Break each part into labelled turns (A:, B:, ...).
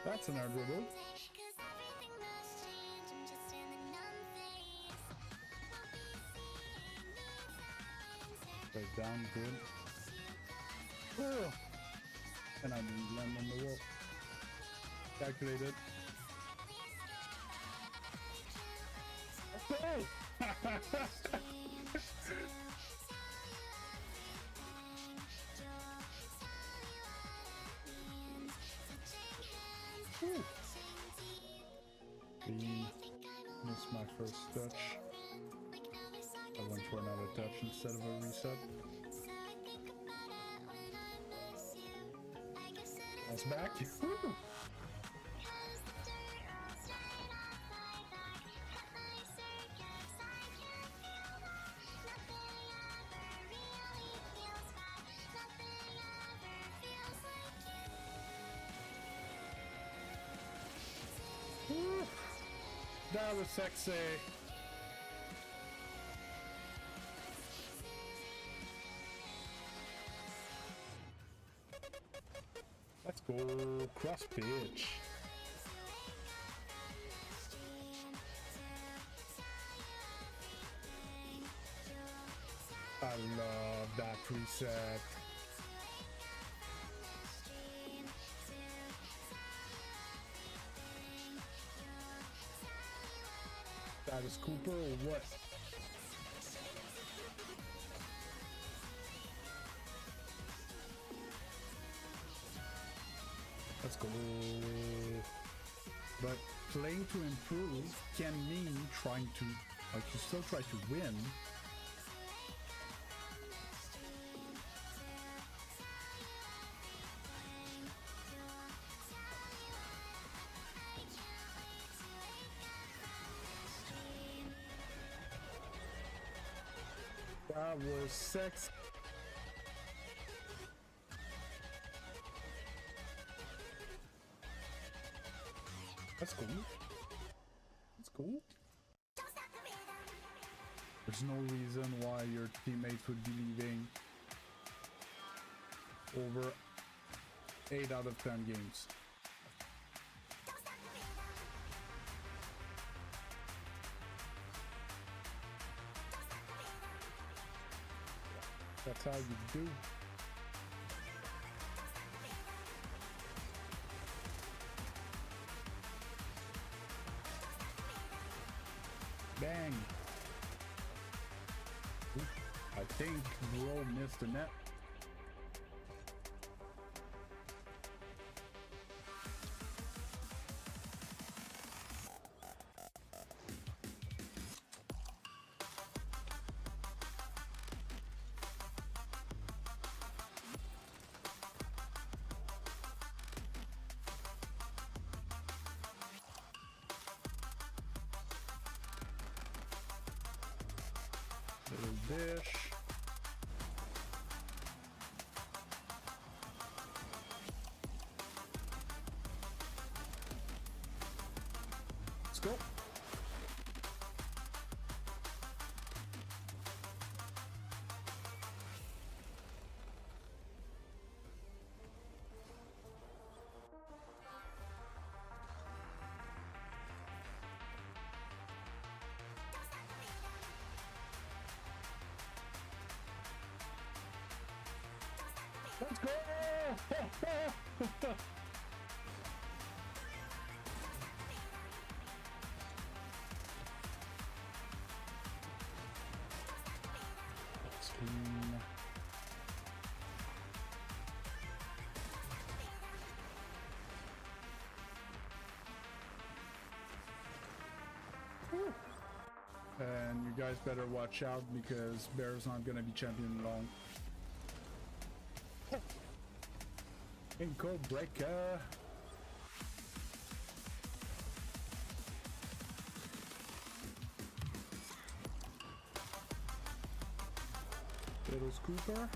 A: That's an dribble. Right down, good. Oh! And I didn't land on the wall. Calculated. Oh! Missed my first touch. I went for another touch instead of a reset. That's back. Woo! Woo! That was sexy. Let's go cross pitch. I love that reset. That is Cooper or what? Let's go. But playing to improve can mean trying to, like, you still try to win. That was sexy. That's cool. That's cool. There's no reason why your teammates would be leaving over 8 out of 10 games. That's how you do. Bang! Ooh, I think Bro missed the net. Little dish. Let's go. Let's go! That's clean. Whew. And you guys better watch out because Bear's not gonna be champion long. Ankle breaker. Little scooper.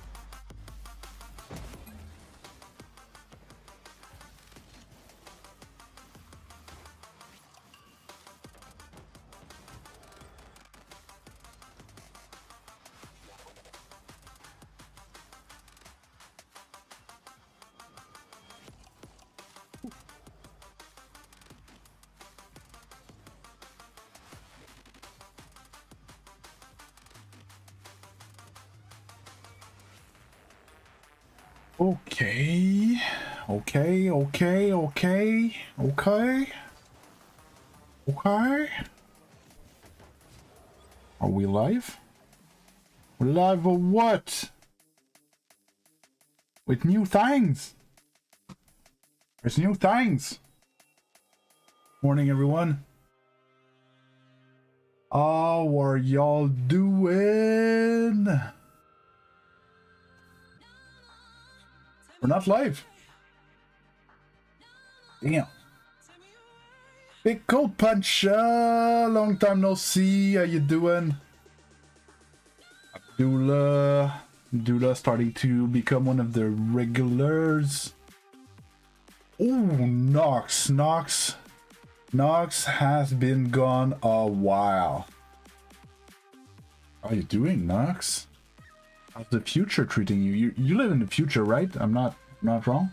A: Okay. Okay, okay, okay, okay. Okay. Are we live? We're live or what? With new things. There's new things. Morning, everyone. How are y'all doing? We're not live. Damn. Big cold punch. Long time no see. How you doing? Abdullah starting to become one of the regulars. Ooh, Nox has been gone a while. How you doing, Nox? How's the future treating you? You live in the future, right? I'm not wrong.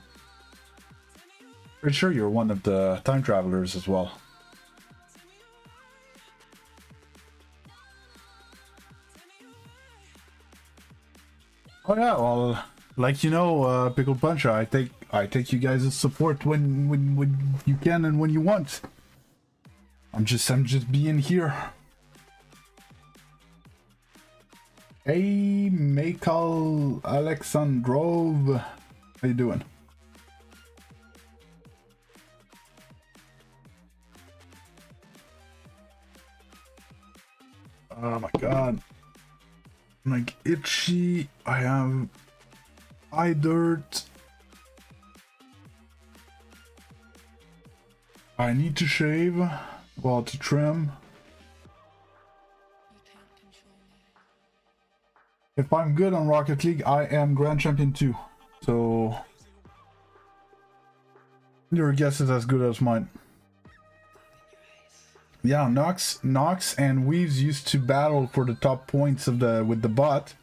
A: Pretty sure you're one of the time travelers as well. Oh yeah, well, like you know, Pickle Puncher, I take you guys' support when you can and when you want. I'm just being here. Hey, Michael Alexandrov, how you doing? Oh my god. I'm like itchy. I have eye dirt. I need to shave. Well, to trim. If I'm good on Rocket League, I am Grand Champion too. So your guess is as good as mine. Yeah, Nox and Weaves used to battle for the top points of with the bot,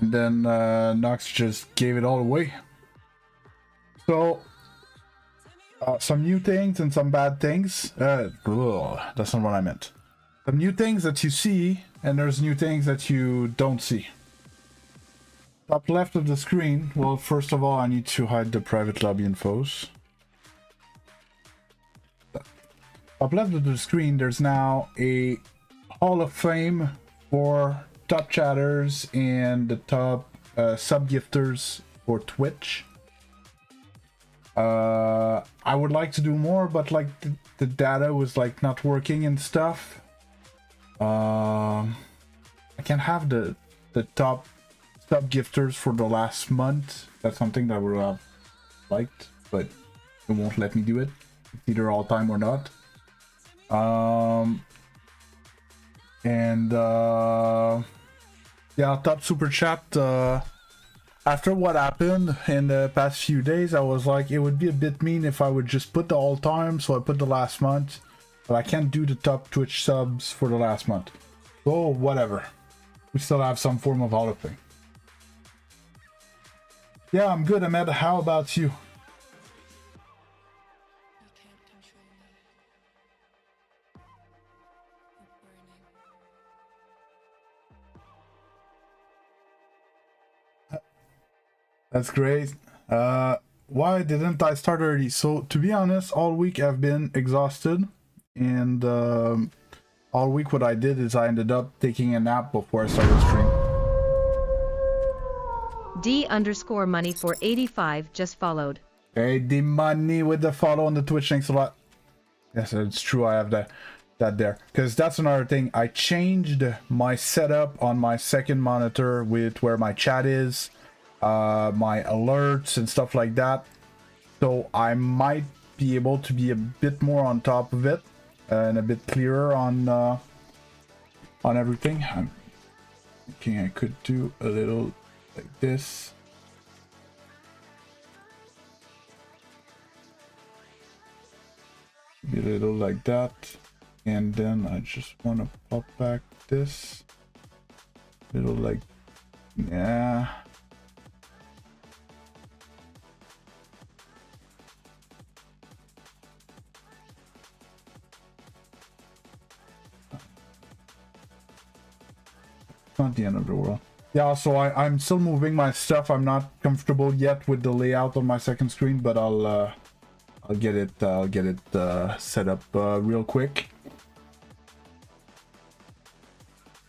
A: and then Nox just gave it all away. So some new things and some bad things. That's not what I meant. Some new things that you see, and there's new things that you don't see. Top left of the screen. Well, first of all, I need to hide the private lobby infos. Top left of the screen, there's now a Hall of Fame for top chatters and the top sub-gifters for Twitch. I would like to do more, but like the data was like not working and stuff. I can have the top sub-gifters for the last month. That's something that I would have liked, but it won't let me do it. It's either all time or not. Yeah, top super chat. After what happened in the past few days, I was like, it would be a bit mean if I would just put the all time, so I put the last month, but I can't do the top Twitch subs for the last month. So whatever, we still have some form of Hall of Fame. Yeah, I'm good, Ahmed. How about you? That's great. Why didn't I start early? So to be honest, all week I've been exhausted, and all week what I did is I ended up taking a nap before I started stream.
B: D_money for 85 just followed.
A: Hey, the money with the follow on the Twitch, thanks a lot. Yes, it's true, I have that there. Because that's another thing, I changed my setup on my second monitor with where my chat is, my alerts and stuff like that. So I might be able to be a bit more on top of it and a bit clearer on everything. I'm thinking I could do a little like this. Be a little like that, and then I just want to pop back this little like, yeah. Not the end of the world. Yeah, so I'm still moving my stuff. I'm not comfortable yet with the layout on my second screen, but I'll get it set up real quick.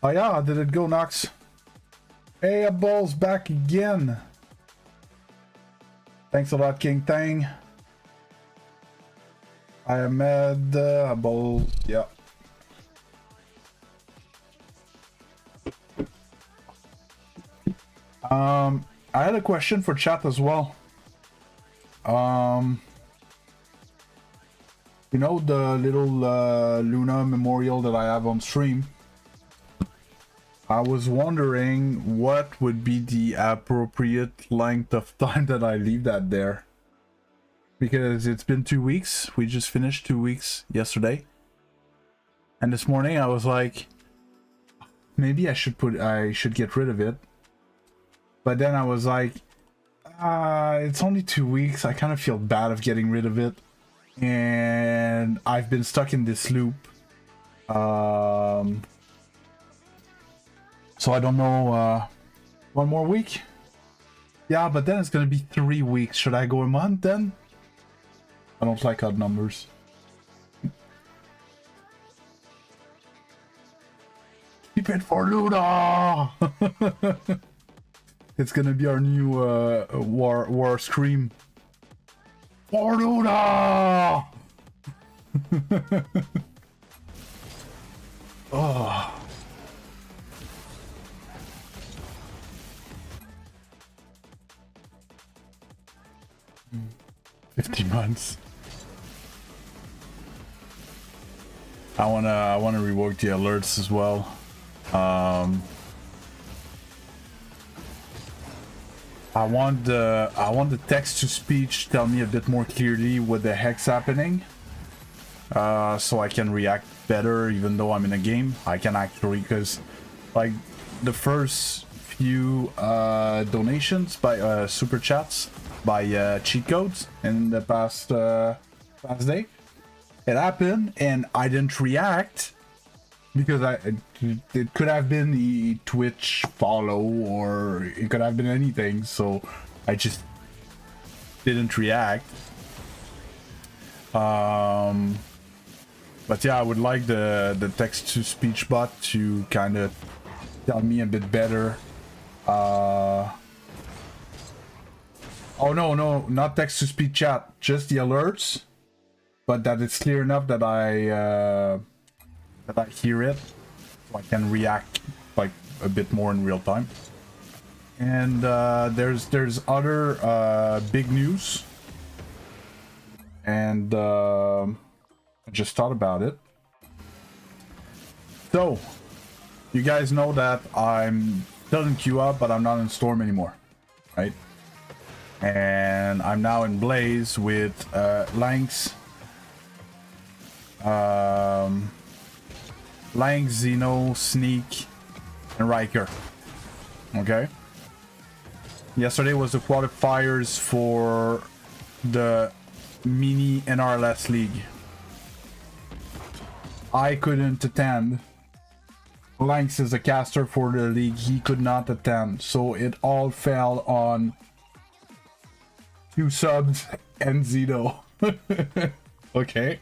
A: Oh yeah, how did it go, Nox? Hey, a ball's back again. Thanks a lot, King Tang. I am mad. A ball, yeah. I had a question for chat as well. You know the little Luna memorial that I have on stream? I was wondering what would be the appropriate length of time that I leave that there. Because it's been 2 weeks. We just finished 2 weeks yesterday. And this morning I was like, maybe I should get rid of it. But then I was like, it's only 2 weeks. I kind of feel bad of getting rid of it. And I've been stuck in this loop. So I don't know, 1 more week? Yeah, but then it's gonna be 3 weeks. Should I go a month then? I don't like odd numbers. Keep it for Luna! It's gonna be our new war scream. For Luna! Oh. 50 months. I wanna rework the alerts as well. I want the text to speech to tell me a bit more clearly what the heck's happening, so I can react better even though I'm in a game. I can actually, because like the first few donations by super chats by cheat codes in the past day, it happened and I didn't react because it could have been the Twitch follow or it could have been anything, so I just didn't react. But yeah, I would like the text to speech bot to kind of tell me a bit better. Oh no, not text to speech chat, just the alerts, but that it's clear enough that I hear it, so I can react like a bit more in real time. And there's other big news, and I just thought about it. So you guys know that I'm still in QA, but I'm not in Storm anymore, right? And I'm now in Blaze with Lanx, Xeno, Sneak, and Riker. Okay. Yesterday was the qualifiers for the mini NRLS league. I couldn't attend. Lanx is a caster for the league. He could not attend, so it all fell on 2 subs and Xeno. Okay.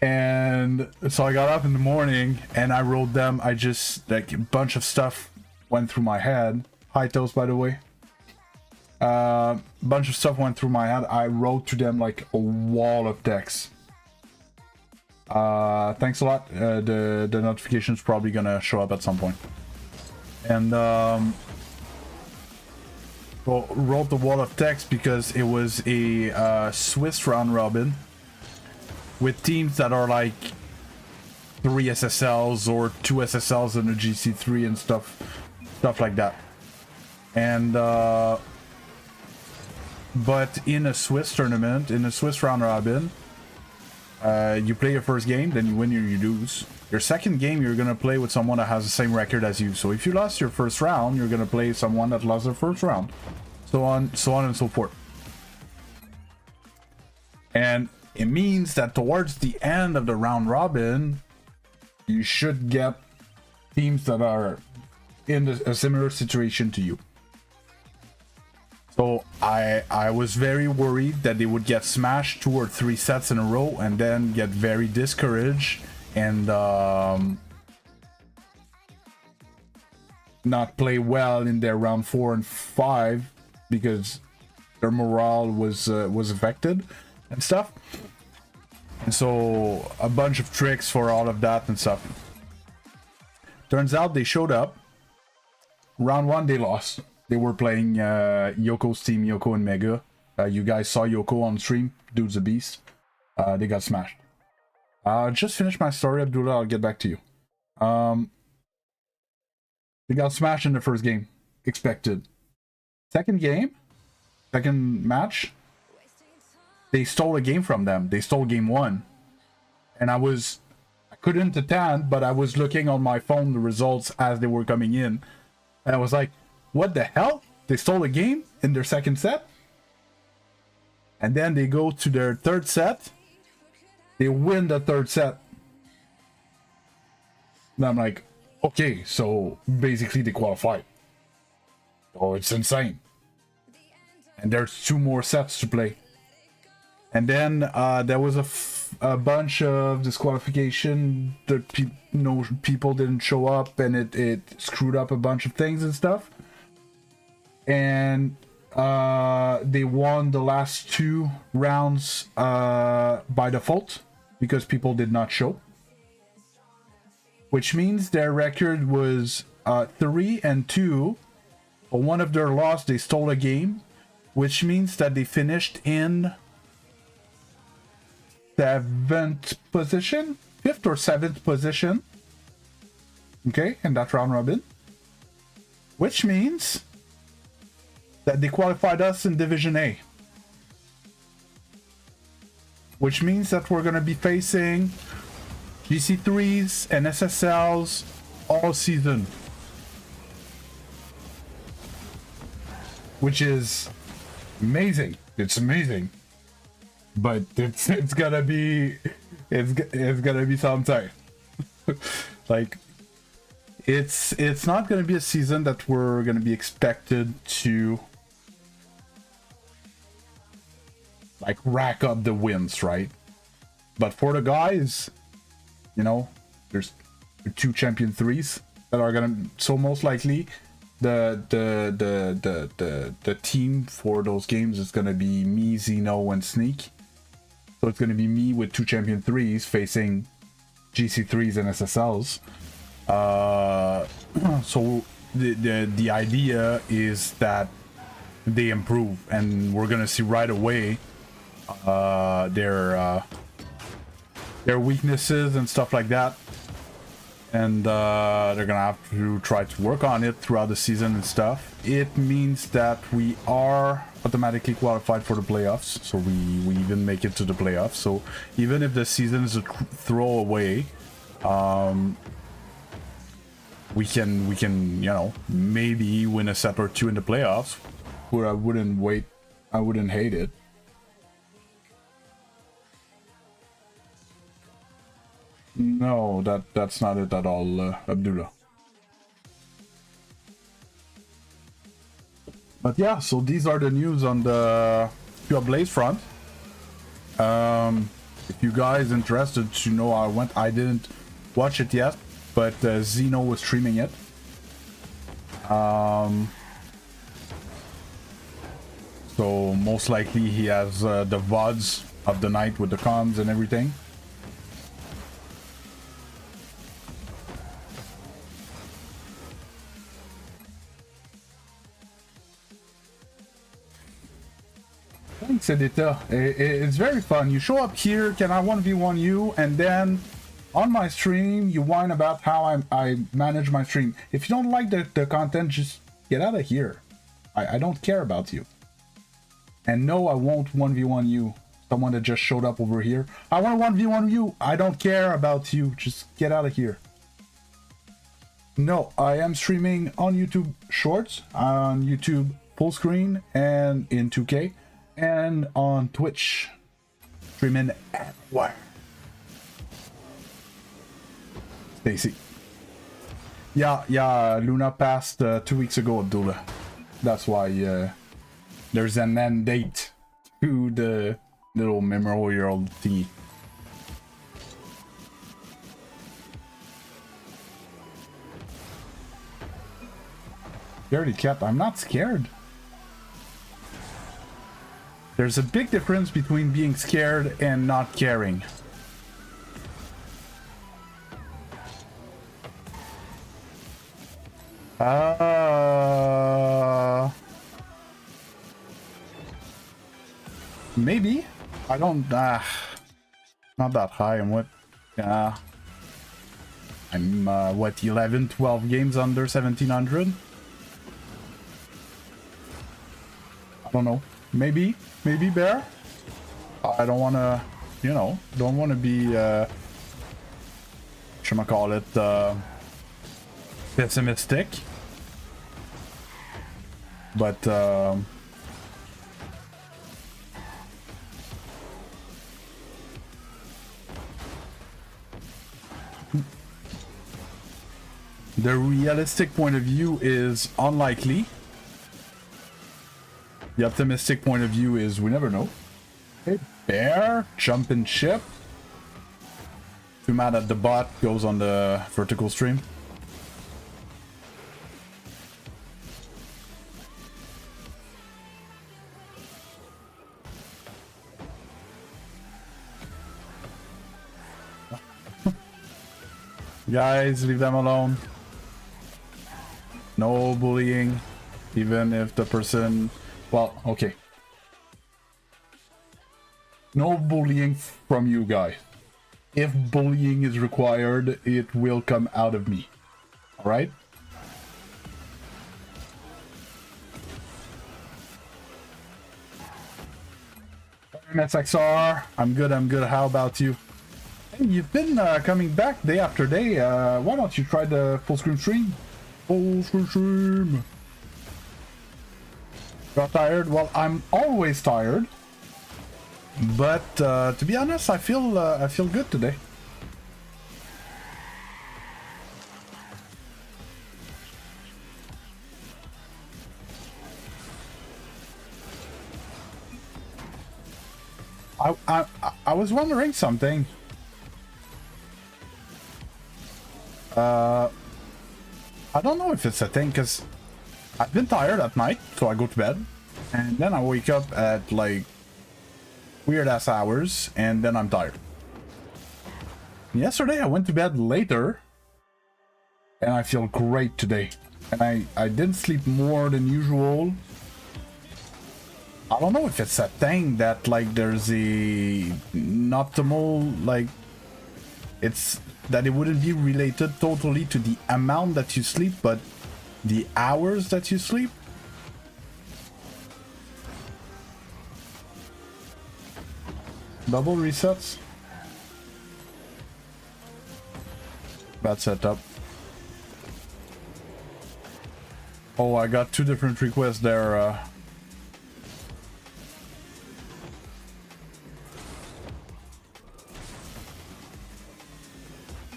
A: And so I got up in the morning and I wrote them. I just, like, a bunch of stuff went through my head. Hi Toast, by the way. Bunch of stuff went through my head. I wrote to them like a wall of text. Thanks a lot. The notification's probably gonna show up at some point. And well, wrote the wall of text because it was a Swiss round robin with teams that are like 3 SSLs or 2 SSLs in the GC3 and stuff like that. And but in a Swiss tournament, in a Swiss round robin, you play your first game, then you win or you lose. Your second game, you're gonna play with someone that has the same record as you. So if you lost your first round, you're gonna play someone that lost their first round. So on and so forth. And it means that towards the end of the round robin, you should get teams that are in a similar situation to you. So I was very worried that they would get smashed 2 or 3 sets in a row and then get very discouraged and not play well in their round 4 and 5 because their morale was affected and stuff. And so a bunch of tricks for all of that and stuff. Turns out they showed up. Round 1 they lost. They were playing Yoko's team, Yoko and Mega. You guys saw Yoko on stream. Dude's a beast. They got smashed. Just finished my story, Abdullah. I'll get back to you. They got smashed in the first game. Expected. Second match, they stole a game from them. They stole game 1. And I couldn't attend, but I was looking on my phone the results as they were coming in. And I was like, what the hell? They stole a game in their second set? And then they go to their third set. They win the third set. And I'm like, okay, so basically they qualified. Oh, it's insane. And there's 2 more sets to play. And then there was a bunch of disqualification that people didn't show up, and it screwed up a bunch of things and stuff. And they won the last 2 rounds by default because people did not show, which means their record was 3-2. For one of their loss, they stole a game, which means that they finished in 7th position, 5th or 7th position, okay, in that round robin, which means that they qualified us in Division A. Which means that we're going to be facing GC3s and SSLs all season. Which is amazing. It's amazing. But it's gonna be sometime. Like it's not gonna be a season that we're gonna be expected to like rack up the wins, right? But for the guys, you know, there's 2 champion 3s that are gonna, so most likely the team for those games is gonna be me, Zeno, and Sneak. So it's gonna be me with 2 champion 3s facing GC3s and SSLs. So the idea is that they improve, and we're gonna see right away their weaknesses and stuff like that, and they're gonna have to try to work on it throughout the season and stuff. It means that we are automatically qualified for the playoffs, so we even make it to the playoffs. So even if the season is a throwaway, we can you know, maybe win a set or 2 in the playoffs, where I wouldn't hate it. No, that's not it at all, Abdullah. But yeah, so these are the news on the Pure Blaze front. If you guys interested to know how it went, I didn't watch it yet, but Zeno was streaming it. So most likely he has the VODs of the night with the comms and everything. Thanks, Edita. It's very fun. You show up here, can I 1v1 you, and then on my stream you whine about how I manage my stream. If you don't like the content, just get out of here. I don't care about you. And no, I won't 1v1 you. Someone that just showed up over here. I want to 1v1 you. I don't care about you. Just get out of here. No, I am streaming on YouTube Shorts, on YouTube Full Screen, and in 2K. And on Twitch, streaming everywhere. Stacy. Yeah, Luna passed 2 weeks ago, Abdullah. That's why there's an end date to the little memorial thingy. Scaredy cat, I'm not scared. There's a big difference between being scared and not caring. Maybe. I don't, not that high. I'm what, I'm, what, 11, 12 games under 1700? I don't know. Maybe Bear? I don't want to, you know, don't want to be, whatchamacallit, pessimistic. But, the realistic point of view is unlikely. The optimistic point of view is we never know. Hey, Bear, jumping ship. Too mad that the bot goes on the vertical stream. Guys, leave them alone. No bullying, even if the person... Well, okay. No bullying from you guys. If bullying is required, it will come out of me. Alright? MSXR, I'm good. How about you? Hey, you've been coming back day after day. Why don't you try the full screen stream? Full screen stream. Got tired? Well, I'm always tired. But to be honest, I feel good today. I was wondering something. I don't know if it's a thing, because I've been tired at night, so I go to bed, and then I wake up at like weird ass hours, and then I'm tired. Yesterday I went to bed later, and I feel great today. And I didn't sleep more than usual. I don't know if it's a thing that like there's a optimal, like it's that it wouldn't be related totally to the amount that you sleep, but the hours that you sleep. Double resets. Bad setup. Oh, I got two different requests there.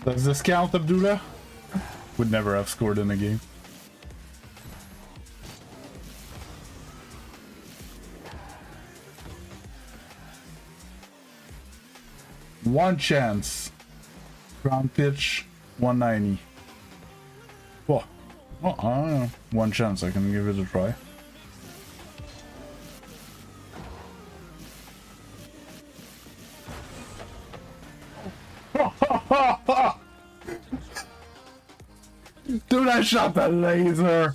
A: Does this count, Abdullah? Would never have scored in a game. One chance. Ground pitch, 190. Well, I don't know. One chance, I can give it a try. Dude, I shot the laser!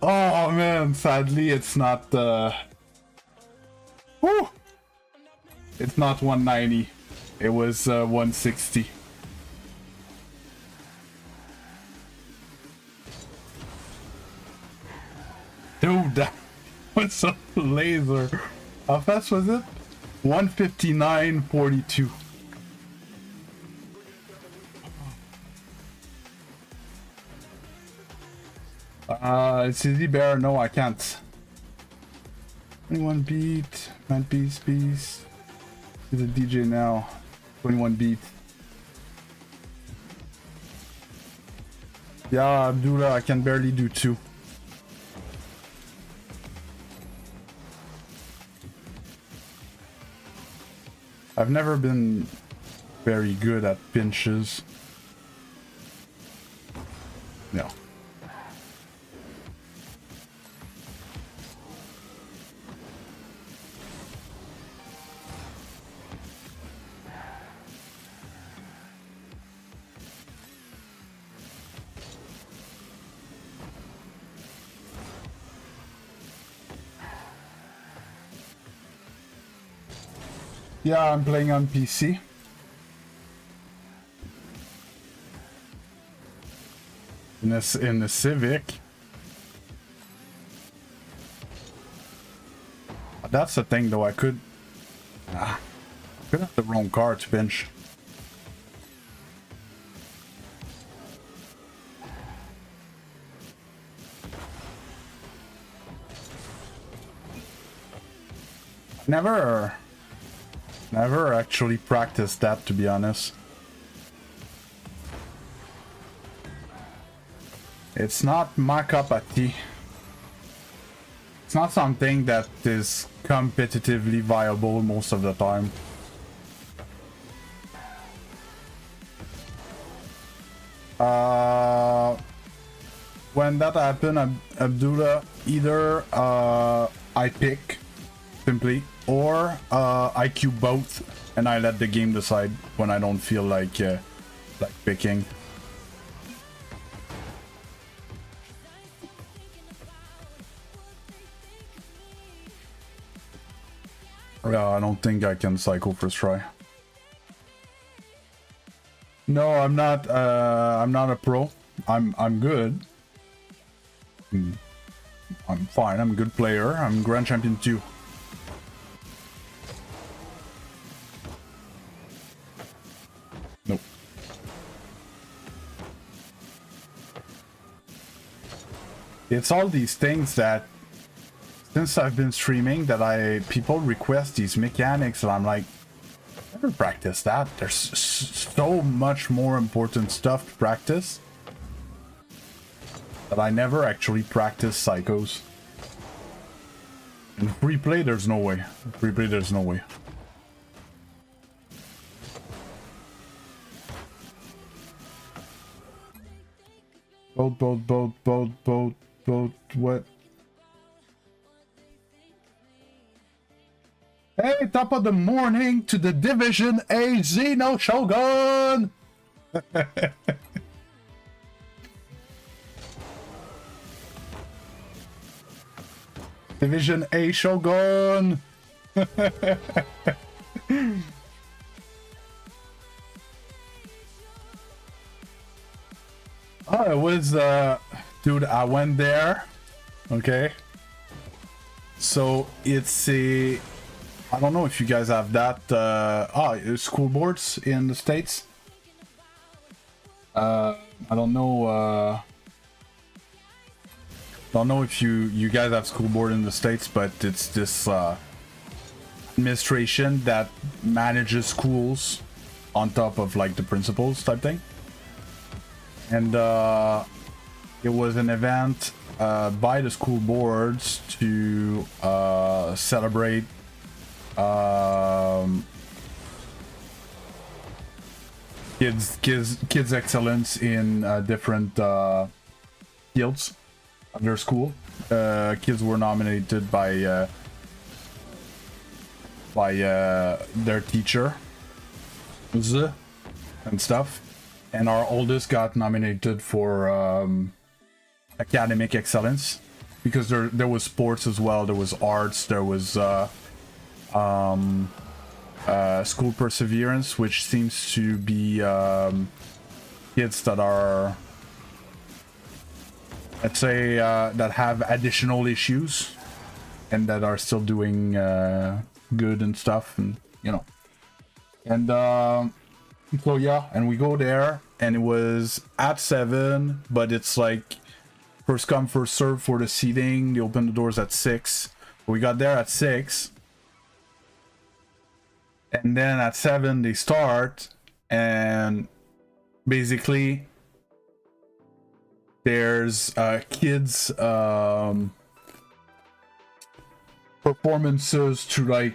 A: Oh man, sadly it's not woo! It's not 190. It was 160. Dude, that was a laser. How fast was it? 159.42. It's easy, Bear. No, I can't. 21 beat. Man, peace. He's a DJ now. 21 beat. Yeah, Abdullah, I can barely do 2. I've never been very good at pinches. No. Yeah, I'm playing on PC. In the Civic. That's the thing though, I could have the wrong car to pinch. Never actually practiced that, to be honest. It's not my cup of tea. It's not something that is competitively viable most of the time. When that happened, Abdullah, either I pick simply, or I queue both and I let the game decide when I don't feel like picking. Yeah, I don't think I can cycle first try. No, I'm not a pro. I'm good. I'm fine. I'm a good player. I'm Grand Champion 2. Nope. It's all these things that, since I've been streaming, that people request these mechanics, and I'm like, never practice that. There's so much more important stuff to practice that I never actually practice psychos. In free play, there's no way. In free play, there's no way. Boat, what? Hey, top of the morning to the Division A Xeno Shogun! Division A Shogun! Oh, it was, dude, I went there, okay? So, it's a... I don't know if you guys have that, school boards in the States. I don't know if you guys have school board in the States, but it's this, administration that manages schools on top of, like, the principals type thing. And, it was an event, by the school boards to, celebrate kids excellence in different fields of their school. Kids were nominated by their teacher and stuff, and our oldest got nominated for academic excellence, because there was sports as well, there was arts, there was school perseverance, which seems to be kids that are, let's say, that have additional issues and that are still doing good and stuff, and you know. And so yeah, and we go there, and it was at 7, but it's like first come first serve for the seating. They opened the doors at 6. We got there at 6. And then at 7 they start, and basically there's kids performances to like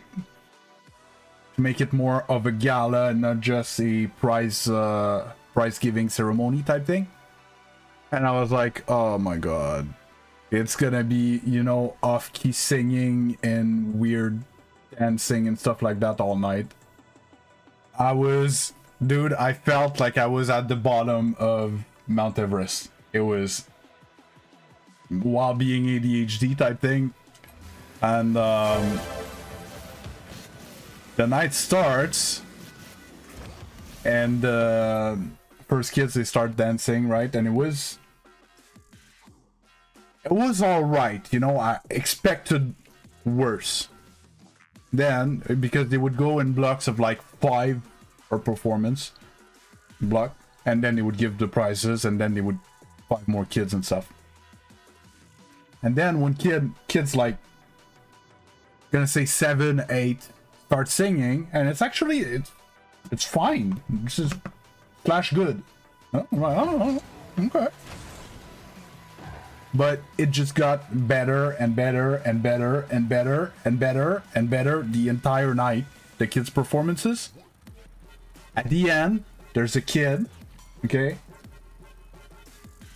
A: to make it more of a gala and not just a prize giving ceremony type thing. And I was like, oh my god, it's gonna be, you know, off-key singing and weird dancing and stuff like that all night. Dude, I felt like I was at the bottom of Mount Everest. It was, while being ADHD type thing. And the night starts, and first kids, they start dancing, right? And it was all right, you know. I expected worse. Then, because they would go in blocks of like 5 per performance block, and then they would give the prizes, and then they would 5 more kids and stuff. And then when kids like, gonna say 7, 8 start singing, and it's actually it's fine. This is flash good. Oh, okay. But it just got better and better and better and better and better and better the entire night. The kids' performances. At the end, there's a kid. Okay.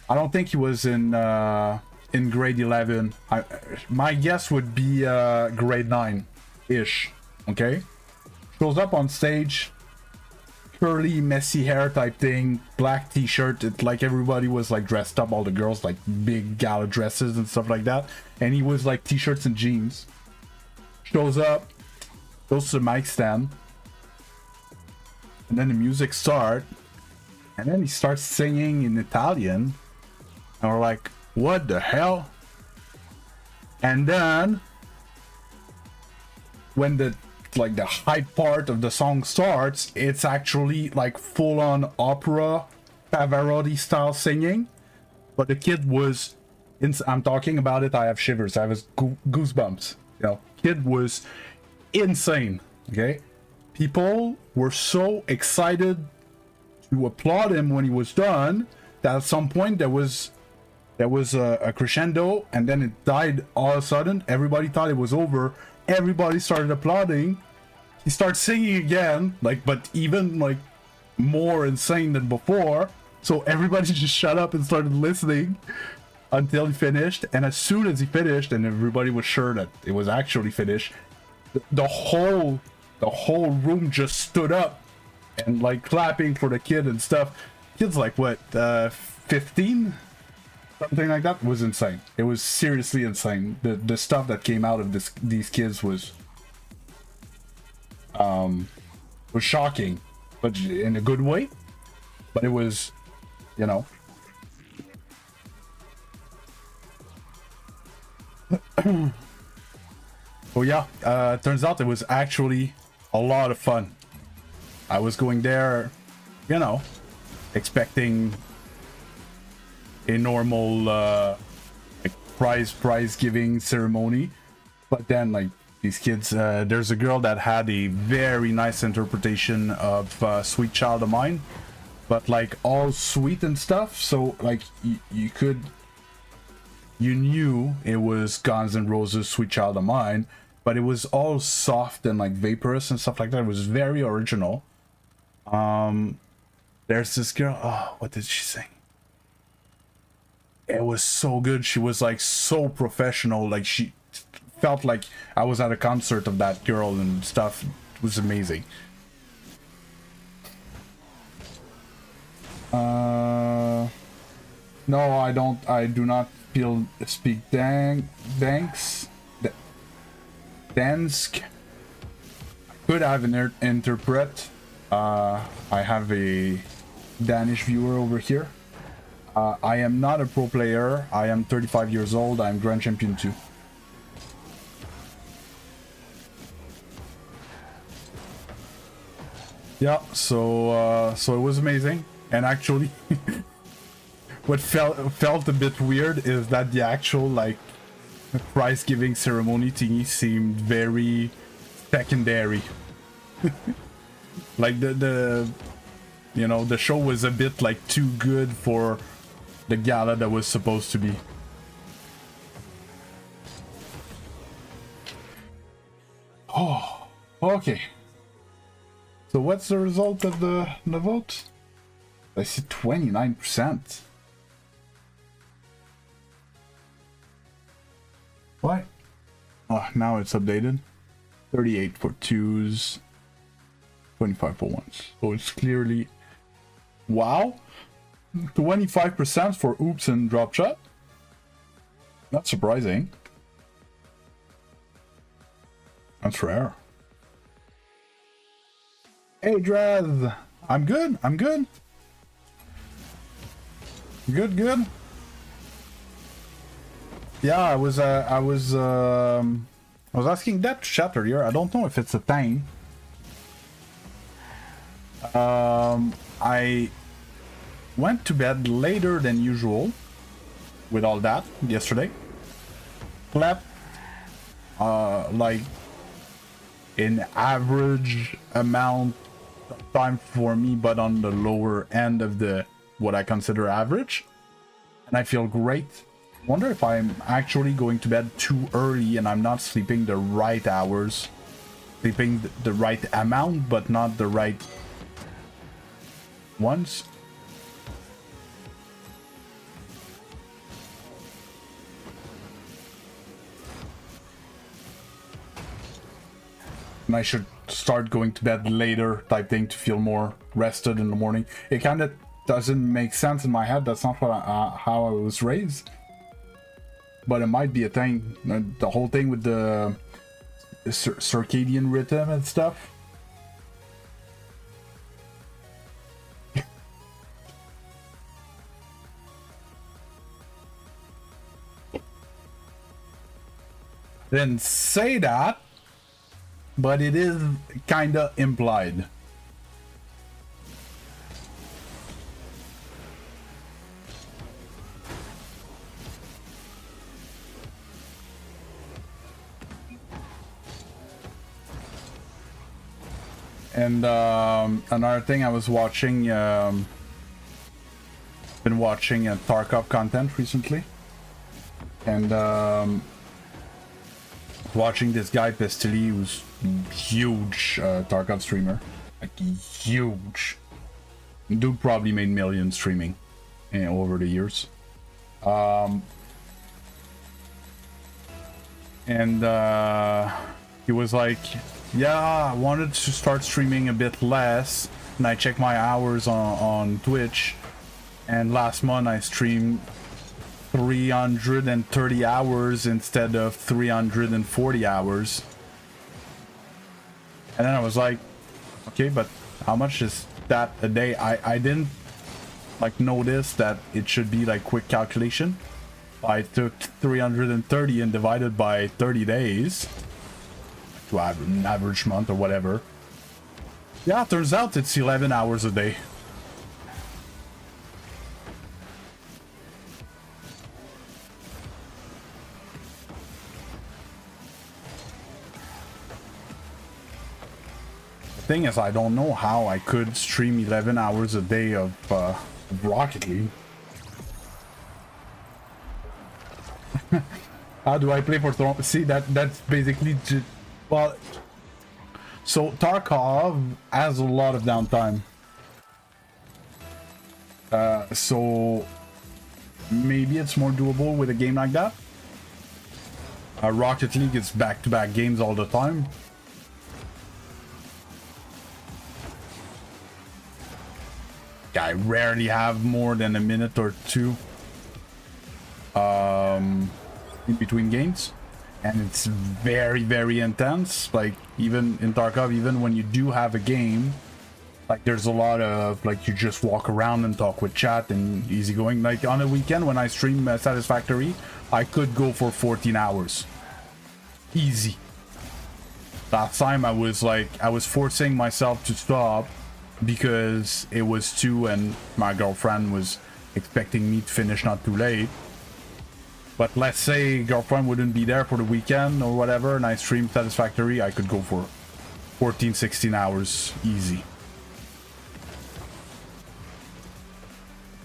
A: I don't think he was in grade 11. My guess would be grade 9-ish. Okay. Shows up on stage. Curly, messy hair type thing, black t-shirt. It, like, everybody was like dressed up, all the girls like big gala dresses and stuff like that, and he was like t-shirts and jeans. Shows up, goes to the mic stand, and then the music starts, and then he starts singing in Italian, and we're like, what the hell? And then when the hype part of the song starts, it's actually like full-on opera Pavarotti style singing. But the kid was I'm talking about it, I have shivers, I have goosebumps, you know. Kid was insane. Okay, people were so excited to applaud him when he was done that at some point there was a crescendo, and then it died all of a sudden. Everybody thought it was over. Everybody started applauding. He starts singing again, like, but even like more insane than before. So everybody just shut up and started listening until he finished. And as soon as he finished, and everybody was sure that it was actually finished, the whole room just stood up and like clapping for the kid and stuff. Kid's like what, 15? Something like that. It was insane. It was seriously insane. The stuff that came out of these kids was shocking, but in a good way. But it was, you know. Oh yeah, turns out it was actually a lot of fun. I was going there, you know, expecting a normal like prize giving ceremony, but then like these kids, there's a girl that had a very nice interpretation of Sweet Child of Mine, but like all sweet and stuff, so like you knew it was Guns N' Roses' Sweet Child of Mine, but it was all soft and like vaporous and stuff like that. It was very original. There's this girl, oh, what did she sing? It was so good. She was like so professional. Like, she felt like I was at a concert of that girl and stuff. It was amazing. No, I do not speak Dansk. Could have an interpret. I have a Danish viewer over here. I am not a pro player. I am 35 years old. I am Grand Champion 2. Yeah, so it was amazing. And actually, what felt a bit weird is that the actual like prize giving ceremony thingy seemed very secondary. Like the you know, the show was a bit like too good for the gala that was supposed to be. Oh, okay. So what's the result of the vote? I see 29%. What? Oh, now it's updated. 38 for twos, 25 for ones. So it's clearly... Wow! 25% for oops and drop shot. That's surprising. That's rare. Hey, Drez! I'm good, I'm good. Good. Yeah, I was asking that to chat earlier. I don't know if it's a thing. I went to bed later than usual with all that yesterday. Slept like an average amount of time for me, but on the lower end of the what I consider average, and I feel great. Wonder if I'm actually going to bed too early and I'm not sleeping the right hours, sleeping the right amount but not the right ones. And I should start going to bed later type thing to feel more rested in the morning. It kind of doesn't make sense in my head. That's not what how I was raised. But it might be a thing. The whole thing with the circadian rhythm and stuff. Didn't say that, but it is kinda implied. And another thing, I was watching, been watching Tarkov content recently, and watching this guy Pestily, who's huge Tarkov streamer, like huge. Dude probably made millions streaming, you know, over the years. And he was like, yeah, I wanted to start streaming a bit less, and I checked my hours on Twitch, and last month I streamed 330 hours instead of 340 hours. And then I was like, okay, but how much is that a day? I didn't like notice that it should be like quick calculation. I took 330 and divided by 30 days to have an average month or whatever. Yeah, turns out it's 11 hours a day. The thing is, I don't know how I could stream 11 hours a day of Rocket League. How do I play for Toronto? See, that's basically just, well, so Tarkov has a lot of downtime. So maybe it's more doable with a game like that. Rocket League is back-to-back games all the time. I rarely have more than a minute or two in between games, and it's very intense. Like even in Tarkov, even when you do have a game, like there's a lot of like you just walk around and talk with chat and easygoing. Like on a weekend when I stream Satisfactory, I could go for 14 hours easy. Last time I was forcing myself to stop because it was 2 and my girlfriend was expecting me to finish not too late. But let's say girlfriend wouldn't be there for the weekend or whatever, and I streamed Satisfactory, I could go for 14, 16 hours, easy.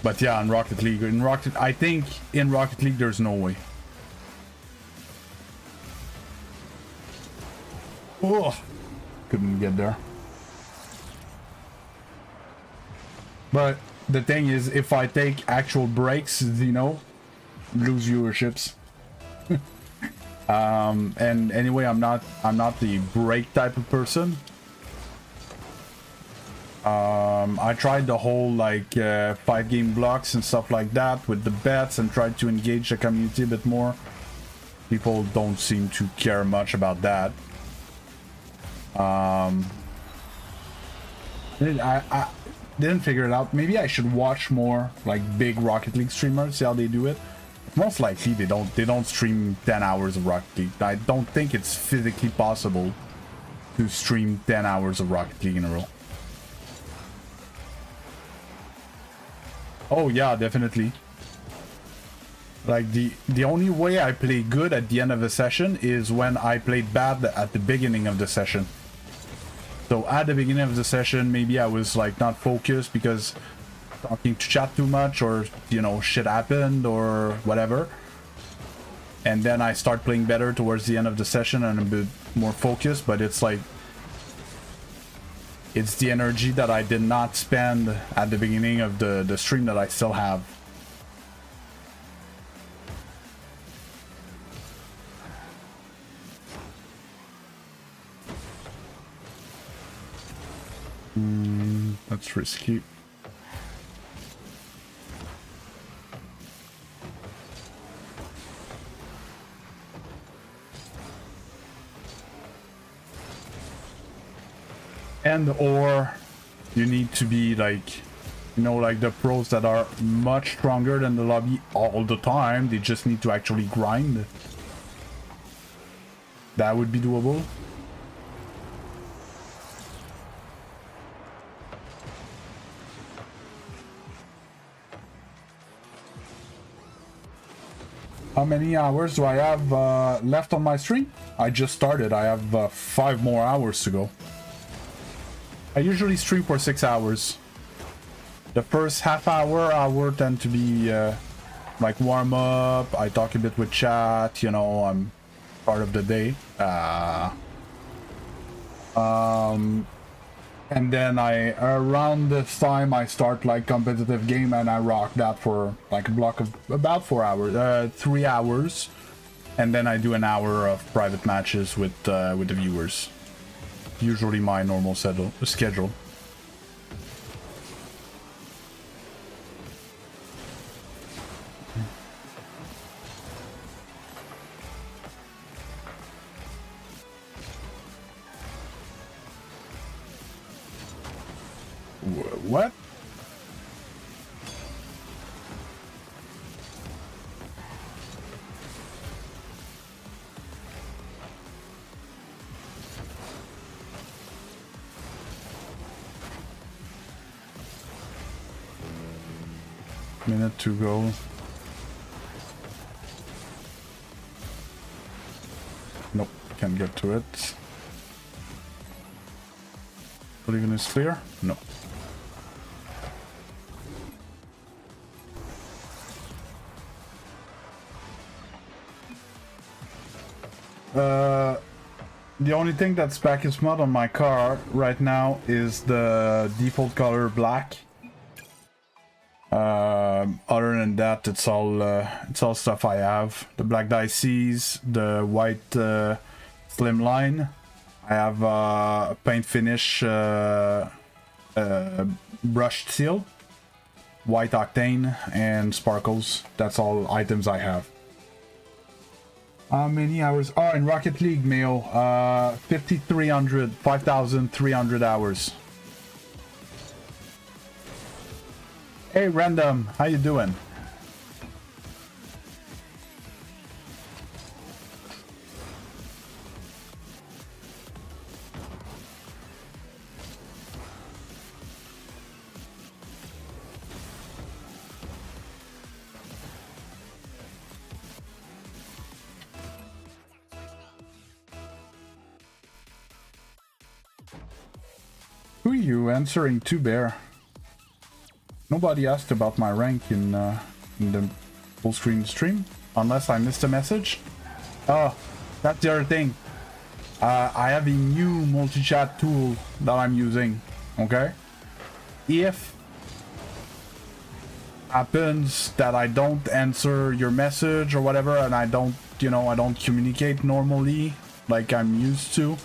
A: But yeah, in Rocket League, I think in Rocket League there's no way. Oh, couldn't get there. But the thing is, if I take actual breaks, you know, lose viewerships. And anyway, I'm not the break type of person. I tried the whole like 5-game blocks and stuff like that with the bets and tried to engage the community a bit more. People don't seem to care much about that. I didn't figure it out. Maybe I should watch more like big Rocket League streamers, see how they do it. Most likely they don't stream 10 hours of Rocket League. I don't think it's physically possible to stream 10 hours of Rocket League in a row. Oh yeah, definitely. Like the only way I play good at the end of a session is when I played bad at the beginning of the session. So at the beginning of the session, maybe I was like not focused because talking to chat too much, or you know, shit happened or whatever. And then I start playing better towards the end of the session and a bit more focused, but it's like it's the energy that I did not spend at the beginning of the stream that I still have. That's risky. And or you need to be like, you know, like the pros that are much stronger than the lobby all the time. They just need to actually grind. That would be doable. How many hours do I have left on my stream? I just started. I have 5 more hours to go. I usually stream for 6 hours. The first half hour tend to be like warm up. I talk a bit with chat, you know, I'm part of the day. And then around this time I start like competitive game and I rock that for like a block of about 4 hours, 3 hours. And then I do an hour of private matches with the viewers. Usually my normal schedule. What? Minute to go. Nope, can't get to it. Polygon is clear? No. The only thing that's back is mud on my car right now is the default color black. Other than that, it's all stuff I have. The black dices, the white slim line. I have paint finish brushed seal, white octane, and sparkles. That's all items I have. How many hours? Oh, in Rocket League, Mayo, 5,300 hours. Hey, Random, how you doing? Who are you answering to, Bear? Nobody asked about my rank in the full screen stream, unless I missed a message. Oh, that's the other thing. I have a new multi-chat tool that I'm using, okay? If happens that I don't answer your message or whatever, and I don't, you know, I don't communicate normally like I'm used to,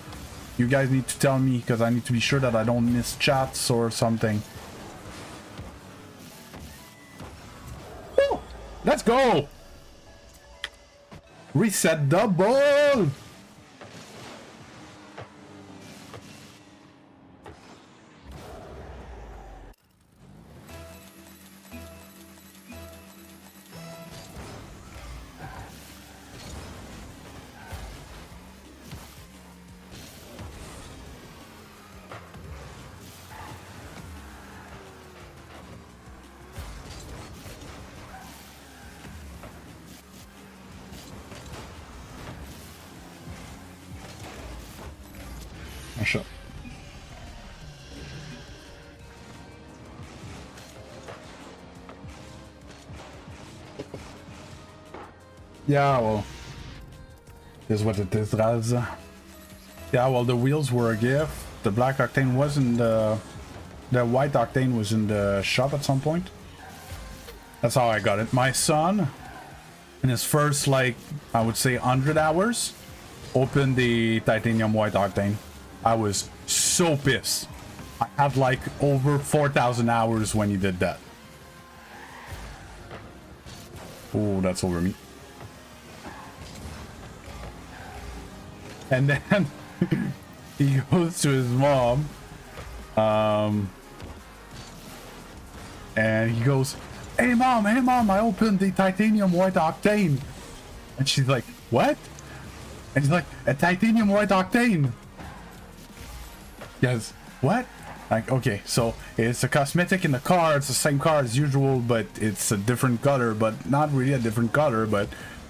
A: you guys need to tell me, because I need to be sure that I don't miss chats or something. Woo! Let's go! Reset double! Sure. Yeah, well, is what it is, Raz. Yeah, well, the wheels were a gift. The black octane was in the white octane was in the shop at some point. That's how I got it. My son, in his first, like, I would say 100 hours, opened the titanium white octane. I was so pissed. I had like over 4,000 hours when he did that. Oh, that's over me. And then he goes to his mom, and he goes, hey mom, I opened the titanium white octane. And she's like, what? And he's like, a titanium white octane. Yes, what? Like, okay, so it's a cosmetic in the car, it's the same car as usual, but it's a different color, but not really a different color, but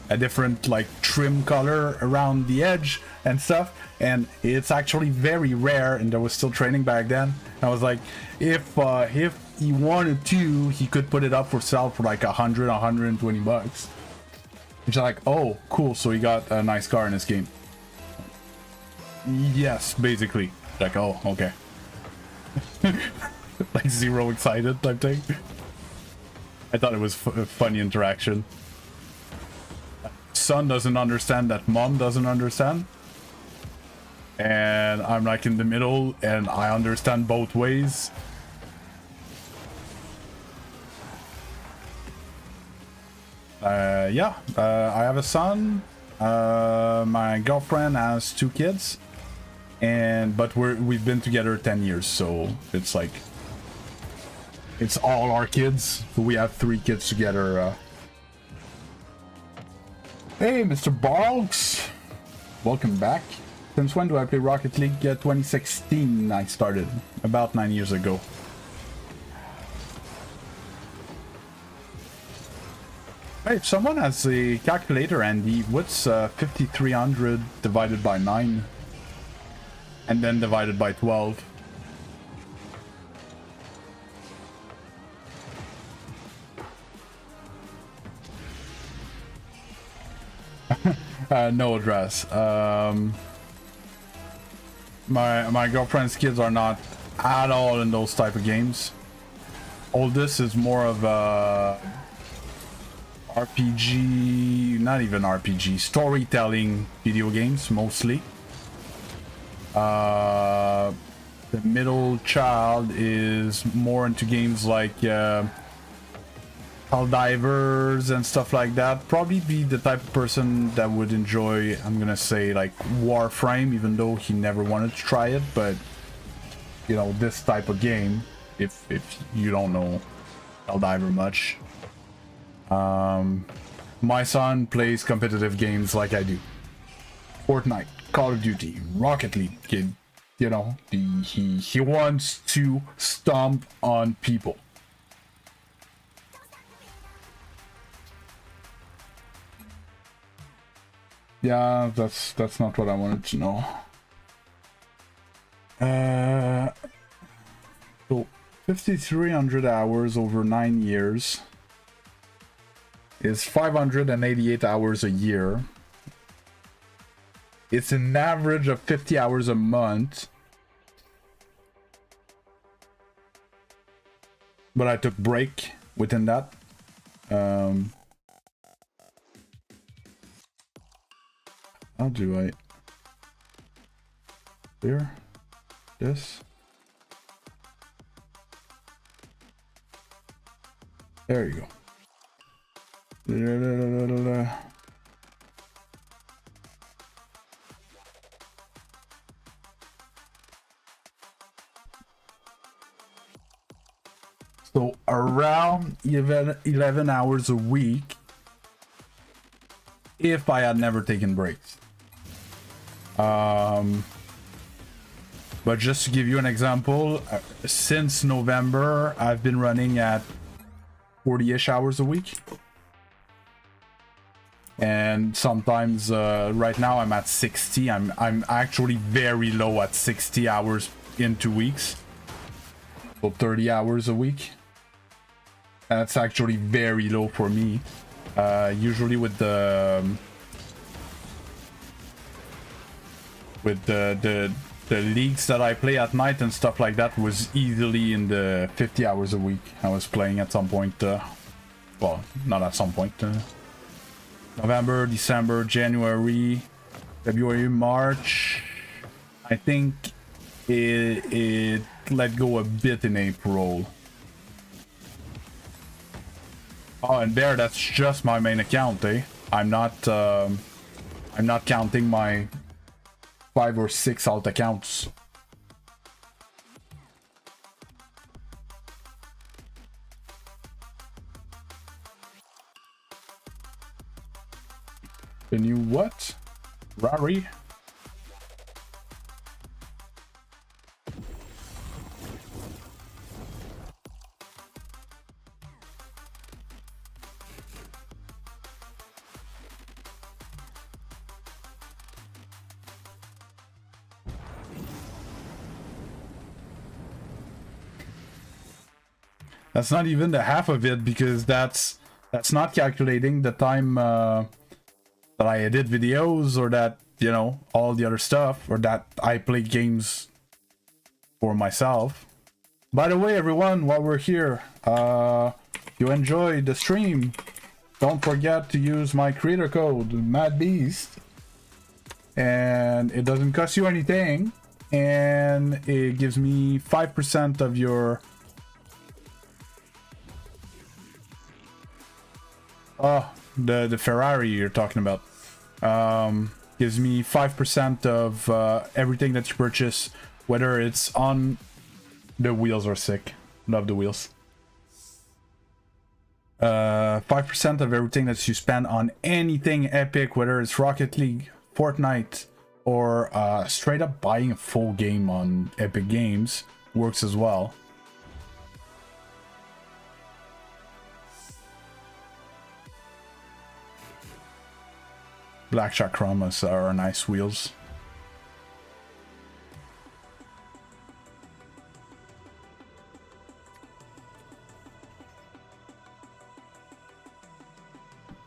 A: a different, like, trim color around the edge and stuff, and it's actually very rare, and there was still training back then. I was like, if he wanted to, he could put it up for sale for like 120 bucks. Which is like, oh, cool, so he got a nice car in this game. Yes, basically. Like, oh, okay. Like zero excited type thing. I thought it was a funny interaction. Son doesn't understand that mom doesn't understand. And I'm like in the middle and I understand both ways. Yeah, I have a son. My girlfriend has 2 kids. But we've been together 10 years, so it's like it's all our kids. We have 3 kids together. Hey, Mr. Boggs, welcome back. Since when do I play Rocket League? 2016 I started, about 9 years ago. Hey, if someone has a calculator, Andy, what's 5300 divided by 9? And then divided by 12. No address. My girlfriend's kids are not at all in those type of games. Oldest is more of a RPG, not even RPG, storytelling video games mostly. The middle child is more into games like Helldivers and stuff like that. Probably be the type of person that would enjoy, I'm gonna say, like Warframe, even though he never wanted to try it. But you know, this type of game, if you don't know Helldiver much. My son plays competitive games like I do. Fortnite, Call of Duty, Rocket League, kid. You know, he wants to stomp on people. Yeah, that's not what I wanted to know. So 5,300 hours over 9 years is 588 hours a year. It's an average of 50 hours a month. But I took break within that. How do I clear this? There you go. So around 11 hours a week if I had never taken breaks. But just to give you an example, since November, I've been running at 40-ish hours a week. And sometimes, right now I'm at 60. I'm actually very low at 60 hours in 2 weeks. So 30 hours a week. That's actually very low for me. Usually with the leagues that I play at night and stuff like that was easily in the 50 hours a week. I was playing at some point, well, not at some point. November, December, January, February, March. I think it let go a bit in April. Oh, and there, that's just my main account, eh? I'm not counting my 5 or 6 alt accounts. Can you what? Rari? That's not even the half of it, because that's not calculating the time that I edit videos, or that, you know, all the other stuff, or that I play games for myself. By the way, everyone, while we're here, if you enjoyed the stream, don't forget to use my creator code, MadBeast, and it doesn't cost you anything, and it gives me 5% of your... Oh, the Ferrari you're talking about. Gives me 5% of everything that you purchase, whether it's on... The wheels are sick. Love the wheels. 5% of everything that you spend on anything epic, whether it's Rocket League, Fortnite, or straight up buying a full game on Epic Games, works as well. Black Chakramas are nice wheels.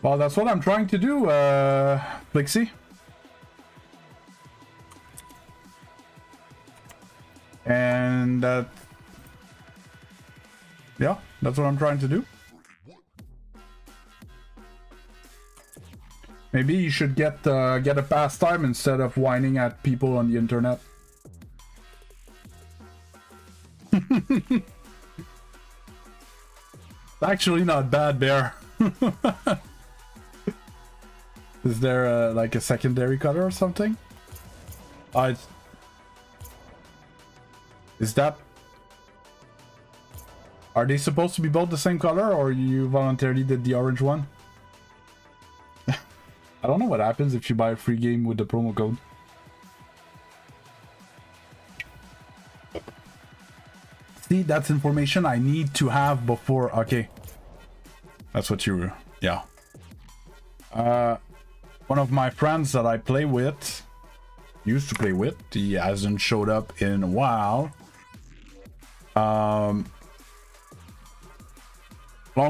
A: Well, that's what I'm trying to do, Plixie. And yeah, that's what I'm trying to do. Maybe you should get a pastime instead of whining at people on the internet. Actually not bad, Bear. Is there like a secondary color or something? Is that... Are they supposed to be both the same color, or you voluntarily did the orange one? I don't know what happens if you buy a free game with the promo code. See, that's information I need to have before... Okay. That's what you... Yeah. One of my friends that I play with... Used to play with. He hasn't showed up in a while. Long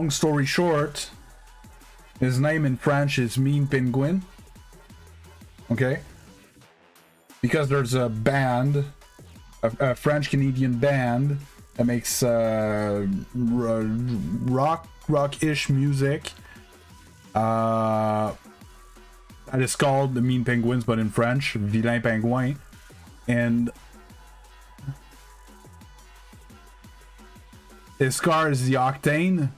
A: story short, his name in French is Mean Penguin. Okay? Because there's a band, a French-Canadian band that makes rock-ish music. That is called the Mean Penguins, but in French, Vilain Pingouin. And his car is the Octane.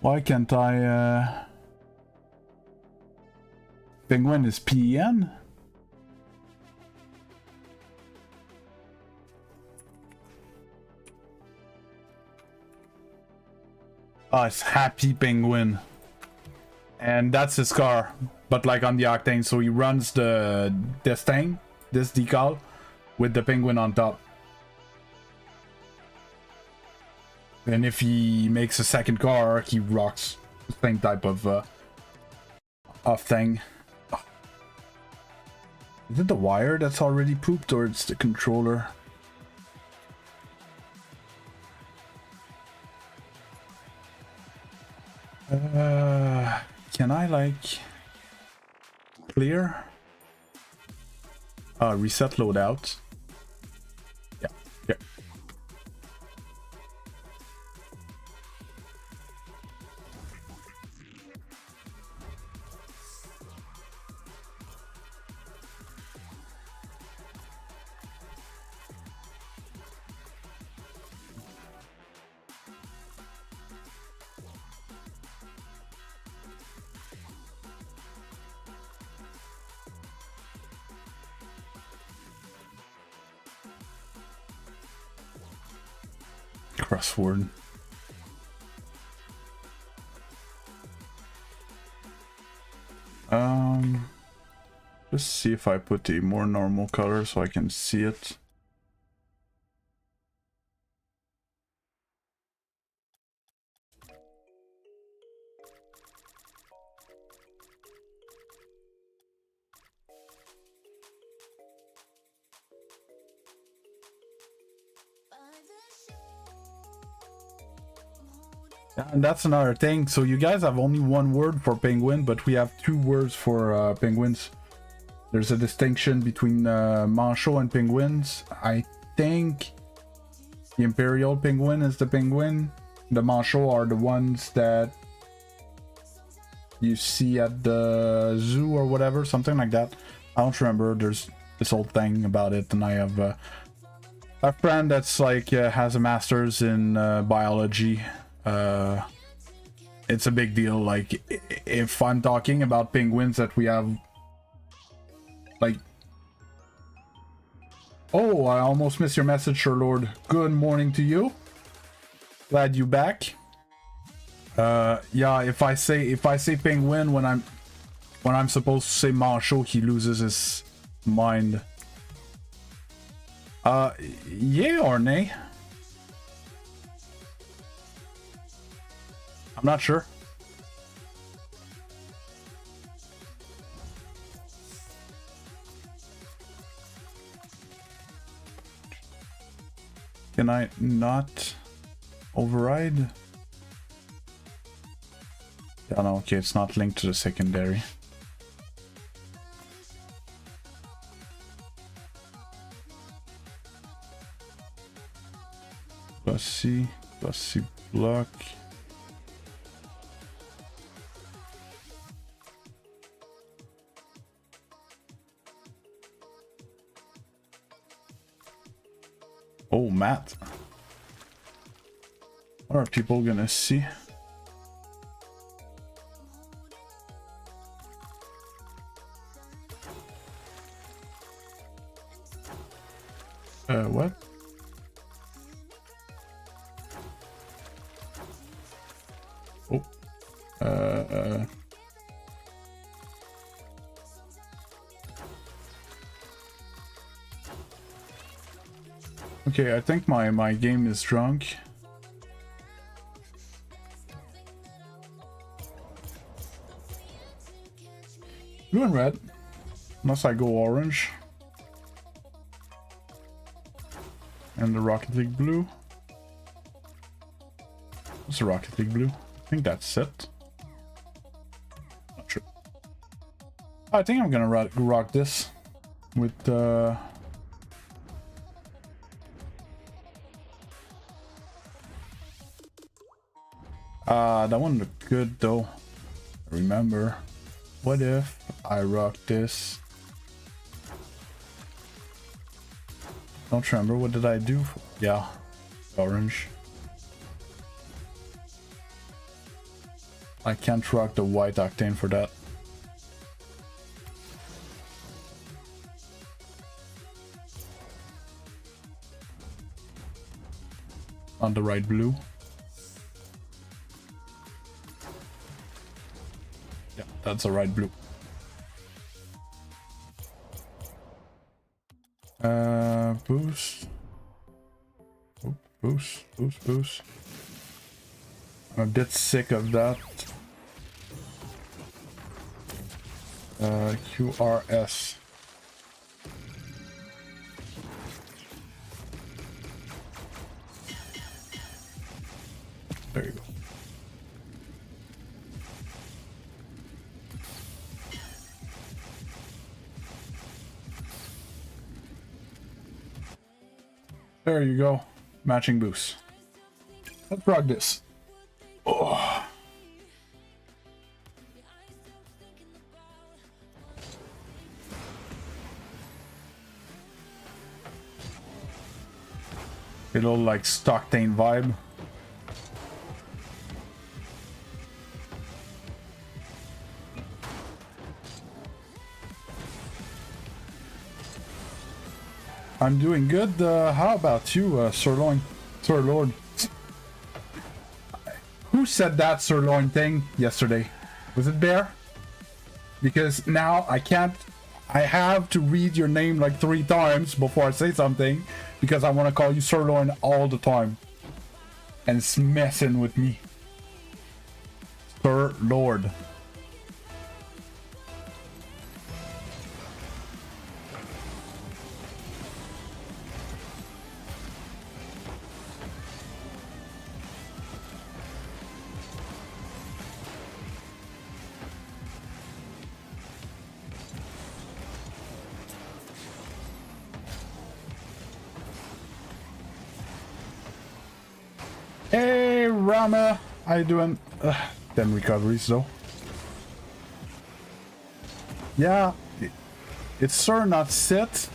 A: Why can't I, Penguin is PN? Oh, it's Happy Penguin. And that's his car, but like on the Octane. So he runs this decal, with the penguin on top. And if he makes a second car, he rocks the same type of thing. Is it the wire that's already pooped, or it's the controller? Can I like clear? Reset loadout. Yeah, yeah. Crossword. Let's see if I put a more normal color so I can see it. And that's another thing. So you guys have only one word for penguin, but we have two words for penguins. There's a distinction between manchots and penguins. I think the imperial penguin is the penguin. The manchots are the ones that you see at the zoo or whatever, something like that. I don't remember. There's this whole thing about it, and I have a friend that's like has a master's in biology. It's a big deal. Like, if I'm talking about penguins that we have, like, oh, I almost missed your message, Sir Lord. Good morning to you. Glad you back. Yeah, if I say penguin when I'm supposed to say manchot, he loses his mind. Yeah or nay? I'm not sure. Can I not override? Yeah, no, okay, it's not linked to the secondary. Plus C block. Oh, Matt. What are people gonna see? What? Oh. Okay, I think my game is drunk. Blue and red. Unless I go orange. And the Rocket League blue. What's the Rocket League blue? I think that's it. Not sure. I think I'm gonna rock this with that one looked good though. Remember, what if I rock this? Don't remember, what did I do? Yeah, orange. I can't rock the white octane for that. On the right blue. Yeah, that's the right blue. Boost. Oh, boost. I'm a bit sick of that. QRS. There you go. There you go. Matching boost. Let's rock this. Oh. A little like Stocktain vibe. I'm doing good. How about you, Sirloin? Sirlord. Who said that sirloin thing yesterday? Was it Bear? Because now I can't. I have to read your name like 3 times before I say something because I want to call you Sirloin all the time. And it's messing with me. Sir Lord. Hey Rama, how you doing? 10 recoveries though. Yeah, it's Sir, not Sit.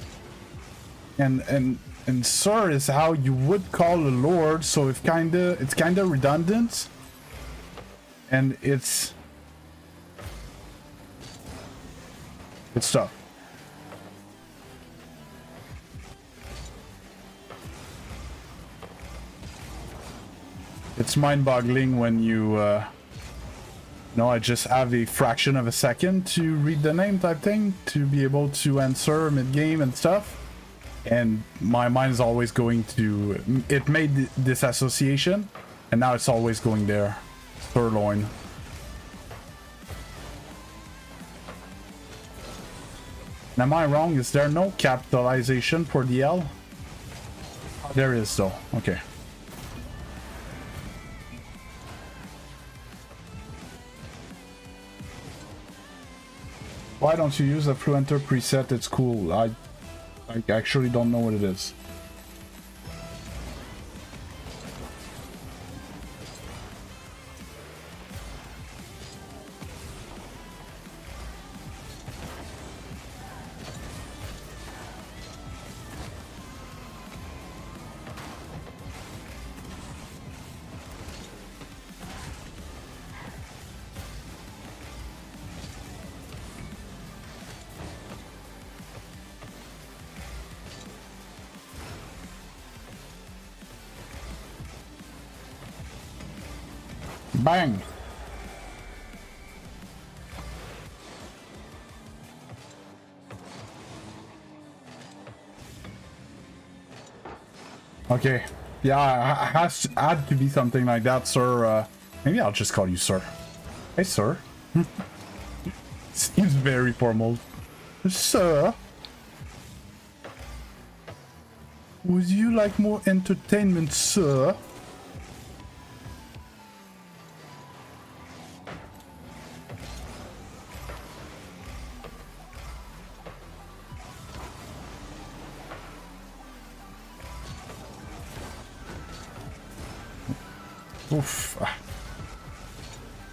A: And Sir is how you would call a lord, so it's kinda redundant. And it's tough. It's mind-boggling when you, I just have a fraction of a second to read the name type thing, to be able to answer mid-game and stuff. And my mind is always going to, it made this association, and now it's always going there. Sirloin. And am I wrong? Is there no capitalization for the L? Oh, there is though, okay. Why don't you use a Fluenter preset? It's cool. I actually don't know what it is. Bang! Okay. Yeah, it had to be something like that, sir. Maybe I'll just call you sir. Hey, sir. Seems very formal. Sir. Would you like more entertainment, sir? Oof.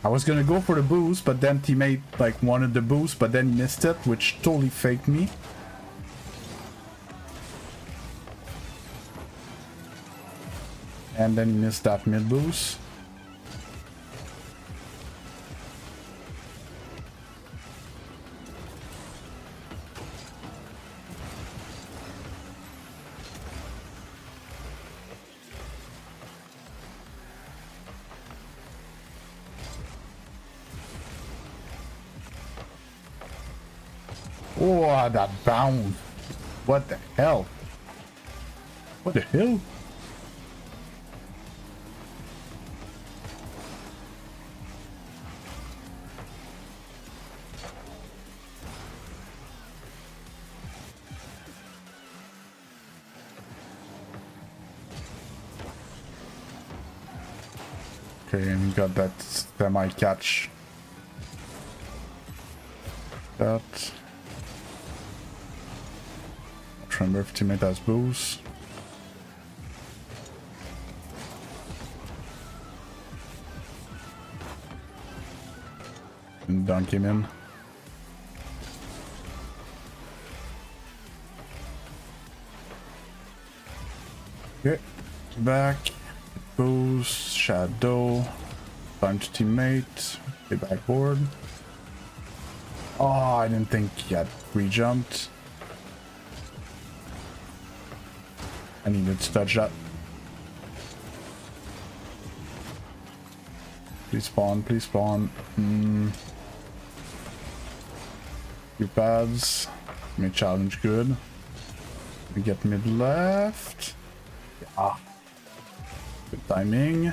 A: I was gonna go for the boost, but then teammate like wanted the boost, but then missed it, which totally faked me. And then he missed that mid boost. Oh, that bound. What the hell? What the hell? Okay, and we got that semi-catch. That. Remember if teammate has boost. And dunk him in. Okay, back. Boost, shadow. Time to teammate. Get backboard. Oh, I didn't think he had re-jumped. I needed to touch that. Please spawn, please spawn. Few pads. Mid challenge good. We get mid left. Yeah. Good timing.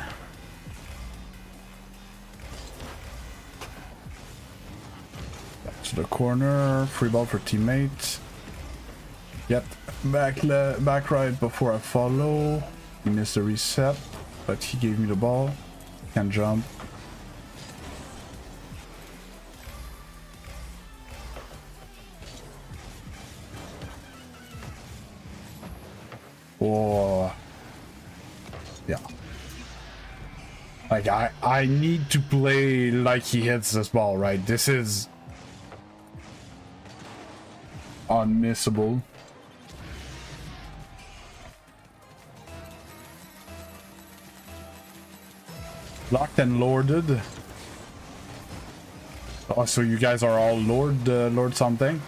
A: Back to the corner. Free ball for teammate. Yep. Back right before I follow. He missed the reset, but he gave me the ball. Can't jump. Oh. Yeah. Like, I need to play like he hits this ball, right? This is unmissable. Locked and lorded. Oh, so you guys are all lord something?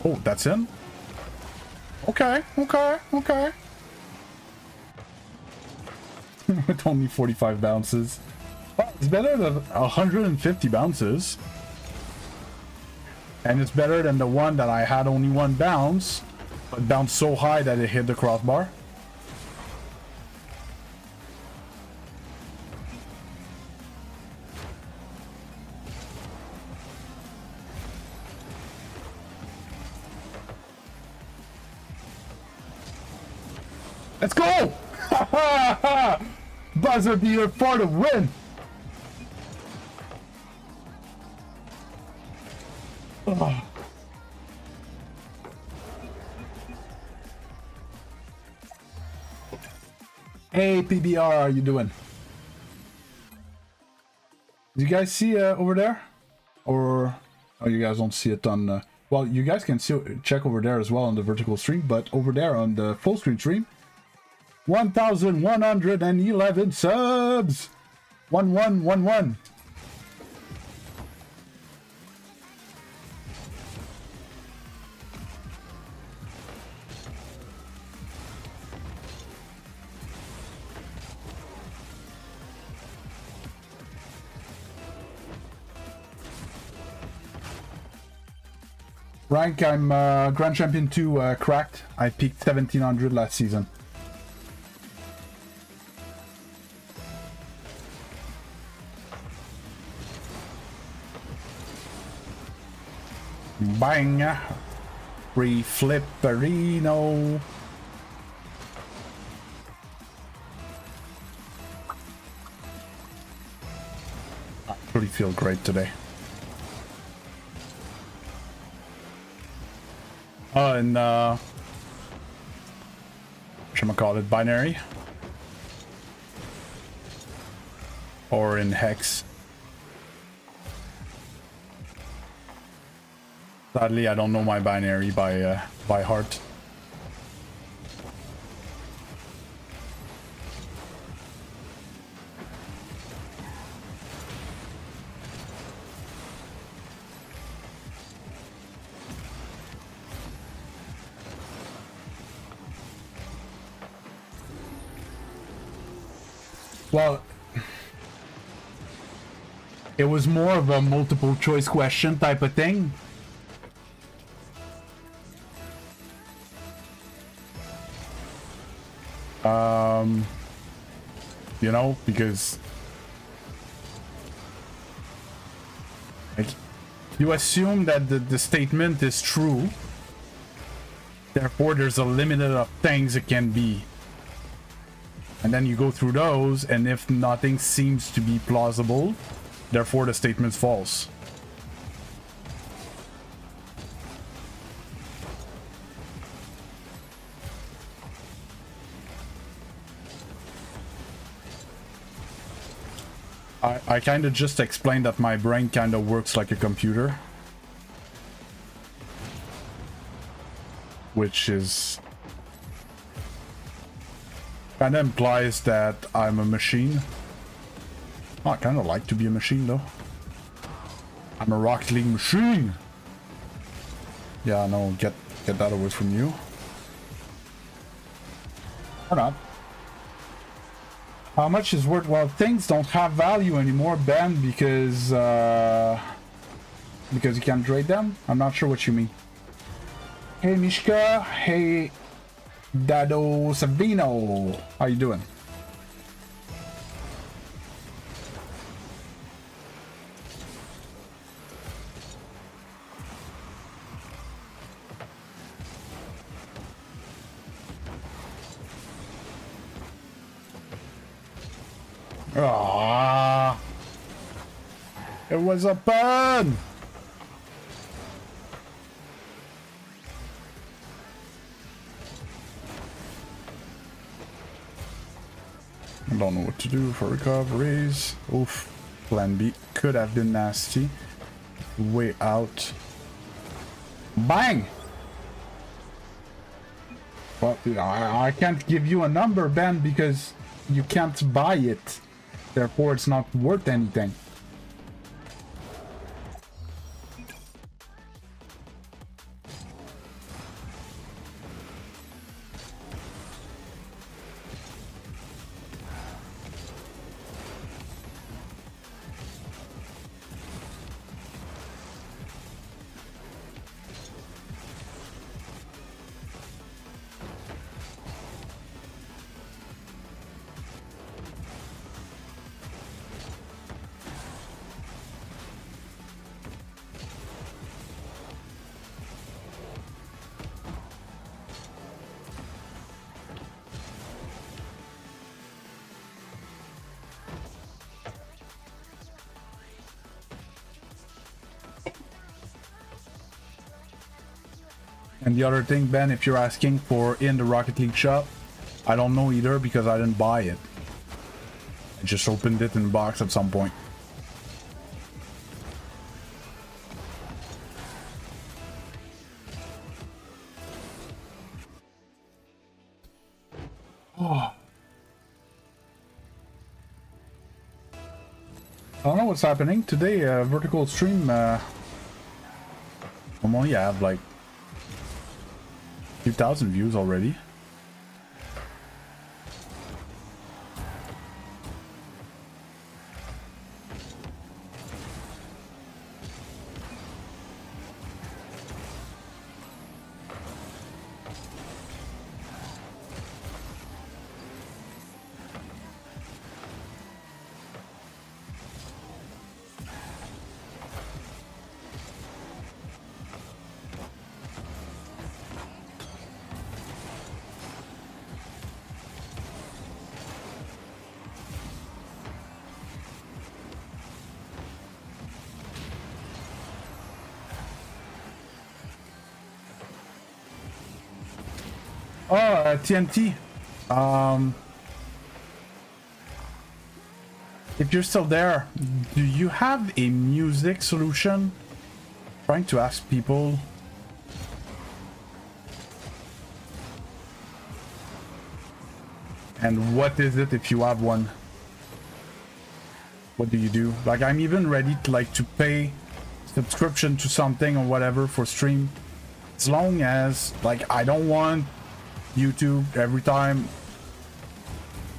A: Oh, that's in? Okay, okay, okay. With only 45 bounces. Oh, it's better than 150 bounces. And it's better than the one that I had only one bounce, but bounced so high that it hit the crossbar. Let's go! Buzzer beater for the win! Oh. Hey PBR, how you doing? Do you guys see over there? Or oh, you guys don't see it on well, you guys can see check over there as well on the vertical stream, but over there on the full screen stream 1,111 subs! 1111. Rank, I'm Grand Champion 2 cracked. I peaked 1700 last season. Bang! Flipperino. I really feel great today. Oh, and whatchamacallit, binary? Or in hex? Sadly, I don't know my binary by heart. Well, it was more of a multiple choice question type of thing. You know, because like, you assume that the statement is true, therefore there's a limit of things it can be. And then you go through those, and if nothing seems to be plausible, therefore the statement's false. I kind of just explained that my brain kind of works like a computer. Which is... kind of implies that I'm a machine. Oh, I kind of like to be a machine, though. I'm a Rocket League machine! Yeah, no, get that away from you. Or not. How much is worth? Well, things don't have value anymore, Ben, because you can't trade them? I'm not sure what you mean. Hey, Mishka. Hey, Dado Sabino. How you doing? Ah, it was a burn. I don't know what to do for recoveries. Oof, plan B could have been nasty. Way out. Bang. Well, I can't give you a number, Ben, because you can't buy it. Therefore, it's not worth anything. And the other thing, Ben, if you're asking for in the Rocket League shop, I don't know either because I didn't buy it. I just opened it in the box at some point. Oh. I don't know what's happening today. Vertical stream. I'm only have like 2,000 views already. Oh, TNT. If you're still there, do you have a music solution? Trying to ask people. And what is it if you have one? What do you do? Like, I'm even ready to like to pay subscription to something or whatever for stream, as long as like I don't want YouTube every time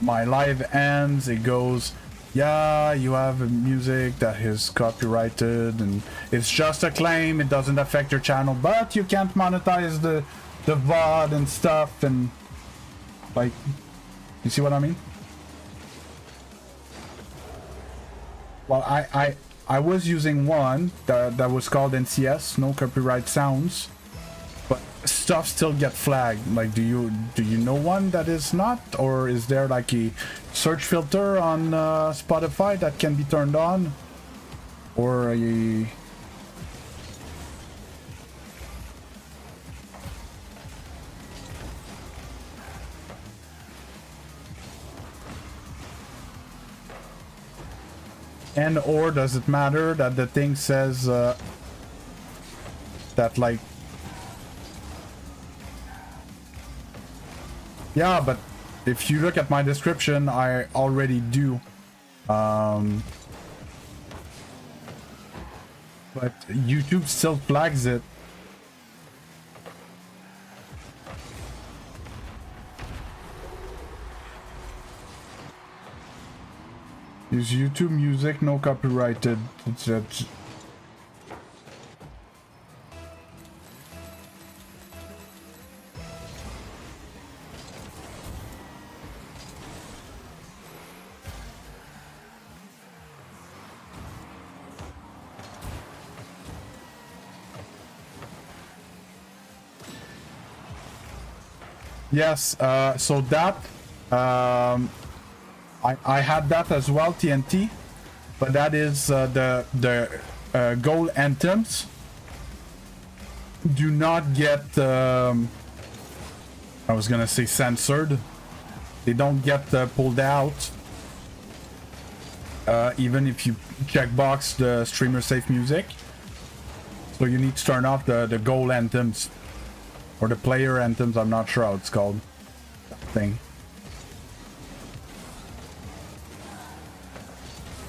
A: my live ends it goes, yeah, you have music that is copyrighted and it's just a claim, it doesn't affect your channel, but you can't monetize the VOD and stuff, and like, you see what I mean? Well, I was using one that was called NCS, no copyright sounds, but stuff still get flagged. Like, do you know one that is not, or is there like a search filter on Spotify that can be turned on, or a? And or does it matter that the thing says that like, yeah, but if you look at my description, I already do. But YouTube still flags it. Is YouTube music no copyrighted? It's yes, so that I had that as well, TNT, but that is the goal anthems do not get I was gonna say censored. They don't get pulled out even if you checkbox the streamer safe music. So you need to turn off the goal anthems or the player anthems. I'm not sure how it's called. That thing.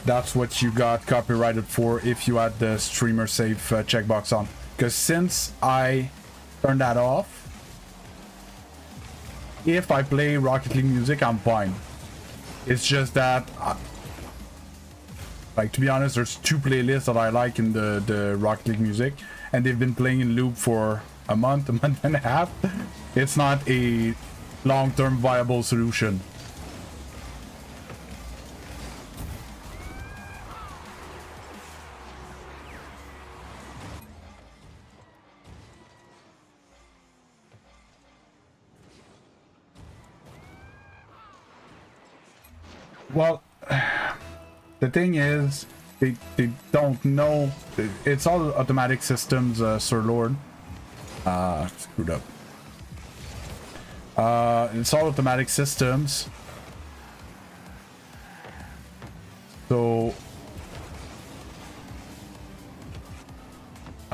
A: That's what you got copyrighted for if you had the streamer safe checkbox on. Because since I turned that off, if I play Rocket League music, I'm fine. It's just that, like, to be honest, there's two playlists that I like in the Rocket League music, and they've been playing in loop for a month and a half. It's not a long-term viable solution. Well, the thing is, they don't know. It's all automatic systems, Sir Lord. Screwed up. It's all automatic systems. So,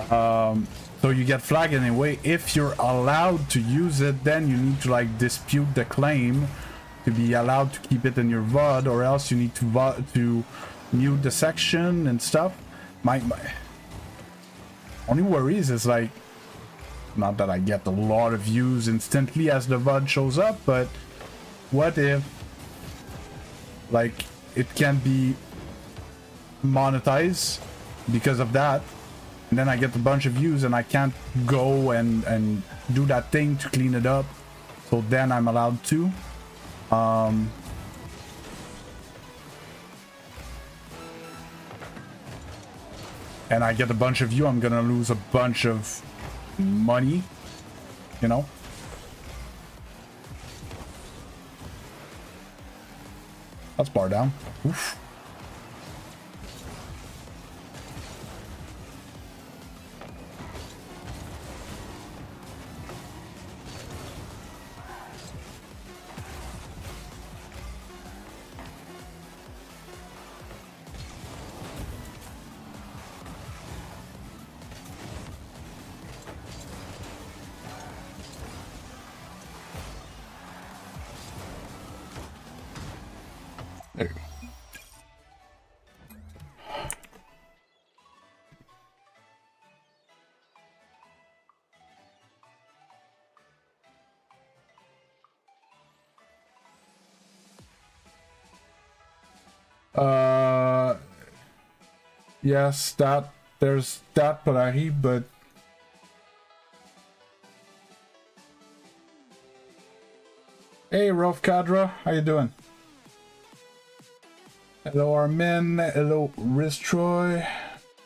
A: so you get flagged anyway. If you're allowed to use it, then you need to like dispute the claim to be allowed to keep it in your VOD, or else you need to mute the section and stuff. My only worries is like, not that I get a lot of views instantly as the VOD shows up, but what if like it can be monetized because of that, and then I get a bunch of views and I can't go and do that thing to clean it up, so then I'm allowed to. And I get a bunch of you, I'm gonna lose a bunch of money, you know? That's bar down. Oof. Yes, there's that Polari, but hey, Rolf Kadra, how you doing? Hello, Armin. Hello, Ristroy.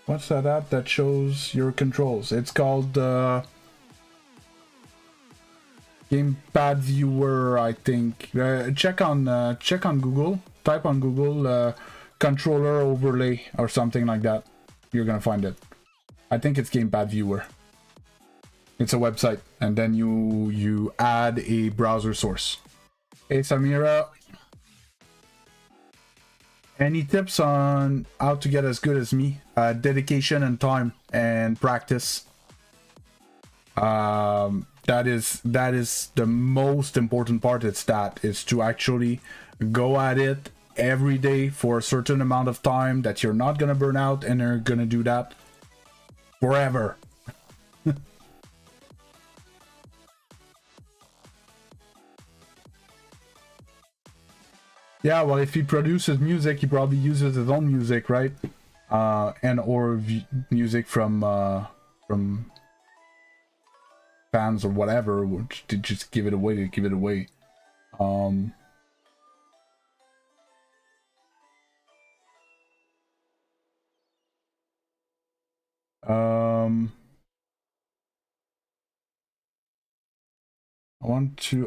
A: What's that app that shows your controls? It's called Gamepad Viewer, I think. Check on Google. Type on Google controller overlay or something like that. You're gonna find it. I think it's Gamepad Viewer. It's a website, and then you add a browser source. Hey, Samira. Any tips on how to get as good as me? Dedication and time and practice. That is the most important part. It's to actually go at it every day for a certain amount of time that you're not gonna burn out, and you're gonna do that forever. Yeah, well, if he produces music, he probably uses his own music, right? And or music from fans or whatever, to just give it away.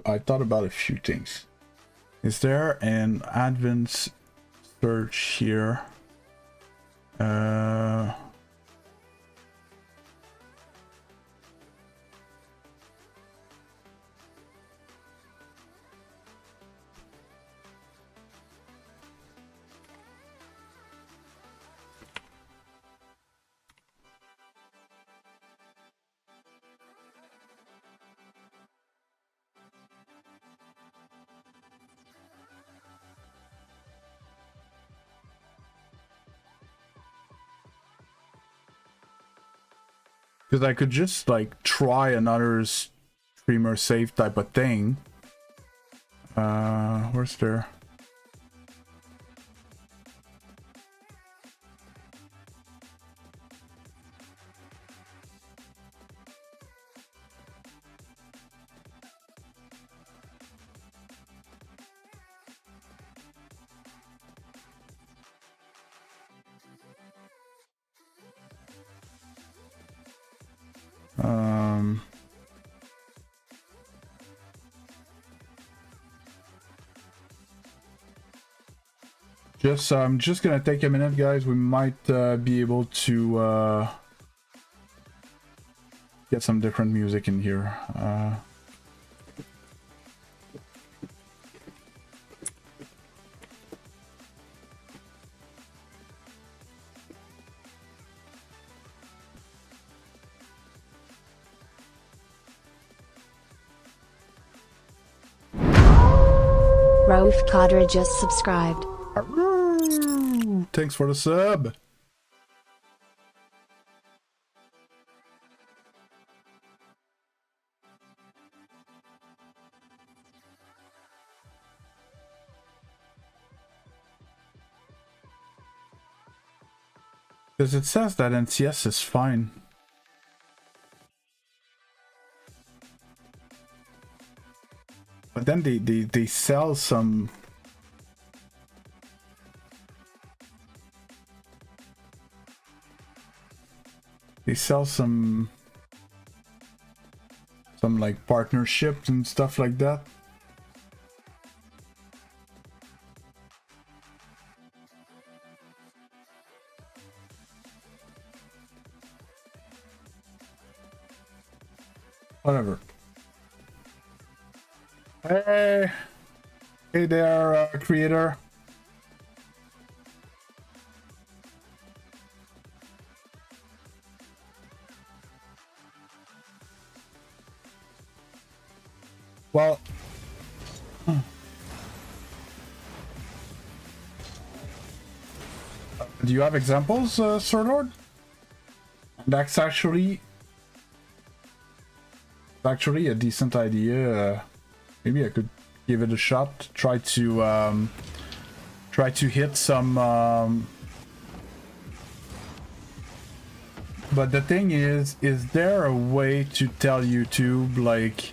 A: I thought about a few things. Is there an advanced search here? Because I could just like try another streamer save type of thing. Where's there? I'm just gonna take a minute, guys. We might be able to get some different music in here.
C: Rauf Kadra just subscribed.
A: Thanks for the sub. Because it says that NCS is fine. But then they sell some... They sell some like partnerships and stuff like that. Whatever. Hey there, creator. Well, do you have examples, Sir Lord? That's actually a decent idea. Maybe I could give it a shot. Try to try to hit some but the thing is there a way to tell YouTube, like,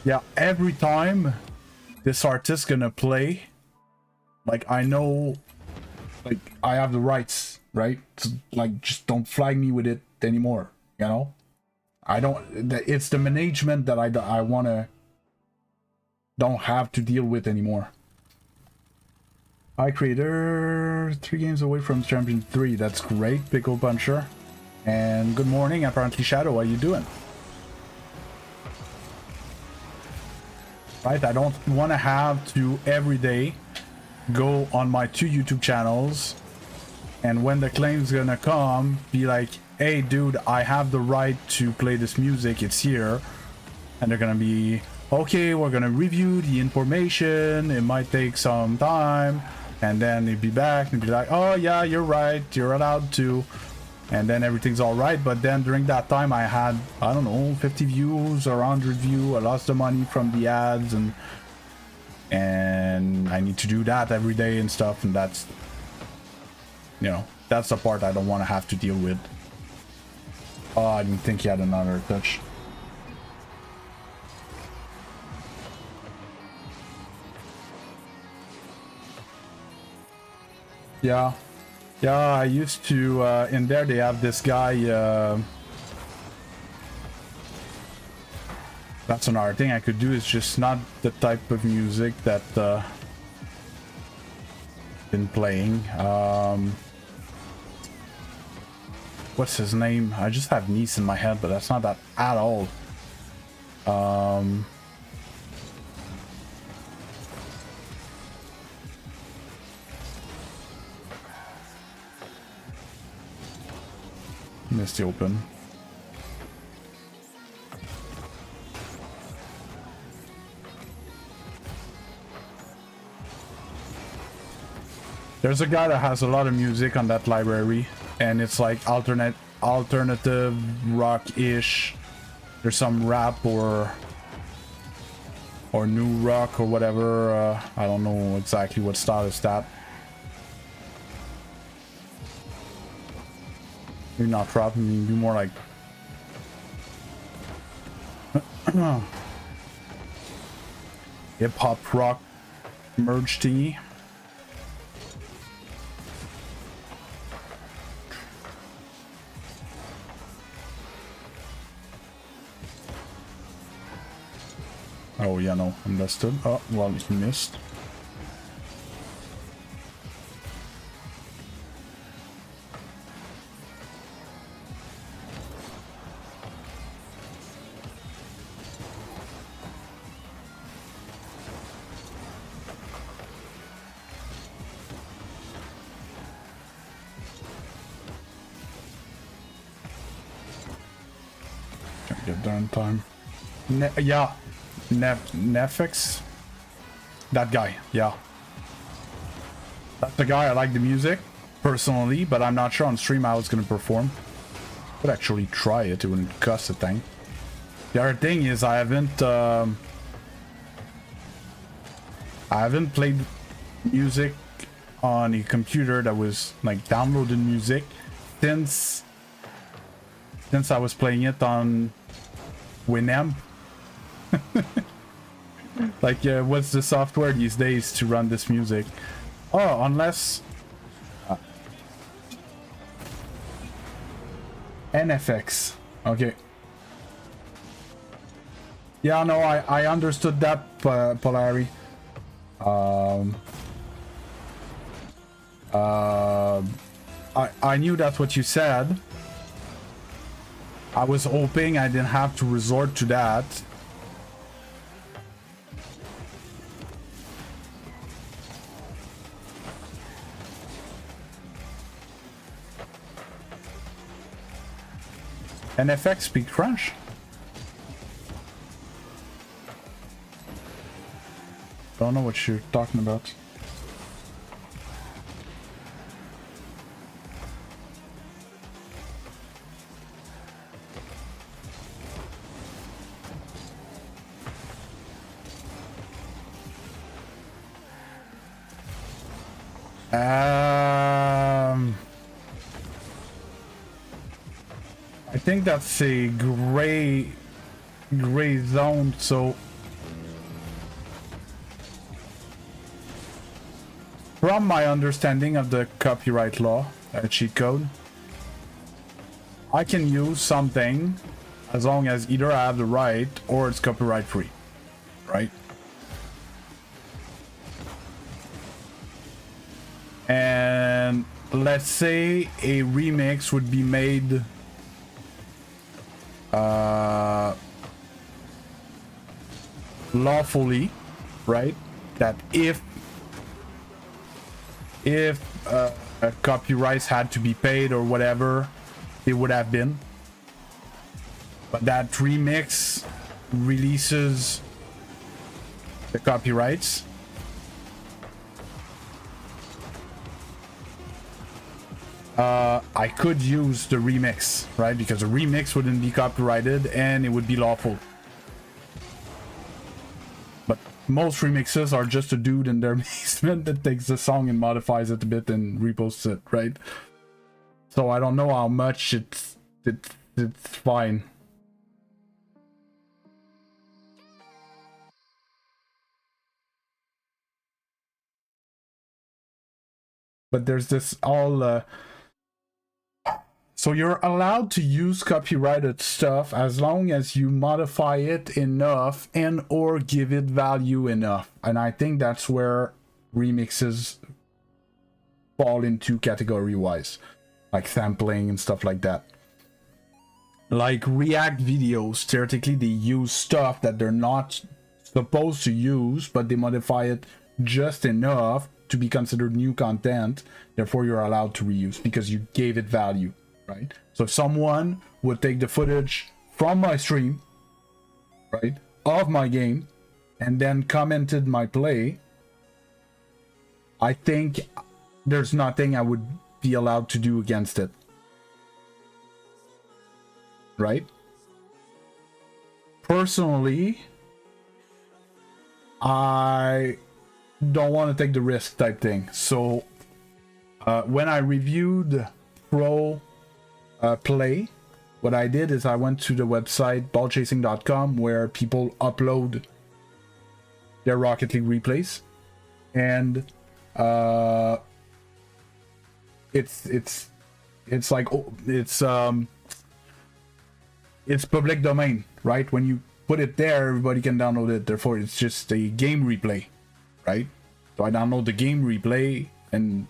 A: yeah, every time this artist gonna play, like, I know, like, I have the rights, right? So, like, just don't flag me with it anymore, you know? I don't, it's the management that I wanna, don't have to deal with anymore. Hi, creator, 3 games away from Champion 3, that's great, Pickle Puncher. And good morning, apparently Shadow, how you doing? Right, I don't want to have to every day go on my 2 YouTube channels, and when the claim's gonna come, be like, hey dude, I have the right to play this music, it's here. And they're gonna be, okay, we're gonna review the information, it might take some time, and then they'd be back and be like, oh yeah, you're right, you're allowed to, and then everything's all right. But then during that time I had, I don't know, 50 views or 100 views, I lost the money from the ads, and I need to do that every day and stuff, and that's, you know, that's the part I don't want to have to deal with. Oh, I didn't think he had another touch. Yeah, I used to, in there they have this guy, that's another thing I could do, is just not the type of music that, been playing. What's his name? I just have Nice in my head, but that's not that at all. Missed the open. There's a guy that has a lot of music on that library, and it's like alternative rock-ish. There's some rap or new rock or whatever. I don't know exactly what style is that. Maybe not rap, maybe more like hip-hop rock merge thingy. Oh yeah, no, understood. Oh, well, he missed. Can't get there in time. Yeah. Nefix, that guy, yeah, that's the guy. I like the music personally, but I'm not sure on stream how it's gonna perform. Could actually try it, it wouldn't cost a thing. The other thing is I haven't played music on a computer that was like downloaded music since I was playing it on Winamp. Like, what's the software these days to run this music? Oh, unless NFX. Okay. Yeah, no, I understood that, Polari. I knew that's what you said. I was hoping I didn't have to resort to that. NFX speed crunch. Don't know what you're talking about. I think that's a gray zone, so from my understanding of the copyright law, cheat code, I can use something as long as either I have the right or it's copyright free, right? And let's say a remix would be made lawfully, right? That if copyrights had to be paid or whatever, they would have been. But that remix releases the copyrights. I could use the remix, right? Because the remix wouldn't be copyrighted and it would be lawful. But most remixes are just a dude in their basement that takes the song and modifies it a bit and reposts it, right? So I don't know how much it's fine. But there's this all so you're allowed to use copyrighted stuff as long as you modify it enough and or give it value enough. And I think that's where remixes fall into category wise, like sampling and stuff like that. Like React videos, theoretically they use stuff that they're not supposed to use, but they modify it just enough to be considered new content. Therefore you're allowed to reuse because you gave it value, right? So if someone would take the footage from my stream, right, of my game, and then commented my play, I think there's nothing I would be allowed to do against it, right? Personally, I don't want to take the risk type thing. So when I reviewed Pro Play, what I did is I went to the website ballchasing.com where people upload their Rocket League replays, and it's like it's public domain, right? When you put it there, everybody can download it. Therefore, it's just a game replay, right? So I download the game replay, and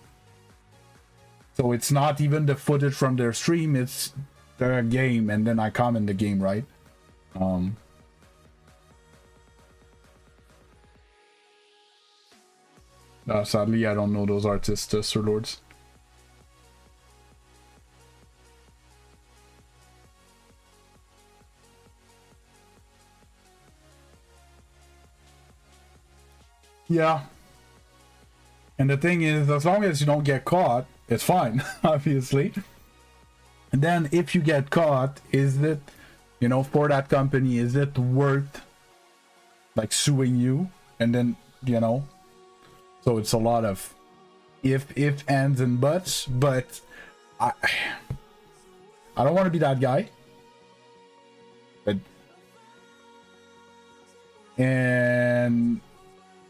A: so it's not even the footage from their stream, it's the game, and then I comment the game, right? Sadly, I don't know those artists, Sir Lords. Yeah. And the thing is, as long as you don't get caught, it's fine, obviously. And then if you get caught, is it, you know, for that company, is it worth like suing you? And then, you know, so it's a lot of if, ands, and buts, but I don't want to be that guy. But, and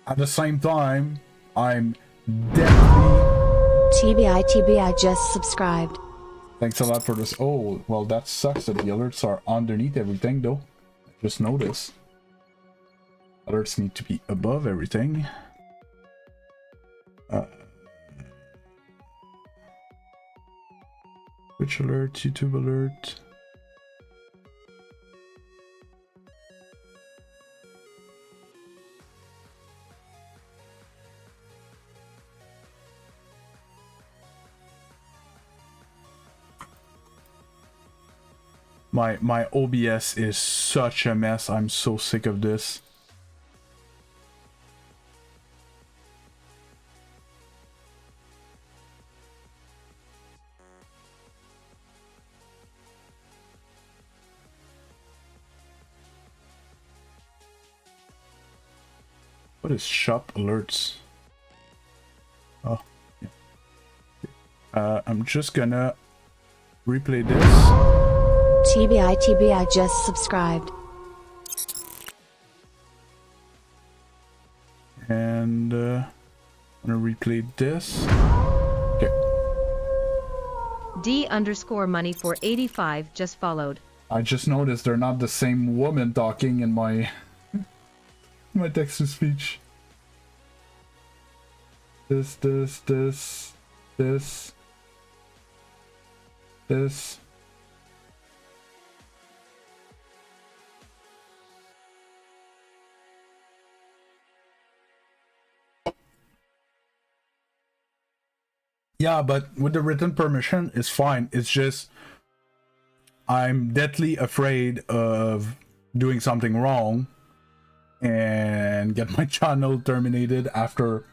A: at the same time, I'm definitely...
C: TBI just subscribed.
A: Thanks a lot for this. Oh, well, that sucks that the alerts are underneath everything, though. Just notice. Alerts need to be above everything. Twitch alert, YouTube alert. My OBS is such a mess. I'm so sick of this. What is shop alerts? Oh, yeah. I'm just gonna replay this.
C: TBI just subscribed.
A: And I'm gonna replay this. Okay.
B: D_money for 85 just followed.
A: I just noticed they're not the same woman talking in my my text to speech. This. Yeah, but with the written permission, it's fine. It's just I'm deathly afraid of doing something wrong and get my channel terminated after.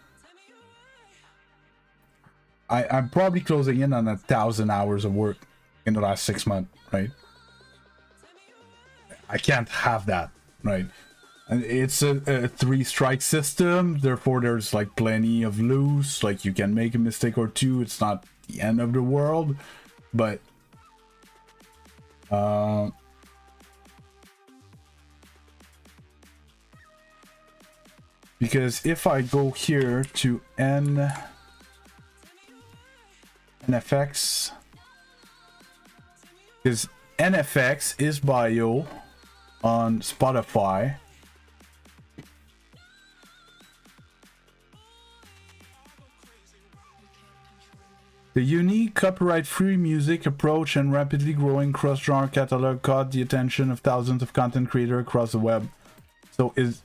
A: I'm probably closing in on 1,000 hours of work in the last 6 months, right? I can't have that, right? And it's a 3-strike system, therefore there's like plenty of loose, like you can make a mistake or two, it's not the end of the world, but because if I go here to NFX, because NFX is bio on Spotify. The unique copyright-free music approach and rapidly growing cross-genre catalog caught the attention of thousands of content creators across the web. So is...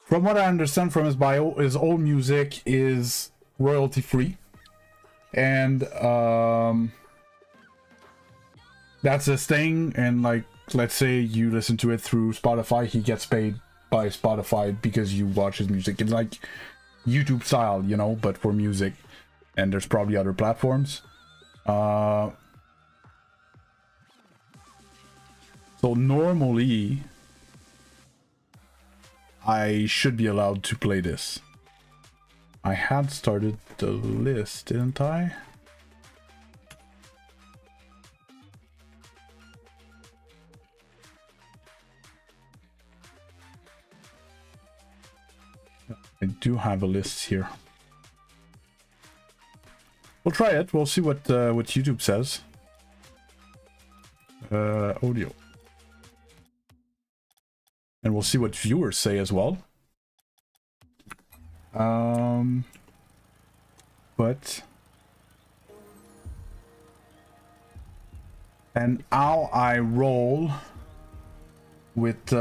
A: From what I understand from his bio, his old music is royalty free, and that's his thing. And like, let's say you listen to it through Spotify, he gets paid by Spotify because you watch his music. It's like YouTube style, you know, but for music. And there's probably other platforms. So normally I should be allowed to play this. I had started the list, didn't I? I do have a list here. We'll try it. We'll see what YouTube says. Audio. And we'll see what viewers say as well. But... And how I roll with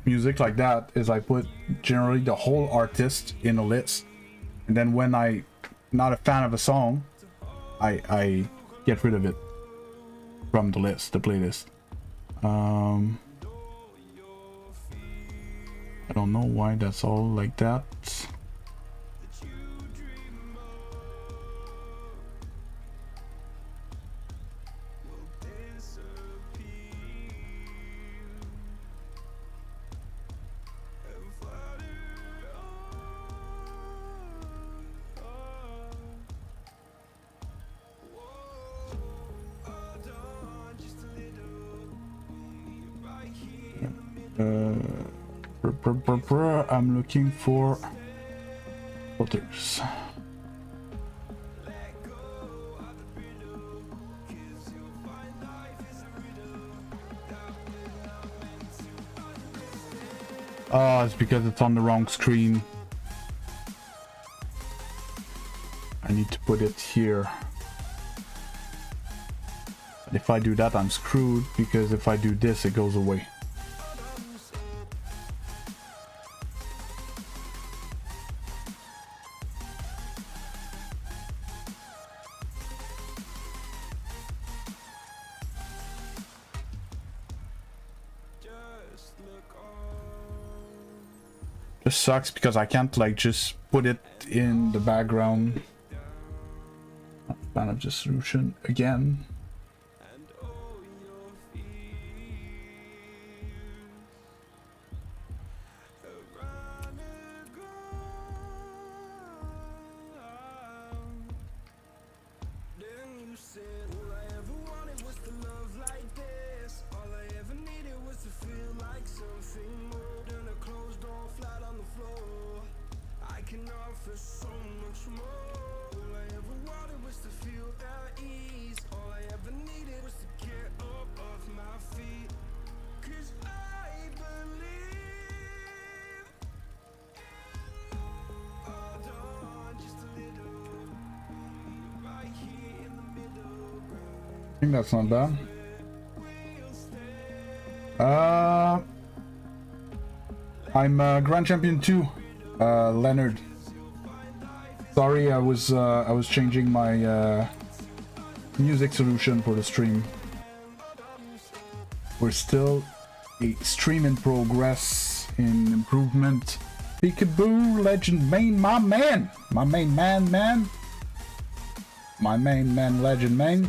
A: music like that is I put generally the whole artist in a list. And then when I'm not a fan of a song, I get rid of it from the list, the playlist. I don't know why that's all like that. I'm looking for filters. Oh, it's because it's on the wrong screen. I need to put it here. But if I do that, I'm screwed, because if I do this, it goes away. Just sucks because I can't like just put it in the background. Fan of the solution again. I think that's not bad. I'm Grand Champion 2, Leonard. Sorry, I was changing my music solution for the stream. We're still a stream in progress, in improvement. Peekaboo, Legend main, my man, my main man, my main man, Legend main.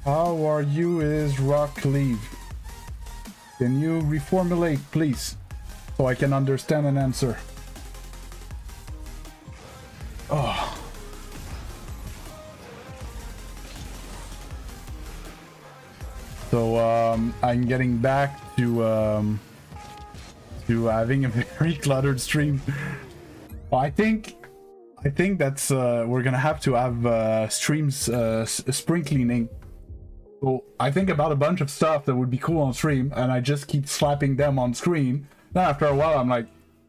A: How are you is Rock Leave? Can you reformulate, please? So I can understand and answer. Oh. So I'm getting back to having a very cluttered stream. Well, I think that's we're gonna have to have streams spring cleaning. So I think about a bunch of stuff that would be cool on stream, and I just keep slapping them on screen. Then after a while, I'm like,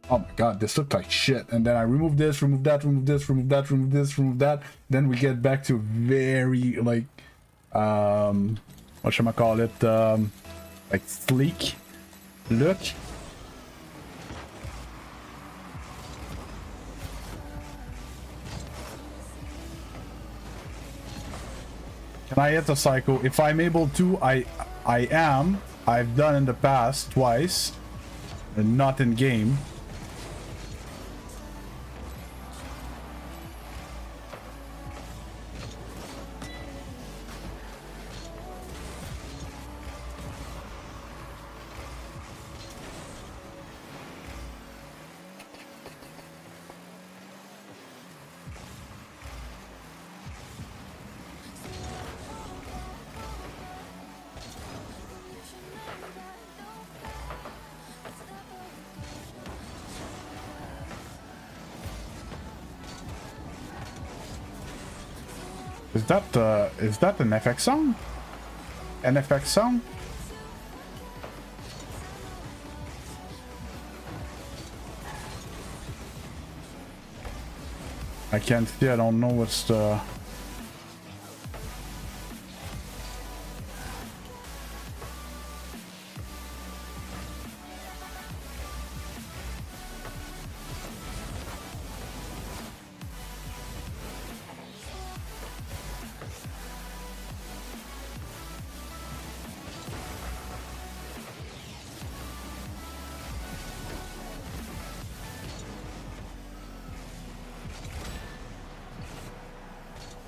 A: oh my god, this looks like shit. And then I remove this, remove that, remove this, remove that, remove this, remove that. Then we get back to very like, what should I call it? Like sleek look. Can I hit a cycle? If I'm able to, I am. I've done in the past twice, and not in game. Is that an FX song? An FX song? I can't see, I don't know what's the...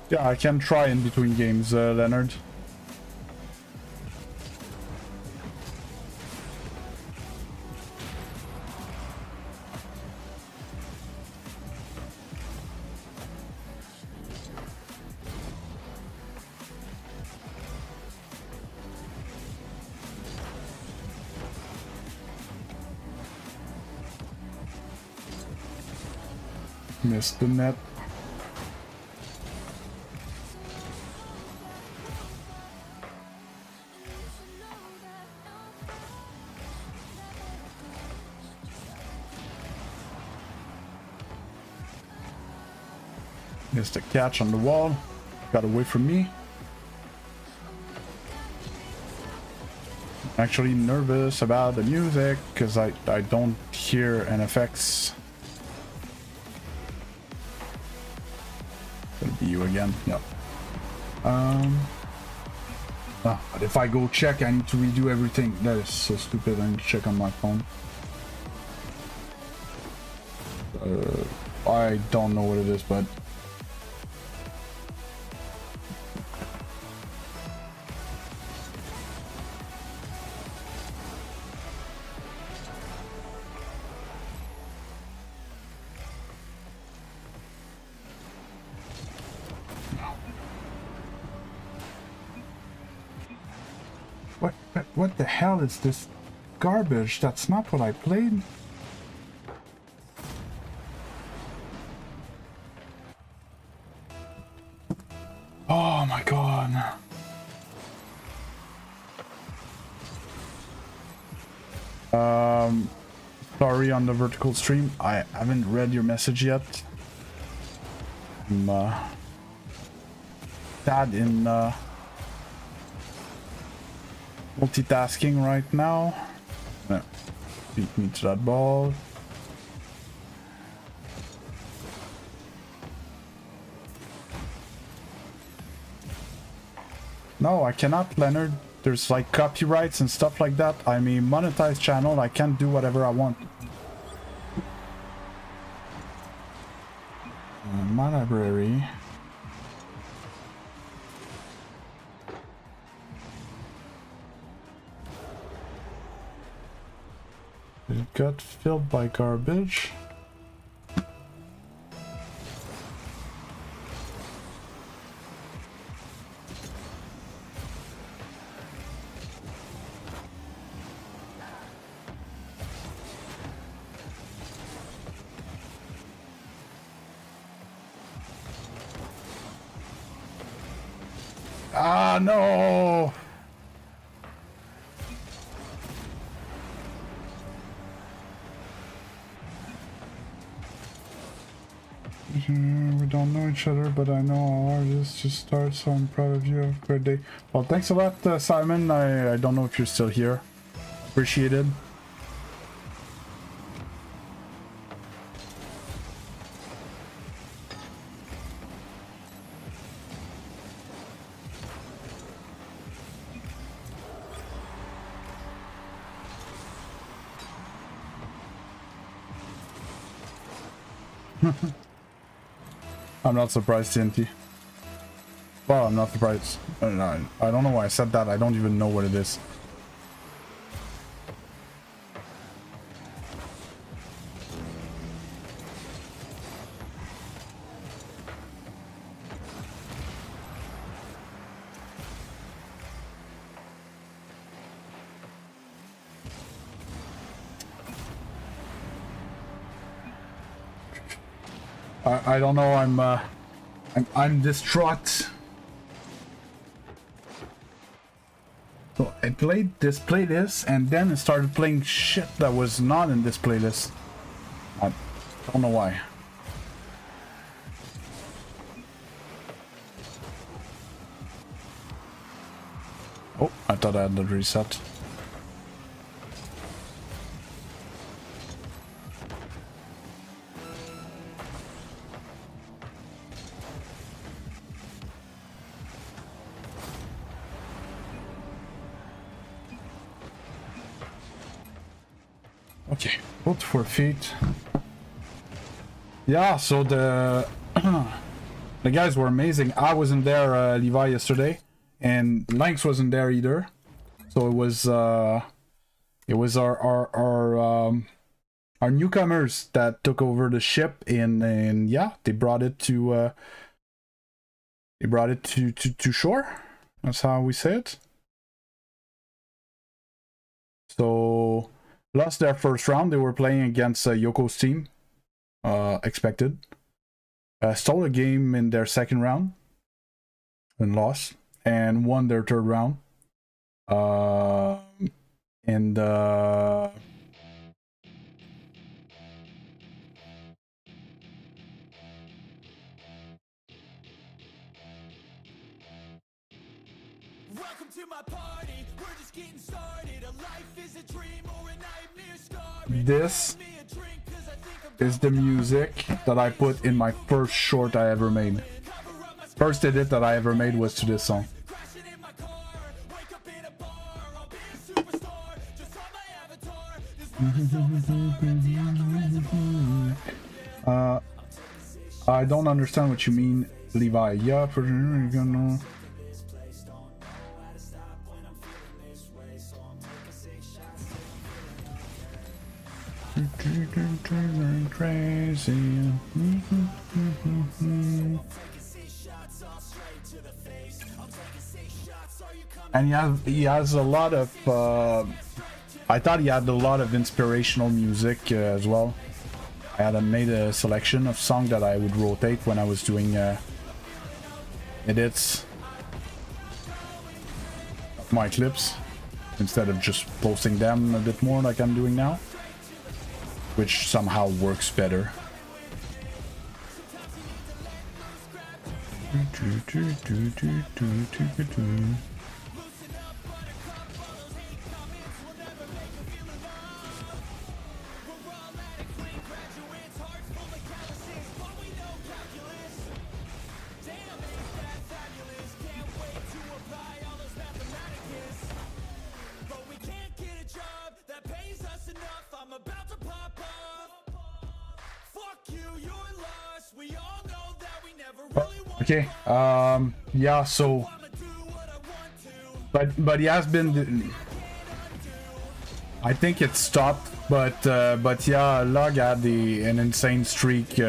A: Yeah, I can try in between games, Leonard. Missed the net. Missed a catch on the wall. Got away from me. I'm actually nervous about the music because I don't hear an effects. Gonna be you again. Yep. Oh, but if I go check, I need to redo everything. That is so stupid. I need to check on my phone. I don't know what it is, but... What the hell is this garbage? That's not what I played. Oh my god. Sorry on the vertical stream. I haven't read your message yet. I'm sad in multitasking right now. Yeah. Beat me to that ball. No, I cannot, Leonard. There's like copyrights and stuff like that. I'm a monetized channel. I can't do whatever I want. My library. It got filled by garbage. Ah, no! We don't know each other, but I know how hard it is to start, so I'm proud of you. Have a great day. Well, thanks a lot, Simon. I don't know if you're still here. Appreciated. I'm not surprised, TNT. Well, I'm not surprised. I don't know why I said that. I don't even know what it is. I don't know. I'm distraught. So I played this playlist and then it started playing shit that was not in this playlist. I don't know why. Oh, I thought I had the reset. Okay, both 4 feet. Yeah, so the guys were amazing. I wasn't there, Levi, yesterday, and Lynx wasn't there either. So it was our newcomers that took over the ship, and yeah, they brought it to shore. That's how we say it. So lost their first round. They were playing against Yoko's team. Expected. Stole a game in their second round and lost, and won their third round. And
D: welcome to my party. We're just getting started. A life is a dream or a nightmare scarred.
A: this is the music that I put in my first short I ever made. First edit that I ever made was to this song.
D: Crashing in my car,
A: I don't understand what you mean, Levi. Yeah, for sure, you're gonna... Crazy. And he has a lot of I thought he had a lot of inspirational music as well. I had made a selection of songs that I would rotate when I was doing edits of my clips, instead of just posting them a bit more like I'm doing now, which somehow works better. Okay, yeah, so but he has been, I think it stopped, but yeah, Lug had an insane streak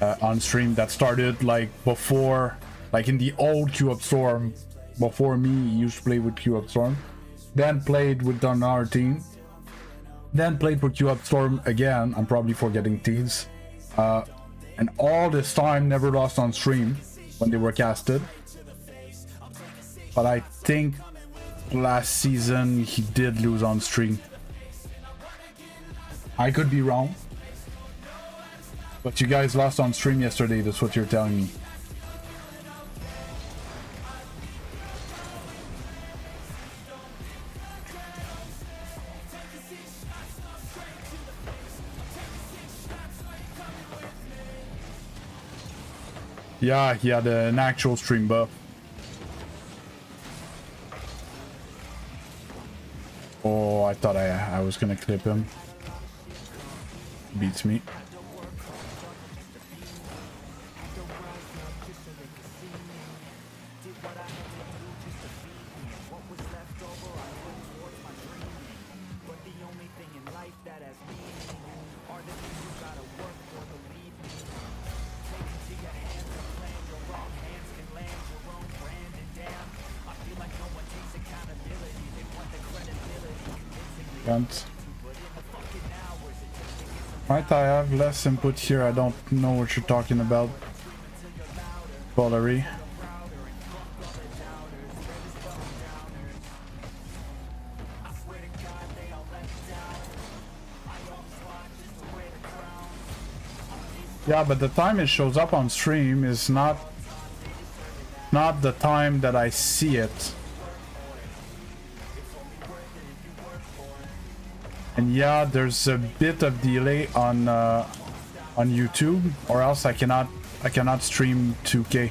A: on stream that started like before, like in the old Q Up Storm, before me. He used to play with Q Up Storm, then played with our team, then played for Q Up Storm again. I'm probably forgetting teams. And all this time never lost on stream when they were casted. But I think last season he did lose on stream. I could be wrong. But you guys lost on stream yesterday, that's what you're telling me. Yeah, he had an actual stream buff. Oh, I thought I was gonna clip him. Beats me. Right, I have less input here. I don't know what you're talking about, Valerie. Yeah, but the time it shows up on stream is not the time that I see it. And yeah, there's a bit of delay on YouTube, or else I cannot stream 2K.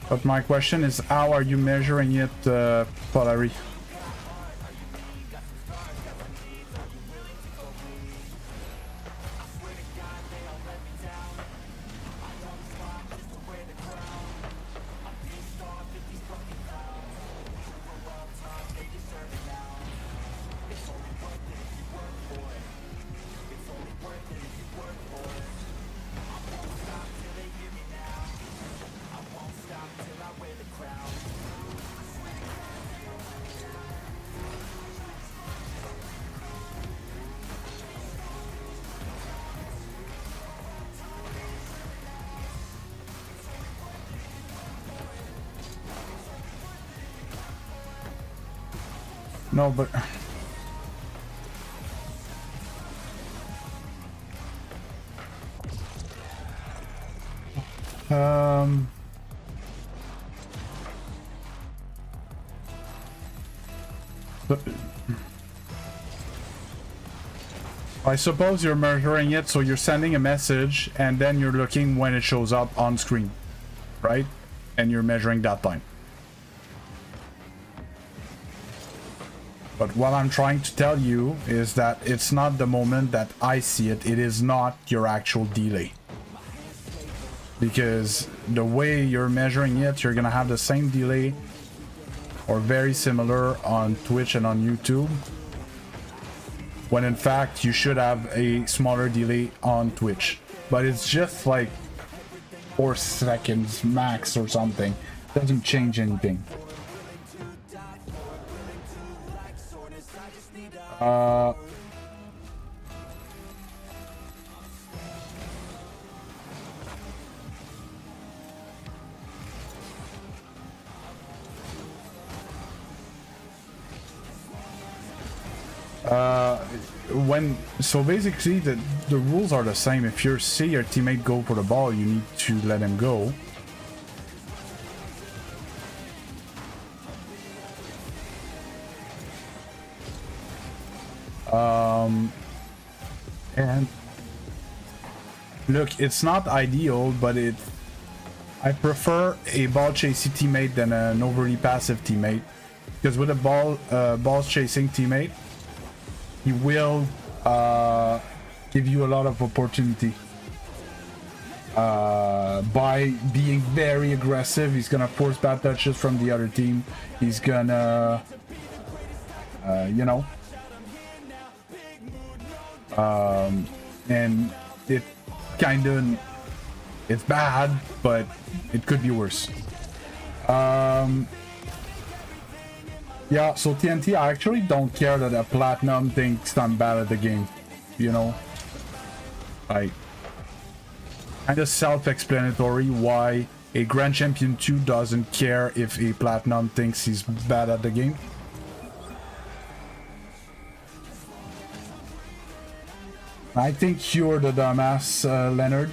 A: But my question is, how are you measuring it, Polari? No, but but I suppose you're measuring it, so you're sending a message and then you're looking when it shows up on screen, right? And you're measuring that time. But what I'm trying to tell you is that it's not the moment that I see it, it is not your actual delay. Because the way you're measuring it, you're gonna have the same delay or very similar on Twitch and on YouTube, when in fact you should have a smaller delay on Twitch. But it's just like 4 seconds max or something. Doesn't change anything. So basically the rules are the same. If you see your teammate go for the ball, you need to let him go. And look, it's not ideal, but I prefer a ball chasing teammate than an overly passive teammate, because with a ball chasing teammate, he will give you a lot of opportunity. By being very aggressive, he's gonna force bad touches from the other team. He's gonna, you know, and it kind of, it's bad, but it could be worse. Yeah, so TNT, I actually don't care that a platinum thinks I'm bad at the game, you know? Like, kind of self-explanatory why a Grand Champion 2 doesn't care if a platinum thinks he's bad at the game. I think you're the dumbass, Leonard,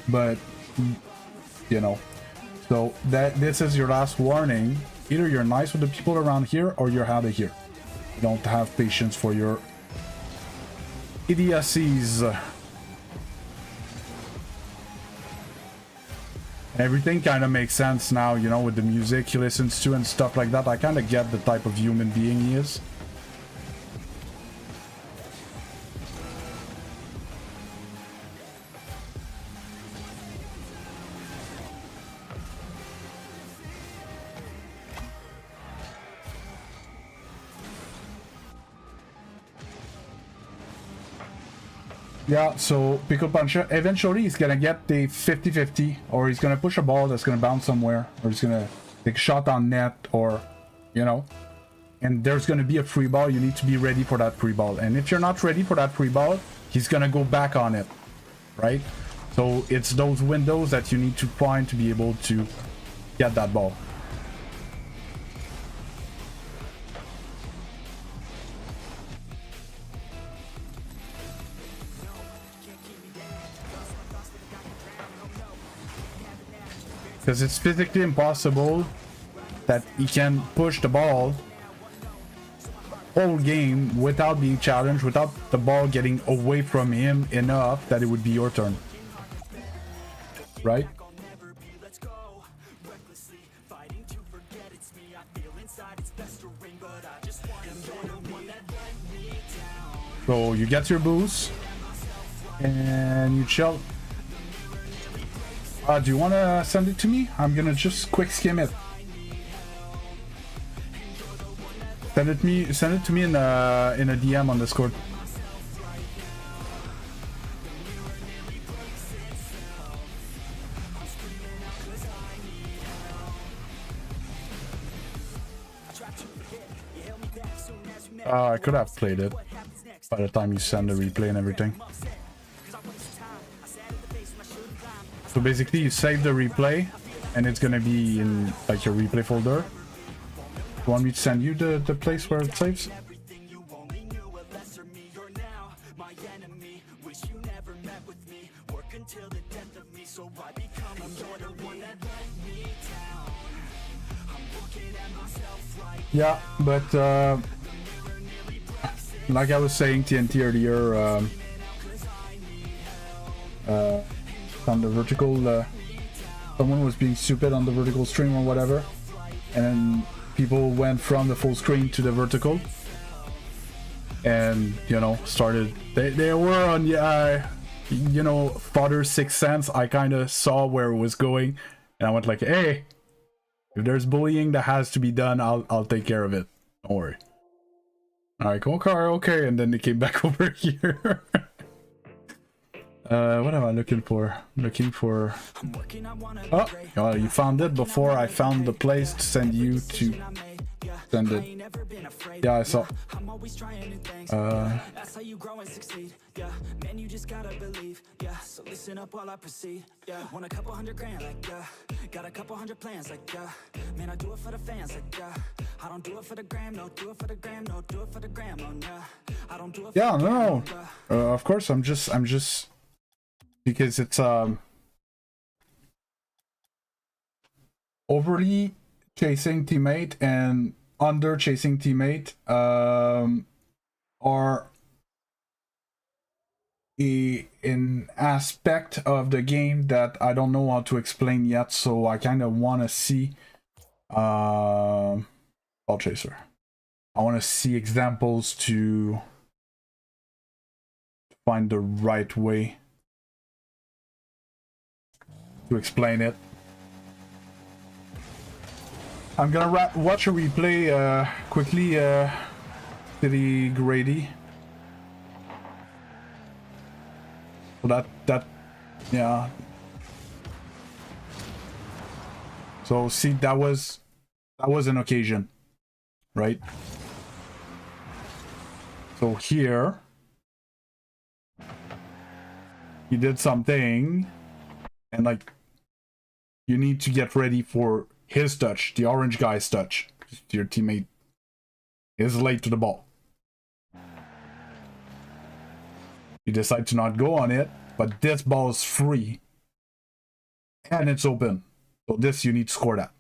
A: but, you know, so this is your last warning. Either you're nice with the people around here or you're out of here. You don't have patience for your idiocies. Everything kind of makes sense now, you know, with the music he listens to and stuff like that. I kind of get the type of human being he is. Yeah, so Pickle Puncher, eventually he's gonna get the 50-50, or he's gonna push a ball that's gonna bounce somewhere, or he's gonna take a shot on net, or, you know, and there's gonna be a free ball. You need to be ready for that free ball. And if you're not ready for that free ball, he's gonna go back on it, right? So it's those windows that you need to find to be able to get that ball. Because it's physically impossible that he can push the ball whole game without being challenged, without the ball getting away from him enough that it would be your turn. Right? So you get your boost and you chill. Do you want to send it to me? I'm gonna just quick skim it. Send it to me in a DM on Discord. I could have played it by the time you send the replay and everything. So basically you save the replay and it's gonna be in like your replay folder. Want me to send you the place where it saves?
D: Everything you only knew a lesser me. You're now my enemy. Wish you never met with me. Work until the death of me, so I become a better one that let me down. I'm looking at myself right
A: Yeah, but like I was saying TNT earlier, on the vertical, someone was being stupid on the vertical stream or whatever, and then people went from the full screen to the vertical, and you know, started. They were on you know, Father's Sixth Sense. I kind of saw where it was going, and I went like, hey, if there's bullying that has to be done, I'll take care of it. Don't worry. Alright, okay, and then they came back over here. What am I looking for? Looking for... Oh, you found it before I found the place to send you to send it. Yeah, I saw.
D: That's how you grow and succeed. Yeah, man, you just gotta believe. Yeah, so listen up while I proceed. Yeah, want a couple $100 like yeah. Got a couple hundred plans like yeah. Man, I do it for the fans like yeah. I don't do it for the gram, no. Do it for the gram, no. Do it for the gram, no. Yeah, I don't do it for
A: yeah,
D: the
A: no.
D: gram, no.
A: Of course, I'm just because it's overly chasing teammate and under chasing teammate are an aspect of the game that I don't know how to explain yet, so I kind of want to see ball chaser. I want to see examples to find the right way to explain it. I'm gonna watch a replay quickly, City Grady. So that, yeah. So see, that was an occasion, right? So here, he did something, and like, you need to get ready for his touch, the orange guy's touch. Your teammate is late to the ball. You decide to not go on it, but this ball is free. And it's open. So this, you need to score that.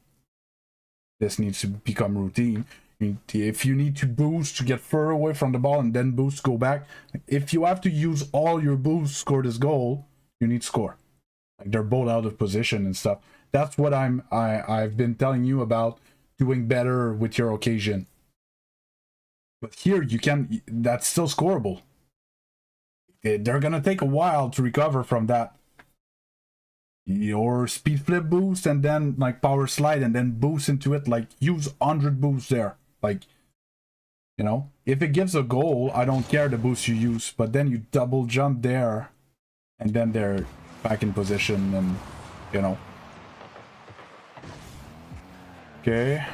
A: This needs to become routine. If you need to boost to get further away from the ball and then boost, go back. If you have to use all your boost to score this goal, you need to score. Like, they're both out of position and stuff. That's what I've been telling you about, doing better with your occasion. But here you can, that's still scoreable. They're gonna take a while to recover from that. Your speed flip boost and then like power slide and then boost into it, like use 100 boosts there. Like, you know, if it gives a goal, I don't care the boost you use, but then you double jump there and then they're back in position and, you know. Okay.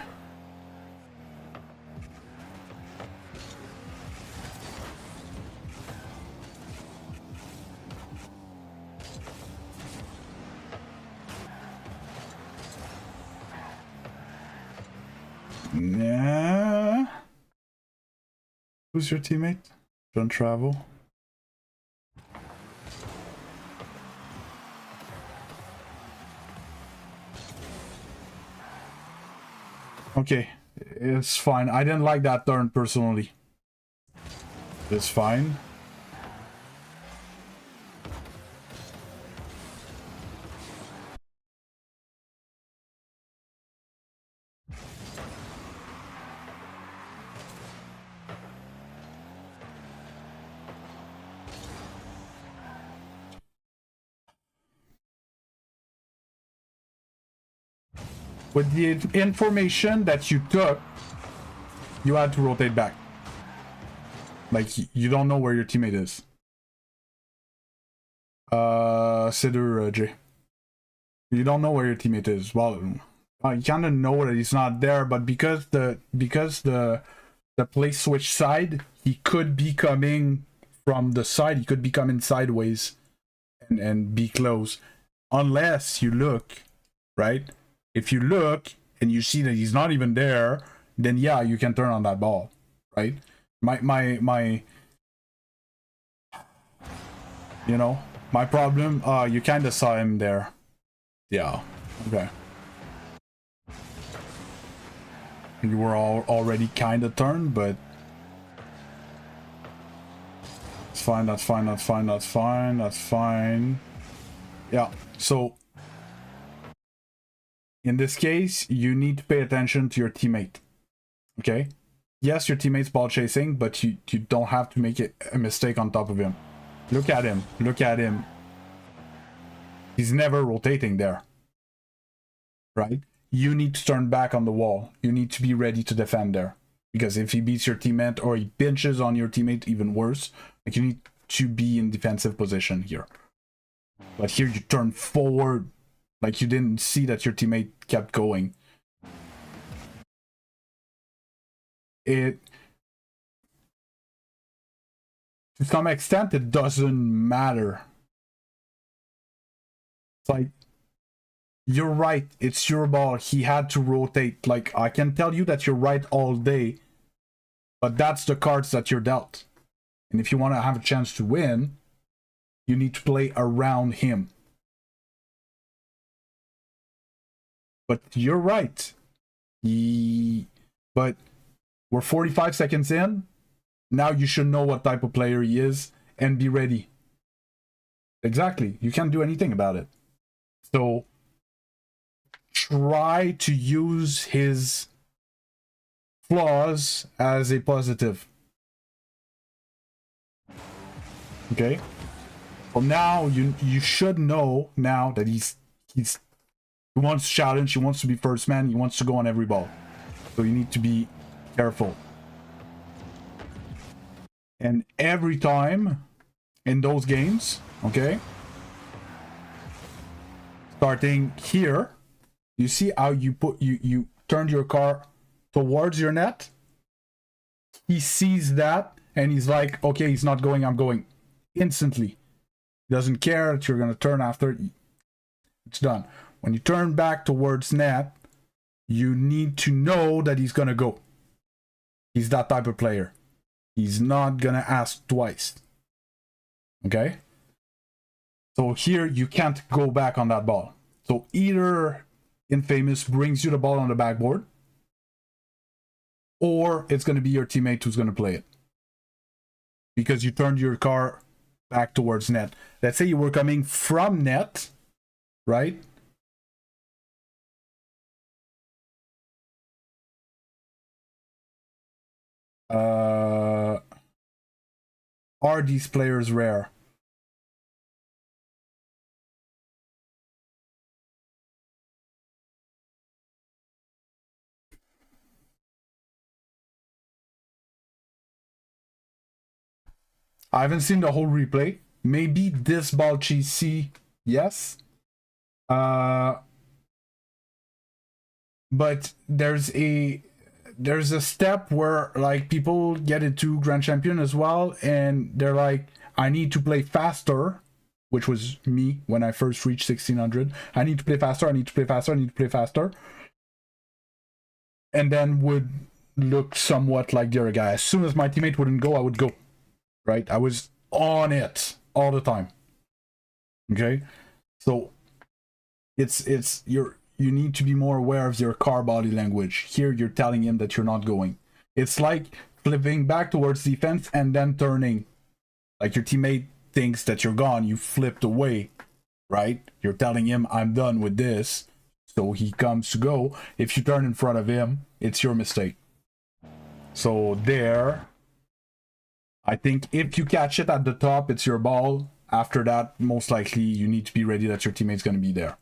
A: Yeah. Who's your teammate? John Travel. Okay, it's fine. I didn't like that turn personally. It's fine. With the information that you took, you had to rotate back. Like, you don't know where your teammate is. Sidur J. You don't know where your teammate is. Well, you kind of know that he's not there, but because the play switch side, he could be coming from the side. He could be coming sideways and be close, unless you look, right? If you look and you see that he's not even there, then yeah, you can turn on that ball, right? My you know, my problem, you kind of saw him there. Yeah, okay. You were already kind of turned, but it's fine, that's fine, that's fine, that's fine, that's fine. Yeah, so in this case, you need to pay attention to your teammate, okay? Yes, your teammate's ball chasing, but you don't have to make a mistake on top of him. Look at him, look at him. He's never rotating there, right? You need to turn back on the wall. You need to be ready to defend there. Because if he beats your teammate or he pinches on your teammate, even worse, like you need to be in defensive position here. But here you turn forward, like you didn't see that your teammate kept going. To some extent, it doesn't matter. It's like, you're right, it's your ball, he had to rotate. Like, I can tell you that you're right all day, but that's the cards that you're dealt. And if you want to have a chance to win, you need to play around him. But you're right. But we're 45 seconds in. Now you should know what type of player he is and be ready. Exactly. You can't do anything about it. So try to use his flaws as a positive. Okay? Well, now you should know now that he wants to challenge, he wants to be first man, he wants to go on every ball. So you need to be careful. And every time in those games, okay? Starting here, you see how you turned your car towards your net? He sees that and he's like, okay, he's not going, I'm going. Instantly. He doesn't care that you're gonna turn after. It's done. When you turn back towards net, you need to know that he's gonna go. He's that type of player. He's not gonna ask twice. Okay? So here you can't go back on that ball. So either Infamous brings you the ball on the backboard, or it's gonna be your teammate who's gonna play it. Because you turned your car back towards net. Let's say you were coming from net, right? Are these players rare? I haven't seen the whole replay. Maybe this ball cheesy, yes. But there's a step where like people get into Grand Champion as well, and they're like, I need to play faster, which was me when I first reached 1600. I need to play faster, I need to play faster, I need to play faster. And then would look somewhat like the other guy. As soon as my teammate wouldn't go, I would go. Right? I was on it all the time. Okay? So you need to be more aware of your car body language. Here you're telling him that you're not going. It's like flipping back towards defense and then turning. Like your teammate thinks that you're gone, you flipped away, right? You're telling him I'm done with this. So he comes to go. If you turn in front of him, it's your mistake. So there, I think if you catch it at the top, it's your ball. After that, most likely you need to be ready that your teammate's going to be there.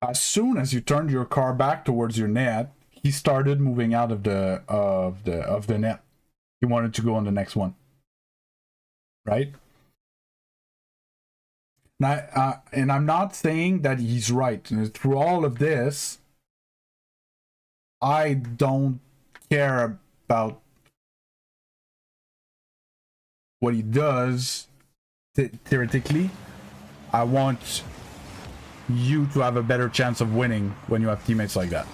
A: As soon as you turned your car back towards your net, he started moving out of the net. He wanted to go on the next one. Right? And I'm not saying that he's right. And through all of this, I don't care about what he does theoretically. I want you to have a better chance of winning when you have teammates like that.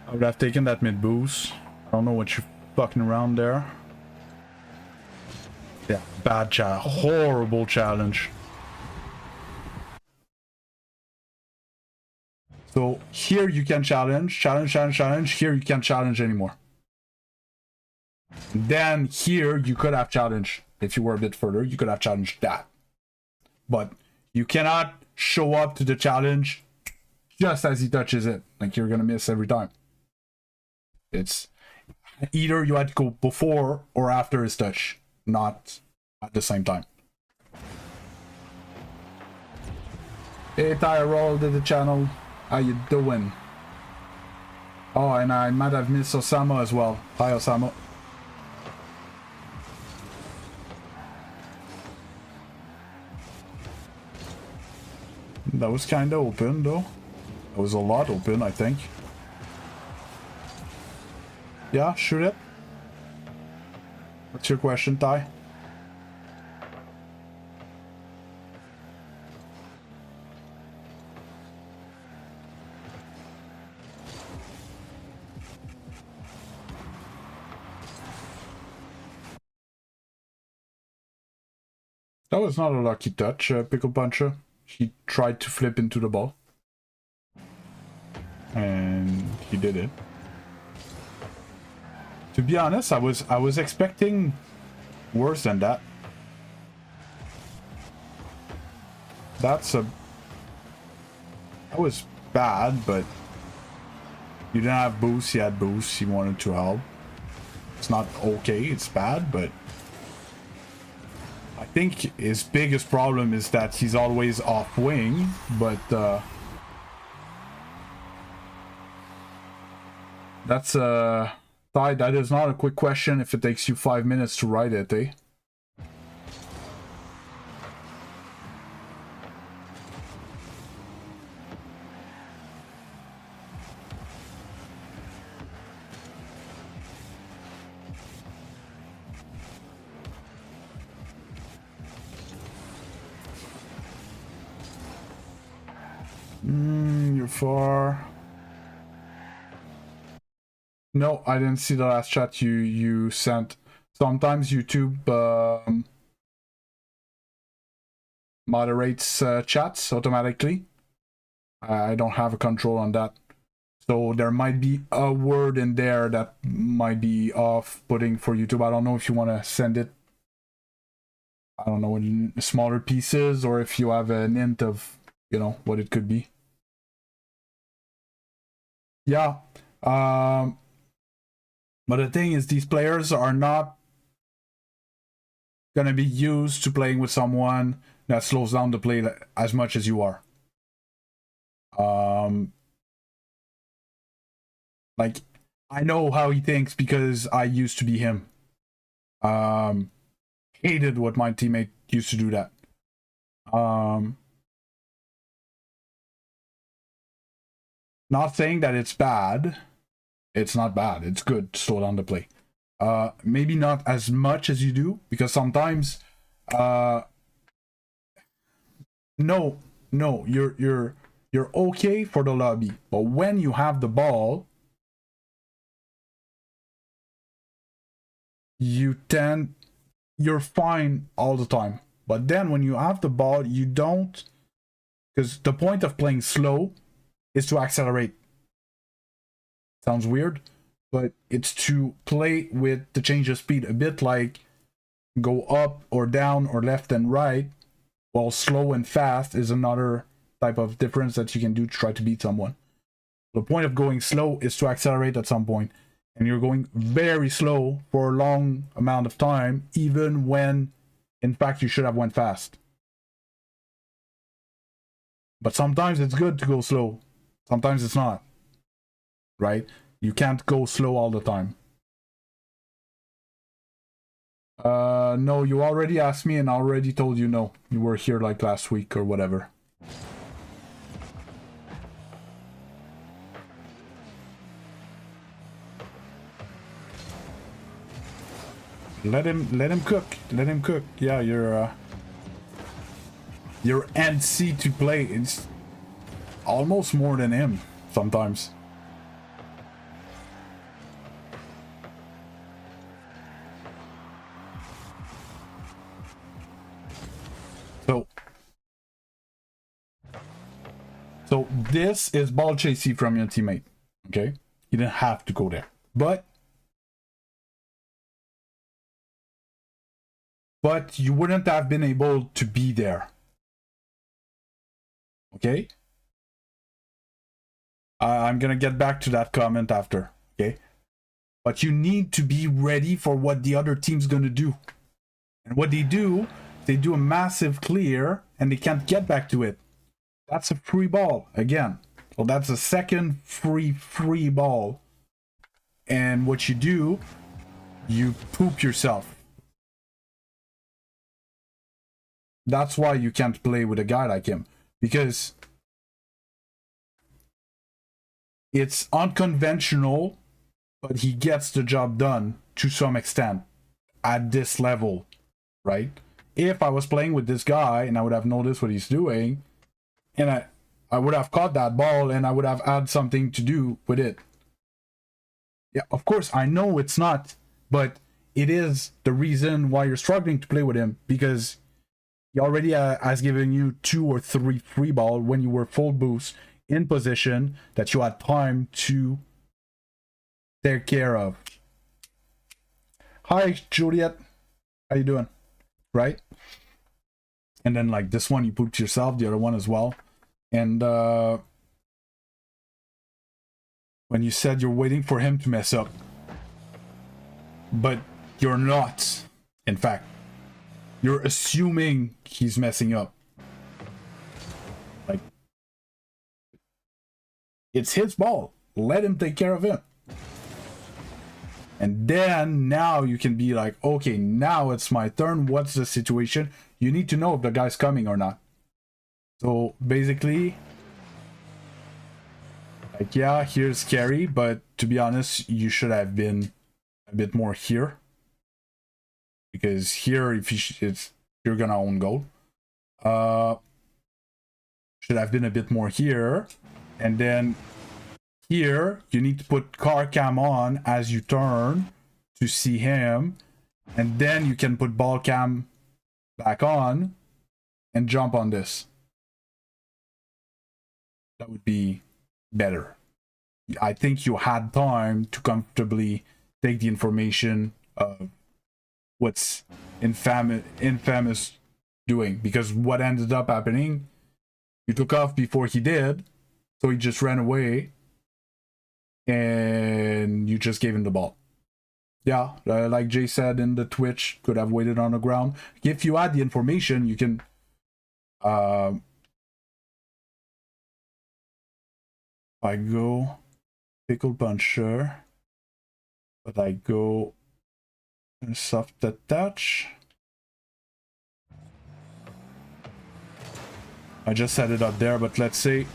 A: I would have taken that mid boost. I don't know what you're fucking around there. Yeah, bad challenge. Horrible challenge. So here you can challenge. Here you can't challenge anymore. Then here you could have challenged. If you were a bit further, you could have challenged that. But you cannot show up to the challenge just as he touches it. Like, you're gonna miss every time. It's either you had to go before or after his touch, not at the same time. Hey Tyrell to the channel. How you doing? Oh, and I might have missed Osama as well. Hi Osama. That was kind of open though. It was a lot open, I think. Yeah, shoot it. What's your question, Ty? That was not a lucky touch, Pickle Puncher. He tried to flip into the ball. And he did it. To be honest, I was expecting worse than that. That was bad, but you didn't have boost, he had boost, he wanted to help. It's not okay, it's bad, but I think his biggest problem is that he's always off wing, but that's Ty, that is not a quick question if it takes you 5 minutes to write it, eh? You're far. No, I didn't see the last chat you sent. Sometimes YouTube moderates chats automatically. I don't have a control on that. So there might be a word in there that might be off-putting for YouTube. I don't know if you want to send it, I don't know, in smaller pieces, or if you have an hint of, you know, what it could be. Yeah. But the thing is, these players are not gonna be used to playing with someone that slows down the play as much as you are. Like, I know how he thinks because I used to be him. Hated what my teammate used to do that. Not saying that it's bad. It's not bad. It's good to slow down the play. Maybe not as much as you do, because sometimes no, you're okay for the lobby, but when you have the ball, you're fine all the time. But then when you have the ball, you don't, because the point of playing slow is to accelerate. Sounds weird, but it's to play with the change of speed, a bit like go up or down or left and right, while slow and fast is another type of difference that you can do to try to beat someone. The point of going slow is to accelerate at some point, and you're going very slow for a long amount of time, even when in fact you should have went fast. But sometimes it's good to go slow, sometimes it's not, right? You can't go slow all the time. No, you already asked me and I already told you no. You were here like last week or whatever. Let him cook. Let him cook. Yeah, you're antsy to play. It's almost more than him sometimes. So this is ball chasey from your teammate. Okay? You didn't have to go there. But you wouldn't have been able to be there. Okay? I'm gonna get back to that comment after. Okay? But you need to be ready for what the other team's gonna do. And what they do a massive clear and they can't get back to it. That's a free ball again. So that's a second free ball. And what you do, you poop yourself. That's why you can't play with a guy like him. Because it's unconventional, but he gets the job done to some extent at this level, right? If I was playing with this guy and I would have noticed what he's doing, and I would have caught that ball and I would have had something to do with it. Yeah, of course, I know it's not, but it is the reason why you're struggling to play with him, because he already has given you 2 or 3 free ball when you were full boost in position that you had time to take care of. Hi, Juliet. How you doing? Right? And then like this one, you pooped yourself, the other one as well. And when you said you're waiting for him to mess up, but you're not. In fact, you're assuming he's messing up. Like, it's his ball. Let him take care of him. And then now you can be like, okay, now it's my turn. What's the situation? You need to know if the guy's coming or not. So basically, like, yeah, here's scary, but to be honest, you should have been a bit more here. Because here, if you're gonna own goal. Should have been a bit more here. And then here, you need to put car cam on as you turn to see him. And then you can put ball cam back on and jump on this. That would be better. I think you had time to comfortably take the information of what's infamous doing, because what ended up happening, you took off before he did, so he just ran away and you just gave him the ball. Yeah, like Jay said in the Twitch, could have waited on the ground. If you had the information, you can I go pickle puncher, but I go soft attach. I just set it up there, but let's say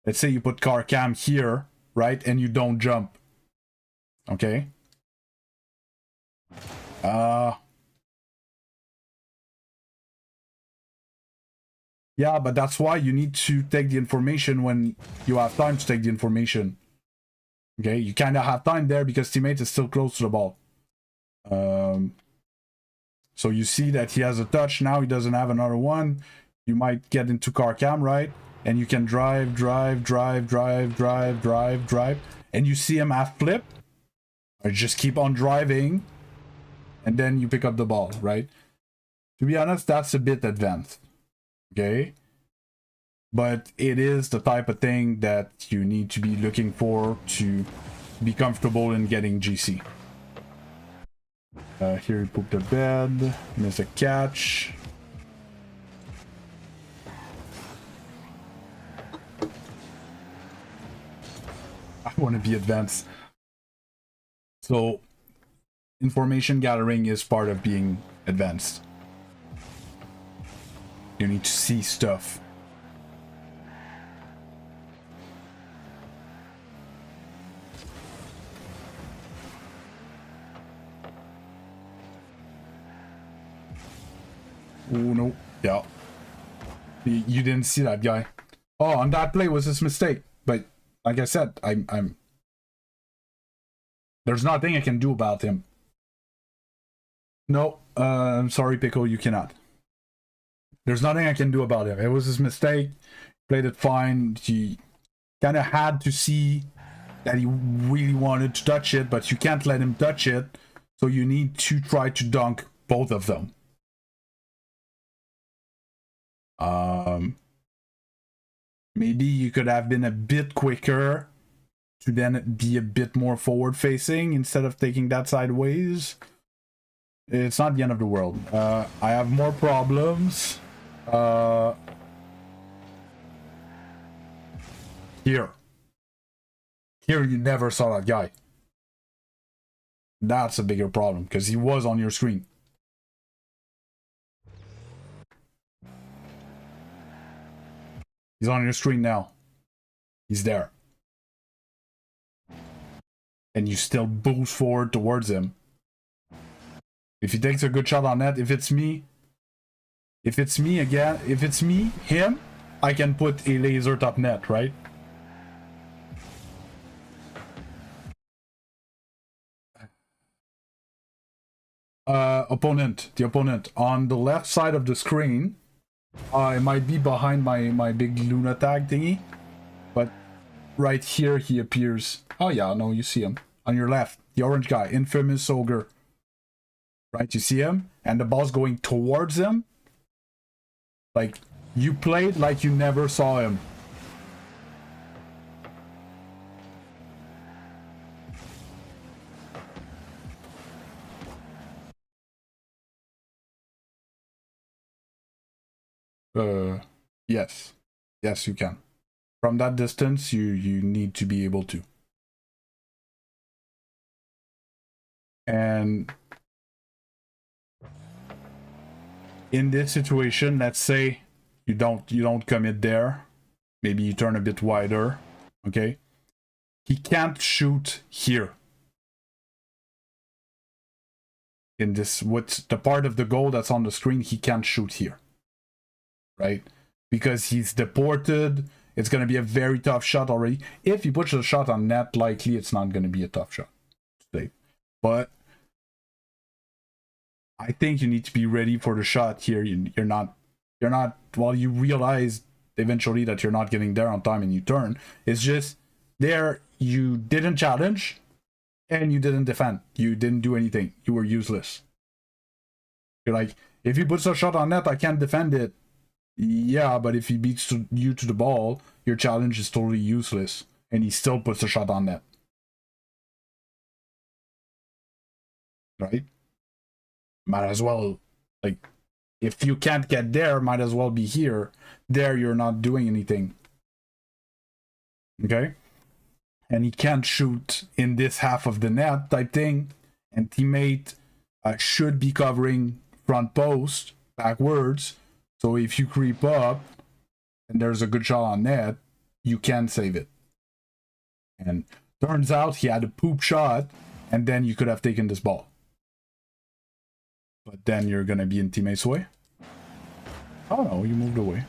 A: you put car cam here, right, and you don't jump. Okay. Yeah, but that's why you need to take the information when you have time to take the information. Okay, you kind of have time there because teammate is still close to the ball. So you see that he has a touch, now he doesn't have another one. You might get into car cam, right? And you can drive, and you see him half flip. Or just keep on driving, and then you pick up the ball, right? To be honest, that's a bit advanced. Okay, but it is the type of thing that you need to be looking for to be comfortable in getting GC. Here he pooped the bed, miss a catch. I want to be advanced. So information gathering is part of being advanced. You need to see stuff. Oh no, yeah. You didn't see that guy. Oh, on that play was his mistake. But like I said, I'm there's nothing I can do about him. No, I'm sorry, Pickle, you cannot. There's nothing I can do about him. It was his mistake. Played it fine. He kind of had to see that he really wanted to touch it, but you can't let him touch it. So you need to try to dunk both of them. Maybe you could have been a bit quicker to then be a bit more forward facing instead of taking that sideways. It's not the end of the world. I have more problems. Here you never saw that guy. That's a bigger problem because he was on your screen. He's on your screen now. He's there. And you still boost forward towards him. If he takes a good shot on net, if it's me again, if it's me, him, I can put a laser top net, right? The opponent on the left side of the screen. It might be behind my big Luna tag thingy, but right here he appears. Oh yeah, no, you see him on your left, the orange guy, infamous ogre. Right, you see him, and the ball's going towards him. Like you played like you never saw him. Yes, you can. From that distance, you need to be able to. And in this situation, let's say you don't commit there. Maybe you turn a bit wider. Okay. He can't shoot here. In this, what's the part of the goal that's on the screen, he can't shoot here. Right? Because he's deported. It's going to be a very tough shot already. If he puts a shot on net, likely it's not going to be a tough shot. But I think you need to be ready for the shot here. You're not, well, you realize eventually that you're not getting there on time and you turn. It's just there, you didn't challenge and you didn't defend. You didn't do anything. You were useless. You're like, if he puts a shot on net, I can't defend it. Yeah, but if he beats you to the ball, your challenge is totally useless. And he still puts a shot on net. Right? Might as well, like, if you can't get there, might as well be here. There, you're not doing anything. Okay? And he can't shoot in this half of the net type thing. And teammate should be covering front post backwards. So if you creep up and there's a good shot on net, you can save it. And turns out he had a poop shot, and then you could have taken this ball. But then you're gonna be in teammate's way. Oh no, you moved away.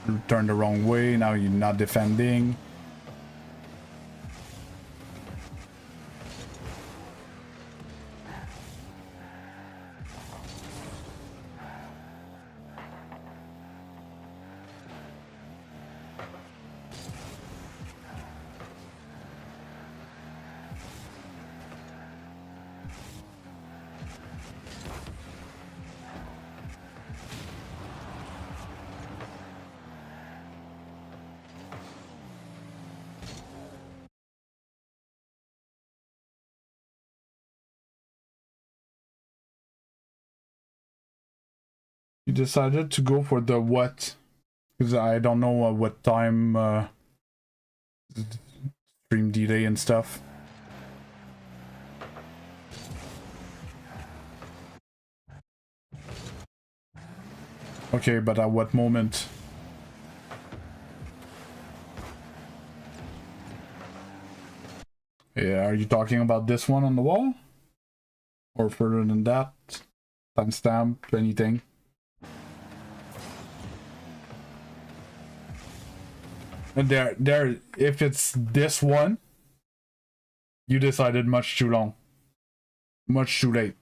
A: You turned the wrong way, now you're not defending. You decided to go for the what? Because I don't know what time stream delay and stuff. Okay, but at what moment? Yeah, are you talking about this one on the wall? Or further than that? Timestamp, anything? And there, if it's this one, you decided much too long. Much too late.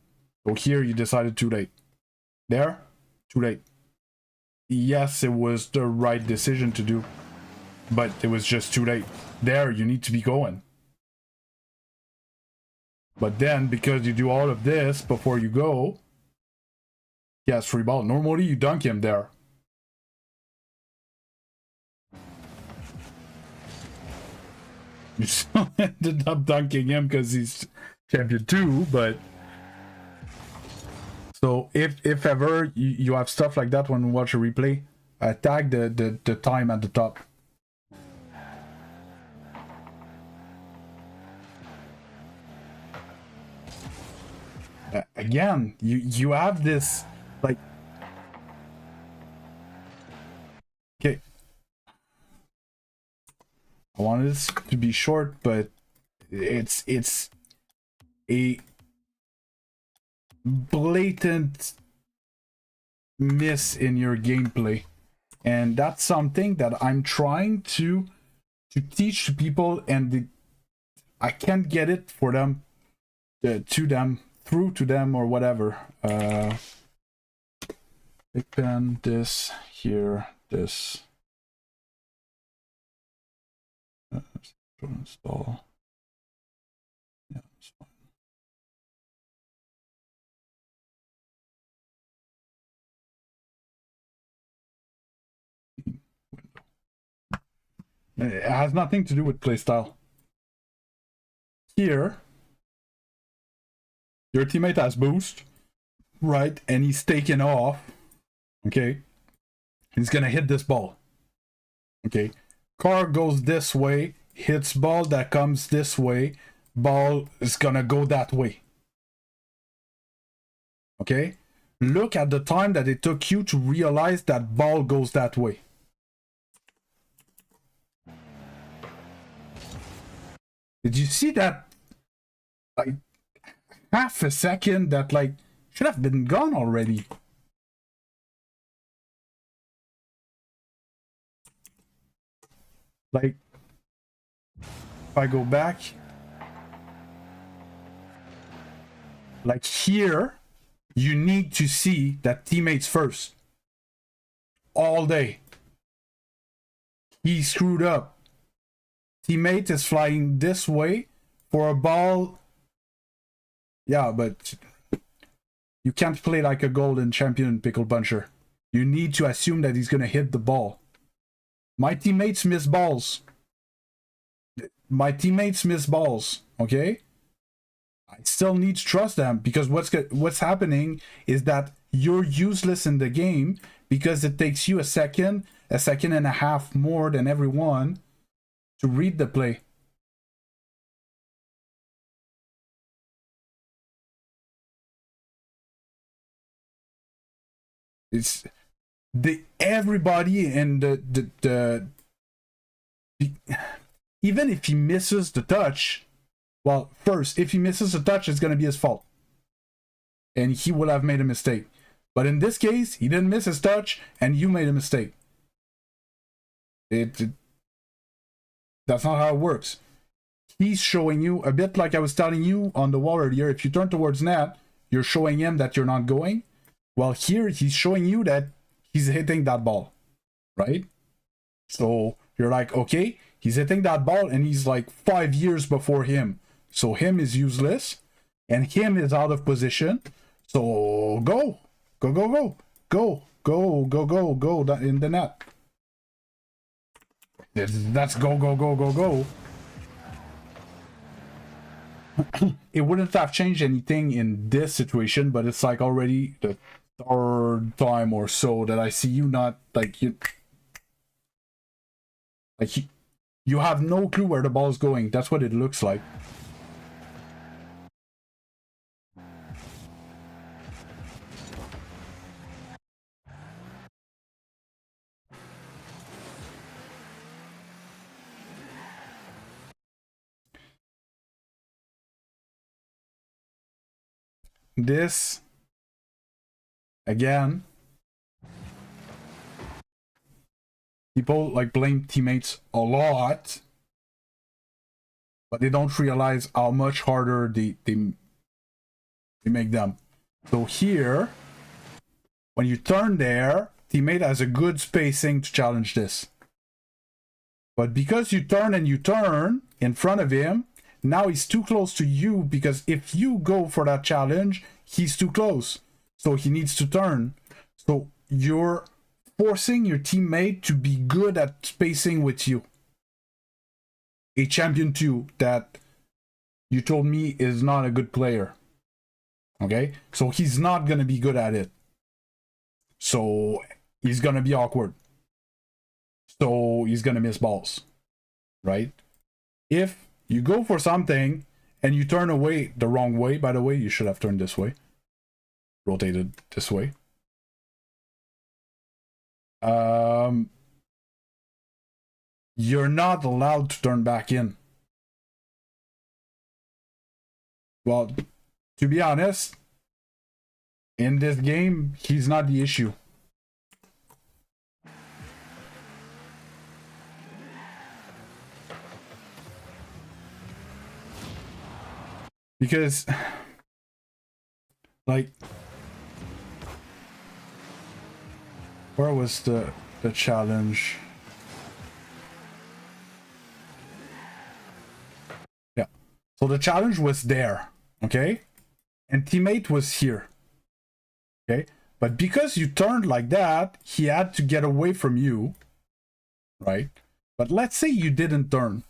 A: So here you decided too late. There, too late. Yes, it was the right decision to do, but it was just too late. There, you need to be going. But then, because you do all of this before you go, yes, free ball. Normally, you dunk him there. You still ended up dunking him because he's champion 2, but... So, if ever you have stuff like that when you watch a replay, tag the time at the top. Again, you have this, like... Okay. I wanted this to be short, but it's a blatant miss in your gameplay. And that's something that I'm trying to teach to people, and I can't get it for them, to them, through to them, or whatever. Big pen, this, here, this. Install. Yeah, that's fine. Window. It has nothing to do with playstyle. Here, your teammate has boost, right? And he's taken off. Okay. He's gonna hit this ball. Okay. Car goes this way, hits ball that comes this way, ball is gonna go that way. Okay? Look at the time that it took you to realize that ball goes that way. Did you see that? Like, half a second that, like, should have been gone already. Like, if I go back, like here, you need to see that teammates first. All day. He screwed up. Teammate is flying this way for a ball. Yeah, but you can't play like a golden champion pickle puncher. You need to assume that he's gonna hit the ball. My teammates miss balls. My teammates miss balls, okay? I still need to trust them, because what's happening is that you're useless in the game because it takes you a second and a half more than everyone to read the play. It's everybody and the even if he misses the touch, well, first, if he misses the touch, it's gonna be his fault, and he will have made a mistake. But in this case, he didn't miss his touch, and you made a mistake. That's not how it works. He's showing you, a bit like I was telling you on the wall earlier, if you turn towards net, you're showing him that you're not going. Well, here, he's showing you that he's hitting that ball, right? So you're like, okay, he's hitting that ball, and he's like 5 years before him. So him is useless, and him is out of position. So go in the net. That's go. It wouldn't have changed anything in this situation, but it's like already the third time or so that I see you not, like, you have no clue where the ball is going. That's what it looks like. this, again, people like blame teammates a lot, but they don't realize how much harder they make them. So here, when you turn there, teammate has a good spacing to challenge this. But because you turn in front of him, now he's too close to you, because if you go for that challenge, he's too close. So he needs to turn. So you're forcing your teammate to be good at spacing with you. A champion 2 that you told me is not a good player. Okay? So he's not going to be good at it. So he's going to be awkward. So he's going to miss balls. Right? If you go for something and you turn away the wrong way, by the way, you should have turned this way. Rotated this way. You're not allowed to turn back in. Well, to be honest, in this game, he's not the issue. Because, like, where was the challenge? Yeah. So the challenge was there, okay? And teammate was here. Okay? But because you turned like that, he had to get away from you. Right? But let's say you didn't turn.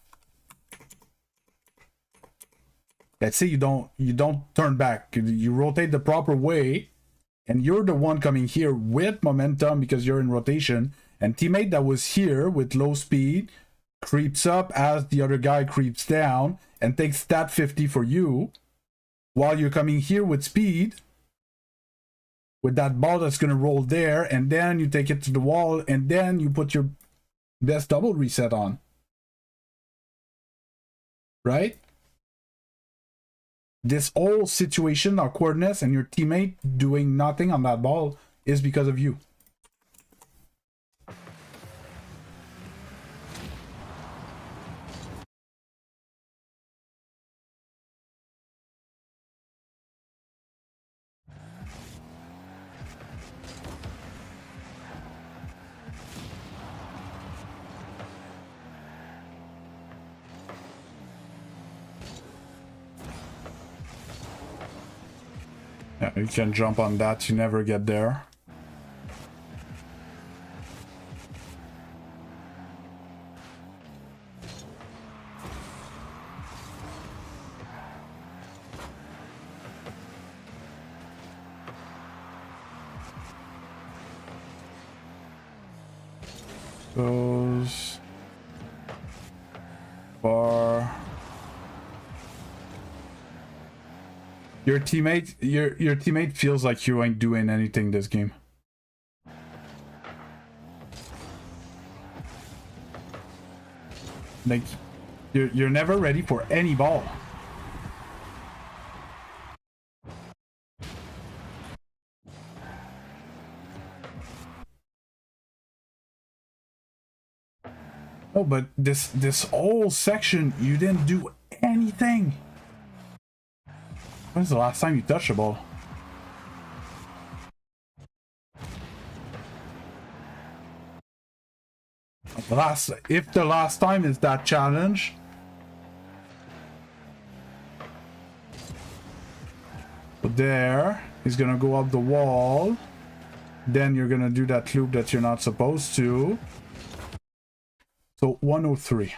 A: Let's say you don't turn back. You rotate the proper way, and you're the one coming here with momentum because you're in rotation, and teammate that was here with low speed creeps up as the other guy creeps down and takes stat 50 for you, while you're coming here with speed with that ball that's going to roll there, and then you take it to the wall, and then you put your best double reset on. Right? This whole situation, awkwardness, and your teammate doing nothing on that ball is because of you. Yeah, you can jump on that, you never get there. Goes bar. Your teammate feels like you ain't doing anything this game. Like you're never ready for any ball. Oh, but this whole section you didn't do anything. When's the last time you touched a ball? If the last time is that challenge. But there, he's gonna go up the wall. Then you're gonna do that loop that you're not supposed to. So 103.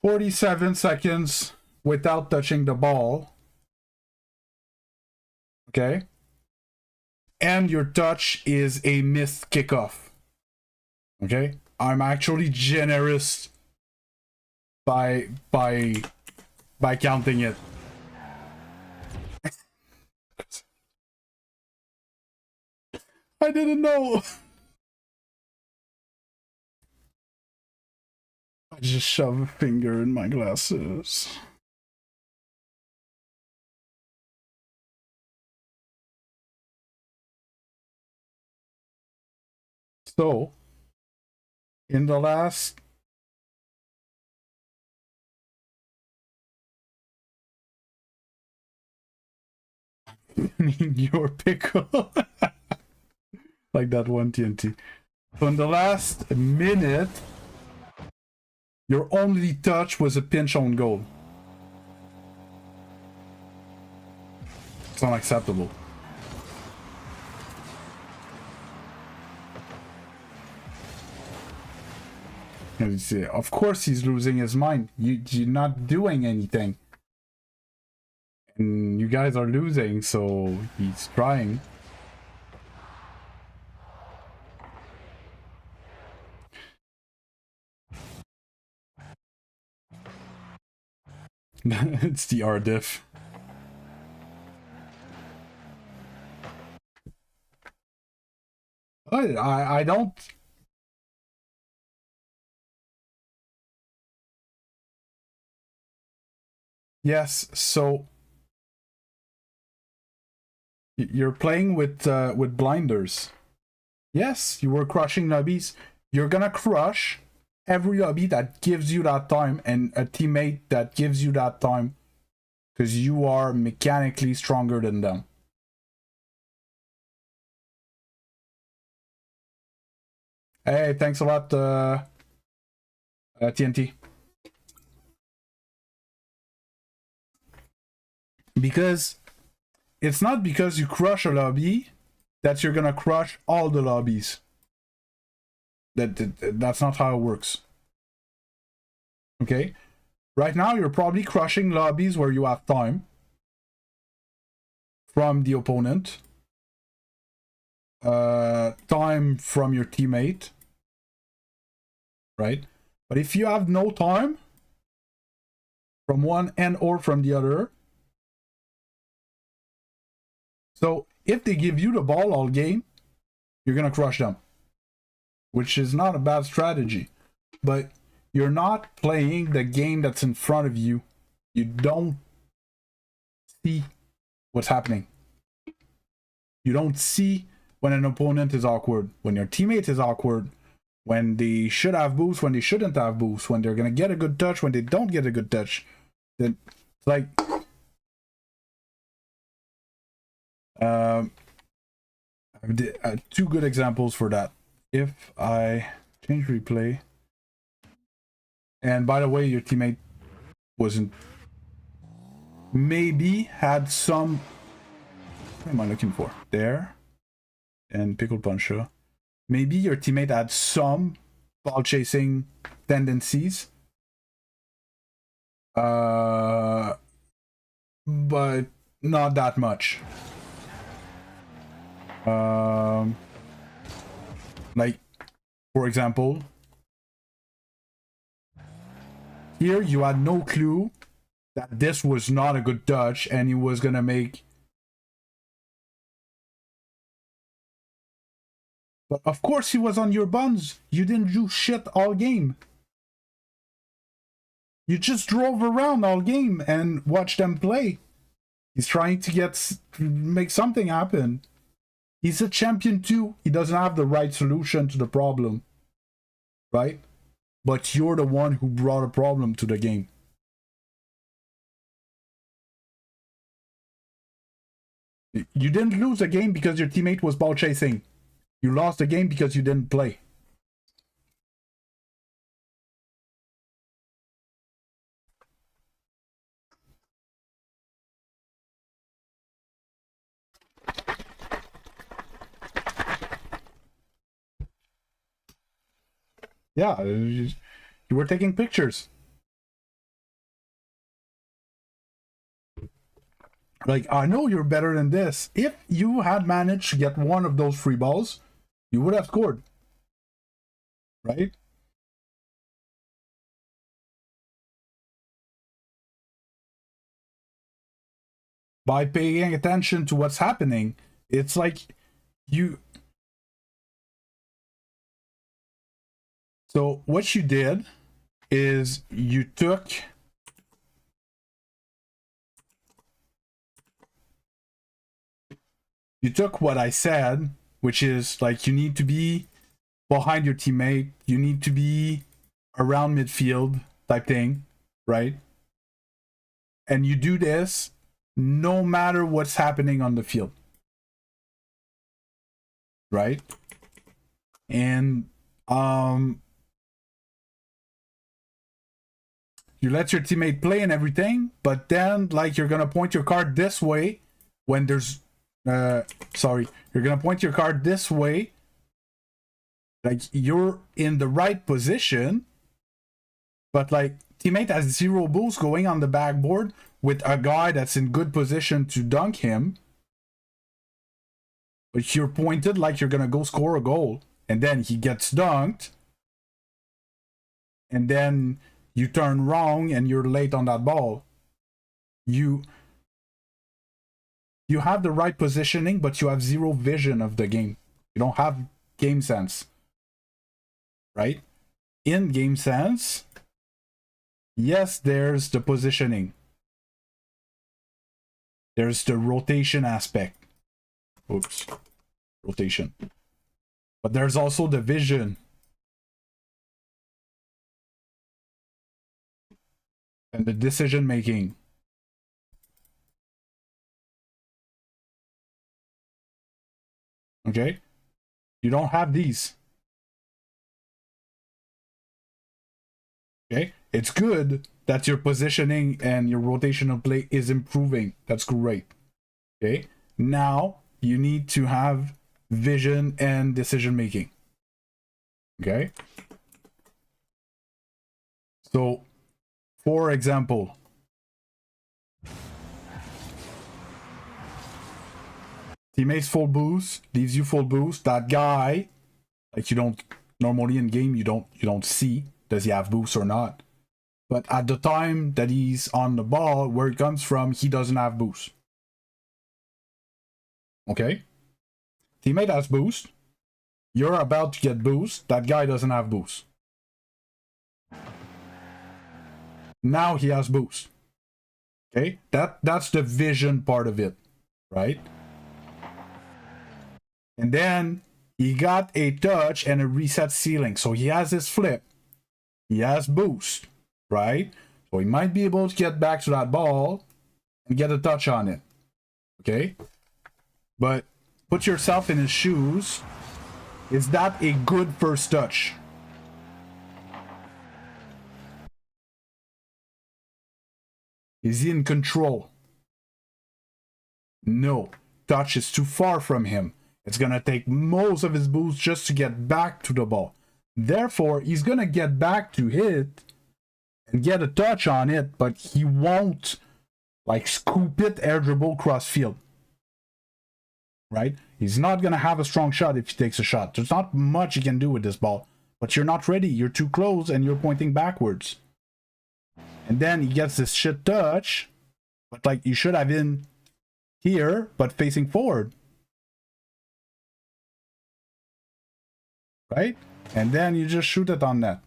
A: 47 seconds without touching the ball. Okay? And your touch is a missed kickoff. Okay? I'm actually generous by counting it. I didn't know. I just shove a finger in my glasses. So, in the last your pickle like that one TNT. So in the last minute, your only touch was a pinch on goal. It's unacceptable. Of course he's losing his mind. You're not doing anything. And you guys are losing, so he's trying. It's the R diff. I don't... Yes, so you're playing with blinders. Yes, you were crushing lobbies. You're gonna crush every lobby that gives you that time and a teammate that gives you that time because you are mechanically stronger than them. Hey, thanks a lot, TNT. Because it's not because you crush a lobby that you're gonna crush all the lobbies. That's not how it works. Okay? Right now, you're probably crushing lobbies where you have time from the opponent. Time from your teammate. Right? But if you have no time from one and or from the other, so if they give you the ball all game, you're gonna crush them, which is not a bad strategy. But you're not playing the game that's in front of you. You don't see what's happening. You don't see when an opponent is awkward, when your teammate is awkward, when they should have boosts, when they shouldn't have boosts, when they're gonna get a good touch, when they don't get a good touch. Then it's like two good examples for that. If I change replay, and by the way, your teammate wasn't, maybe had some, what am I looking for? There, and Pickle Puncher. Maybe your teammate had some ball chasing tendencies, but not that much. Like, for example, here you had no clue that this was not a good touch and he was gonna make. But of course he was on your buns. You didn't do shit all game. You just drove around all game and watched them play. He's trying to make something happen. He's a champion too. He doesn't have the right solution to the problem. Right? But you're the one who brought a problem to the game. You didn't lose a game because your teammate was ball chasing. You lost the game because you didn't play. Yeah, you were taking pictures. Like, I know you're better than this. If you had managed to get one of those free balls, you would have scored. Right? By paying attention to what's happening, it's like you... So what you did is you took... You took what I said, which is like you need to be behind your teammate, you need to be around midfield type thing, right? And you do this no matter what's happening on the field, right? And you let your teammate play and everything, but then like you're gonna point your card this way when there's you're gonna point your card this way, like you're in the right position, but like teammate has 0 boost going on the backboard with a guy that's in good position to dunk him, but you're pointed like you're gonna go score a goal, and then he gets dunked, and then you turn wrong and you're late on that ball. You have the right positioning, but you have 0 vision of the game. You don't have game sense. Right? In game sense, yes, there's the positioning. There's the rotation aspect. Oops. Rotation. But there's also the vision. And the decision making. Okay? You don't have these. Okay? It's good that your positioning and your rotational play is improving. That's great. Okay? Now, you need to have vision and decision making. Okay? So, for example, teammates full boost, leaves you full boost. That guy, like you don't normally in game, you don't see does he have boost or not. But at the time that he's on the ball, where it comes from, he doesn't have boost. Okay? Teammate has boost. You're about to get boost. That guy doesn't have boost. Now he has boost. Okay? That's the vision part of it. Right? And then he got a touch and a reset ceiling. So he has his flip. He has boost. Right? So he might be able to get back to that ball and get a touch on it. Okay? But put yourself in his shoes. Is that a good first touch? Is he in control? No. Touch is too far from him. It's going to take most of his boost just to get back to the ball. Therefore, he's going to get back to hit and get a touch on it, but he won't like scoop it, air dribble, cross field. Right? He's not going to have a strong shot if he takes a shot. There's not much he can do with this ball, but you're not ready. You're too close and you're pointing backwards. And then he gets this shit touch, but like you should have been here, but facing forward. Right? And then you just shoot it on net.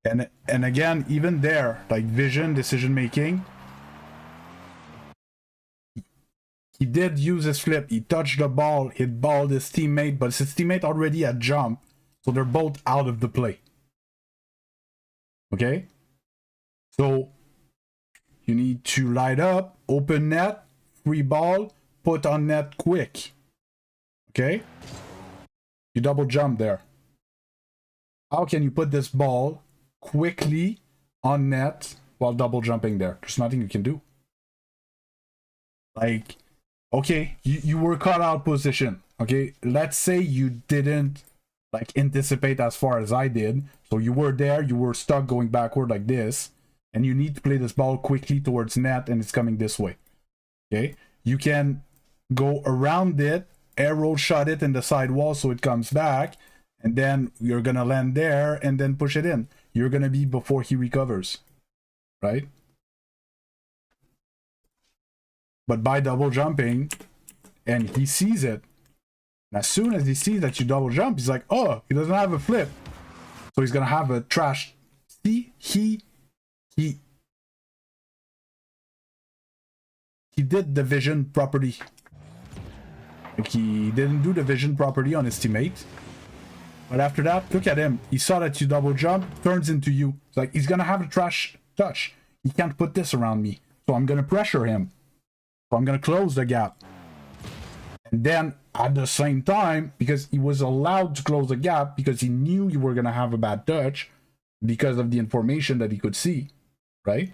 A: And again, even there, like vision, decision making, he did use his flip. He touched the ball, hit balled his teammate, but his teammate already had jumped, so they're both out of the play. Okay? So you need to light up, open net, free ball, put on net quick. Okay? You double jump there. How can you put this ball quickly on net while double jumping there? There's nothing you can do. Like, okay, you were caught out position. Okay, let's say you didn't like anticipate as far as I did. So you were there, you were stuck going backward like this, and you need to play this ball quickly towards net, and it's coming this way. Okay, you can go around it, arrow shot it in the side wall so it comes back, and then you're gonna land there and then push it in. You're gonna be before he recovers, right? But by double jumping, and he sees it, and as soon as he sees that you double jump, he's like, oh, he doesn't have a flip, so he's gonna have a trash. See, he did the vision properly. Like, he didn't do the vision properly on his teammate. But after that, look at him. He saw that you double jump, turns into you. It's like, he's gonna have a trash touch. He can't put this around me. So I'm gonna pressure him. So I'm gonna close the gap. And then at the same time, because he was allowed to close the gap because he knew you were gonna have a bad touch because of the information that he could see, right?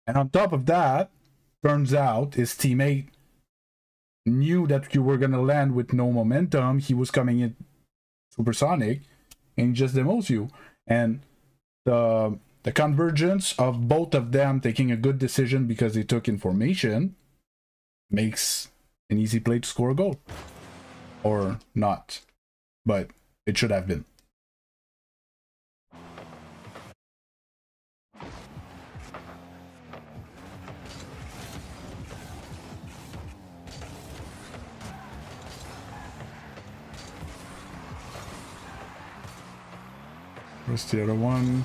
A: And on top of that, turns out his teammate knew that you were gonna land with no momentum. He was coming in supersonic, and he just demos you. And the convergence of both of them taking a good decision because they took information makes an easy play to score a goal. Or not, but it should have been. Where's the other one?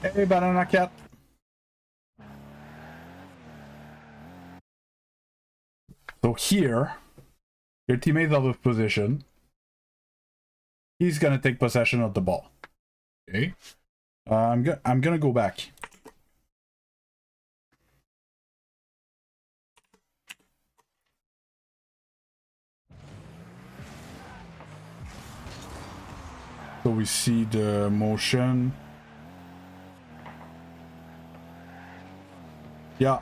A: Hey, Banana Cat. So here, your teammate's out of position. He's gonna take possession of the ball. Okay, I'm gonna go back. So we see the motion. Yeah.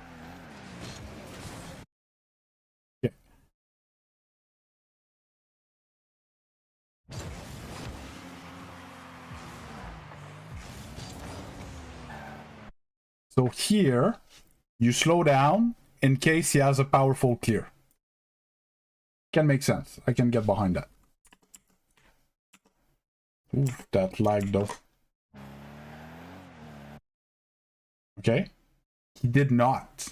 A: So here, you slow down in case he has a powerful clear. Can make sense. I can get behind that. Oof, that lag though. Okay. He did not.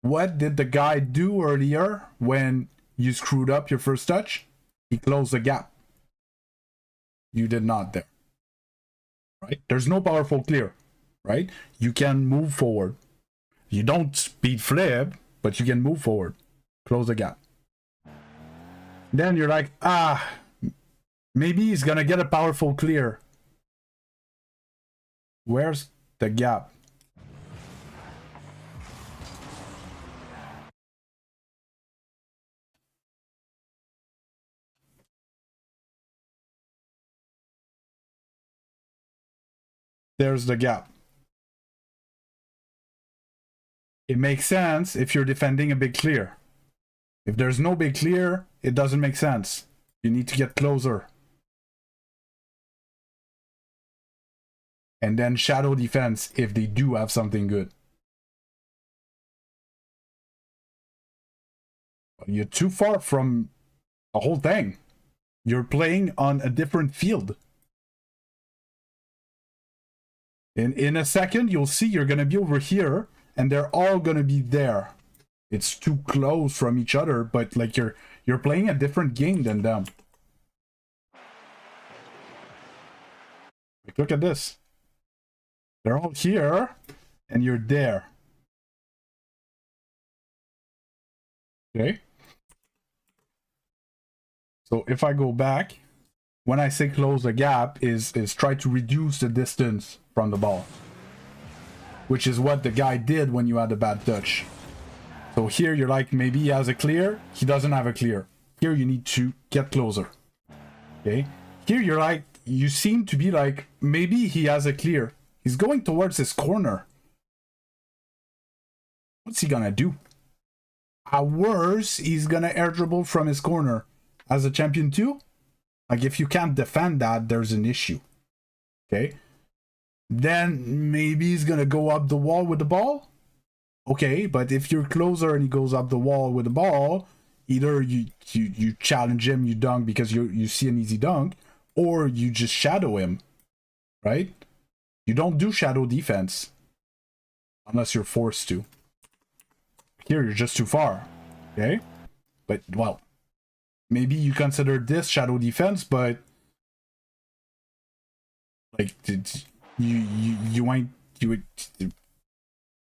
A: What did the guy do earlier when you screwed up your first touch? He closed the gap. You did not there. Right? There's no powerful clear. Right? You can move forward. You don't speed flip, but you can move forward. Close the gap. Then you're like, maybe he's gonna get a powerful clear. Where's the gap? There's the gap. It makes sense if you're defending a big clear. If there's no big clear, it doesn't make sense. You need to get closer. And then shadow defense if they do have something good. You're too far from the whole thing. You're playing on a different field. In a second, you'll see you're going to be over here, and they're all going to be there. It's too close from each other, but like you're playing a different game than them. Like, look at this. They're all here, and you're there. Okay? So if I go back, when I say close the gap, is try to reduce the distance from the ball. Which is what the guy did when you had a bad touch. So here you're like, maybe he has a clear, he doesn't have a clear. Here you need to get closer. Okay? Here you're like, you seem to be like, maybe he has a clear. He's going towards his corner. What's he gonna do? At worst, he's gonna air dribble from his corner. As a champion 2, like if you can't defend that, there's an issue. Okay? Then maybe he's gonna go up the wall with the ball. Okay, but if you're closer and he goes up the wall with the ball, either you challenge him, you dunk because you see an easy dunk, or you just shadow him, right? You don't do shadow defense unless you're forced to. Here, you're just too far, okay? But, well, maybe you consider this shadow defense, but like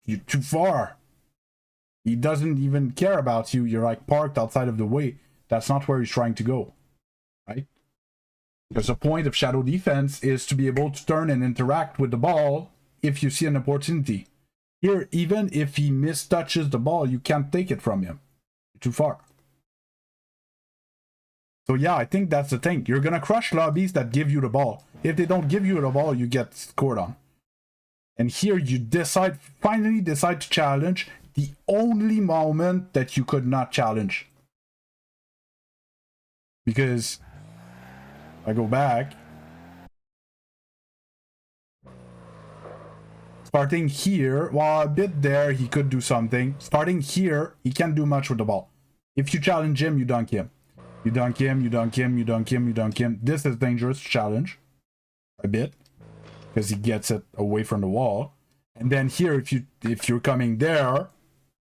A: you're too far. He doesn't even care about you. You're like parked outside of the way. That's not where he's trying to go, right? Because the point of shadow defense is to be able to turn and interact with the ball if you see an opportunity. Here, even if he mistouches the ball, you can't take it from him. You're too far. So yeah, I think that's the thing. You're gonna crush lobbies that give you the ball. If they don't give you the ball, you get scored on. And here you finally decide to challenge the only moment that you could not challenge. Because if I go back, starting here, well, a bit there, he could do something. Starting here, he can't do much with the ball. If you challenge him, you dunk him. You dunk him, you dunk him, you dunk him, you dunk him. This is dangerous to challenge a bit because he gets it away from the wall. And then here, if you're coming there,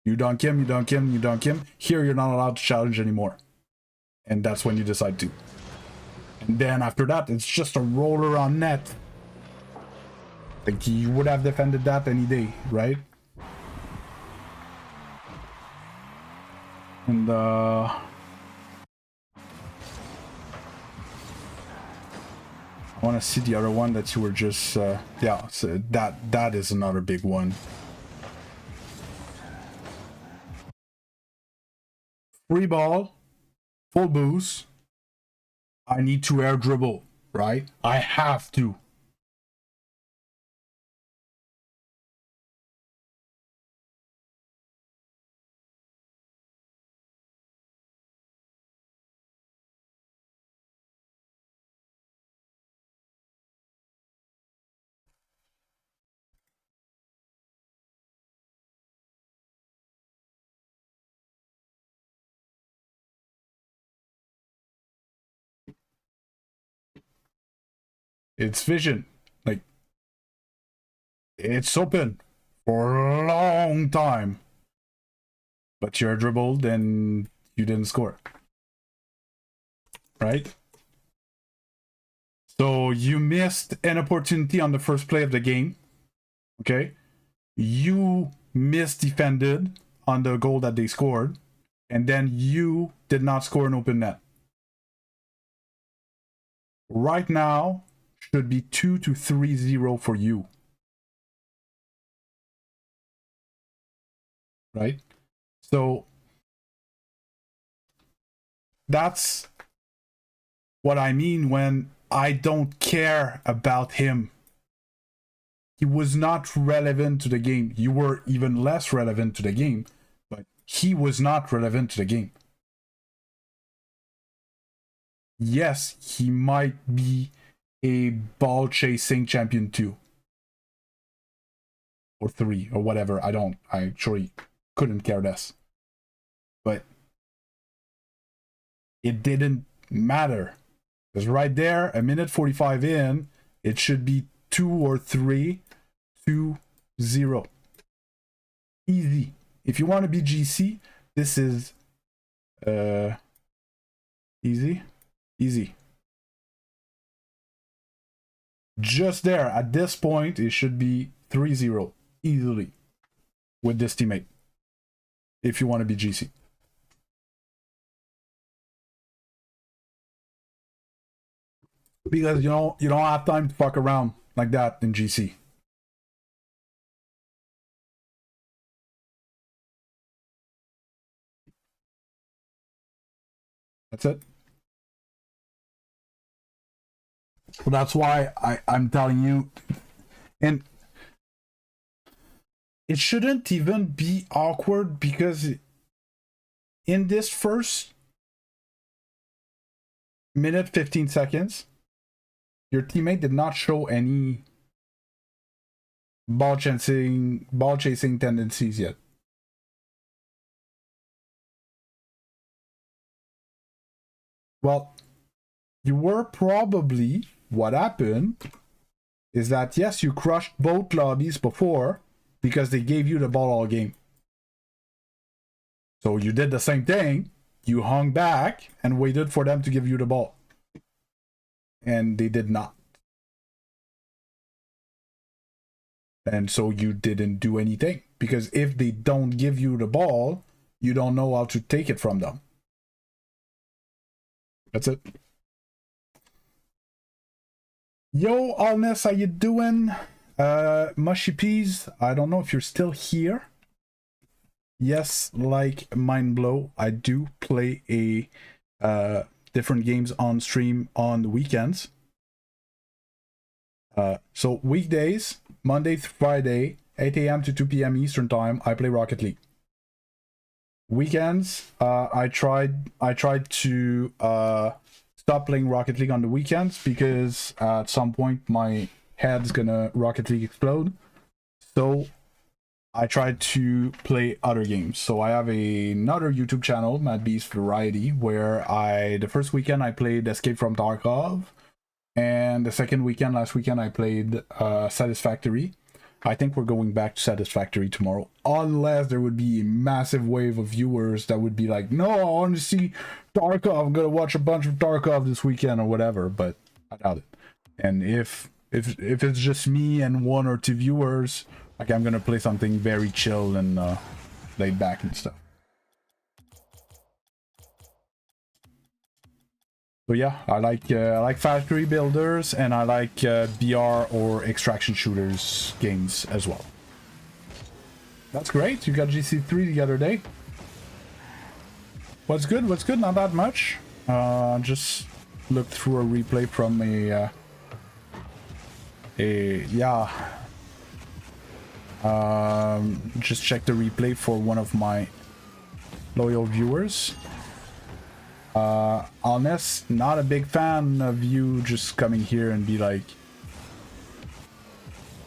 A: you dunk him, you dunk him, you dunk him. Here, you're not allowed to challenge anymore. And that's when you decide to. And then after that, it's just a roller on net. Like, you would have defended that any day, right? And, I want to see the other one that you were just, yeah, so that is another big one. Free ball, full boost. I need to air dribble, right? I have to. It's vision. Like, it's open for a long time. But you're dribbled and you didn't score. Right? So you missed an opportunity on the first play of the game. Okay? You misdefended on the goal that they scored. And then you did not score an open net. Right now, should be 2 to 3-0 for you. Right? So that's what I mean when I don't care about him. He was not relevant to the game. You were even less relevant to the game, but he was not relevant to the game. Yes, he might be a ball chasing champion 2 or 3 or whatever. I actually couldn't care less, but it didn't matter because right there, a minute 45 in, it should be 2 or 3, 2-0. Easy. If you want to be GC, this is easy. Just there, at this point, it should be 3-0 easily with this teammate. If you want to be GC. Because you don't have time to fuck around like that in GC. That's it. So that's why I'm telling you, and it shouldn't even be awkward, because in this first minute 15 seconds, your teammate did not show any ball chasing tendencies yet. Well, you were probably, what happened is that, yes, you crushed both lobbies before because they gave you the ball all game. So you did the same thing. You hung back and waited for them to give you the ball. And they did not. And so you didn't do anything. Because if they don't give you the ball, you don't know how to take it from them. That's it. Yo, Alness, how you doing? Mushy Peas, I don't know if you're still here. Yes, like Mindblow, I do play a different games on stream on the weekends. So weekdays, Monday through Friday, 8 a.m. to 2 p.m. Eastern time, I play Rocket League. Weekends, I tried to stop playing Rocket League on the weekends because at some point my head's gonna Rocket League explode. So I tried to play other games. So I have another YouTube channel, Mad Beast Variety, where the first weekend I played Escape from Tarkov, and the second weekend, last weekend, I played Satisfactory. I think we're going back to Satisfactory tomorrow, unless there would be a massive wave of viewers that would be like, no, I want to see Tarkov, I'm gonna watch a bunch of Tarkov this weekend or whatever, but I doubt it. And if it's just me and 1 or 2 viewers, like, I'm gonna play something very chill and laid back and stuff. So yeah, I like factory builders, and I like BR or extraction shooters games as well. That's great. You got GC3 the other day. What's good? What's good? Not that much. Just looked through a replay from just check the replay for one of my loyal viewers. Honest, not a big fan of you just coming here and be like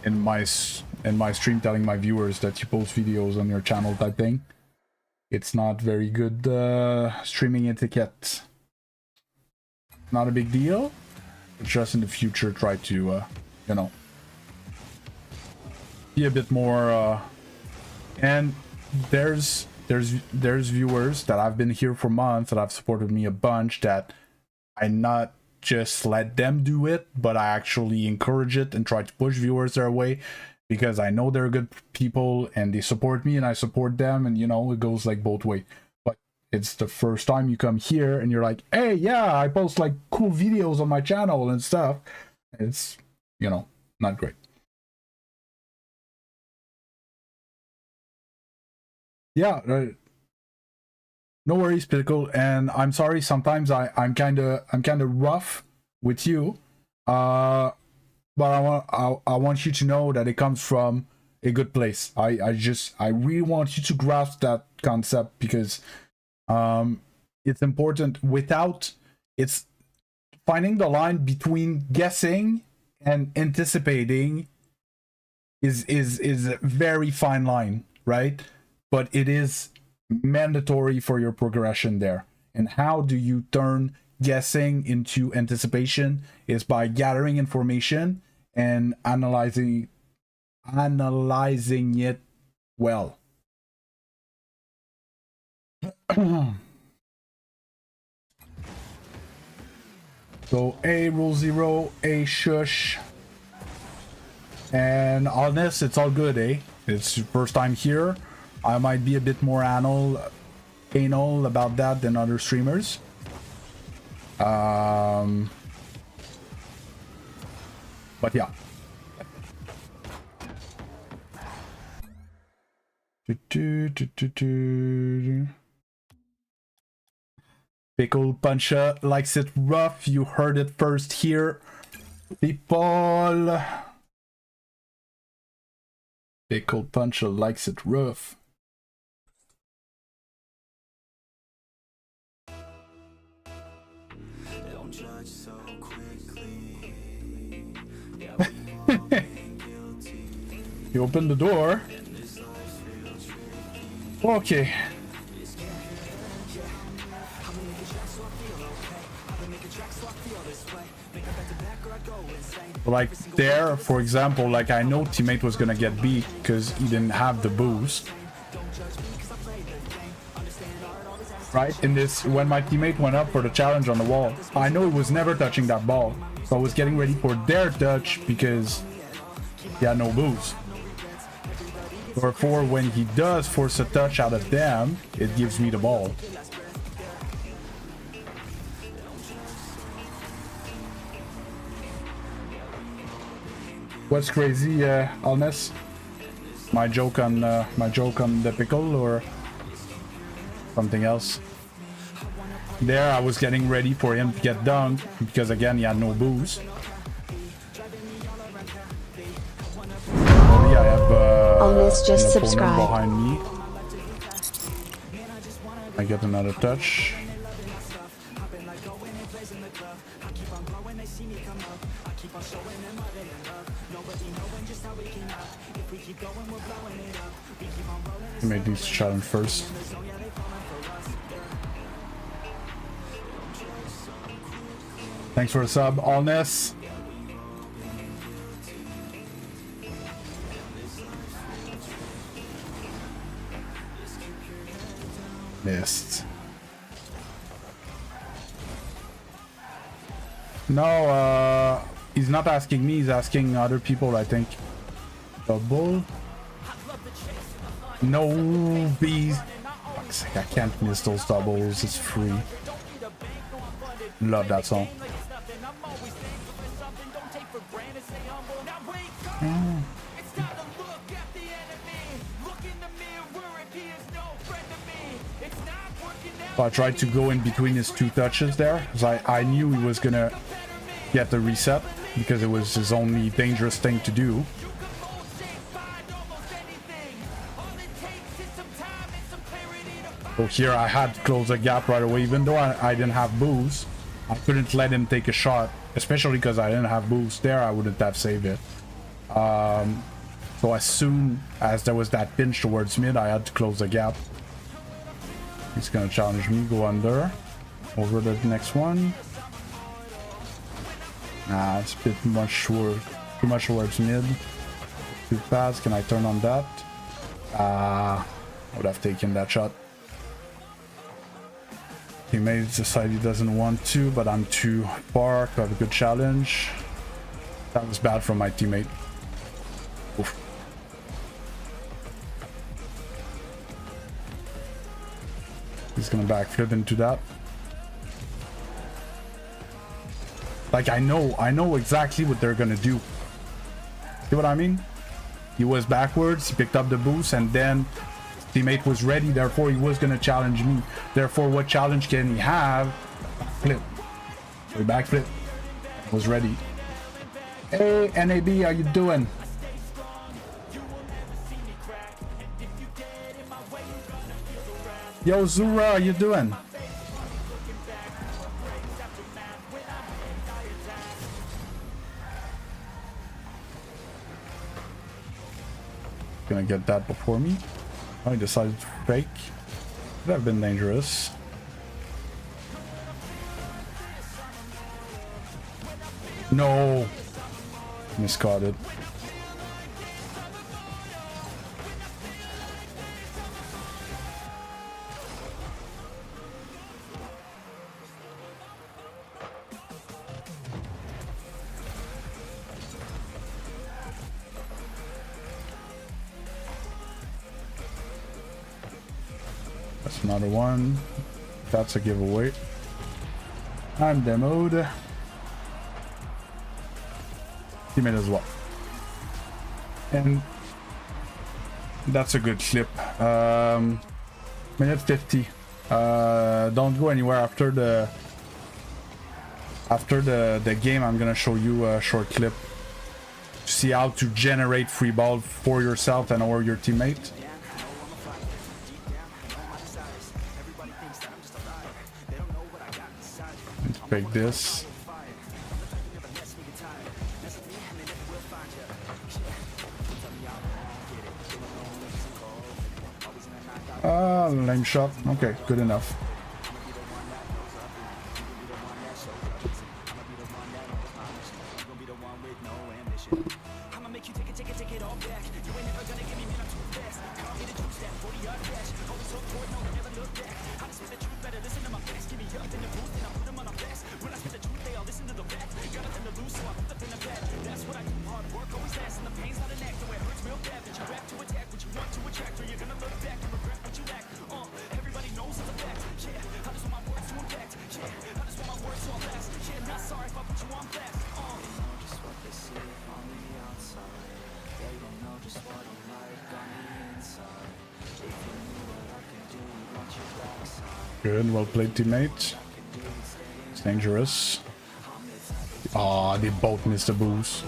A: in my stream telling my viewers that you post videos on your channel type thing. It's not very good streaming etiquette. Not a big deal. Just in the future, try to you know, be a bit more and there's viewers that I've been here for months that have supported me a bunch that I not just let them do it, but I actually encourage it and try to push viewers their way, because I know they're good people and they support me and I support them, and you know, it goes like both ways. But it's the first time you come here and you're like, hey, yeah, I post like cool videos on my channel and stuff. It's, you know, not great. Yeah, no worries, Pickle. And I'm sorry, sometimes I'm kind of rough with you, but I want you to know that it comes from a good place. I really want you to grasp that concept, because it's important. It's finding the line between guessing and anticipating is a very fine line, right? But it is mandatory for your progression there. And how do you turn guessing into anticipation? Is by gathering information and analyzing it well. So A rule 0, A shush. And honest, it's all good, eh? It's your first time here. I might be a bit more anal about that than other streamers. But yeah. Pickle Puncher likes it rough. You heard it first here. People. Pickle Puncher likes it rough.
D: Don't judge so quickly.
A: You open the door. Okay. Like there, for example, like I know teammate was gonna get beat because he didn't have the boost. Right? In this, when my teammate went up for the challenge on the wall, I know he was never touching that ball. So I was getting ready for their touch because he had no boost. Therefore, when he does force a touch out of them, it gives me the ball. What's crazy, Alness? My joke on the pickle or something else? There, I was getting ready for him to get dunked because again, he had no boost. I have
C: Alness just
A: an opponent
C: subscribed.
A: behind me. I get another touch. Make these challenge first. Thanks for the sub, Allness. Missed. No, he's not asking me, he's asking other people, I think. Double. No bees. Fuck's sake, I can't miss those doubles, it's free. Love that song. So I tried to go in between his two touches there, because I knew he was gonna get the reset, because it was his only dangerous thing to do. So here I had to close the gap right away, even though I didn't have boost. I couldn't let him take a shot, especially because I didn't have boost there, I wouldn't have saved it. So as soon as there was that pinch towards mid, I had to close the gap. He's gonna challenge me, go under. Over the next one. Nah, it's a bit much short. Too much towards mid. Too fast, can I turn on that? I would have taken that shot. Teammates decide he doesn't want to, but I'm too far to have a good challenge. That was bad from my teammate. Oof. He's gonna backflip into that. Like I know exactly what they're gonna do. See what I mean? He was backwards, he picked up the boost, and then teammate was ready, therefore he was gonna challenge me. Therefore, what challenge can he have? Flip. So backflip. Was ready. Hey, NAB, how you doing? Yo, Zura, how you doing? Gonna get that before me. I decided to fake. Could have been dangerous. No! Miscaught it. That's another one. That's a giveaway. I'm demoed. Teammate as well. And that's a good clip. Minute 50. Don't go anywhere after the game. I'm gonna show you a short clip to see how to generate free ball for yourself and or your teammate. Let's pick this. Lame shot. Okay, good enough. Good, well played, teammate. It's dangerous. Ah, they both missed the boost.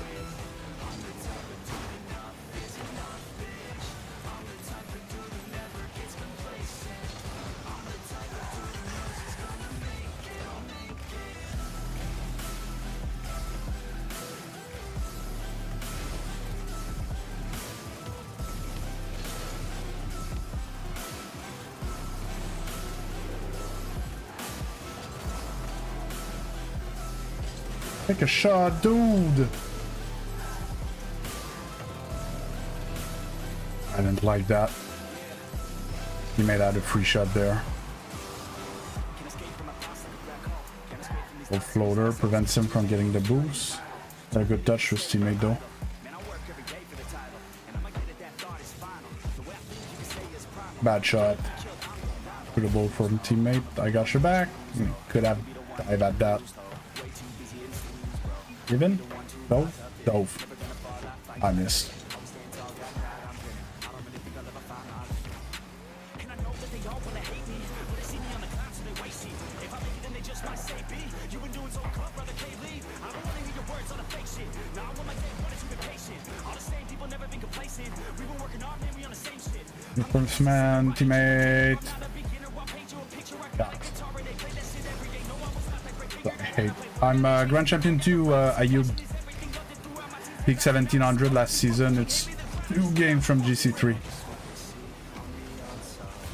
A: Take a shot, dude! I didn't like that. He made out a free shot there. Full floater prevents him from getting the boost. Got a good touch with his teammate though. Bad shot. Good ball from teammate. I got your back. Could have dive at that. Even? No? Dove. I missed. First man, teammate. Yeah. I hate. I'm Grand Champion 2 Ayub. Peak 1700 last season. It's 2 games from GC3.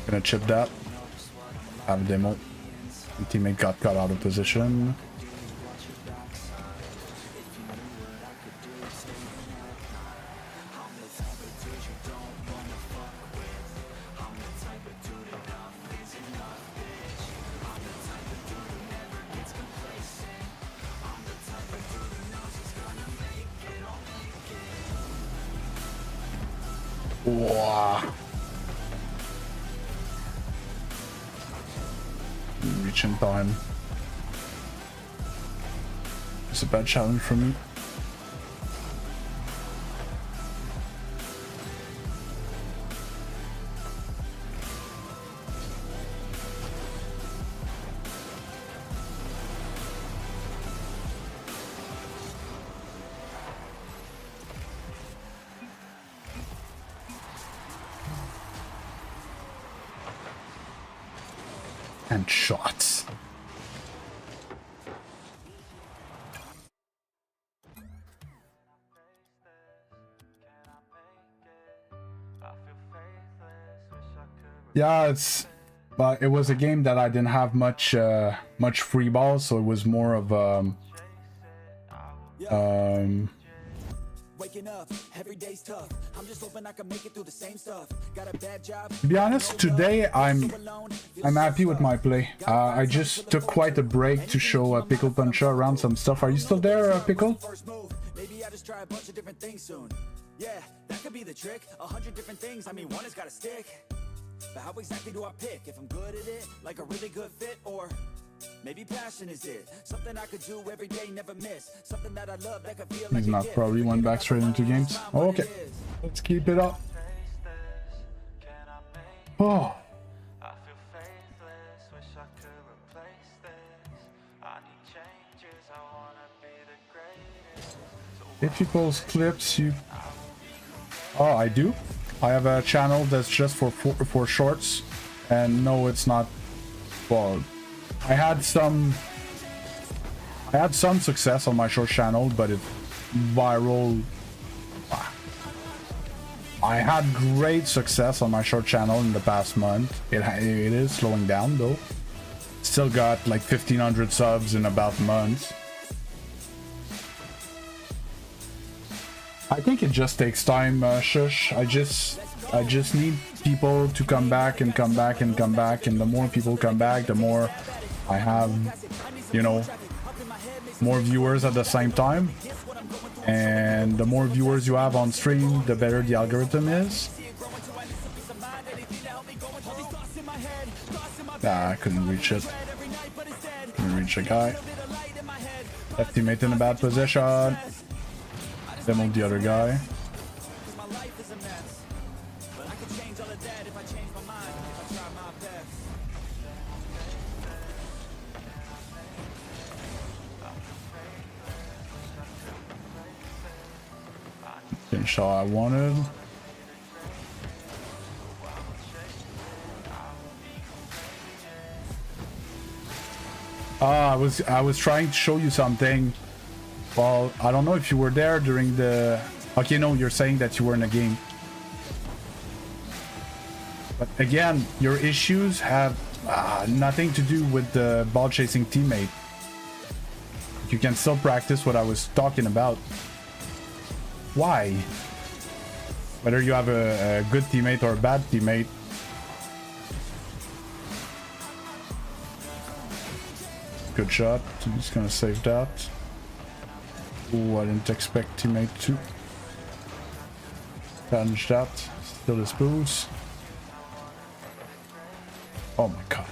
A: Gonna chip that. Have a demo. My teammate got caught out of position. Wow. Reaching time. It's a bad challenge for me. And shots. Yeah, but it was a game that I didn't have much free ball, so it was more of waking up, every day's tough. I'm just hoping I can make it through the same stuff. Got a bad job. To be honest, today I'm happy with my play. I just took quite a break to show Pickle Puncher around some stuff. Are you still there, Pickle? Maybe I just try a bunch of different things soon. Yeah, that could be the trick. 100 different things. I mean, one has got to stick. But how exactly do I pick? If I'm good at it, like a really good fit, or maybe passion is it? Something I could do every day, never miss. Something that I love that could feel like. He's not probably went back straight into games. Oh, okay, let's keep it up. Oh, If you post clips, you... Oh, I do? I have a channel that's just for shorts. And no, it's not... Well, I had some success on my short channel, but it's viral. I had great success on my short channel in the past month. It is slowing down though. Still got like 1,500 subs in about a month. I think it just takes time, Shush. I just need people to come back and come back and come back, and the more people come back, the more I have, you know, more viewers at the same time. And the more viewers you have on stream, the better the algorithm is. Ah, I couldn't reach it. Couldn't reach the guy. Left teammate in a bad position. Demoed the other guy. Didn't show I wanted. I was trying to show you something. Well, I don't know if you were there during the... Okay, no, you're saying that you were in the game. But again, your issues have nothing to do with the ball chasing teammate. You can still practice what I was talking about. Why? Whether you have a good teammate or a bad teammate. Good shot. I'm just gonna save that. Oh, I didn't expect teammate to challenge that. Still his boost. Oh my god.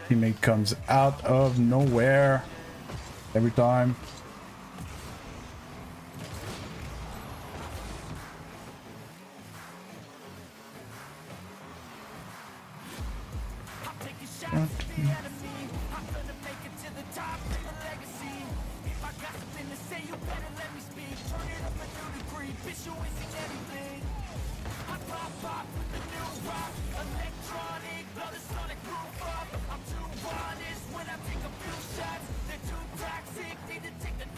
A: Teammate comes out of nowhere every time.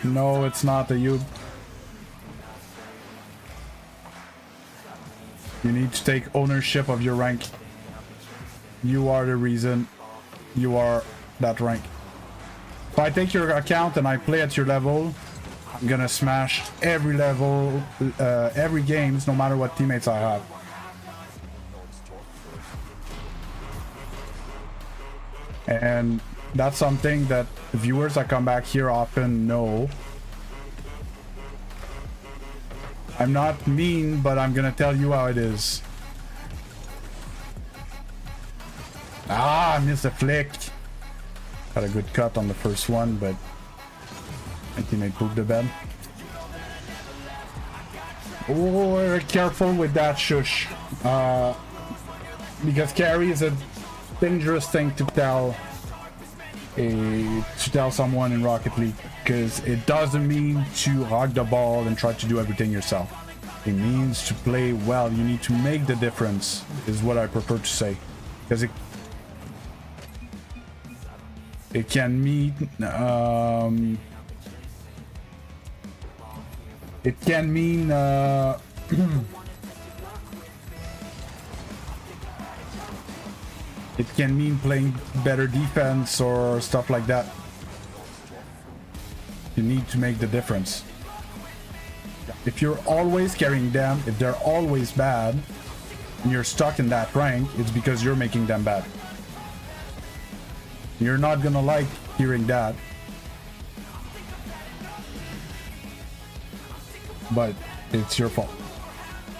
A: No, it's not the you. You need to take ownership of your rank. You are the reason you are that rank. If I take your account and I play at your level, I'm gonna smash every level, every games, no matter what teammates I have. And that's something that viewers that come back here often know. I'm not mean, but I'm gonna tell you how it is. Ah, I missed a flick. Got a good cut on the first one, but my teammate pooped the bed. Oh, very careful with that, Shush. Because carry is a dangerous thing to tell someone in Rocket League, because it doesn't mean to hog the ball and try to do everything yourself. It means to play well. You need to make the difference, is what I prefer to say, because it can mean it can mean it can mean playing better defense or stuff like that. You need to make the difference. If you're always carrying them, if they're always bad, and you're stuck in that rank, it's because you're making them bad. You're not gonna like hearing that. But it's your fault.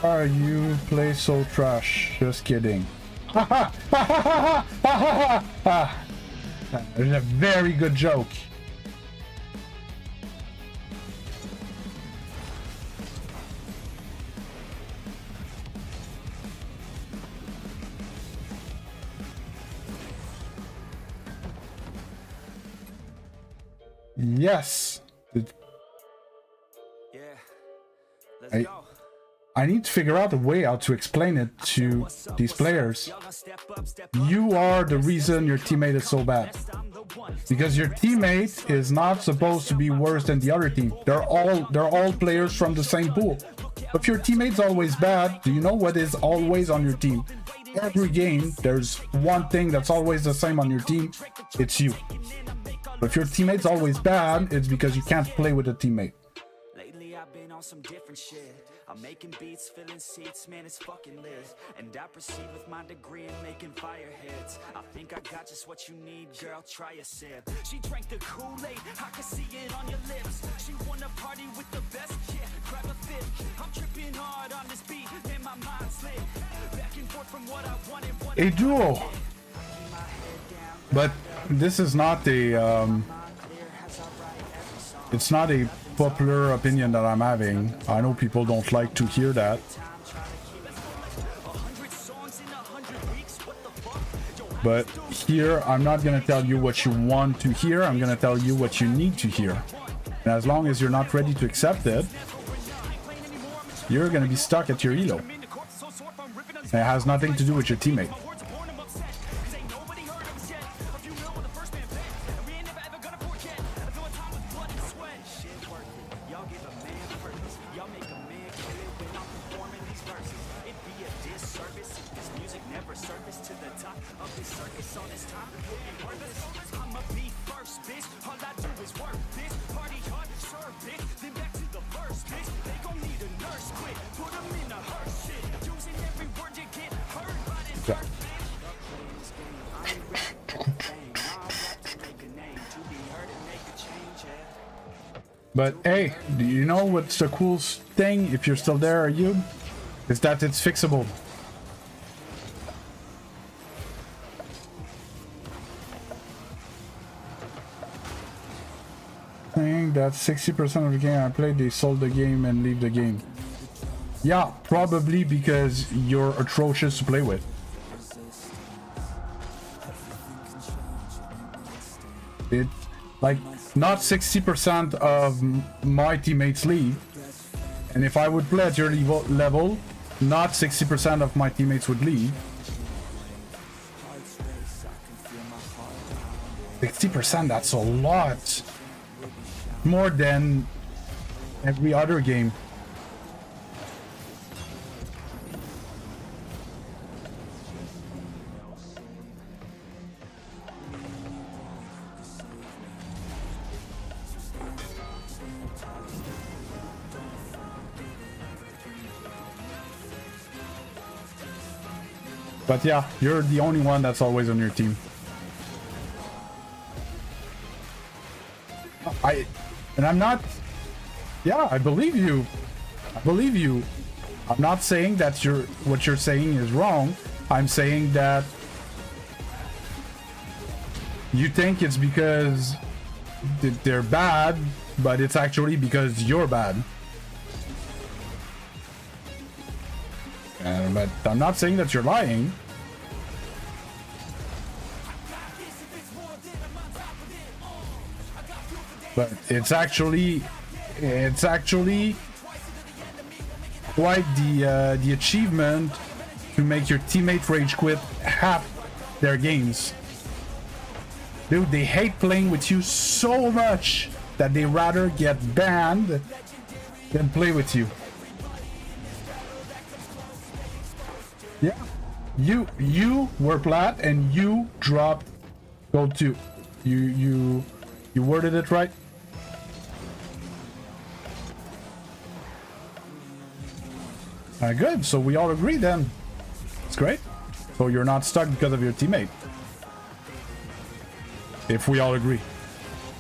A: Are you play so trash? Just kidding. Ha ha! It's a very good joke. Yes.
D: Yeah.
A: I need to figure out a way how to explain it to these players. You are the reason your teammate is so bad. Because your teammate is not supposed to be worse than the other team. They're all players from the same pool. If your teammate's always bad, do you know what is always on your team? Every game, there's one thing that's always the same on your team. It's you. If your teammate's always bad, it's because you can't play with a teammate.
D: Lately I've been on some different shit. I'm making beats, filling seats, man, it's fucking lit. And I proceed with my degree in making fire hits. I think I got just what you need, girl, try a sip. She drank the Kool-Aid, I can see it on your lips. She wanna party with the best, yeah, grab a fit. I'm tripping hard on this beat, man, my mind's lit. Back and forth from what I wanted, what
A: A duo. But this is not a it's not a popular opinion that I'm having. I know people don't like to hear that. But here, I'm not gonna tell you what you want to hear, I'm gonna tell you what you need to hear. And as long as you're not ready to accept it, you're gonna be stuck at your elo. It has nothing to do with your teammate. But hey, do you know what's the coolest thing, if you're still there, are you? Is that it's fixable. I think that 60% of the game I played, they sold the game and leave the game. Yeah, probably because you're atrocious to play with. It, like, not 60% of my teammates leave, and if I would play at your level, not 60% of my teammates would leave. 60%, that's a lot. More than every other game. But yeah, you're the only one that's always on your team. And I'm not... Yeah, I believe you. I believe you. I'm not saying that what you're saying is wrong. I'm saying that you think it's because they're bad, but it's actually because you're bad. But I'm not saying that you're lying. But it's actually quite the achievement to make your teammate rage quit half their games. Dude, they hate playing with you so much that they rather get banned than play with you. Yeah, you were plat and you dropped gold 2. You worded it right. Good, so we all agree then. It's great. So you're not stuck because of your teammate. If we all agree.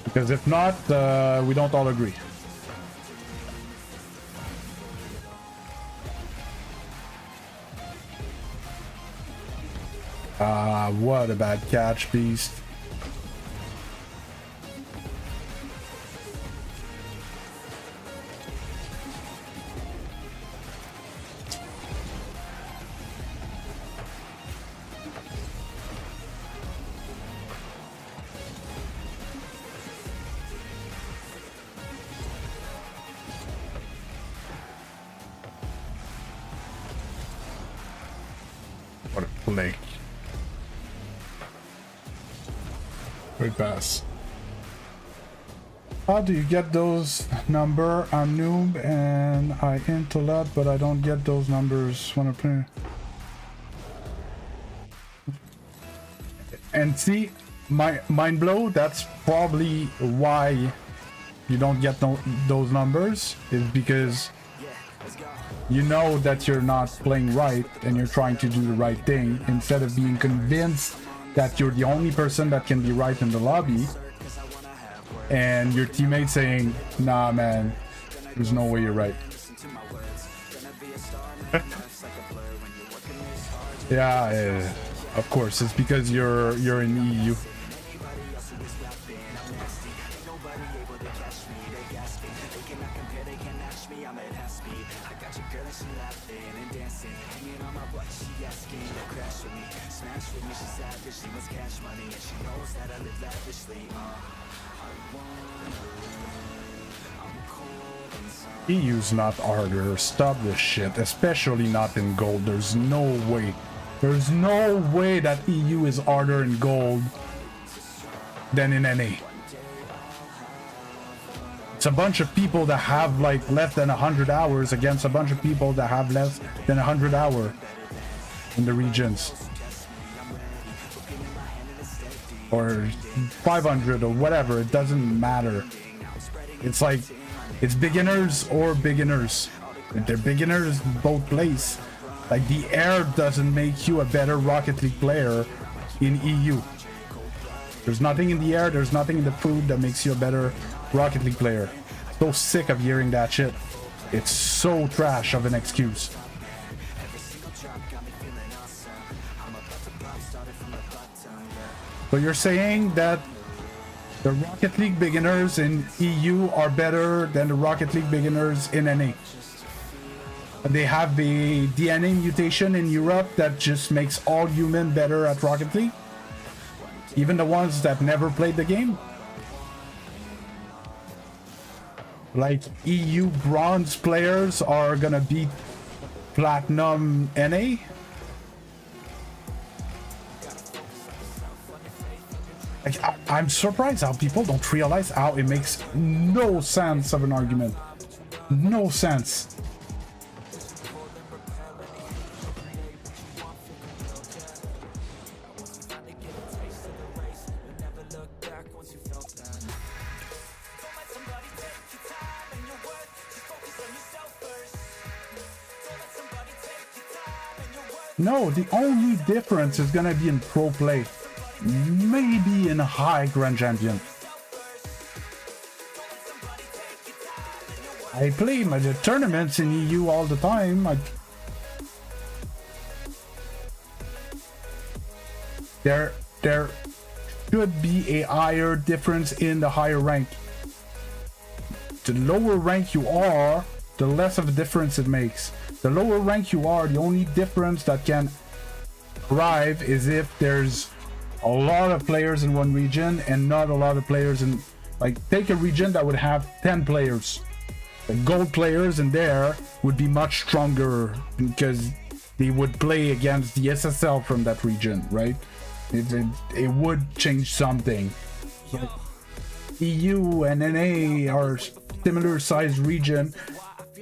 A: Because if not, we don't all agree. What a bad catch, Beast. Click. Great pass. How do you get those number? I'm noob and I int a lot, but I don't get those numbers when I play. And see, my mind blow, that's probably why you don't get those numbers, is because you know that you're not playing right and you're trying to do the right thing instead of being convinced that you're the only person that can be right in the lobby and your teammate saying, nah man, there's no way you're right. Yeah, of course, it's because you're in EU. EU's not harder. Stop this shit, especially not in gold. There's no way. There's no way that EU is harder in gold than in NA. It's a bunch of people that have like less than 100 hours against a bunch of people that have less than 100 hours in the regions. Or 500 or whatever, it doesn't matter. It's like, it's beginners or beginners. They're beginners both places. Like, the air doesn't make you a better Rocket League player in EU. There's nothing in the air, there's nothing in the food that makes you a better Rocket League player. So sick of hearing that shit. It's so trash of an excuse. So you're saying that the Rocket League beginners in EU are better than the Rocket League beginners in NA? They have the DNA mutation in Europe that just makes all human better at Rocket League? Even the ones that never played the game? Like, EU bronze players are gonna beat platinum NA? Like, I'm surprised how people don't realize how it makes no sense of an argument. No sense. No, the only difference is gonna be in pro play. Maybe in a high Grand Champion. I play my tournaments in EU all the time. There should be a higher difference in the higher rank. The lower rank you are, the less of a difference it makes. The lower rank you are, the only difference that can arrive is if there's a lot of players in one region and not a lot of players in, like, take a region that would have 10 players. The gold players in there would be much stronger because they would play against the SSL from that region, right? It would change something. But EU and NA are similar sized region.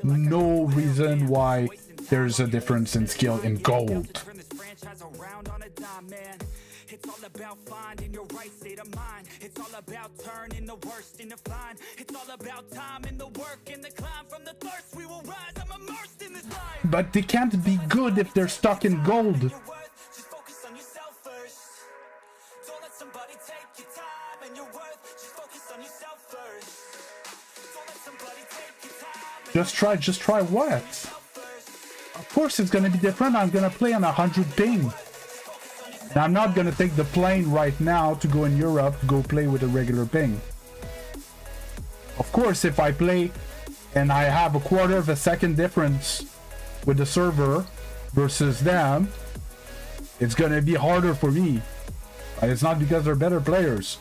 A: No reason why there's a difference in skill in gold.
D: It's all about finding your right state of mind. It's all about turning the worst into fine. It's all about time and the work and the climb. From the thirst we will rise. I'm immersed in this life.
A: But they can't be good if they're stuck in gold.
D: Just focus on yourself first. Don't let somebody take your time and your worth. Just focus on yourself first. Don't let somebody take your time.
A: Just try what? Of course it's gonna be different. I'm gonna play on 100 ping. And I'm not gonna take the plane right now to go in Europe to go play with a regular ping. Of course, if I play and I have a quarter of a second difference with the server versus them, it's gonna be harder for me. And it's not because they're better players.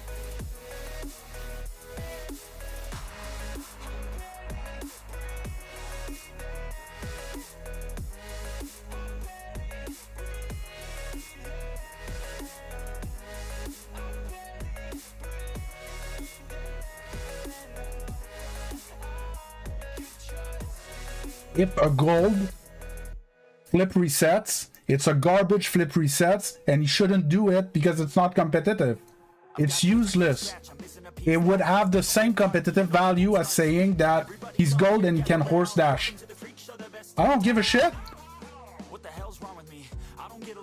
A: if a gold flip resets, it's a garbage flip resets, and you shouldn't do it because it's not competitive. It's useless. It would have the same competitive value as saying that he's gold and he can horse dash. I don't give a shit.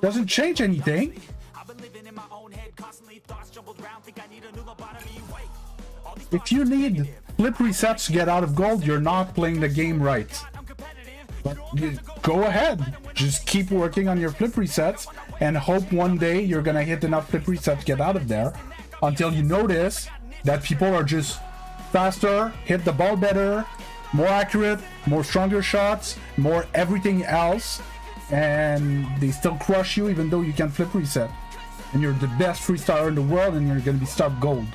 A: Doesn't change anything. If you need flip resets to get out of gold, you're not playing the game right. But go ahead. Just keep working on your flip resets and hope one day you're gonna hit enough flip resets to get out of there, until you notice that people are just faster, hit the ball better, more accurate, more stronger shots, more everything else, and they still crush you even though you can flip reset. And you're the best freestyler in the world and you're gonna be stuck gold.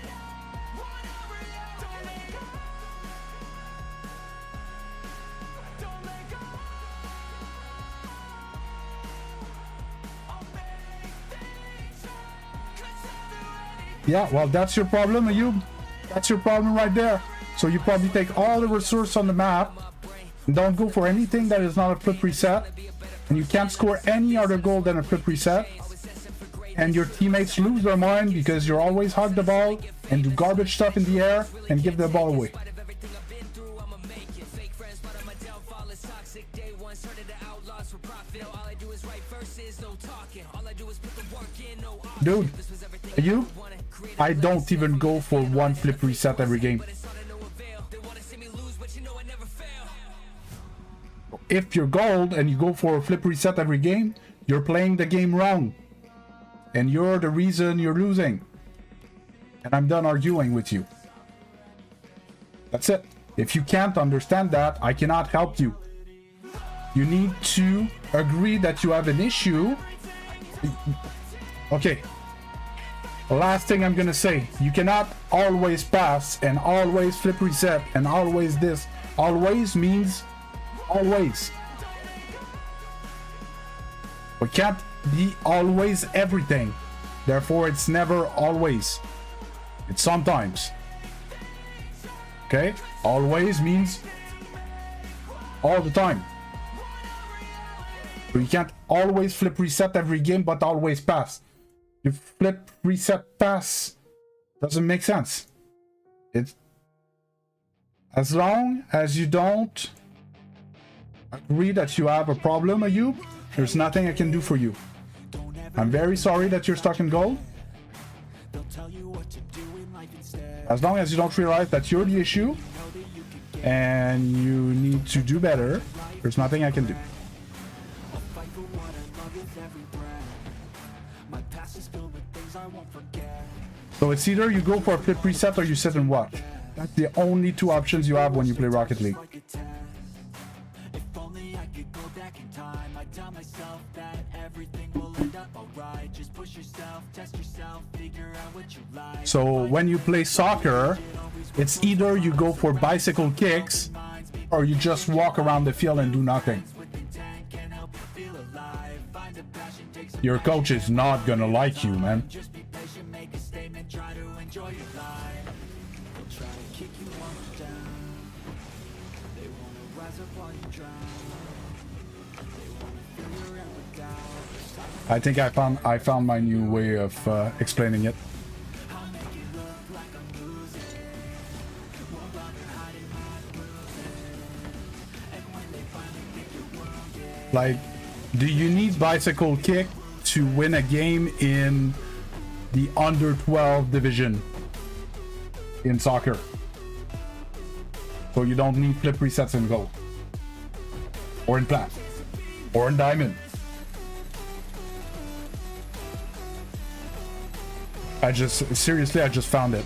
A: Yeah, well, that's your problem, Ayub. That's your problem right there. So you probably take all the resources on the map and don't go for anything that is not a flip reset. And you can't score any other goal than a flip reset. And your teammates lose their mind because you're always hug the ball and do garbage stuff in the air and give the ball away. Dude, you? I don't even go for one flip reset every game. If you're gold and you go for a flip reset every game, you're playing the game wrong. And you're the reason you're losing. And I'm done arguing with you. That's it. If you can't understand that, I cannot help you. You need to agree that you have an issue. Okay. Last thing I'm gonna say, you cannot always pass and always flip reset and always this. Always means always. We can't be always everything. Therefore, it's never always. It's sometimes. Okay? Always means all the time. So you can't always flip reset every game, but always pass. You flip reset pass doesn't make sense. It's as long as you don't agree that you have a problem, Ayub, there's nothing I can do for you. I'm very sorry that you're stuck in gold. As long as you don't realize that you're the issue and you need to do better, there's nothing I can do. So it's either you go for a flip reset or you sit and watch. That's the only two options you have when you play Rocket League. So when you play soccer, it's either you go for bicycle kicks or you just walk around the field and do nothing. Your coach is not gonna like you, man. I think I found my new way of explaining it. Like, do you need bicycle kick to win a game in the under 12 division in soccer? So you don't need flip resets in gold, or in plat, or in diamond. I just found it.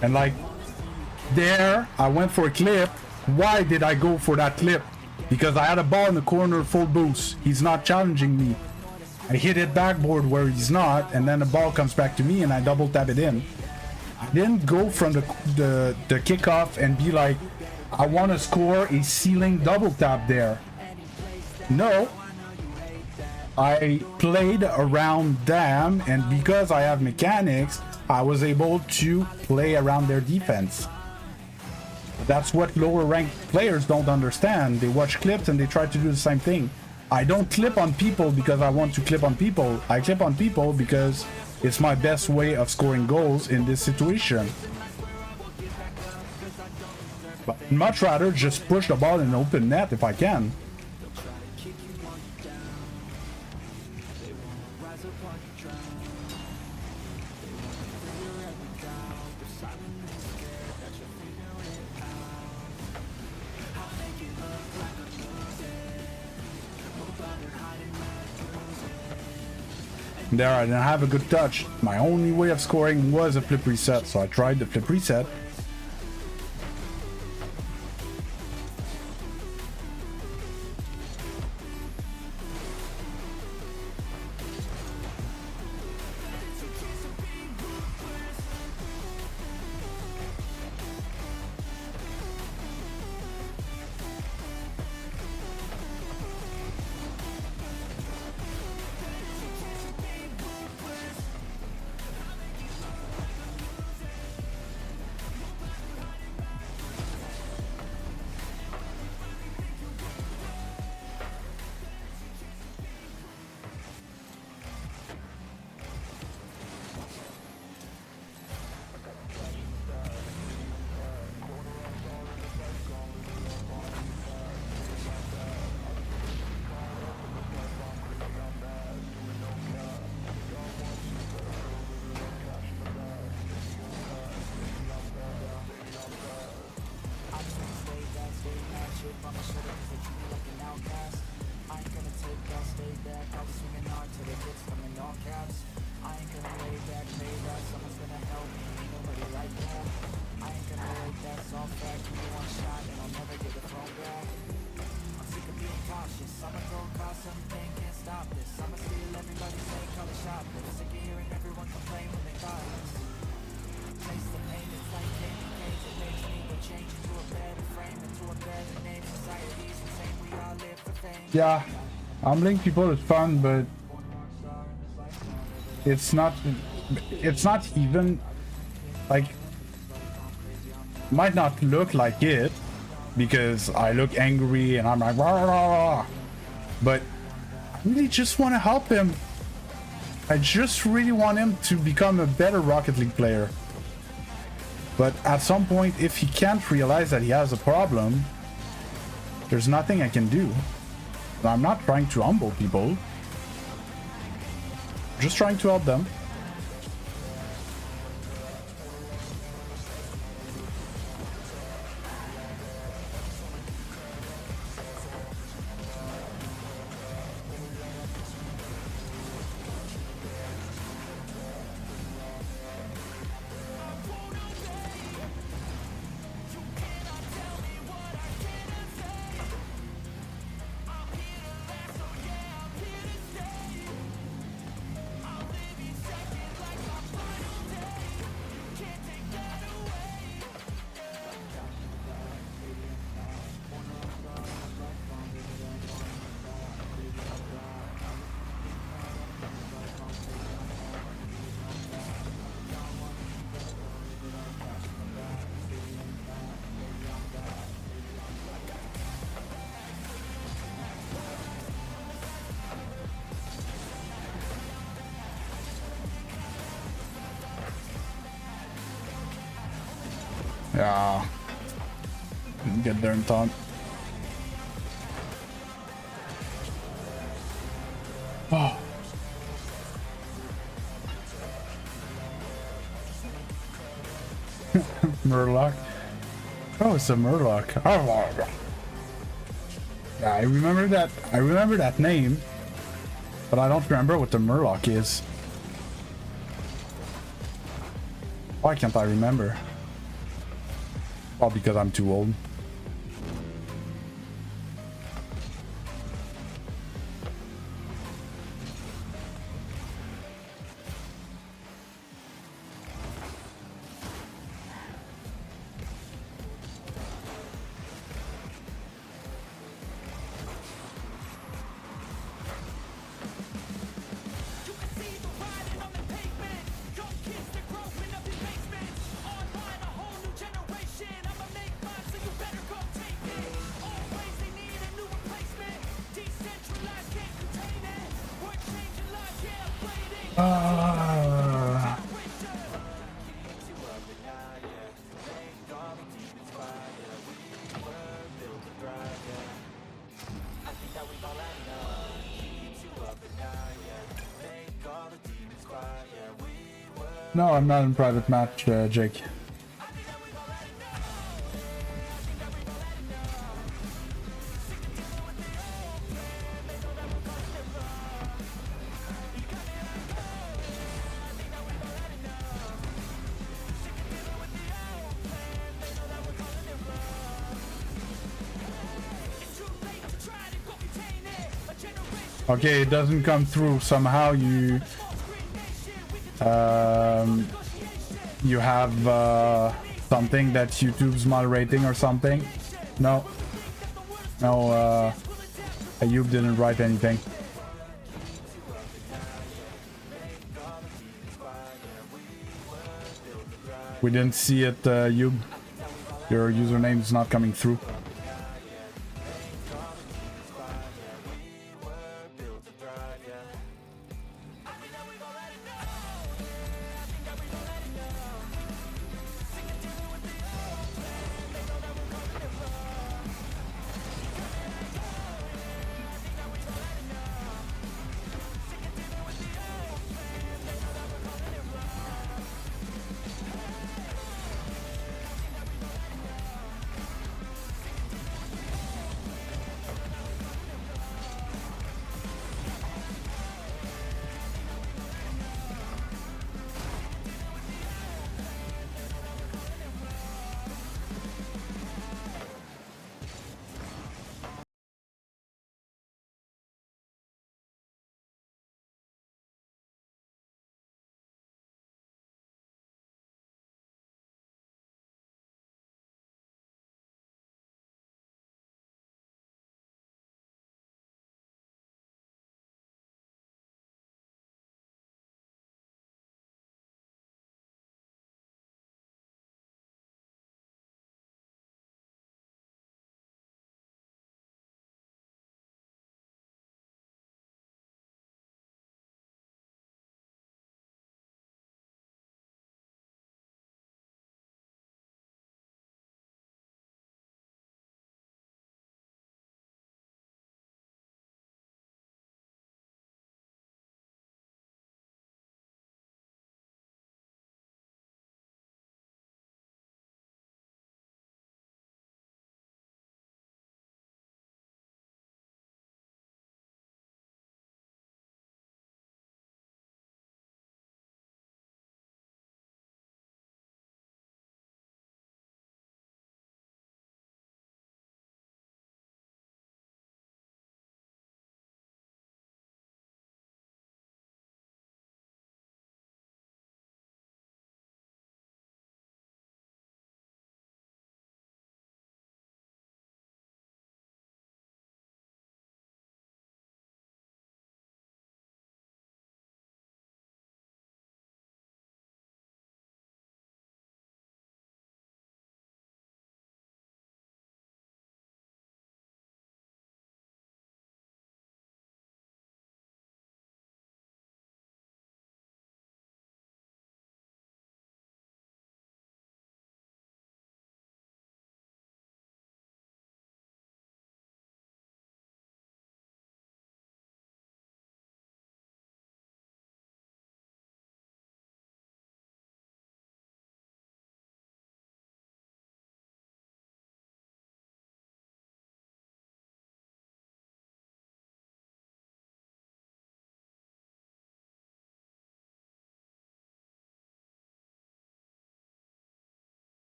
A: And like, there, I went for a clip. Why did I go for that clip? Because I had a ball in the corner full boost. He's not challenging me. I hit it backboard where he's not, and then the ball comes back to me and I double tap it in. I didn't go from the kickoff and be like, I want to score a ceiling double tap there. No. I played around them, and because I have mechanics, I was able to play around their defense. That's what lower ranked players don't understand. They watch clips and they try to do the same thing. I don't clip on people because I want to clip on people. I clip on people because it's my best way of scoring goals in this situation. But I'd much rather just push the ball in open net if I can. There, I didn't have a good touch. My only way of scoring was a flip reset, so I tried the flip reset. Yeah, humbling people is fun, but it's not even like, might not look like it because I look angry and I'm like rah, rah, rah, but I really just want to help him. I just really want him to become a better Rocket League player. But at some point, if he can't realize that he has a problem, there's nothing I can do. I'm not trying to humble people. I'm just trying to help them. Yeah. Didn't get there in time. Oh. Murloc. Oh, it's a Murloc. Oh. Yeah, I remember that. I remember that name, but I don't remember what the Murloc is. Why can't I remember? Oh, because I'm too old. Ah. No, I'm not in private match, Jake. Okay, it doesn't come through. Somehow you you have something that YouTube's moderating or something. No, Ayub didn't write anything. We didn't see it, Ayub. Your username is not coming through.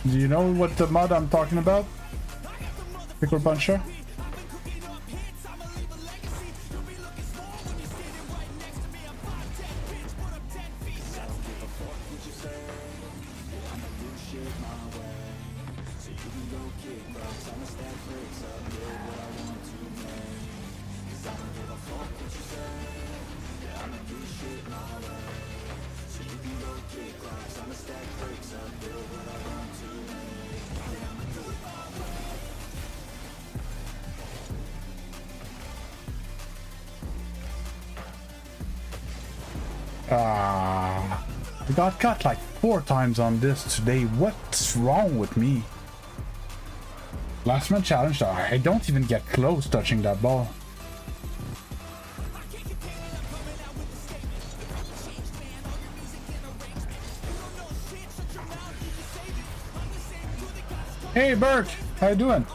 A: Do you know what the mod I'm talking about? Pickle Puncher? I got cut like 4 times on this today. What's wrong with me? Last man challenge, I don't even get close touching that ball. Hey Bert, how you doing?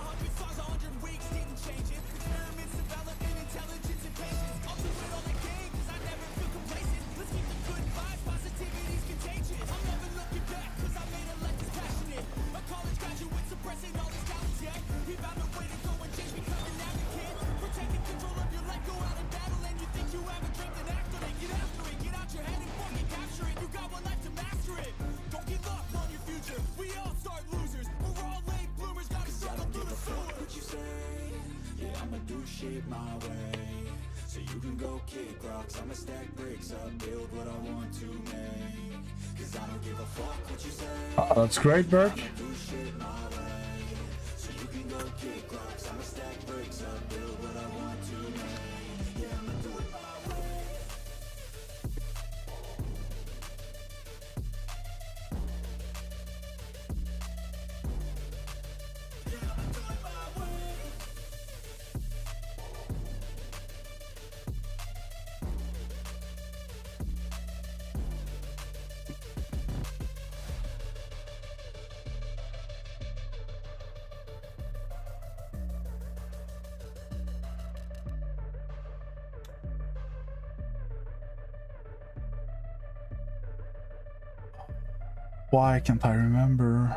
A: That's great, Bert. Why can't I remember?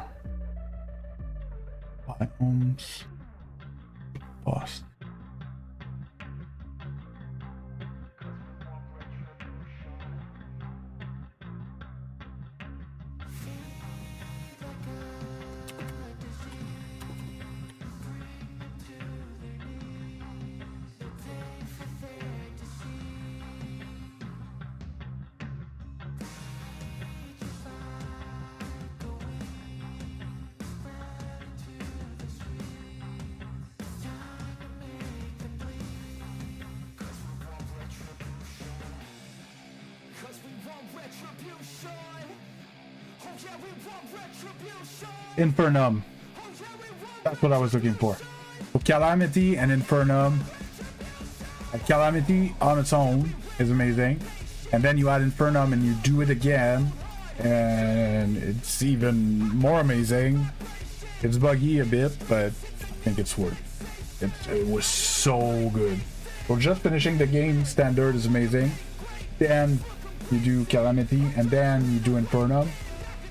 A: Biomes. Boss. Infernum. That's what I was looking for. So Calamity and Infernum. Calamity on its own is amazing. And then you add Infernum and you do it again. And it's even more amazing. It's buggy a bit, but I think it's worth it. It was so good. So just finishing the game standard is amazing. Then you do Calamity and then you do Infernum.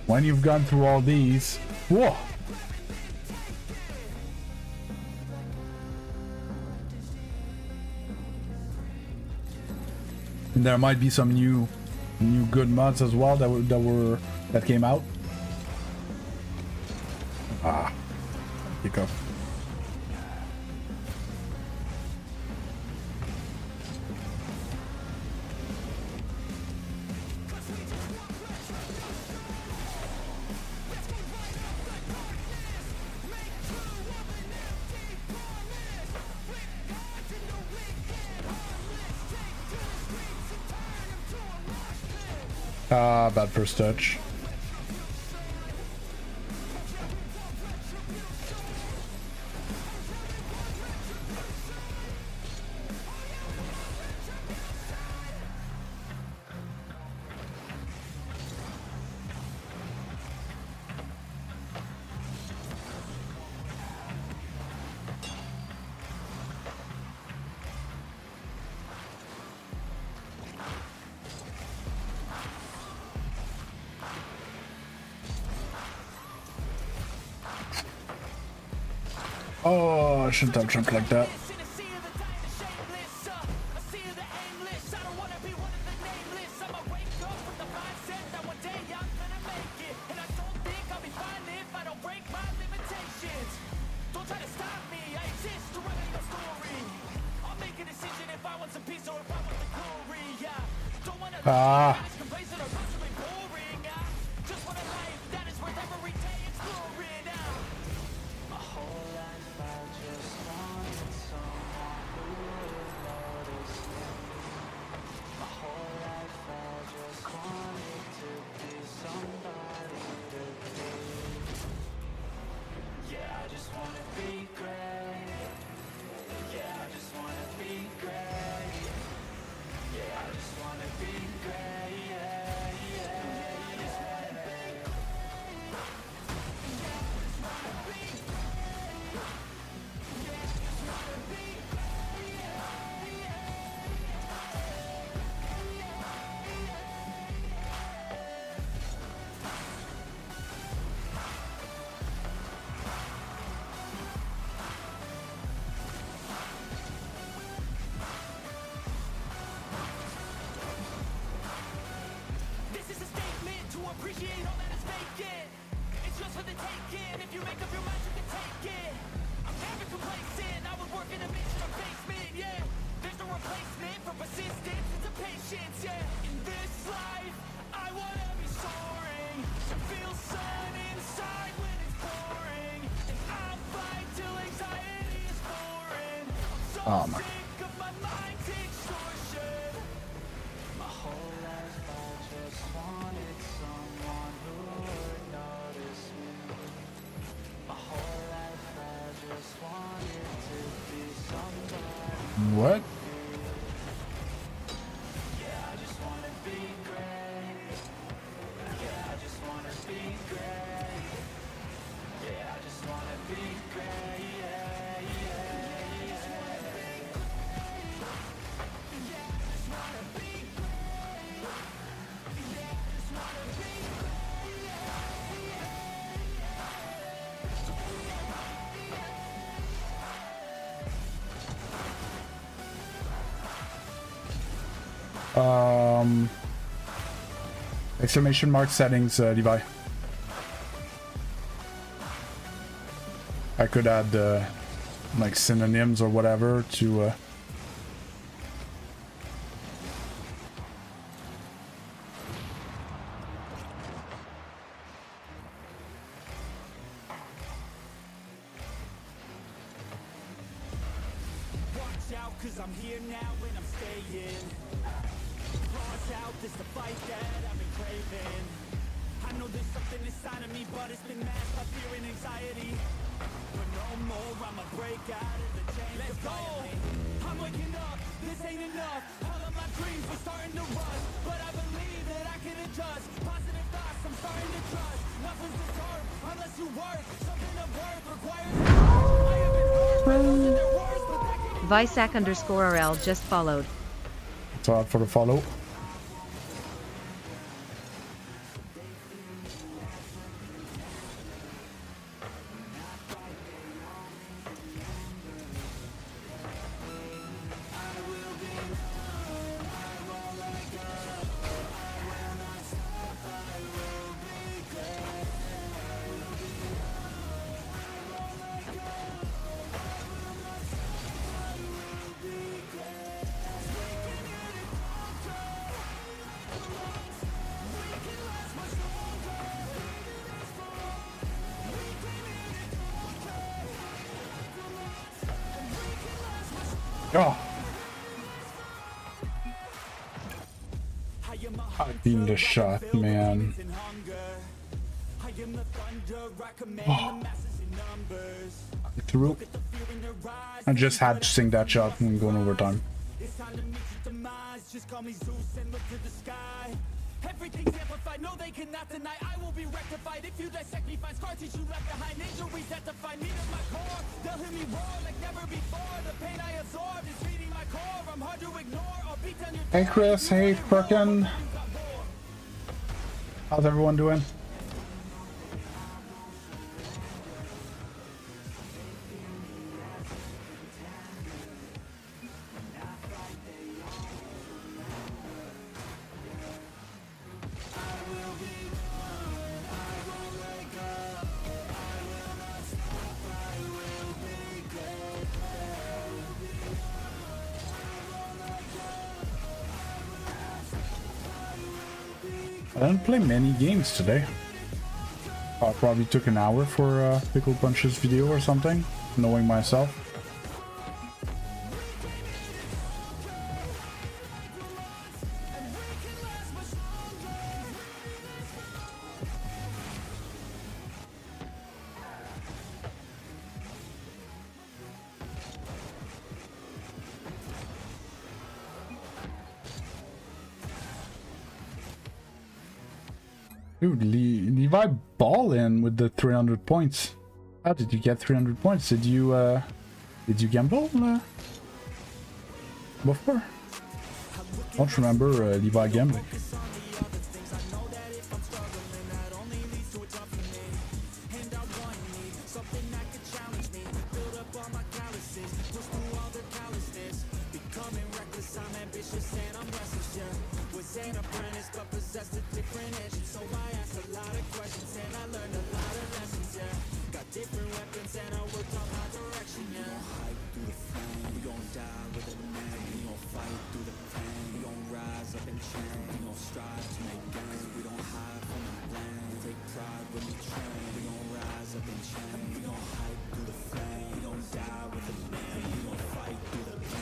A: When you've gone through all these, whoa! And there might be some new good mods as well that came out. Hiccup. Bad first touch. Oh, I shouldn't have jumped like that. Ah. Oh my. What? Exclamation mark settings, Levi. I could add like synonyms or whatever to
B: Visac_RL just followed.
A: it's hard for the follow. Oh. I beamed the shot, man. Oh. Through. I just had to sing that shot when going overtime.
E: Everything's amplified, no they cannot deny. I will be rectified if you dissect me. Find scars that you left behind, injuries that define me to my core. They'll hear me roar like never before. The pain I absorb is feeding my core. I'm hard to ignore. I'll beat down your
A: Hey Chris, hey Frickin'. How's everyone doing? I didn't play many games today. I probably took an hour for Pickle Punch's video or something, knowing myself. Dude, Levi ball in with the 300 points. How did you get 300 points? Did you gamble before? I don't remember Levi gambling.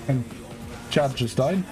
A: And Chad just died.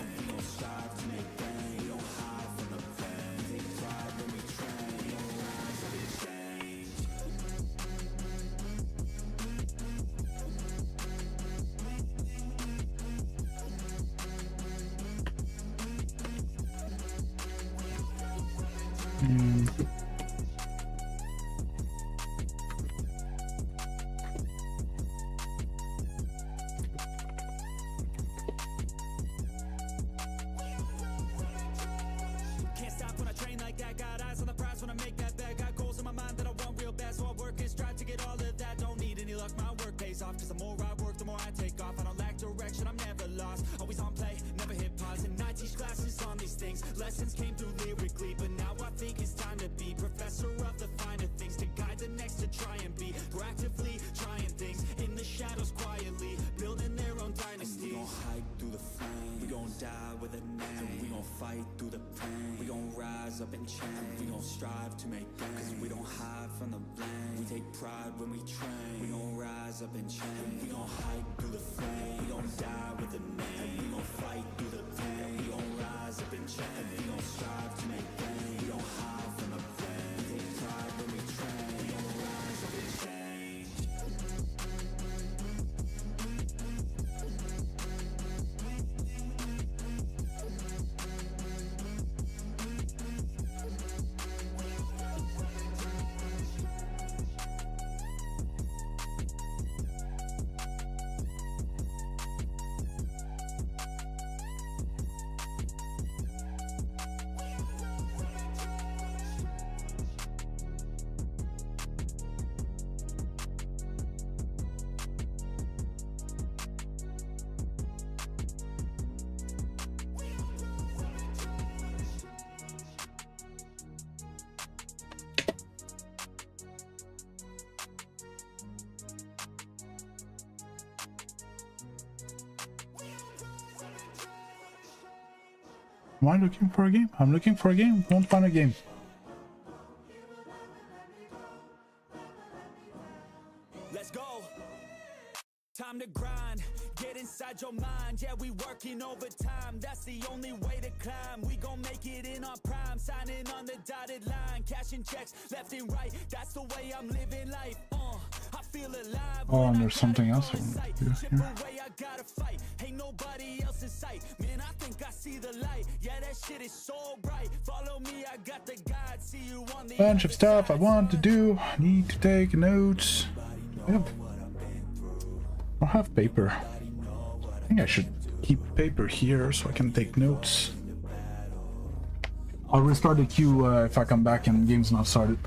A: Am I looking for a game? I'm looking for a game. Won't find a game.
E: Let's go. Time to grind. Get inside your mind. Yeah, we working overtime. That's the only way to climb. We gon' make it in our prime. Signing on the dotted line. Cashing checks left and right. That's the way I'm living life. I feel alive.
A: Oh, and there's something else I want to do here.
E: I gotta fight. Ain't nobody else in sight. Man, I think I see the light. Yeah, that shit is so bright. Follow me, I got the guide. See you on the
A: Bunch of stuff I want to do. Need to take notes. I have paper. I think I should keep paper here so I can take notes. I'll restart the queue if I come back and the game's not started.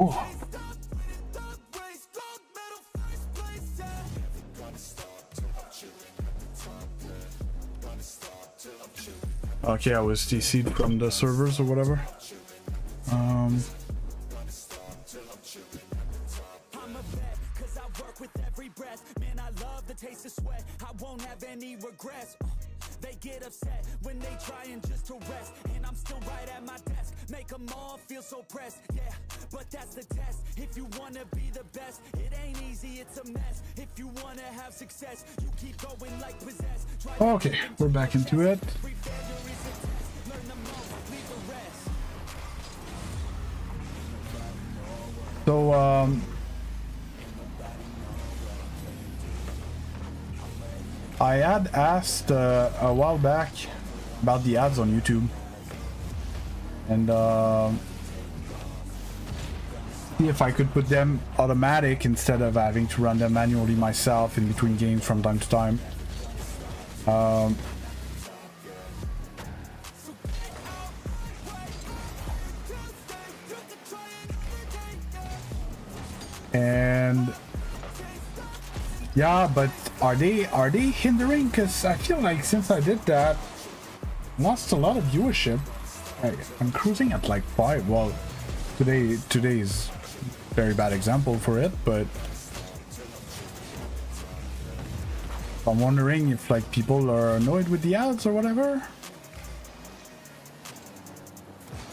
A: Oh. Okay, I was DC'd from the servers or whatever.
E: I'm a vet, cause I work with every breath. Man, I love the taste of sweat. I won't have any regrets. They get upset when they trying just to rest. And I'm still right at my desk. Make them all feel so pressed. Yeah, but that's the test. If you wanna be the best, it ain't easy, it's a mess. If you wanna have success, you keep going like possessed.
A: Okay, we're back into it.
E: Every failure is a test. Learn the most, leave the rest.
A: So, I had asked a while back about the ads on YouTube, and see if I could put them automatic instead of having to run them manually myself in between games from time to time. And yeah, but are they hindering? Because I feel like since I did that, lost a lot of viewership. I'm cruising at like 5. Well, today is a very bad example for it, but I'm wondering if like people are annoyed with the ads or whatever.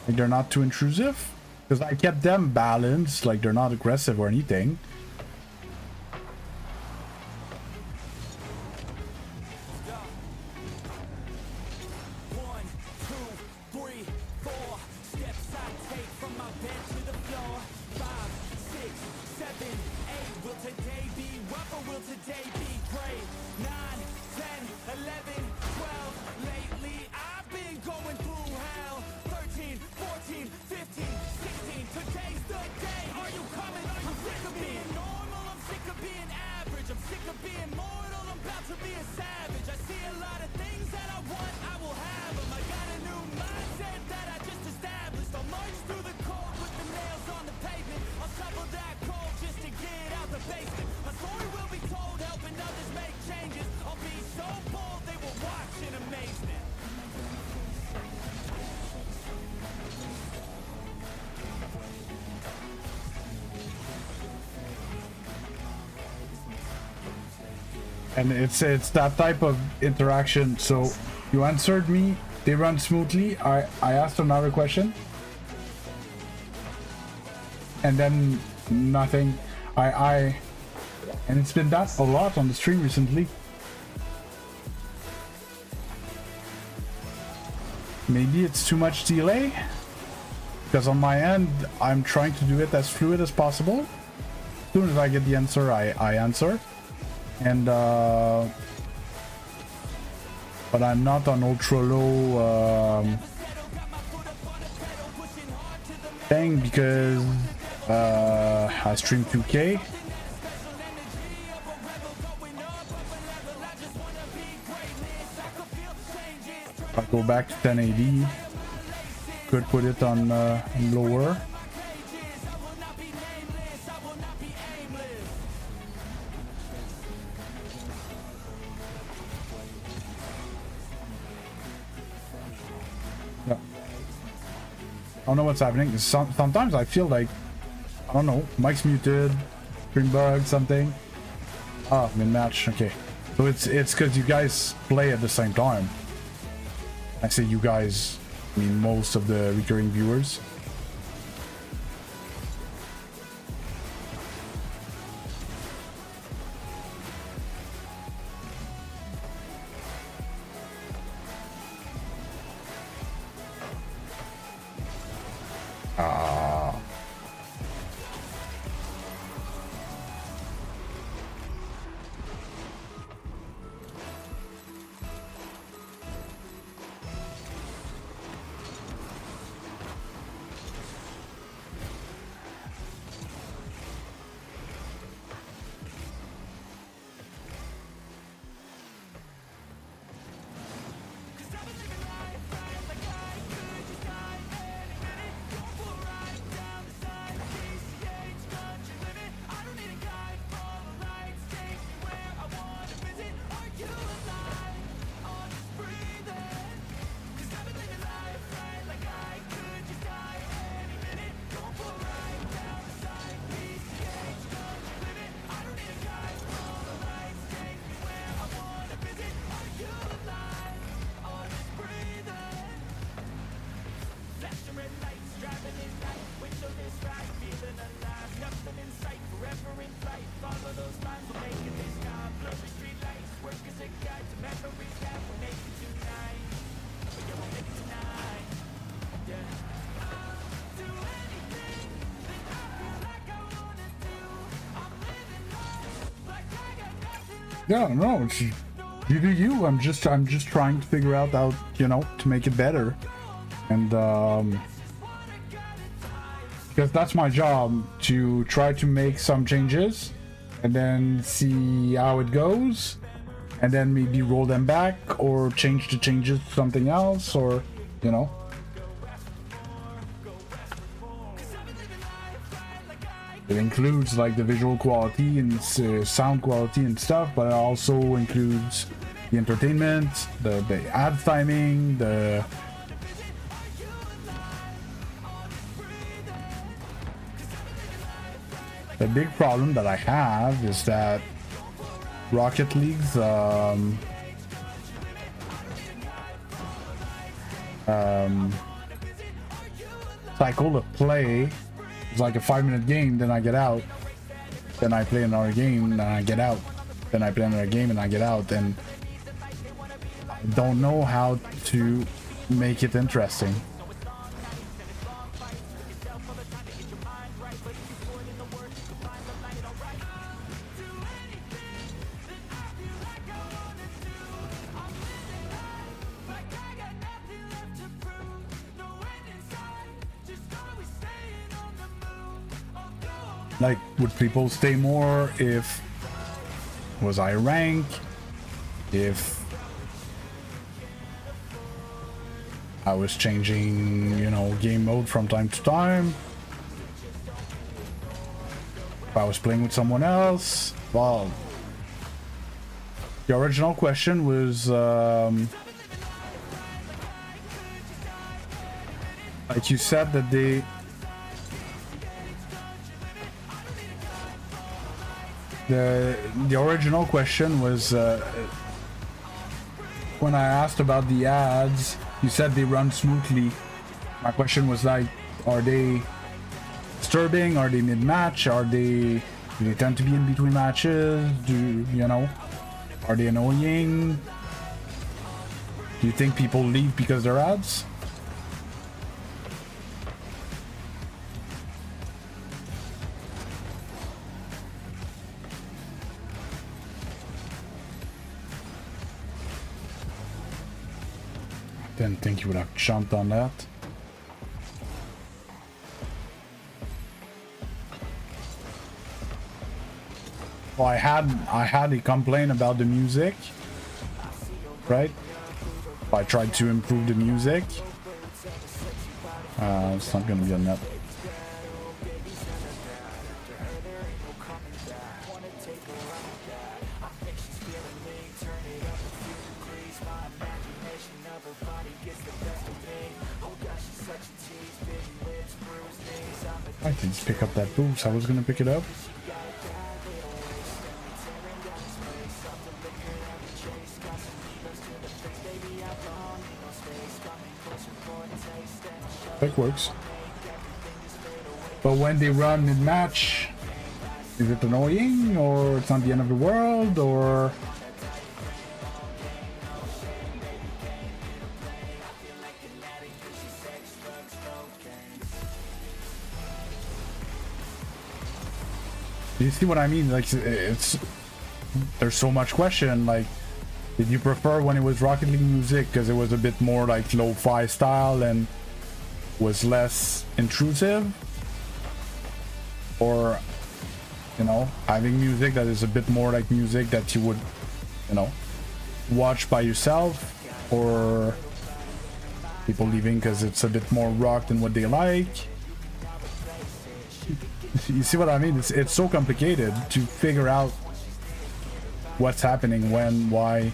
A: Like they're not too intrusive. Because I kept them balanced, like they're not aggressive or anything. And it's that type of interaction. So you answered me, they run smoothly. I asked another question, and then nothing. And it's been that a lot on the stream recently. Maybe it's too much delay, because on my end I'm trying to do it as fluid as possible. As soon as I get the answer, I answer. And but I'm not on ultra low thing because I stream 2K. If I go back to 1080, could put it on lower. I don't know what's happening. Sometimes I feel like, I don't know, mic's muted, stream bug, something. Ah, mid-match, okay. So it's because you guys play at the same time. I say you guys, I mean most of the recurring viewers. Yeah, no, it's, you do you. I'm just trying to figure out how, you know, to make it better. And because that's my job, to try to make some changes and then see how it goes, and then maybe roll them back or change the changes to something else, or, you know. It includes like the visual quality and sound quality and stuff, but it also includes the entertainment, the ad timing, the big problem that I have is that Rocket League's cycle of play is like a 5-minute game, then I get out, then I play another game, then I get out, then I play another game and I get out, and I don't know how to make it interesting. Like, would people stay more if was I rank, if I was changing, you know, game mode from time to time, if I was playing with someone else? Well, the original question was like you said that the original question was when I asked about the ads, you said they run smoothly. My question was like, are they disturbing? Are they mid-match? Do they tend to be in between matches? You know, are they annoying? Do you think people leave because they're ads? Didn't think you would have jumped on that. Well, I had a complaint about the music, right? I tried to improve the music. It's not gonna be a net. I can just pick up that boost. I was gonna pick it up. That works. But when they run mid-match, is it annoying, or it's not the end of the world, or? You see what I mean? Like, there's so much question. Like, did you prefer when it was Rocket League music because it was a bit more like lo-fi style and was less intrusive, or, you know, having music that is a bit more like music that you would, you know, watch by yourself, or people leaving because it's a bit more rock than what they like? You see what I mean? It's so complicated to figure out what's happening, when, why.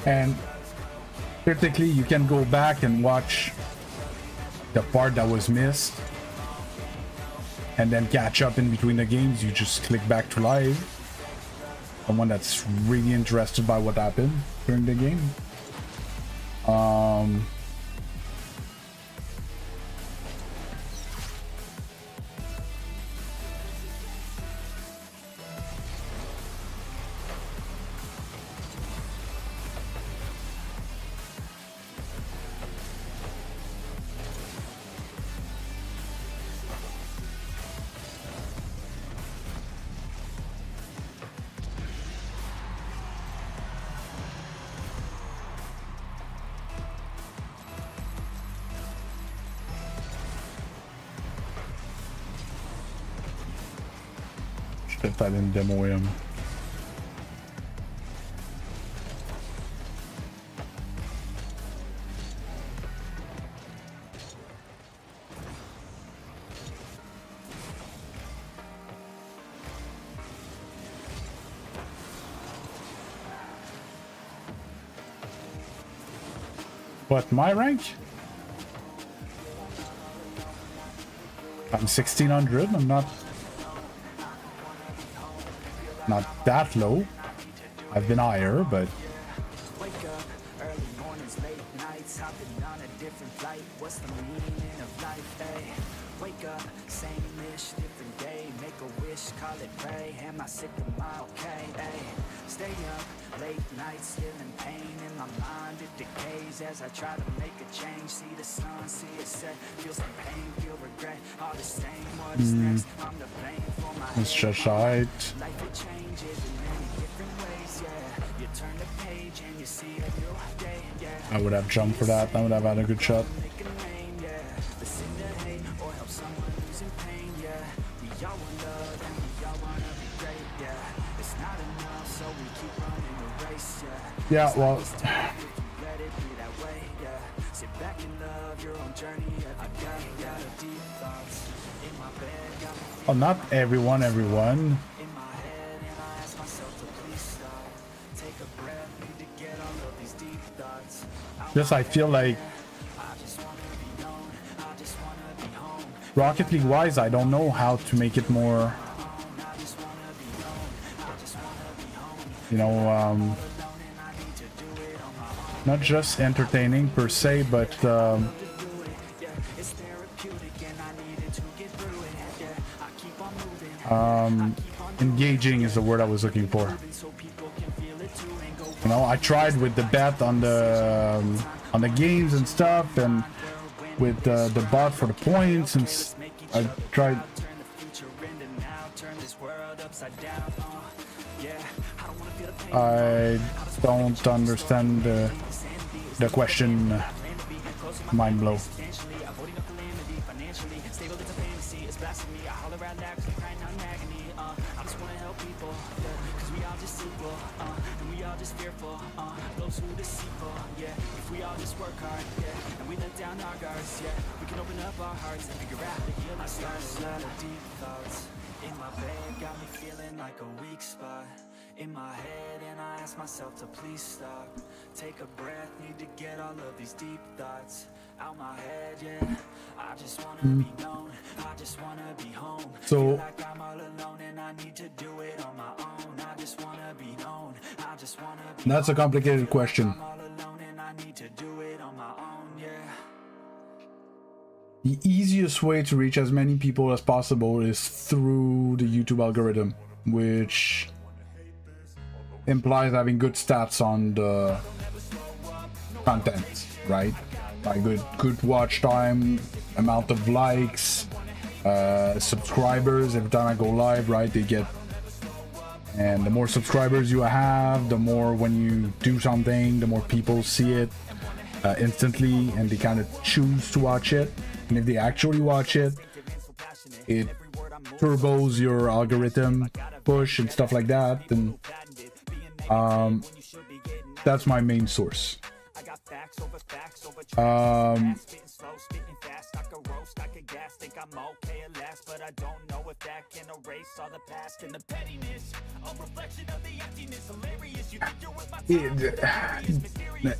A: And critically, you can go back and watch the part that was missed and then catch up in between the games. You just click back to live. Someone that's really interested by what happened during the game. shit, I didn't demo him. What, my rank? I'm 1600. I'm not that low. I've been higher, but
D: Wake up, early mornings, late nights, hopping on a different flight. What's the meaning of life, ay? Wake up, same-ish, different day. Make a wish, call it pray. Am I sick, am I okay, ay? Stay up, late nights, still in pain. In my mind, it decays as I try to make a change. See the sun, see it set. Feel some pain, feel regret. All the same, what is next? I'm to blame for my
A: it's just right.
D: life, it changes in many different ways, yeah. You turn the page and you see a new day, yeah.
A: I would have jumped for that. I would have had a good shot.
D: Make a name, yeah. Listen to hate or help someone who's in pain, yeah. We all want love and we all wanna be great, yeah. It's not enough, so we keep running the race, yeah.
A: Yeah, well,
D: Let it be that way, yeah. Sit back and love your own journey. I got deep thoughts in my bed, got me
A: well, not everyone.
D: in my head, and I ask myself to please stop. Take a breath, need to get all of these deep thoughts out.
A: just I feel like
D: I just wanna be known, I just wanna be home.
A: Rocket League wise, I don't know how to make it more,
D: I just wanna be known, I just wanna be home.
A: you know,
D: Alone and I need to do it on my own.
A: not just entertaining per se, but
D: To do it, yeah. It's therapeutic and I needed to get through it, yeah. I keep on moving,
A: engaging is the word I was looking for.
D: so people can feel it too and go
A: You know, I tried with the bet on the games and stuff, and with the bot for the points, and I tried.
D: turn the future into now, turn this world upside down, yeah. I don't wanna feel the pain.
A: I don't understand the question. Mind blow.
D: Substantially, avoiding a calamity financially. Stable, it's a fantasy, it's blasphemy. I holler out loud 'cause I'm crying out in agony. I just wanna help people, yeah, 'cause we all just equal, and we all just fearful, those who deceitful, yeah. If we all just work hard, yeah, and we let down our guards, yeah, we can open up our hearts and figure out how to heal ourselves. A lot of deep thoughts in my bed, got me feeling like a weak spot in my head, and I ask myself to please stop. Take a breath, need to get all of these deep thoughts out my head, yeah. I just wanna be known, I just wanna be home.
A: So-
D: Feel like I'm all alone and I need to do it on my own. I just wanna be known, I just wanna be
A: That's a complicated question.
D: I'm all alone and I need to do it on my own, yeah.
A: The easiest way to reach as many people as possible is through the YouTube algorithm, which implies having good stats on the content, right? Like good watch time, amount of likes, subscribers every time I go live, right? They get, and the more subscribers you have, the more when you do something, the more people see it instantly, and they kind of choose to watch it. And if they actually watch it, it turbos your algorithm push and stuff like that. And that's my main source.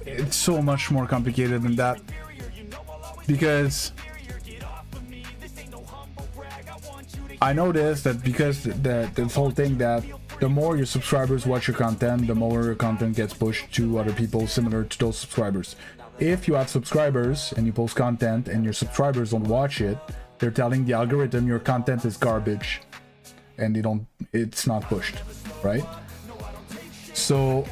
A: It's so much more complicated than that, because I noticed that because this whole thing that the more your subscribers watch your content, the more your content gets pushed to other people similar to those subscribers. If you have subscribers and you post content and your subscribers don't watch it, they're telling the algorithm your content is garbage and it's not pushed, right? So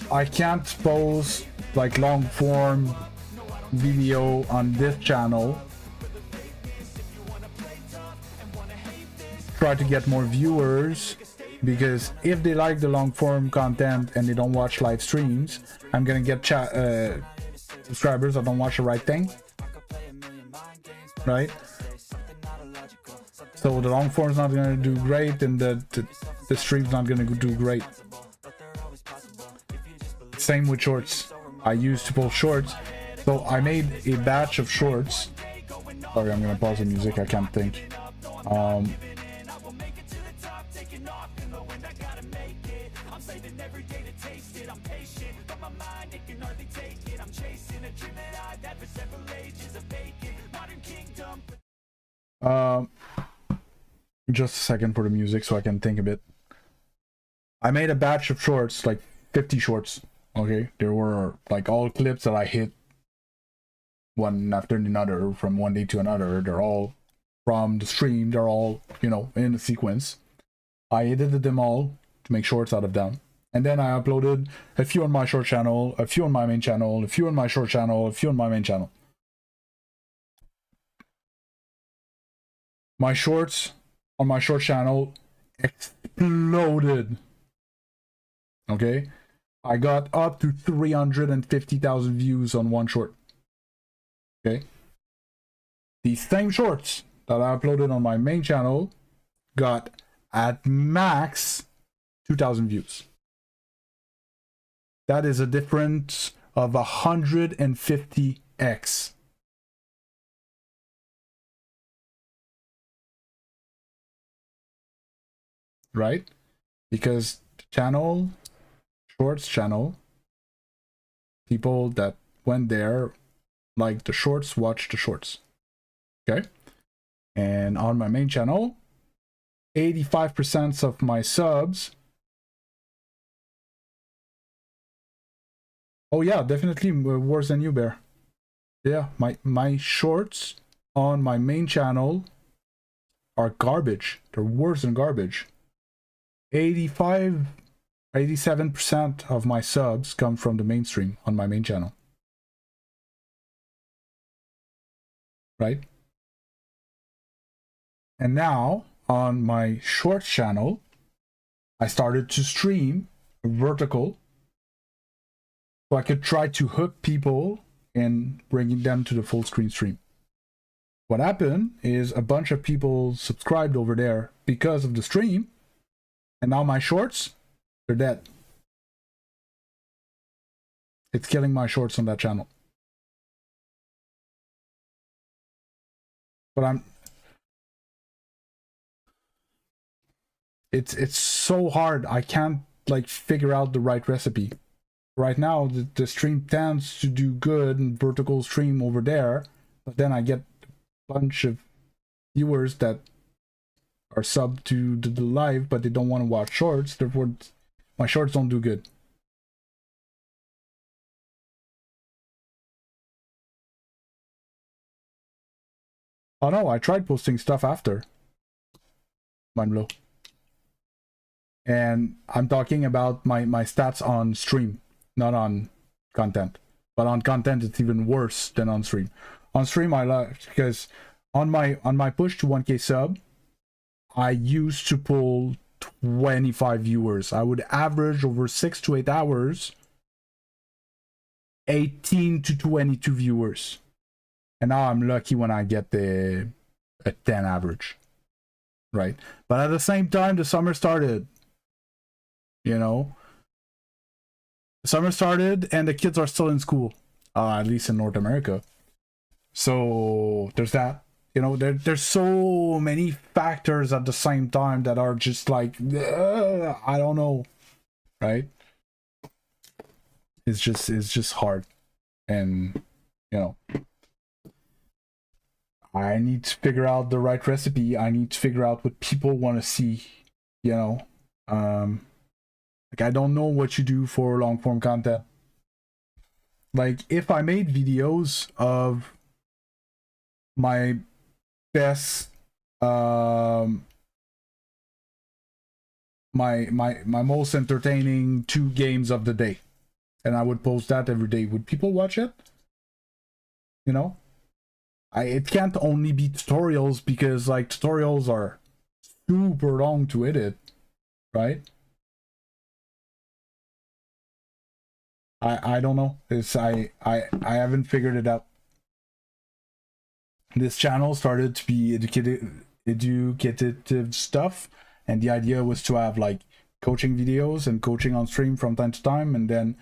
A: I can't post like long form video on this channel, try to get more viewers, because if they like the long form content and they don't watch live streams, I'm gonna get subscribers that don't watch the right thing. right? So the long form's not gonna do great, and the stream's not gonna do great. Same with shorts. I used to post shorts, so I made a batch of shorts. Sorry, I'm gonna pause the music. I can't think. Just a second for the music so I can think a bit. I made a batch of shorts, like 50 shorts. Okay, there were like all clips that I hit one after another from one day to another. They're all from the stream. They're all, you know, in a sequence. I edited them all to make shorts out of them. And then I uploaded a few on my short channel, a few on my main channel, a few on my short channel, a few on my main channel. My shorts on my short channel exploded. Okay? I got up to 350,000 views on one short. Okay? These same shorts that I uploaded on my main channel got at max 2,000 views. That is a difference of 150x. Right? Because the channel, shorts channel, people that went there like the shorts, watch the shorts. Okay? And on my main channel, 85% of my subs. Oh yeah, definitely worse than you, Bear. Yeah, my shorts on my main channel are garbage. They're worse than garbage. 87% of my subs come from the mainstream on my main channel. Right? And now on my short channel, I started to stream vertical so I could try to hook people and bringing them to the full screen stream. What happened is a bunch of people subscribed over there because of the stream, and now my shorts, they're dead. It's killing my shorts on that channel. But it's so hard. I can't like figure out the right recipe. Right now the stream tends to do good and vertical stream over there, but then I get a bunch of viewers that are subbed to the live, but they don't want to watch shorts. Therefore my shorts don't do good. Oh no, I tried posting stuff after. Mind blow. And I'm talking about my stats on stream, not on content. But on content it's even worse than on stream. On stream I like, because on my push to 1k sub, I used to pull 25 viewers. I would average over 6 to 8 hours 18 to 22 viewers. And now I'm lucky when I get a 10 average. Right? But at the same time the summer started. You know, summer started and the kids are still in school, at least in North America. So there's that. You know, there's so many factors at the same time that are just like, I don't know, right? It's just hard, and you know, I need to figure out the right recipe. I need to figure out what people want to see. You know, like I don't know what you do for long form content. Like if I made videos of my best my most entertaining 2 games of the day, and I would post that every day, would people watch it? You know, it can't only be tutorials, because like tutorials are super long to edit, right? I don't know. It's I haven't figured it out. this channel started to be educative stuff, and the idea was to have like coaching videos and coaching on stream from time to time, and then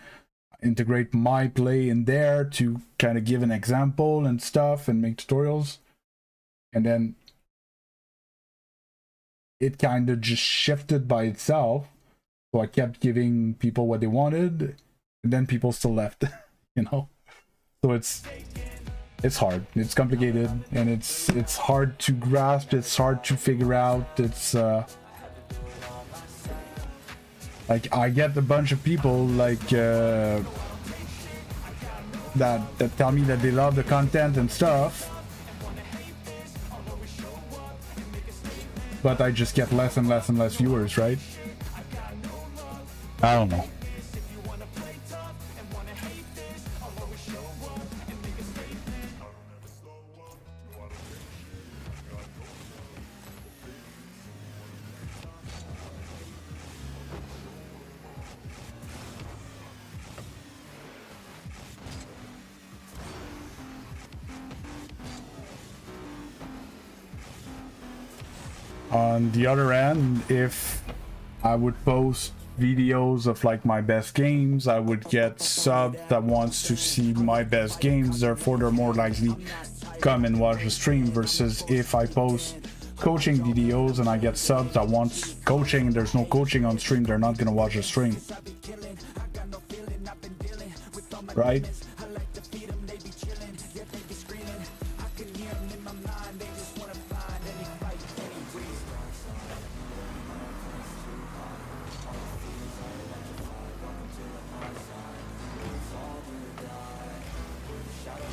A: integrate my play in there to kind of give an example and stuff and make tutorials. And then it kind of just shifted by itself, so I kept giving people what they wanted, and then people still left. You know, so it's hard, it's complicated, and it's hard to grasp, it's hard to figure out. It's like I get a bunch of people like that tell me that they love the content and stuff, but I just get less and less and less viewers, right? I don't know. On the other end, if I would post videos of like my best games, I would get sub that wants to see my best games, therefore they're more likely come and watch the stream, versus if I post coaching videos and I get subs that want coaching and there's no coaching on stream, they're not gonna watch the stream, right?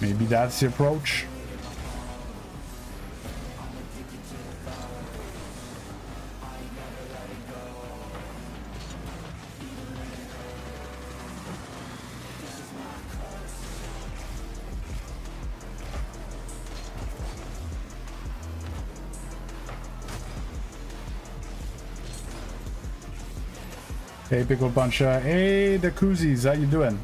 A: Maybe that's the approach. Hey, Pickle Puncha. Hey, the Koozies, how you doing?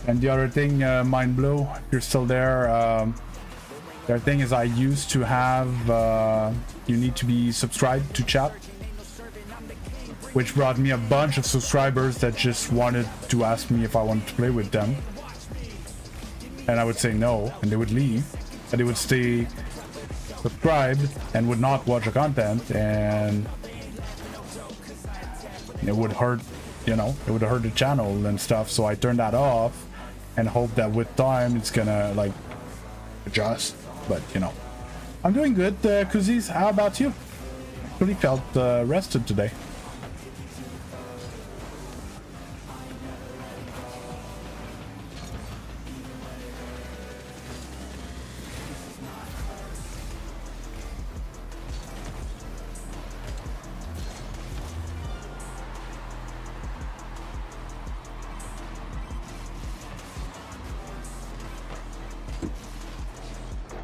A: And the other thing, Mind Blow, if you're still there, the other thing is I used to have, you need to be subscribed to chat, which brought me a bunch of subscribers that just wanted to ask me if I wanted to play with them. And I would say no, and they would leave, and they would stay subscribed and would not watch the content, and it would hurt, you know, it would hurt the channel and stuff. So I turned that off and hope that with time it's gonna like adjust. But you know, I'm doing good. Koozies, how about you? Really felt rested today.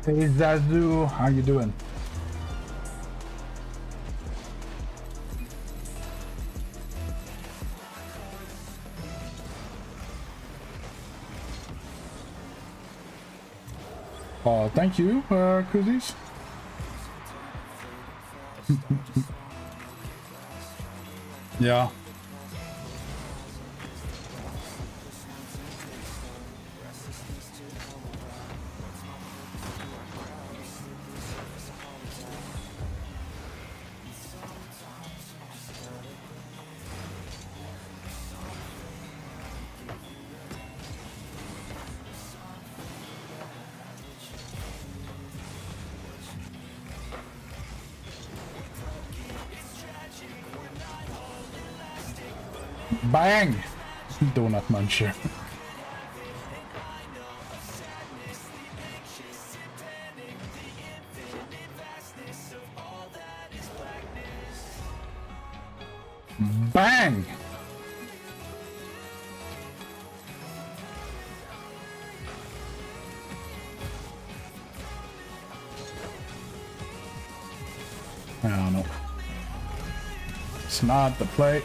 A: Hey Zazu, how you doing? Oh, thank you, Koozies. Yeah. Bang! Donut muncher. Bang! I don't know. It's not the play.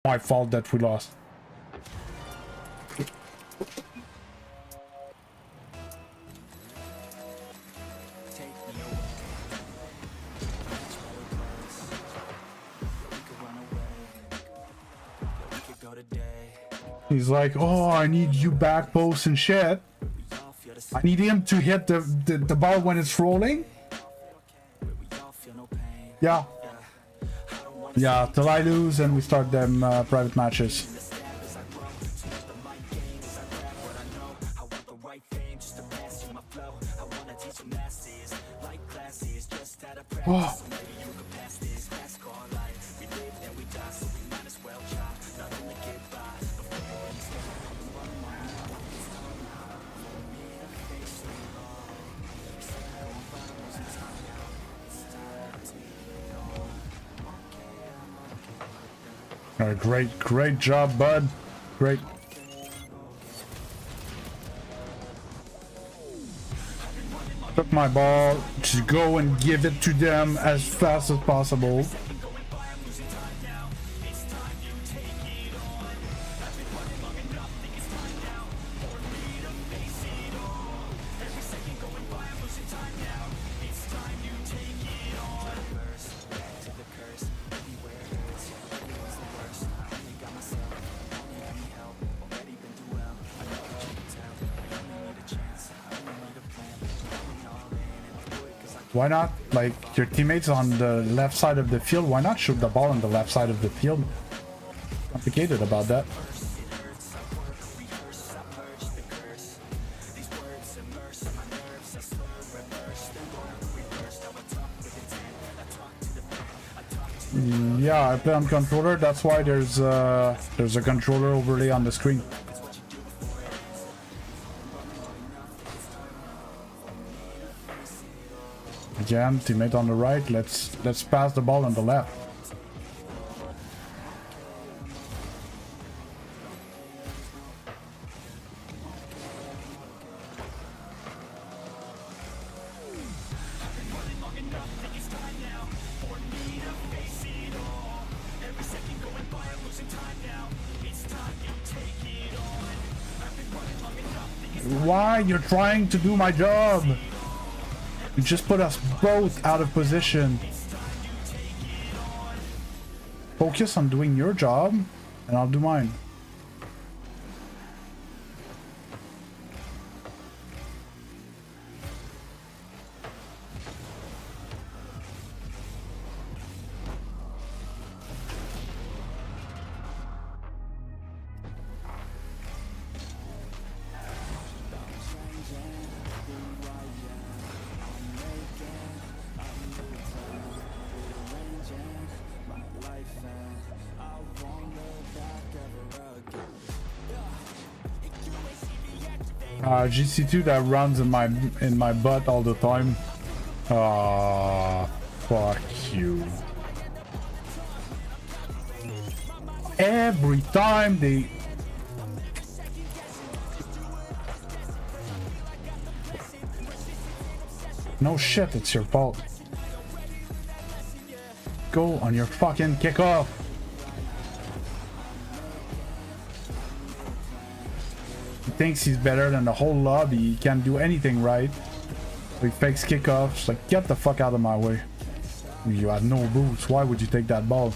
A: My fault that we lost. He's like, oh, I need you back post and shit. I need him to hit the ball when it's rolling. Yeah. Yeah, till I lose and we start them private matches. Oh. Great job, bud. Great. Took my ball to go and give it to them as fast as possible. Why not, like, your teammates on the left side of the field, why not shoot the ball on the left side of the field? Complicated about that. Yeah, I play on controller, that's why there's a controller overlay on the screen. Again, teammate on the right, let's pass the ball on the left. Why? You're trying to do my job! You just put us both out of position. Focus on doing your job, and I'll do mine. GC2 that runs in my butt all the time. Fuck you. Every time they... No shit, it's your fault. Go on your fucking kickoff. Thinks he's better than the whole lobby. He can't do anything right. So he fakes kickoffs. Like, get the fuck out of my way. You had no boots. Why would you take that ball?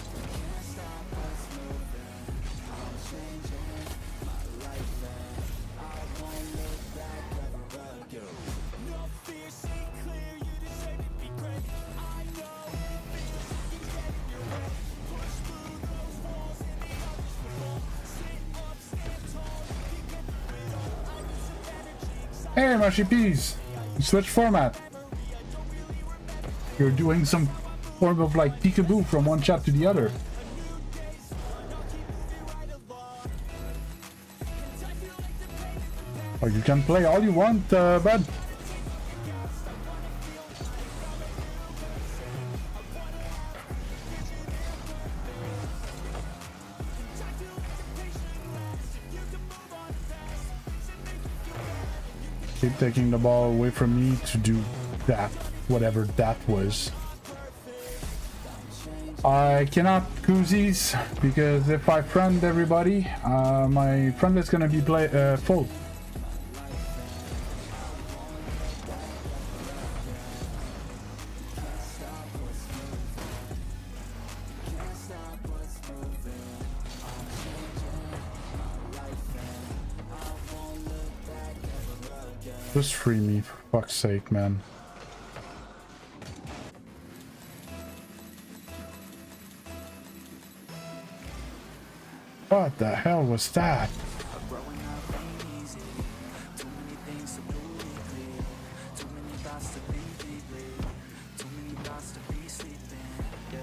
A: Hey, Mushy Peas! You switch format. You're doing some form of like peekaboo from one chat to the other. Oh, you can play all you want, bud. Keep taking the ball away from me to do that, whatever that was. I cannot koozies because if I friend everybody, my friend is gonna be full. Just free me, for fuck's sake, man. What the hell was that?
D: Growing up ain't easy. Too many things to do weekly. Too many thoughts to think deeply. Too many thoughts to be sleeping. Yeah.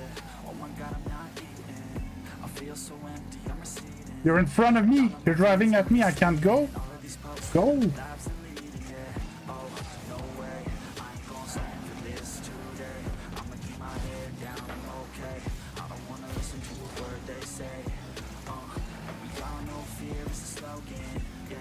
D: Oh my God, I'm not eating. I feel so empty. I'm receding.
A: You're in front of me. You're driving at me. I can't go.
D: All of these posts,
A: Go.
D: lives and leading. Yeah. Oh no way. I ain't gonna stand for this today. I'ma keep my head down. I'm okay. I don't wanna listen to a word they say. We all know fear is the slogan, yeah.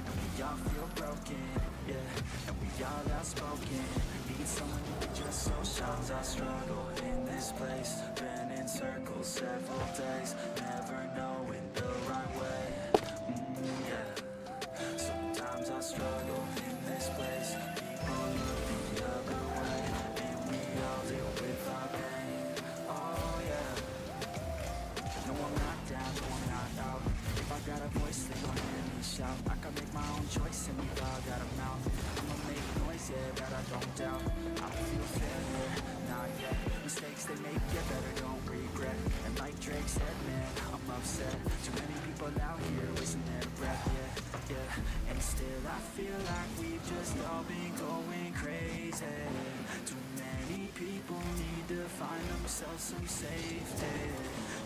D: And we all feel broken, yeah. And we all outspoken. Need someone who can just so sometimes I struggle in this place. Been in circles several days, never knowing the right way. Yeah. Sometimes I struggle in this place. People look the other way, and we all deal with our pain. Oh yeah. No, I'm not down, no, I'm not out. If I got a voice, they gon' hear me shout. I can make my own choice, and we all got a mouth. I'ma make noise, yeah, that I don't doubt. I don't feel failure, not yet. Mistakes they make, yeah, better don't regret. And like Drake said, man, I'm upset. Too many people out here wasting their breath, yeah, yeah. And still I feel like we've just all been going crazy. Too many people need to find themselves some safety.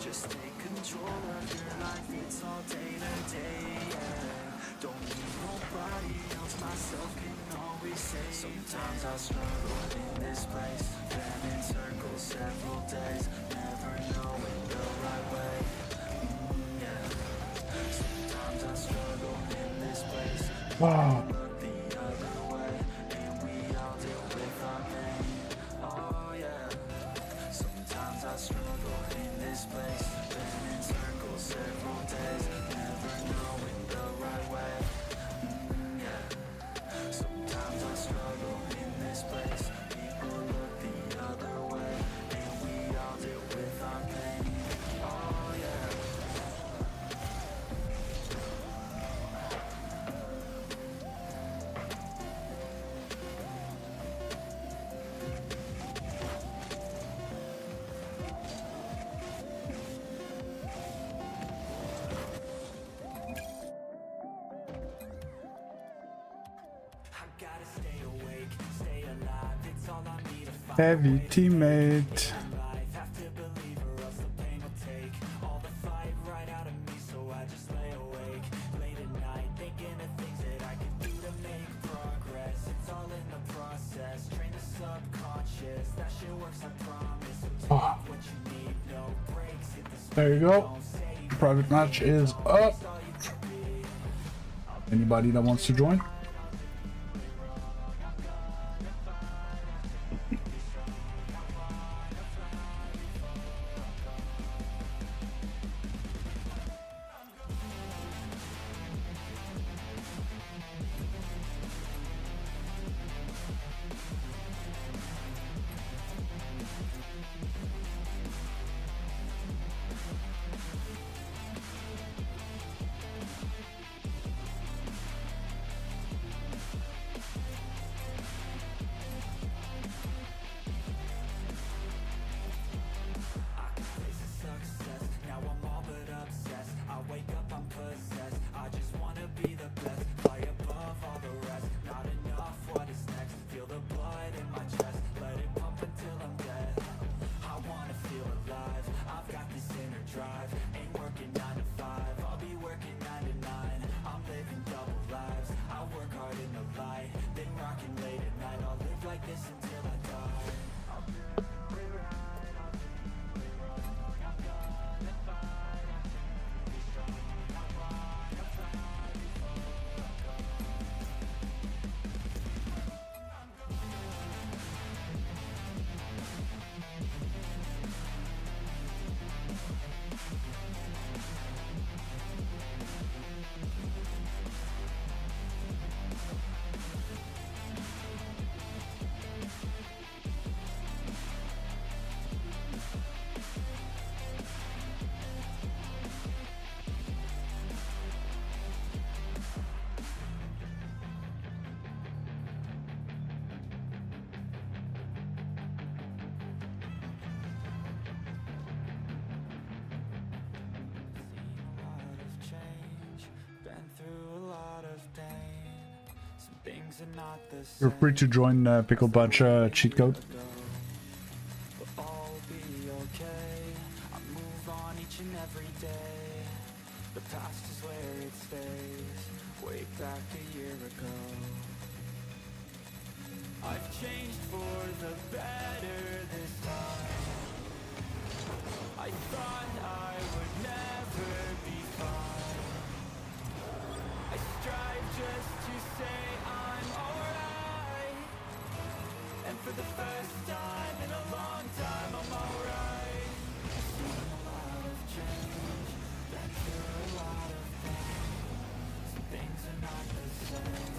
D: Just take control of your life, it's all day to day, yeah. Don't need nobody else, myself can always save. Sometimes I struggle in this place, been in circles several days, never knowing the right way. Yeah. Sometimes I struggle in this place,
A: Wow.
D: look the other way, and we all deal with our pain. Oh yeah. Sometimes I struggle in this place, been in circles several days, never knowing the right way. Yeah. Sometimes I struggle in this place, people look the other way, and we all deal with our pain. Oh yeah. I gotta stay awake, stay alive, it's all I need to fight.
A: Heavy teammate.
D: Life, have to believe or else the pain will take all the fight right out of me, so I just lay awake late at night, thinking of things that I can do to make progress. It's all in the process, train the subconscious, that shit works, I promise. So take what you need, no breaks, hit the
A: There you go. Private match is up. Anybody that wants to join?
D: Things are not the same.
A: You're free to join Pickle Punch cheat code.
D: But all be okay. I move on each and every day. The past is where it stays. Way back a year ago. I've changed for the better this time. I thought I would never be fine. I strive just to say I'm alright. And for the first time in a long time I'm alright. I've seen a lot of change, been through a lot of pain. Some things are not the same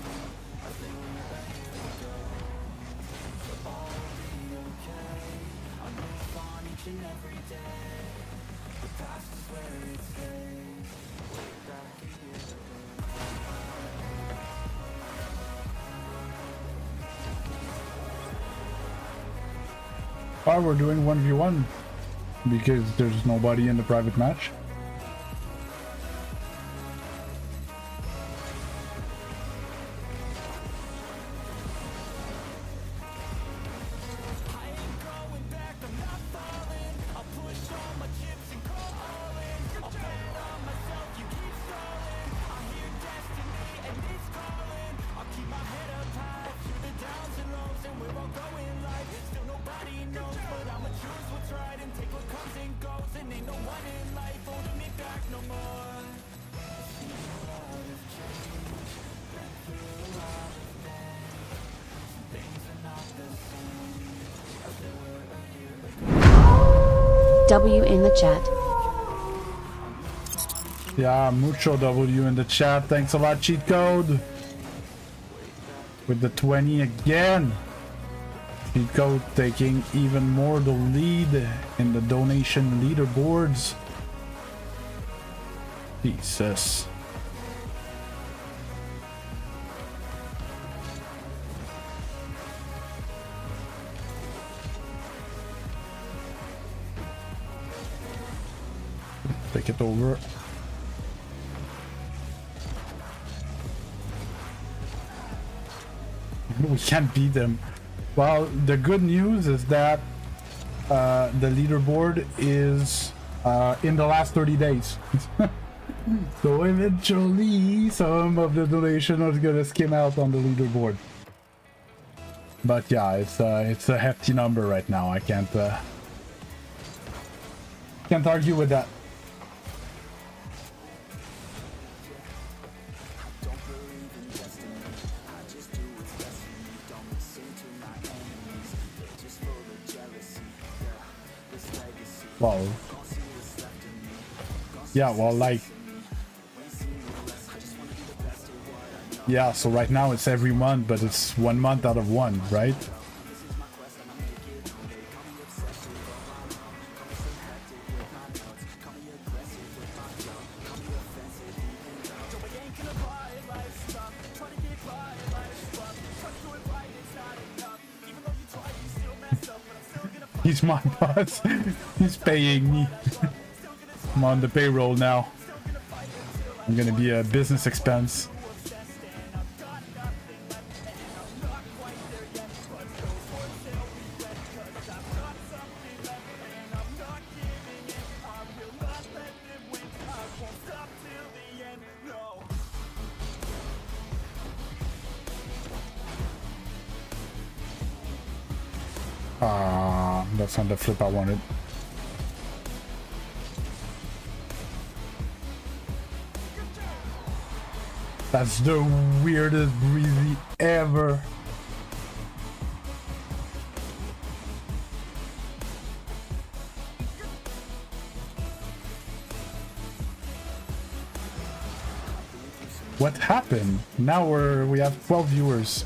D: as they were a year ago. But all will be okay. I move on each and every day. The past is where it stays. Way back a year ago.
A: Oh, we're doing 1v1 because there's nobody in the private match.
C: W in the chat.
A: Yeah, mucho W in the chat. Thanks a lot, cheat code. With the 20 again. Cheat code taking even more the lead in the donation leaderboards. Jesus. Take it over. We can't beat them. Well, the good news is that the leaderboard is in the last 30 days. So eventually some of the donation is gonna skim out on the leaderboard. But yeah, it's a hefty number right now. I can't argue with that. Well, yeah, well, like, yeah, so right now it's every month, but it's 1 month out of 1, right? He's my boss. He's paying me. I'm on the payroll now. I'm gonna be a business expense. That's not the flip I wanted. That's the weirdest breezy ever. What happened? Now we have 12 viewers.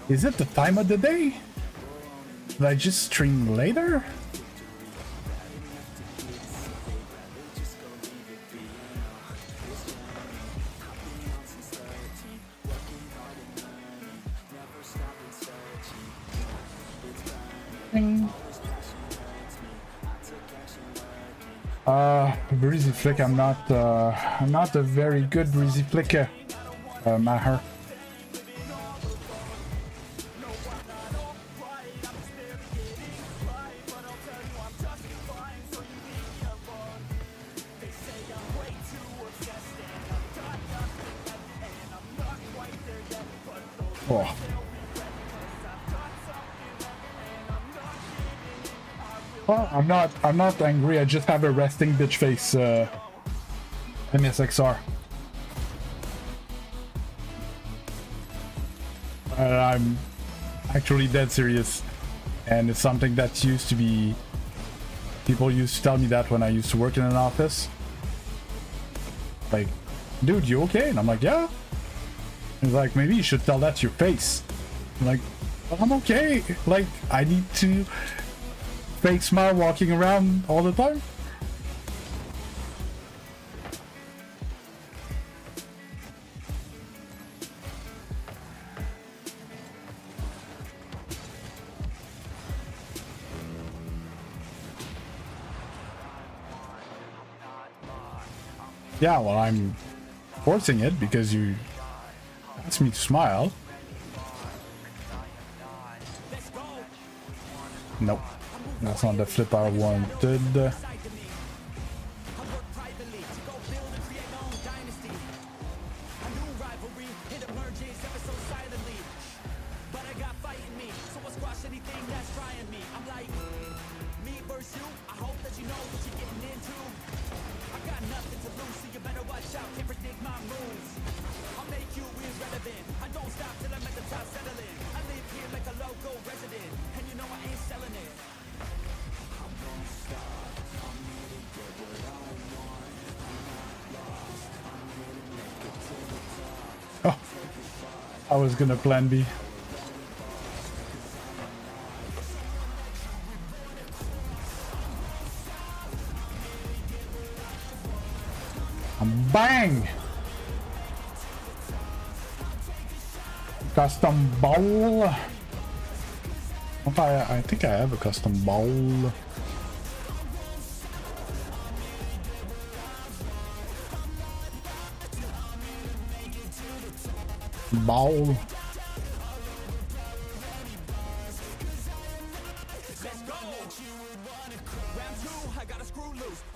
A: Is it the time of the day? Did I just stream later? Breezy flick, I'm not a very good breezy flicker. Maher. Oh. Well, I'm not angry, I just have a resting bitch face MSXR. I'm actually dead serious. And it's something that used to be... People used to tell me that when I used to work in an office. Like, dude, you okay? And I'm like, yeah. He's like, maybe you should tell that to your face. I'm like, well, I'm okay. Like, I need to fake smile walking around all the time. Yeah, well, I'm forcing it because you asked me to smile. Nope, that's not the flip I wanted. Oh, I was gonna plan B. Bang! Custom ball. I think I have a custom ball. Ball.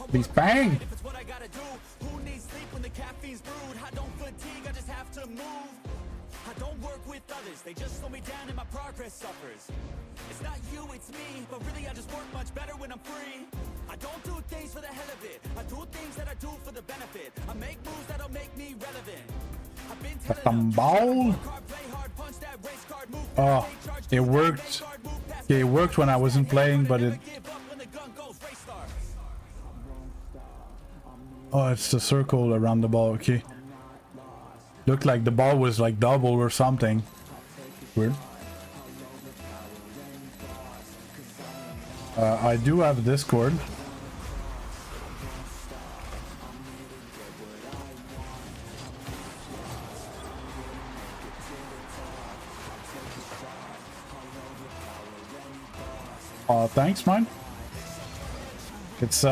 A: Please bang.
E: I don't work with others, they just slow me down and my progress suffers. It's not you, it's me, but really I just work much better when I'm free. I don't do things for the hell of it, I do things that I do for the benefit. I make moves that'll make me relevant. I've been
A: Custom ball. Oh, it worked. Yeah, it worked when I wasn't playing, but it... Oh, it's the circle around the ball, okay. Looked like the ball was like double or something. Weird. I do have Discord. Thanks, man. It's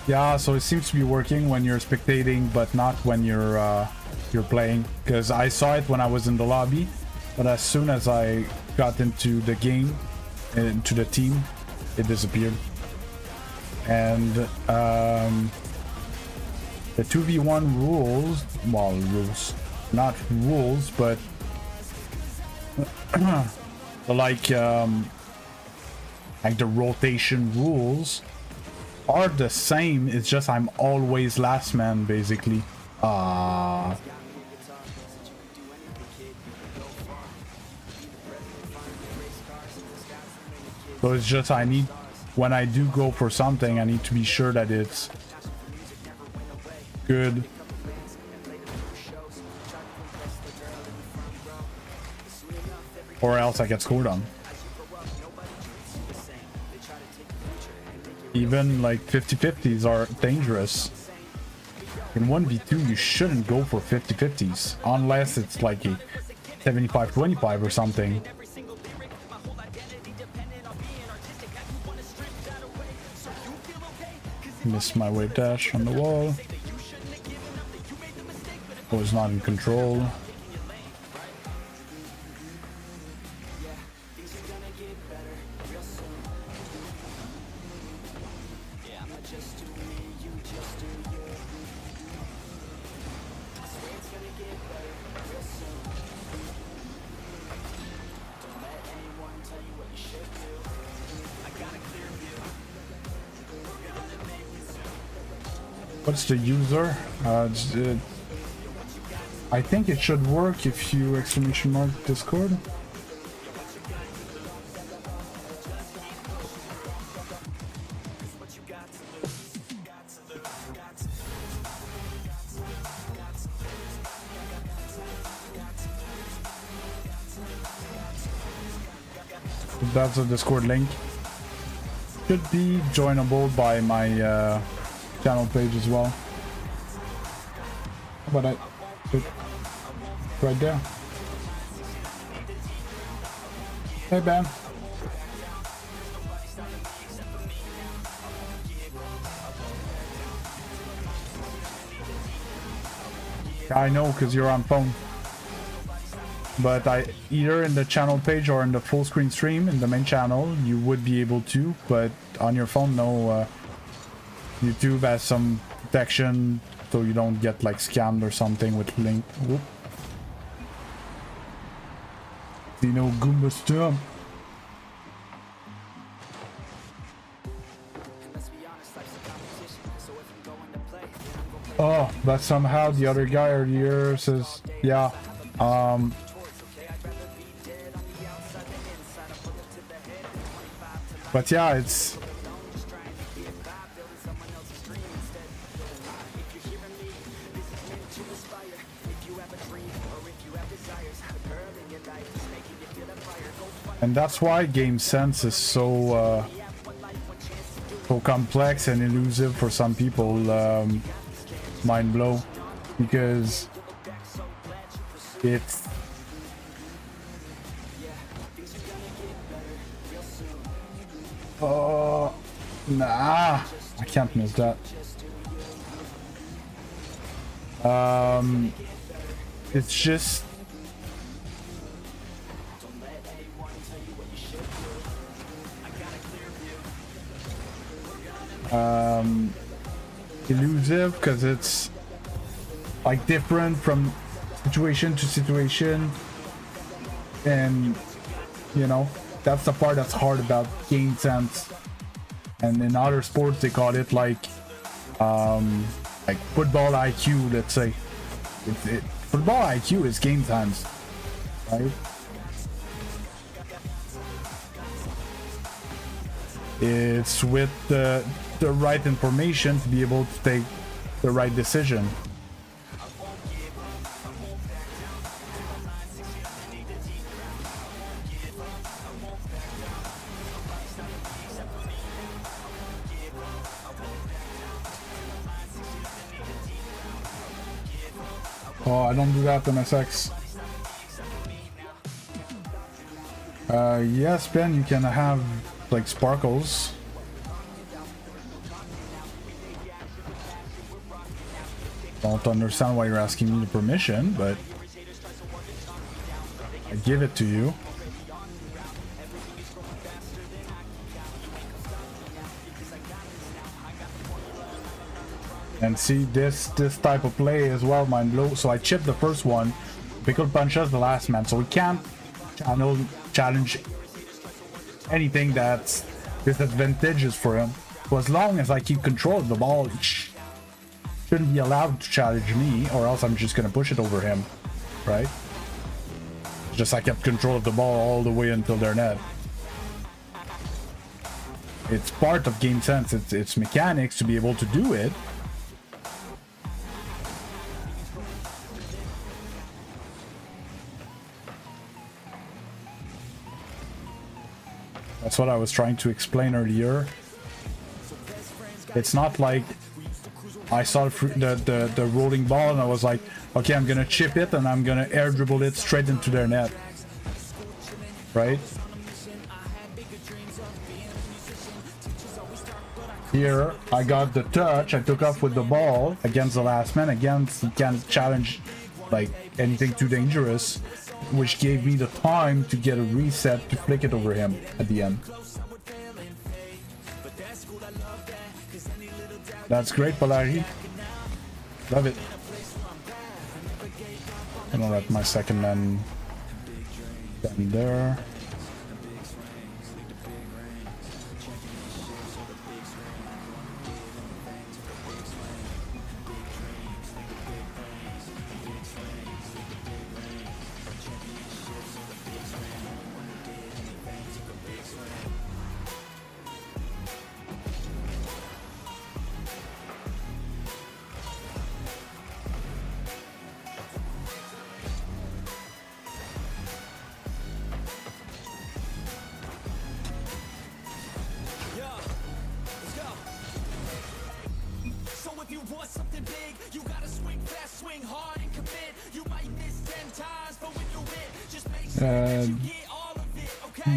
A: yeah, so it seems to be working when you're spectating, but not when you're playing. Because I saw it when I was in the lobby, but as soon as I got into the game, into the team, it disappeared. And the 2v1 rules, well, rules, not rules, but like the rotation rules are the same. It's just I'm always last man, basically. So it's just I need, when I do go for something, I need to be sure that it's good. Or else I get scored on. Even like 50-50s are dangerous. In 1v2 you shouldn't go for 50-50s unless it's like a 75-25 or something. Missed my wave dash on the wall. Was not in control. What's the user? I think it should work if you exclamation mark Discord. That's a Discord link. Should be joinable by my channel page as well. How about that? Right there. Hey, Ben. I know, because you're on phone. But either in the channel page or in the full screen stream in the main channel, you would be able to. But on your phone, no. YouTube has some protection, so you don't get like scammed or something with link. Whoop. Dino Goomba Stump. Oh, but somehow the other guy earlier says, yeah, but yeah, it's and that's why game sense is so complex and elusive for some people. Mind blow, because it's nah, I can't miss that. It's just elusive because it's like different from situation to situation, and you know, that's the part that's hard about game sense. And in other sports they call it like football IQ, let's say. Football IQ is game sense, right? It's with the right information to be able to take the right decision. Oh, I don't do that to MSX. Yes, Ben, you can have like sparkles. Don't understand why you're asking me the permission, but I give it to you. And see this type of play as well, mind blow. So I chipped the first one. Pickle punches the last man, so we can't challenge anything that's disadvantageous for him. So as long as I keep control of the ball, he shouldn't be allowed to challenge me, or else I'm just gonna push it over him, right? Just I kept control of the ball all the way until their net. It's part of game sense. It's mechanics to be able to do it. That's what I was trying to explain earlier. It's not like I saw the rolling ball and I was like, okay, I'm gonna chip it and I'm gonna air dribble it straight into their net, right? Here, I got the touch, I took off with the ball against the last man. Again, he can't challenge like anything too dangerous, which gave me the time to get a reset to flick it over him at the end. That's great, Polari. Love it. I'm gonna let my second man stand there.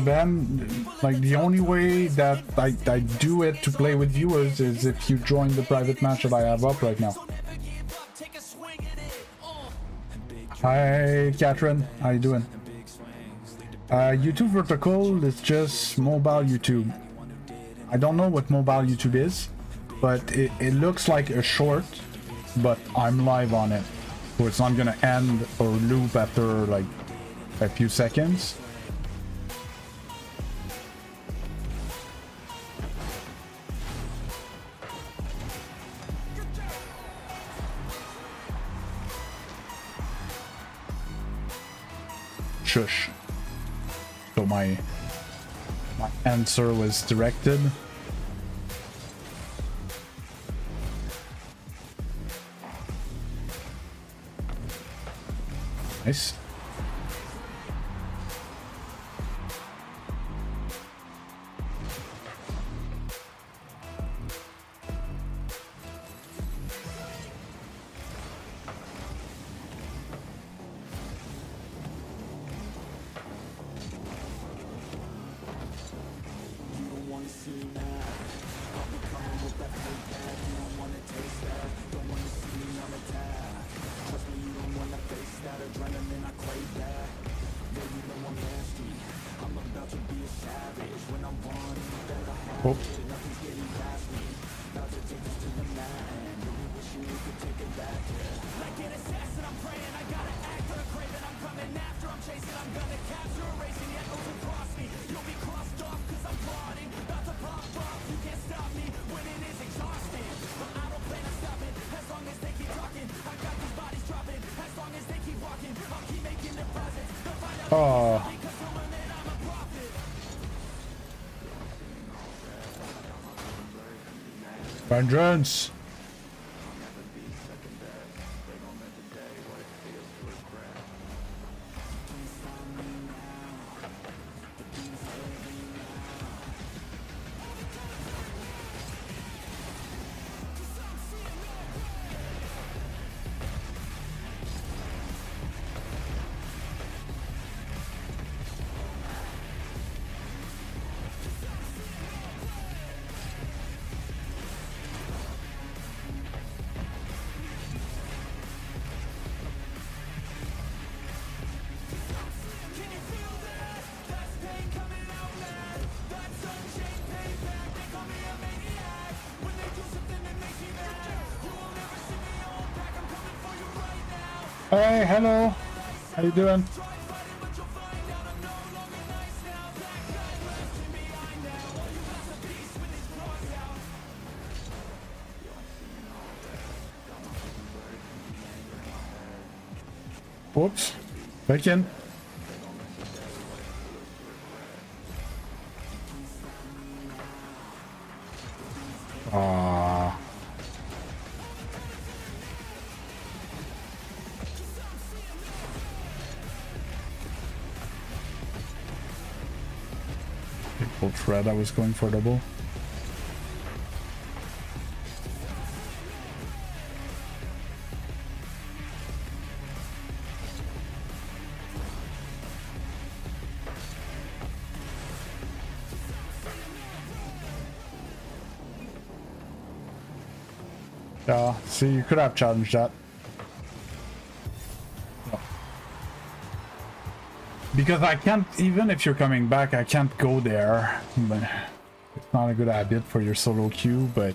A: Ben, like the only way that I do it to play with viewers is if you join the private match that I have up right now. Hi Catherine, how you doing? YouTube vertical is just mobile YouTube. I don't know what mobile YouTube is, but it looks like a short, but I'm live on it. So it's not gonna end or loop after like a few seconds. Shush. So my answer was directed. Nice. Oh. Oh. Vengeance. Hey, hello. How you doing? Whoops. Back in. Ah. Full thread, I was going for double. Yeah, see, you could have challenged that. No. Because I can't, even if you're coming back, I can't go there. But it's not a good habit for your solo queue, but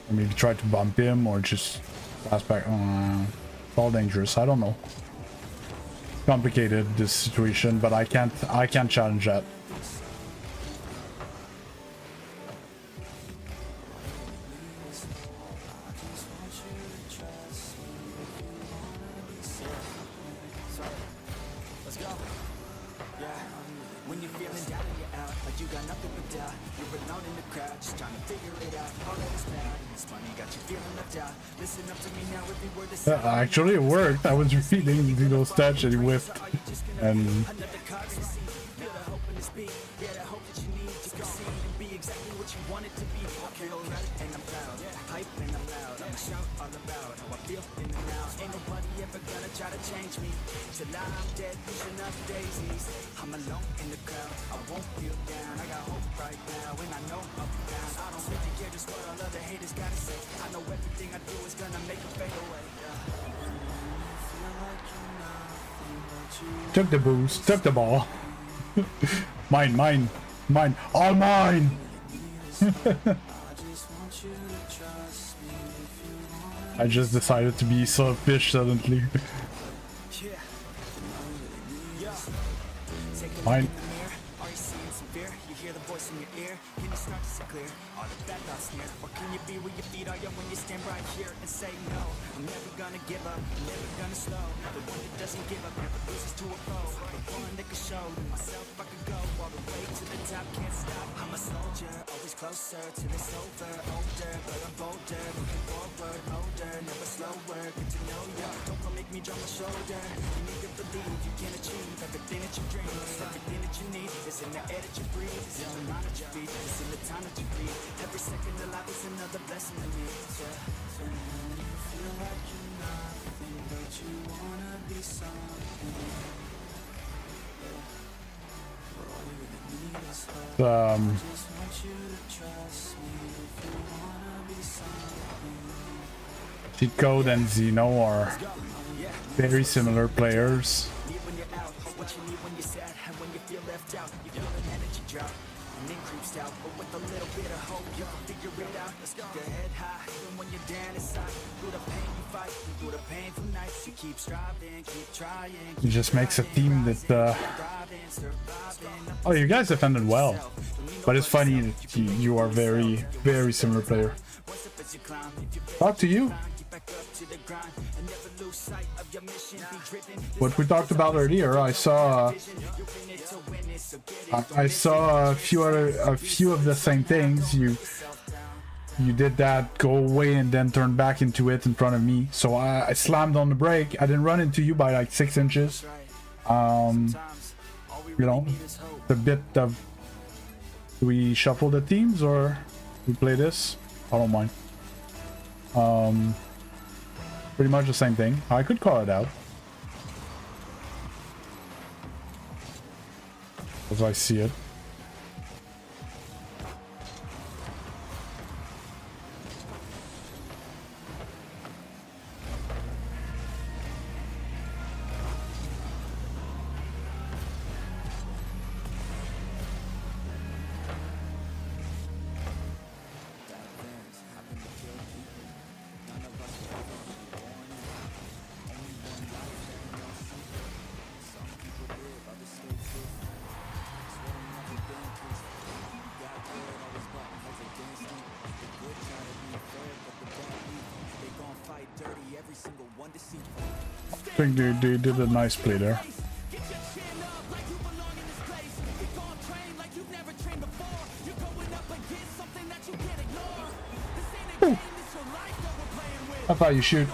A: maybe try to bump him or just pass back. It's all dangerous. I don't know. Complicated, this situation, but I can't challenge that. Actually, it worked. I was repeating those stats and he whiffed. And took the boost, took the ball. Mine, all mine. I just decided to be selfish suddenly. Mine. Cheat Code and Xeno are very similar players. It just makes a team that oh, you guys defended well, but it's funny that you are very similar player. Talk to you. What we talked about earlier, I saw a few of the same things. You did that, go away, and then turn back into it in front of me. So I slammed on the brake. I didn't run into you by like 6 inches. You know, a bit of. Do we shuffle the teams or we play this? I don't mind. Pretty much the same thing. I could call it out as I see it. I think they did a nice play there. Ooh. How about you shoot?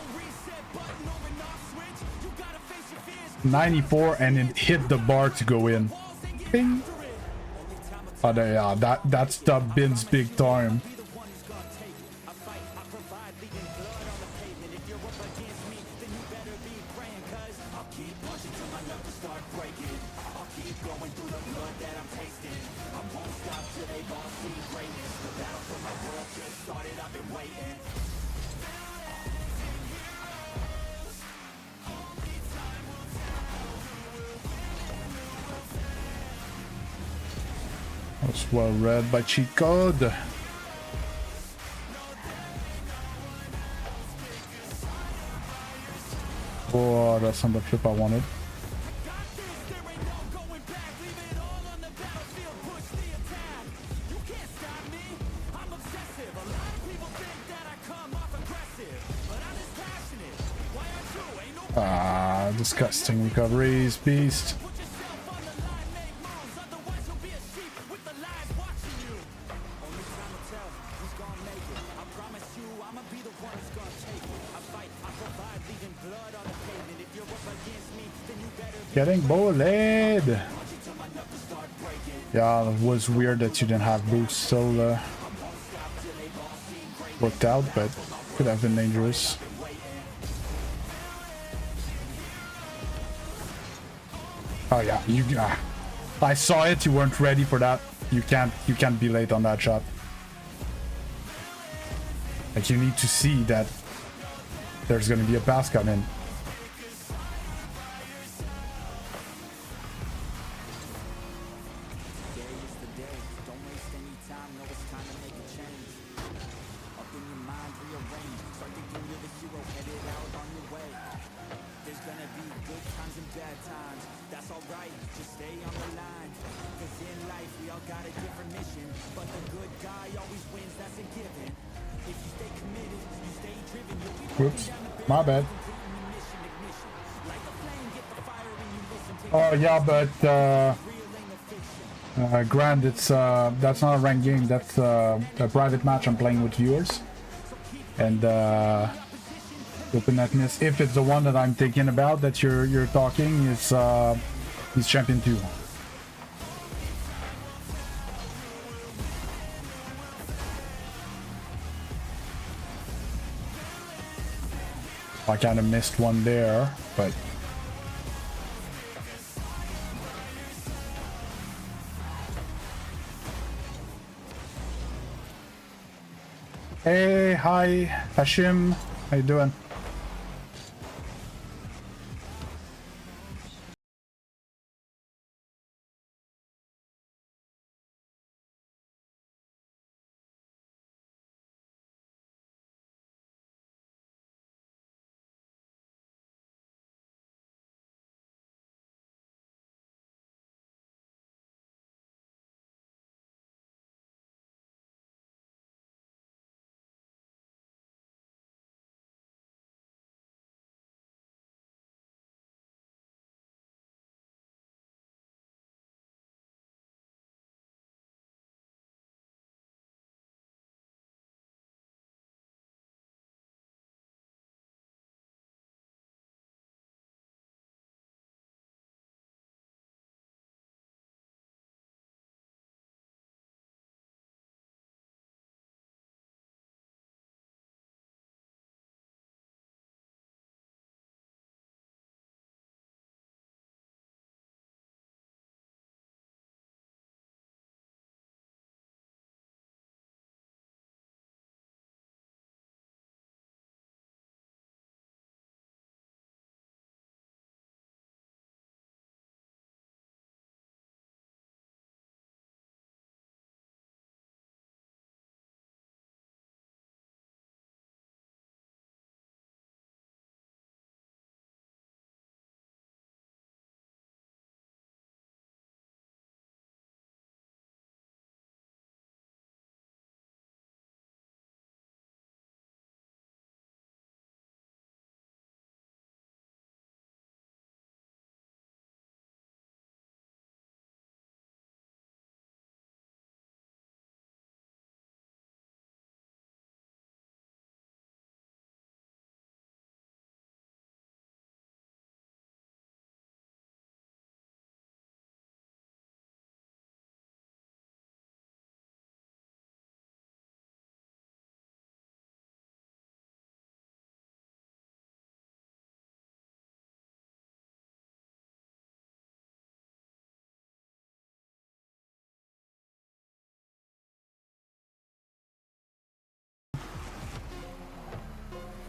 A: 94 and it hit the bar to go in. Bing. Oh, yeah, that's the bins big time. That's well read by cheat code. Oh, that's not the flip I wanted. Ah, disgusting recoveries, beast. Getting bullied. Yeah, it was weird that you didn't have boost still worked out, but could have been dangerous. Oh yeah, I saw it. You weren't ready for that. You can't be late on that shot. Like, you need to see that there's gonna be a pass coming. Oops, my bad. Oh yeah, but Grant, it's that's not a ranked game. That's a private match I'm playing with viewers. And Open Netness, if it's the one that I'm thinking about that you're talking, is he's champion 2. I kind of missed one there, but hey, hi, Hashim, how you doing?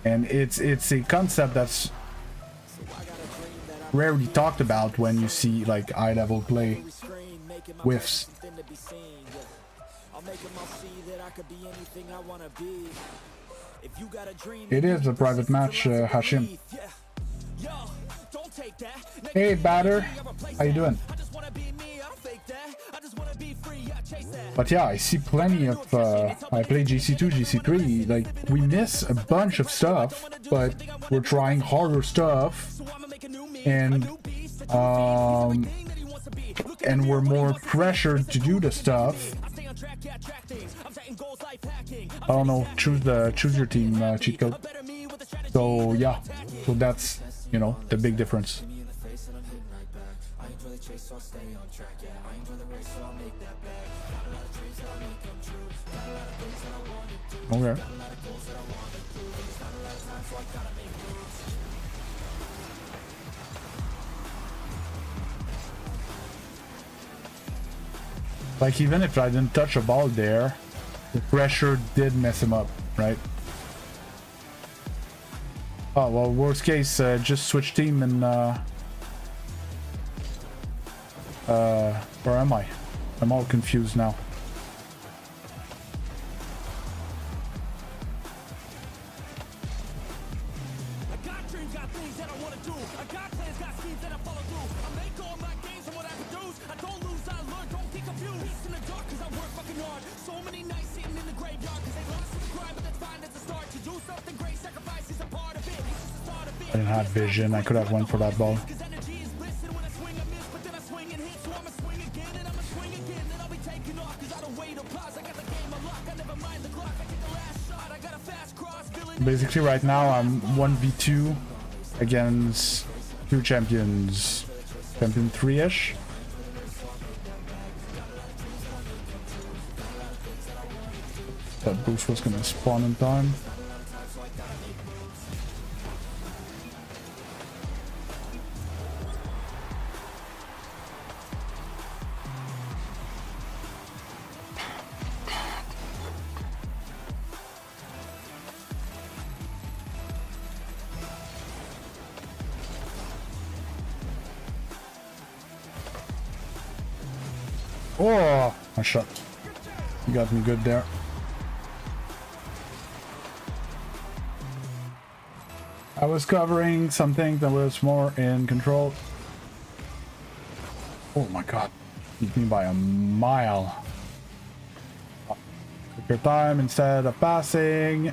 A: And it's a concept that's rarely talked about when you see like high level play whiffs. It is a private match, Hashim. Hey, Batter, how you doing? But yeah, I see plenty of, I play GC2, GC3, like, we miss a bunch of stuff, but we're trying harder stuff, and we're more pressured to do the stuff. I don't know, choose your team, cheat code. So yeah, so that's, you know, the big difference. Okay. Like, even if I didn't touch a ball there, the pressure did mess him up, right? Oh, well, worst case, just switch team and, where am I? I'm all confused now. I didn't have vision. I could have went for that ball. Basically, right now I'm 1v2 against two champions, champion 3-ish. That boost was gonna spawn in time. Oh, I shot. You got me good there. I was covering something that was more in control. Oh my god. Beat me by a mile. Took your time instead of passing.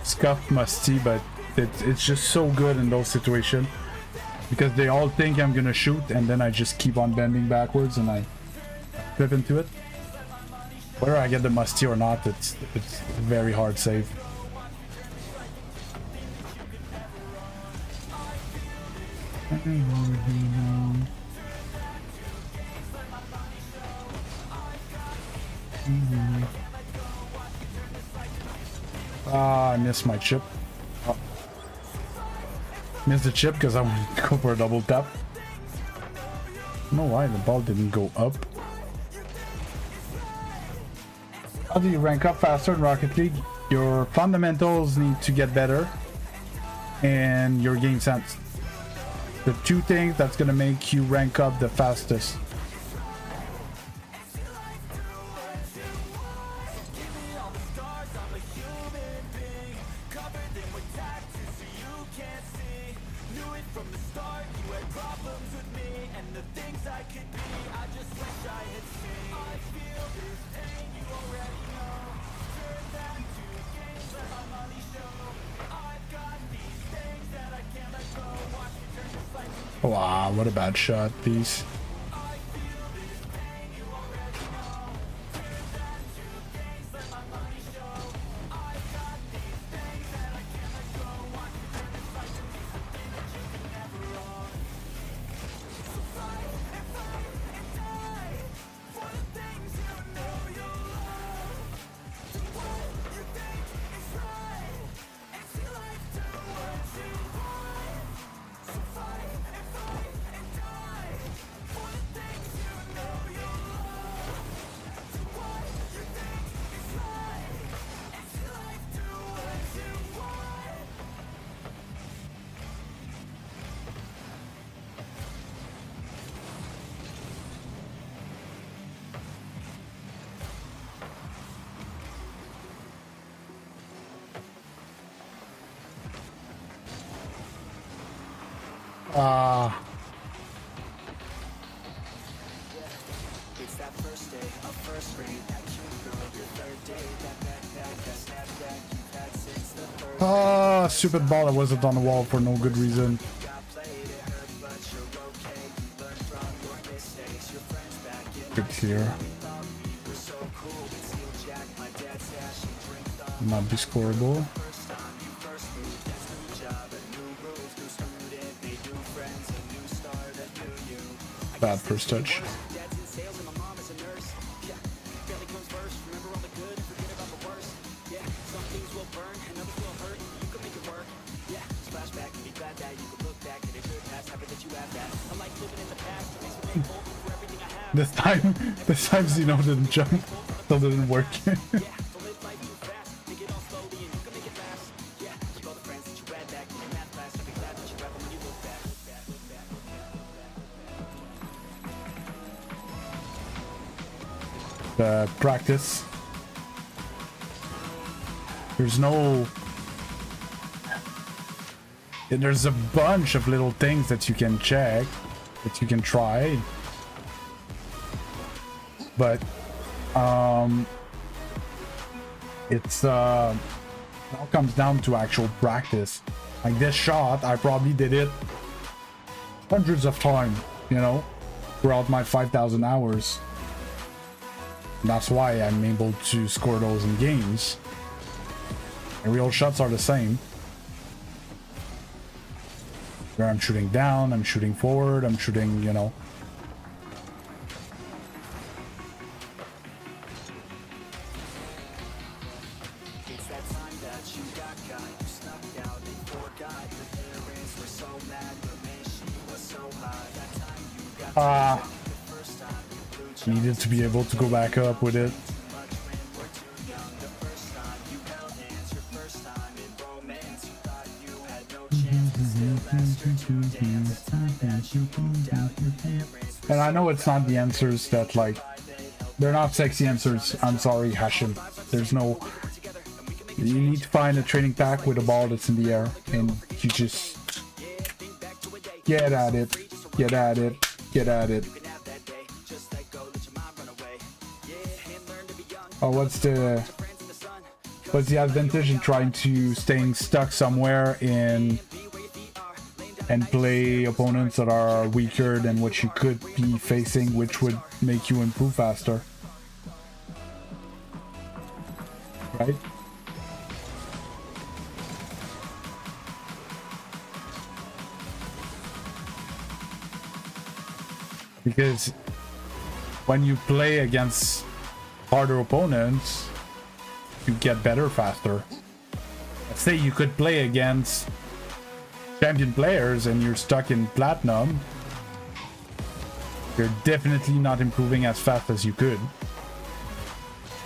A: Scuffed musty, but it's just so good in those situations because they all think I'm gonna shoot and then I just keep on bending backwards and I flip into it. Whether I get the musty or not, it's a very hard save. Ah, I missed my chip. Oh. Missed the chip because I wanted to go for a double tap. I don't know why the ball didn't go up. How do you rank up faster in Rocket League? Your fundamentals need to get better and your game sense. The two things that's gonna make you rank up the fastest. Wow, what a bad shot, piece. Ah.
D: It's that first day of first grade, that cute girl, your third day, that backpack, that snapback you've had since the first
A: Ah, stupid ball that wasn't on the wall for no good reason.
D: got played. It hurt, but you're okay. You learn from your mistakes. Your friends back in
A: Good here.
D: we're so cool. It's Steel Jack, my dad's stash, and drink thumb.
A: Not be scoreable.
D: First time you first moved, that's new job, a new roof, new student, made new friends, a new start, a new you.
A: Bad first touch.
D: Dad's in sales and my mom is a nurse. Yeah, family comes first. Remember all the good and forget about the worst. Yeah, some things will burn and others will hurt. You can make it work. Yeah, splashback and be glad that you can look back at a good past. Happy that you have that. I like living in the past. It makes me thankful for everything I have.
A: This time Zeno didn't jump. Still didn't work.
D: Yeah, to live life too fast. Take it all slowly and you can make it last. Yeah, keep all the friends that you had back in your math class. I'll be glad that you have them when you look back.
A: Practice. There's no... There's a bunch of little things that you can check, that you can try. But, it's, it all comes down to actual practice. Like this shot, I probably did it hundreds of times, you know, throughout my 5,000 hours. That's why I'm able to score those in games. And real shots are the same. Where I'm shooting down, I'm shooting forward, I'm shooting, you know.
D: It's that time that you got, you snuck out, they forgot. Your parents were so mad, but man, she was so hot. That time you got the first time you blew
A: Needed to be able to go back up with it.
D: too much when we're too young. The first time you held hands, your first time in romance, you thought you had no chance, but still asked her to dance. The time that you moved out, your parents were
A: And I know it's not the answers that, like, they're not sexy answers. I'm sorry, Hashim. There's no... You need to find a training pack with a ball that's in the air, and you just get at it, get at it, get at it. Oh, what's the advantage in trying to staying stuck somewhere in and play opponents that are weaker than what you could be facing, which would make you improve faster, right? Because when you play against harder opponents, you get better faster. Let's say you could play against champion players and you're stuck in platinum, you're definitely not improving as fast as you could.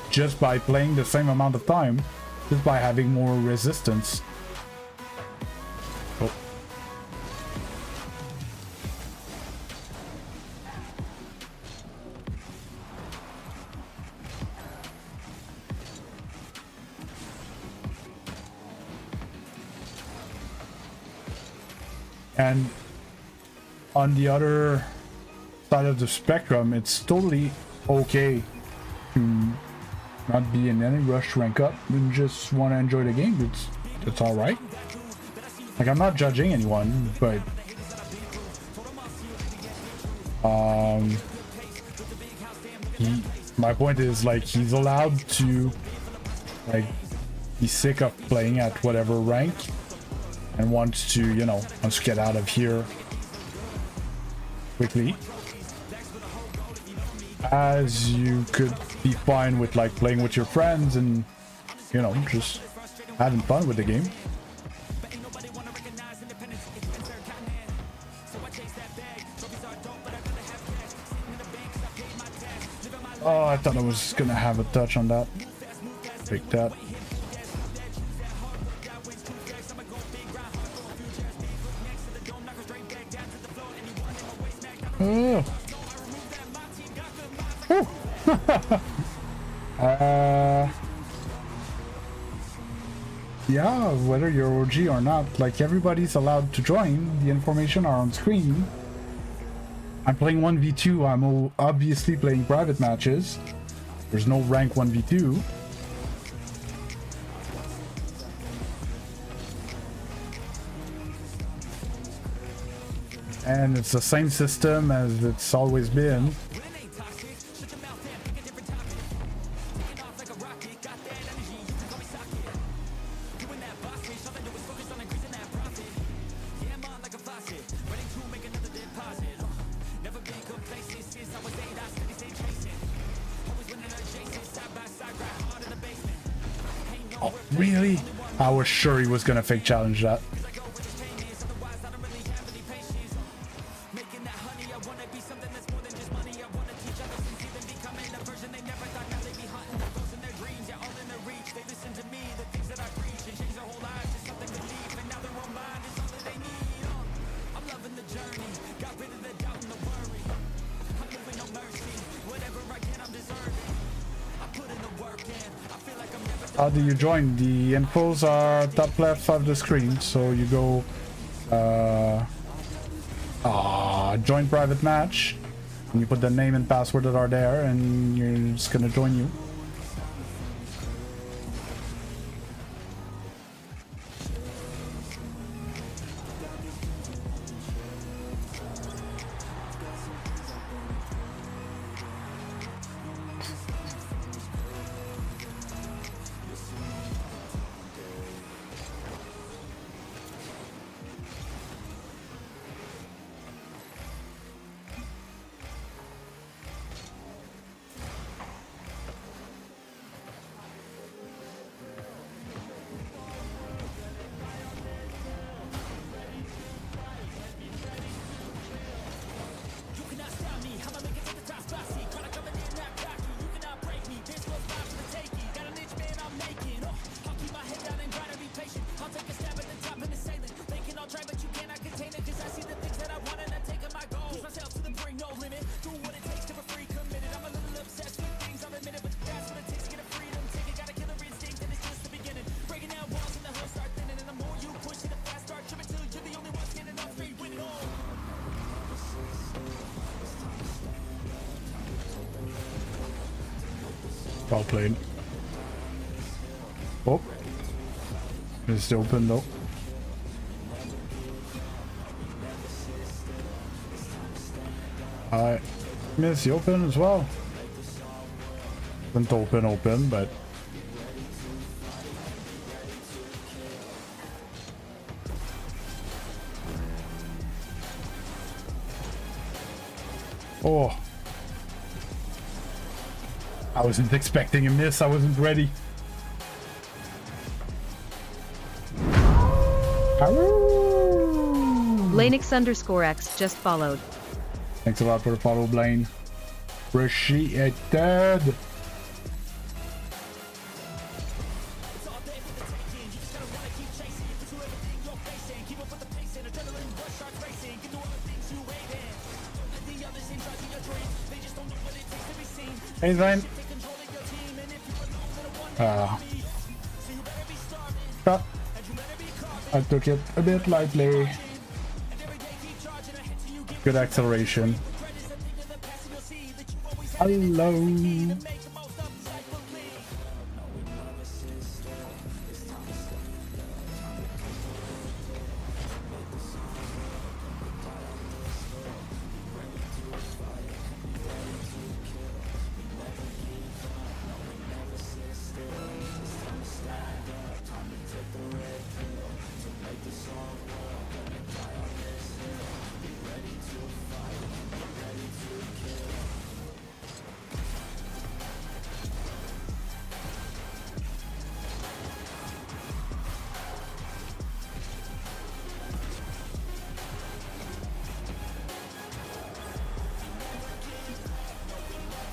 A: Just by playing the same amount of time, just by having more resistance. Oh. And on the other side of the spectrum, it's totally okay to not be in any rush to rank up and just want to enjoy the game. It's all right. Like, I'm not judging anyone, but my point is, like, he's allowed to, like, be sick of playing at whatever rank and wants to, you know, wants to get out of here quickly. As you could be fine with, like, playing with your friends and, you know, just having fun with the game. Oh, I thought I was gonna have a touch on that. Take that. Oh. Yeah, whether you're OG or not, like everybody's allowed to join. The information are on screen. I'm playing 1v2. I'm obviously playing private matches. There's no rank 1v2. And it's the same system as it's always been. Oh, really? I was sure he was gonna fake challenge that. How do you join? The infos are top left of the screen, so you go join private match, and you put the name and password that are there, and you're just gonna join you. Well played. Oh, it's open though. I missed the open as well. Isn't open, but oh. I wasn't expecting a miss. I wasn't ready.
B: Lanix_X just followed.
A: Thanks a lot for the follow, Blaine. Appreciated. Hey, Zane. But I took it a bit lightly. Good acceleration. Hello.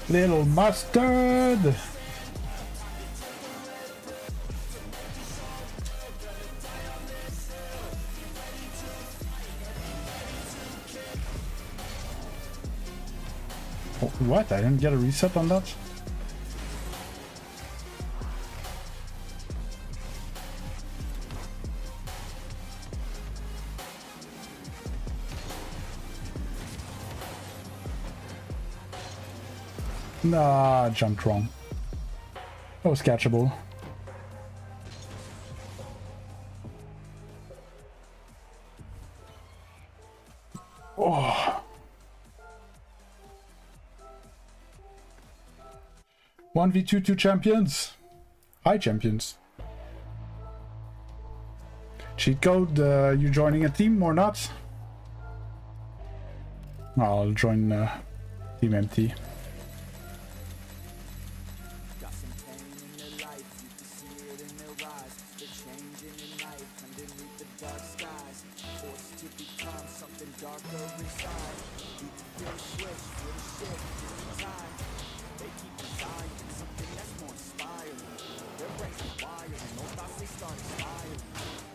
A: Little mustard. Oh, what? I didn't get a reset on that? Nah, jumped wrong. That was catchable. Oh. 1v2 two champions. Hi champions. Cheat code, you joining a team or not? I'll join Team MT.
D: Got some pain in their life, you can see it in their eyes. They're changing in life underneath the dark skies. Forced to become something darker inside. You can feel the switch, feel the shift, feel the tide. They keep desiring something that's more inspiring. Their brains are wiring, no thoughts they start inspiring.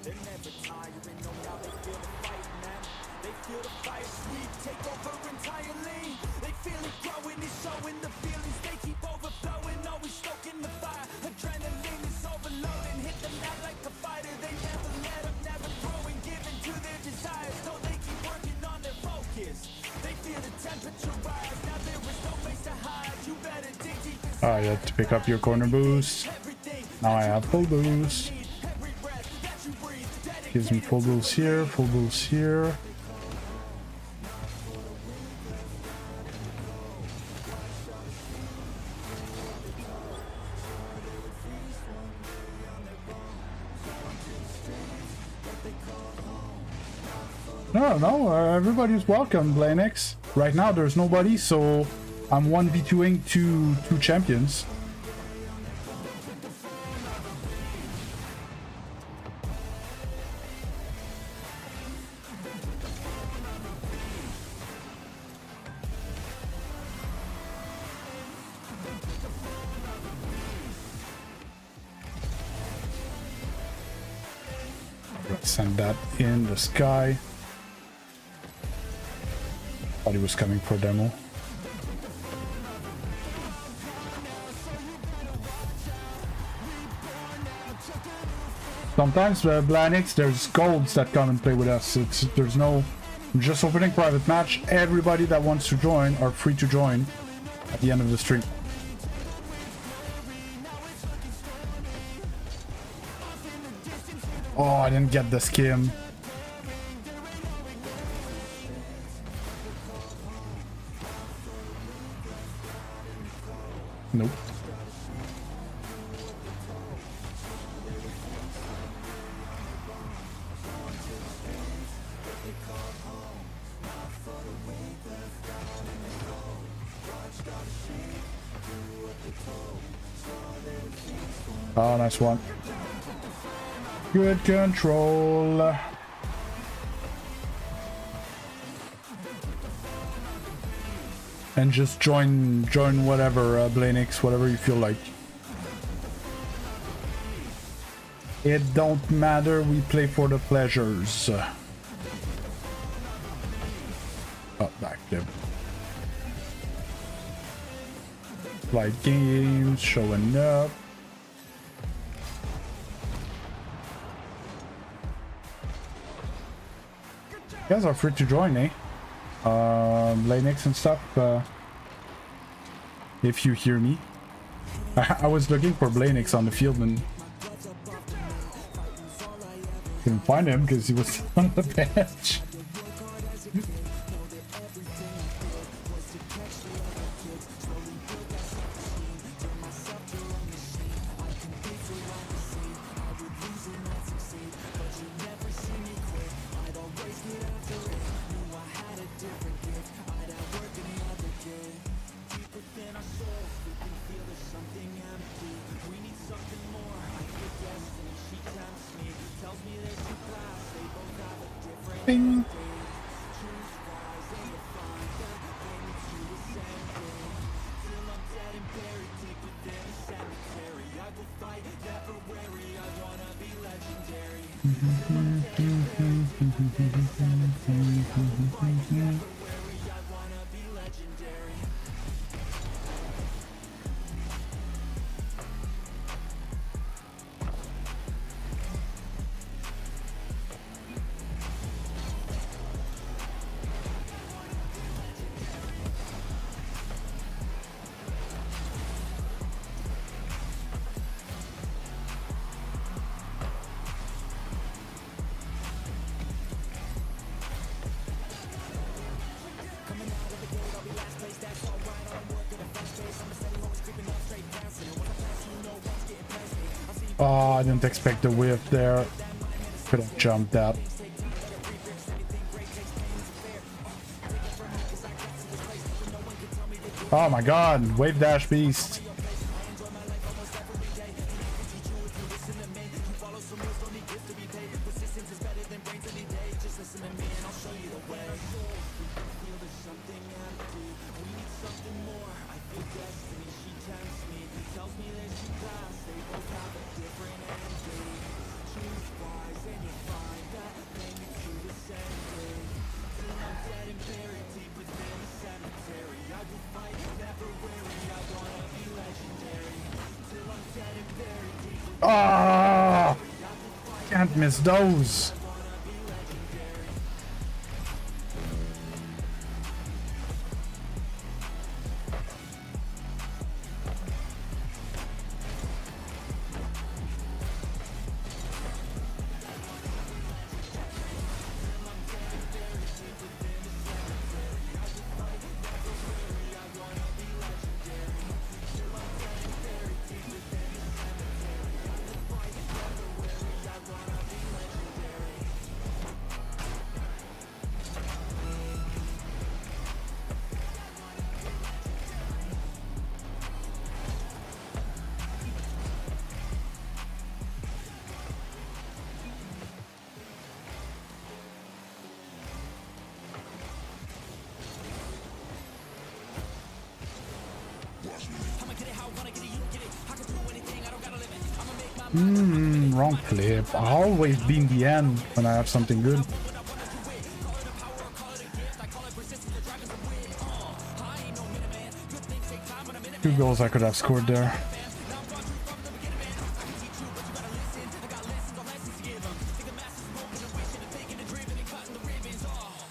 D: They're never tiring, no now they feel the fight, man. They feel the fire sweep, take over entirely. They feel it growing, it's showing the feelings. They keep overflowing, always stoking the fire. Adrenaline is overloading, hit them out like a fighter. They never let up, never throwing, giving to their desires. No, they keep working on their focus. They feel the temperature rise, now there is no place to hide. You better dig deep inside.
A: Oh, you have to pick up your corner boost. Now I have full boost. Gives me full boost here, full boost here. No, everybody's welcome, Blanix. Right now there's nobody, so I'm 1v2ing two champions. Let's send that in the sky. Thought he was coming for demo. Sometimes Blanix, there's golds that come and play with us. There's no just opening private match. Everybody that wants to join are free to join at the end of the stream. Oh, I didn't get the skim. Nope. Oh, nice one. Good control. And just join whatever, Blanix, whatever you feel like. It don't matter, we play for the pleasures. Oh, back there. Like games, showing up. You guys are free to join, eh? Linux and stuff, if you hear me. I was looking for Blanix on the field and couldn't find him because he was on the bench. Bing. Oh, I didn't expect the whip there. Could have jumped that. Oh my god, wave dash beast. Ah, can't miss those. Wrong flip. I always be in the end when I have something good. 2 goals I could have scored there.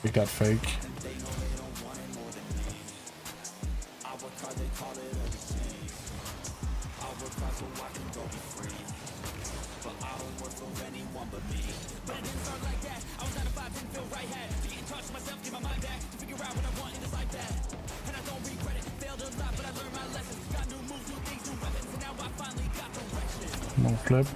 A: Take that fake. No flip.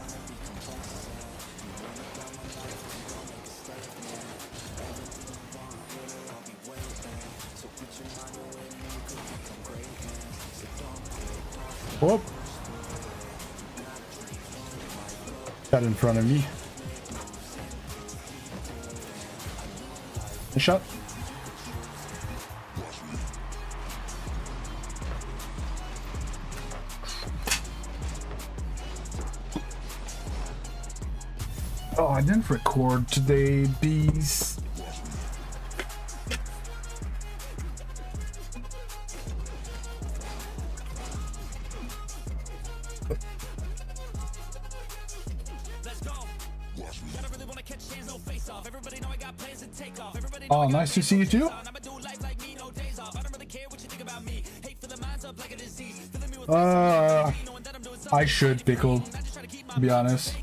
A: Whoop. Got in front of me. A shot. Oh, I didn't record today, bees. Oh, nice to see you too. I should pickle, to be honest.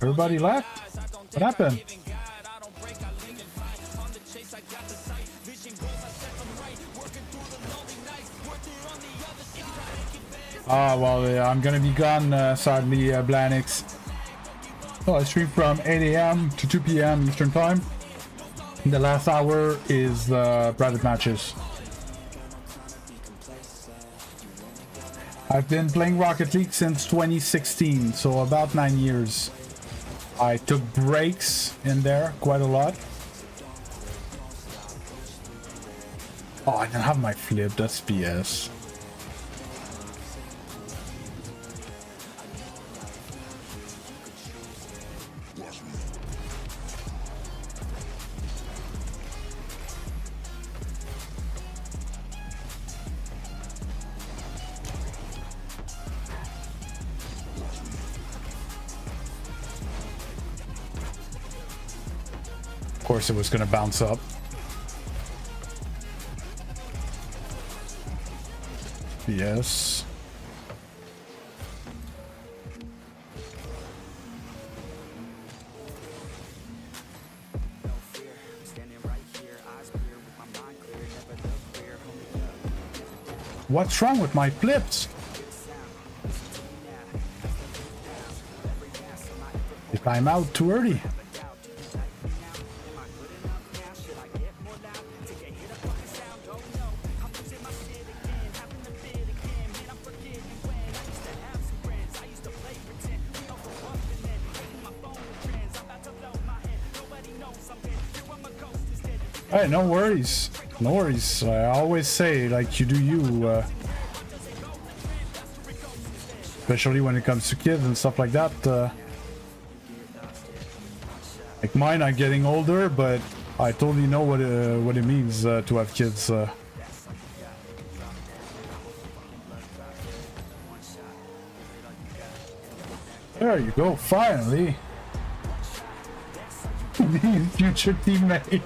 A: Everybody left? What happened? Oh, well, yeah, I'm gonna be gone, sadly, Blanix. So I stream from 8 AM to 2 PM Eastern Time. The last hour is private matches. I've been playing Rocket League since 2016, so about 9 years. I took breaks in there quite a lot. Oh, I didn't have my flip, that's BS. Of course it was gonna bounce up. Yes. What's wrong with my flips? If I'm out too early. Hey, no worries. No worries. I always say, like, you do you. Especially when it comes to kids and stuff like that. Like mine are getting older, but I totally know what it means to have kids. There you go, finally. Future teammate.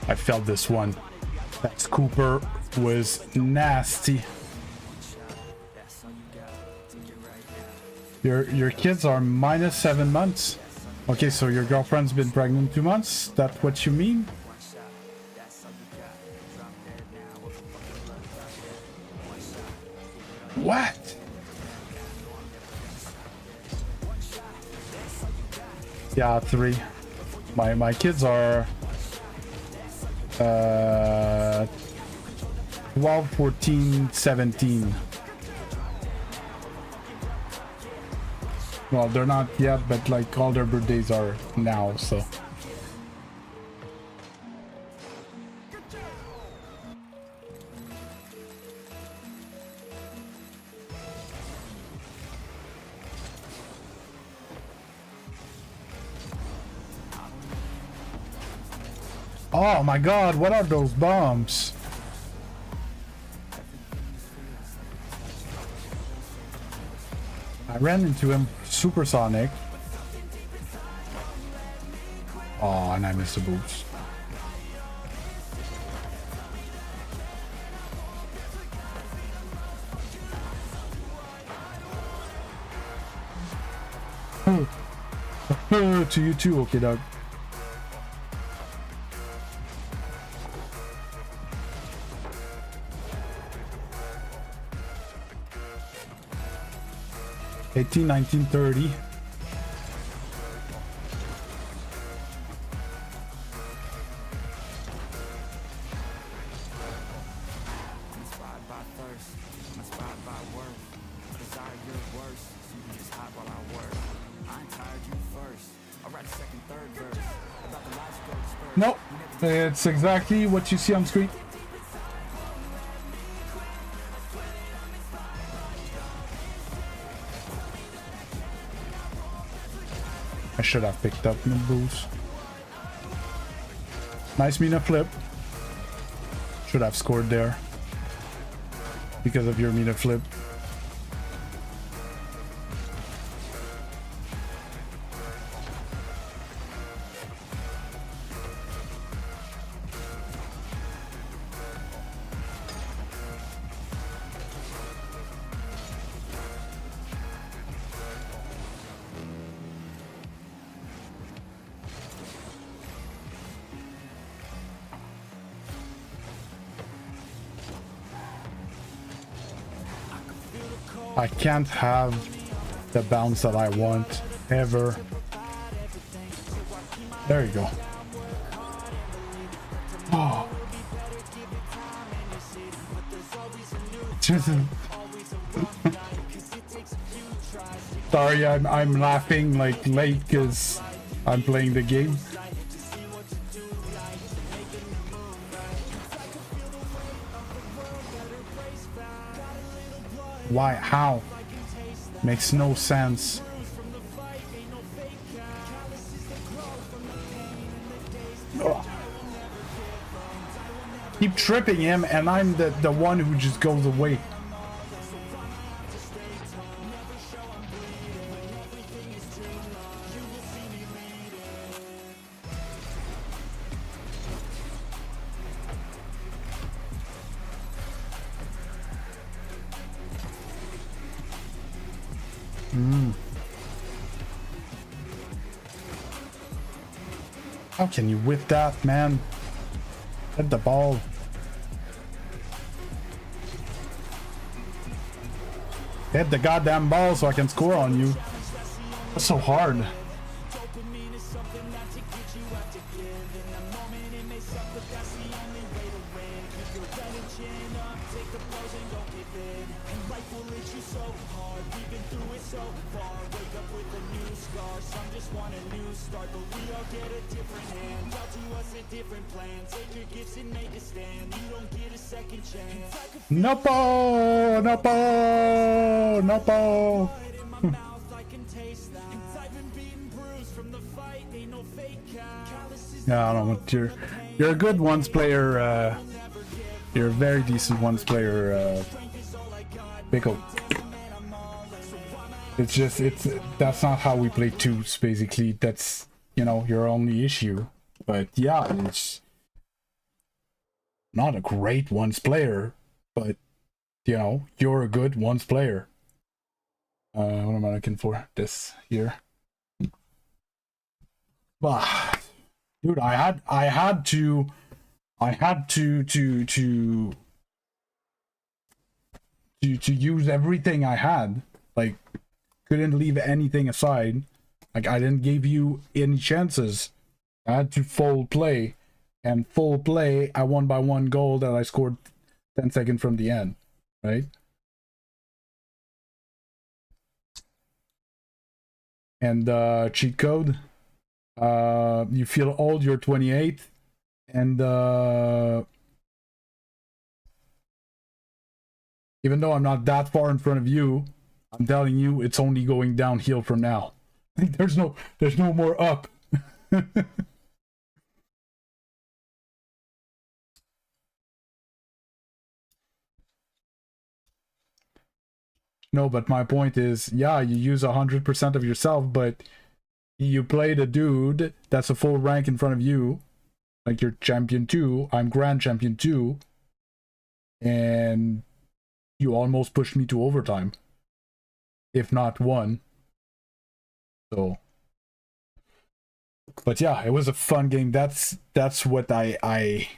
A: I felt this one. That scooper was nasty. Your kids are minus 7 months. Okay, so your girlfriend's been pregnant 2 months. That's what you mean? What? Yeah, 3. My kids are 12, 14, 17. Well, they're not yet, but like all their birthdays are now, so. Oh my god, what are those bombs? I ran into him, Supersonic. Oh, and I missed the boots. To you too, okay, Doug. '18, 19, 30. Nope, it's exactly what you see on screen. I should have picked up mid boost. Nice Mina flip. Should have scored there because of your Mina flip. I can't have the bounce that I want ever. There you go. Oh. Sorry, I'm laughing like late because I'm playing the game. Why? How? Makes no sense. Ugh. Keep tripping him, and I'm the one who just goes away. How can you whip that, man? Hit the ball. Hit the goddamn ball so I can score on you. That's so hard. Nopo! Nopo! Nopo! Yeah, I don't know. You're a good ones player. You're a very decent ones player, Pickle. It's just that's not how we play twos. Basically, that's, you know, your only issue. But yeah, it's not a great ones player, but you know, you're a good ones player. What am I looking for? This here. Ah, dude, I had to use everything I had. Like, couldn't leave anything aside. Like, I didn't give you any chances. I had to full play, and full play, I won by 1 goal that I scored 10 seconds from the end, right? And cheat code. You feel old, you're 28, and even though I'm not that far in front of you, I'm telling you it's only going downhill from now. There's no more up. No, but my point is, yeah, you use 100% of yourself, but you played a dude that's a full rank in front of you, like you're champion 2, I'm grand champion 2, and you almost pushed me to overtime, if not 1. So, but yeah, it was a fun game. That's what I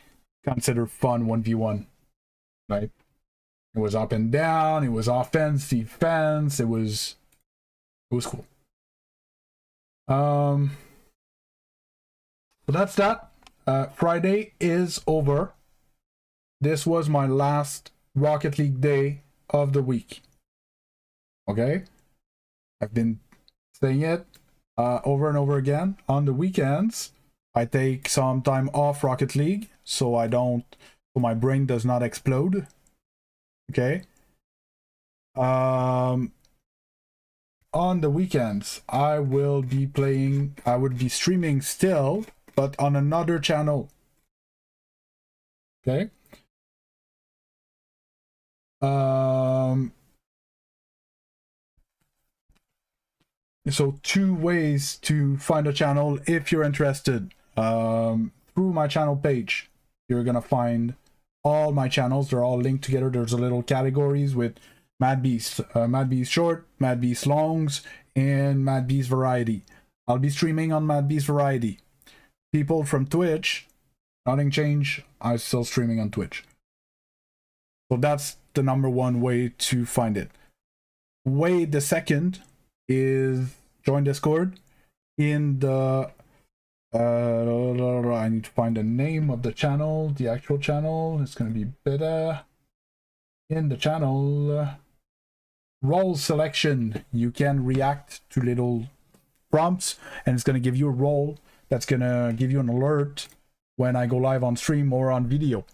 A: consider fun 1v1, right? It was up and down, it was offense, defense, it was cool. So that's that. Friday is over. This was my last Rocket League day of the week. Okay? I've been saying it over and over again. On the weekends, I take some time off Rocket League so my brain does not explode. Okay? On the weekends, I would be streaming still, but on another channel. Okay? So 2 ways to find a channel if you're interested. Through my channel page, you're gonna find all my channels. They're all linked together. There's a little categories with Mad Beast, Mad Beast Short, Mad Beast Longs, and Mad Beast Variety. I'll be streaming on Mad Beast Variety. People from Twitch, nothing changed. I'm still streaming on Twitch. So that's the number 1 way to find it. Way the second is join Discord. In the I need to find the name of the channel, the actual channel. It's gonna be better. In the channel role selection, you can react to little prompts, and it's gonna give you a role that's gonna give you an alert when I go live on stream or on video,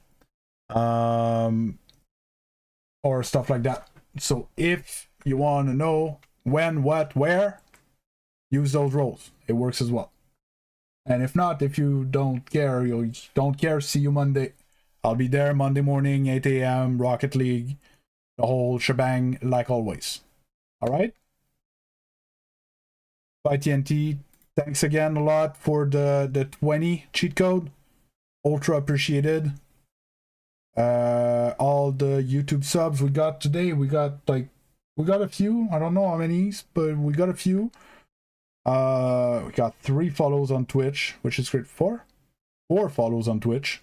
A: or stuff like that. So if you want to know when, what, where, use those roles. It works as well. And if not, if you don't care, see you Monday. I'll be there Monday morning, 8 a.m., Rocket League, the whole shebang, like always. All right? Bye, TNT. Thanks again a lot for the 20 cheat code. Ultra appreciated. All the YouTube subs we got today, we got a few. I don't know how many, but we got a few. We got 3 follows on Twitch, which is great. 4 follows on Twitch.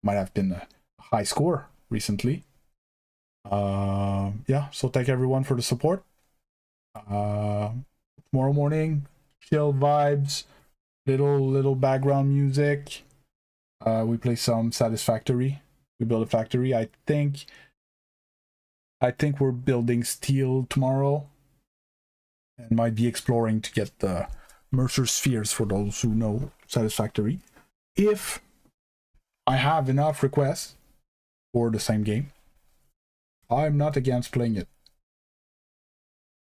A: Might have been a high score recently. Yeah, so thank everyone for the support. Tomorrow morning, chill vibes, little background music. We play some Satisfactory. We build a factory. I think we're building steel tomorrow, and might be exploring to get the Mercer spheres for those who know Satisfactory. If I have enough requests for the same game, I'm not against playing it.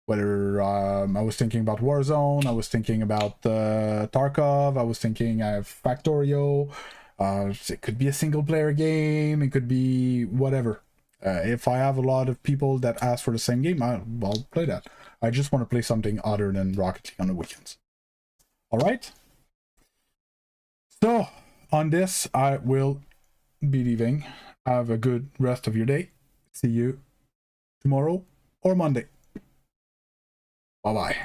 A: Whether I was thinking about Warzone, I was thinking about Tarkov, I was thinking Factorio. It could be a single player game, it could be whatever. If I have a lot of people that ask for the same game, I'll play that. I just want to play something other than Rocket League on the weekends. Alright? So, on this, I will be leaving. Have a good rest of your day. See you tomorrow or Monday. Bye-bye.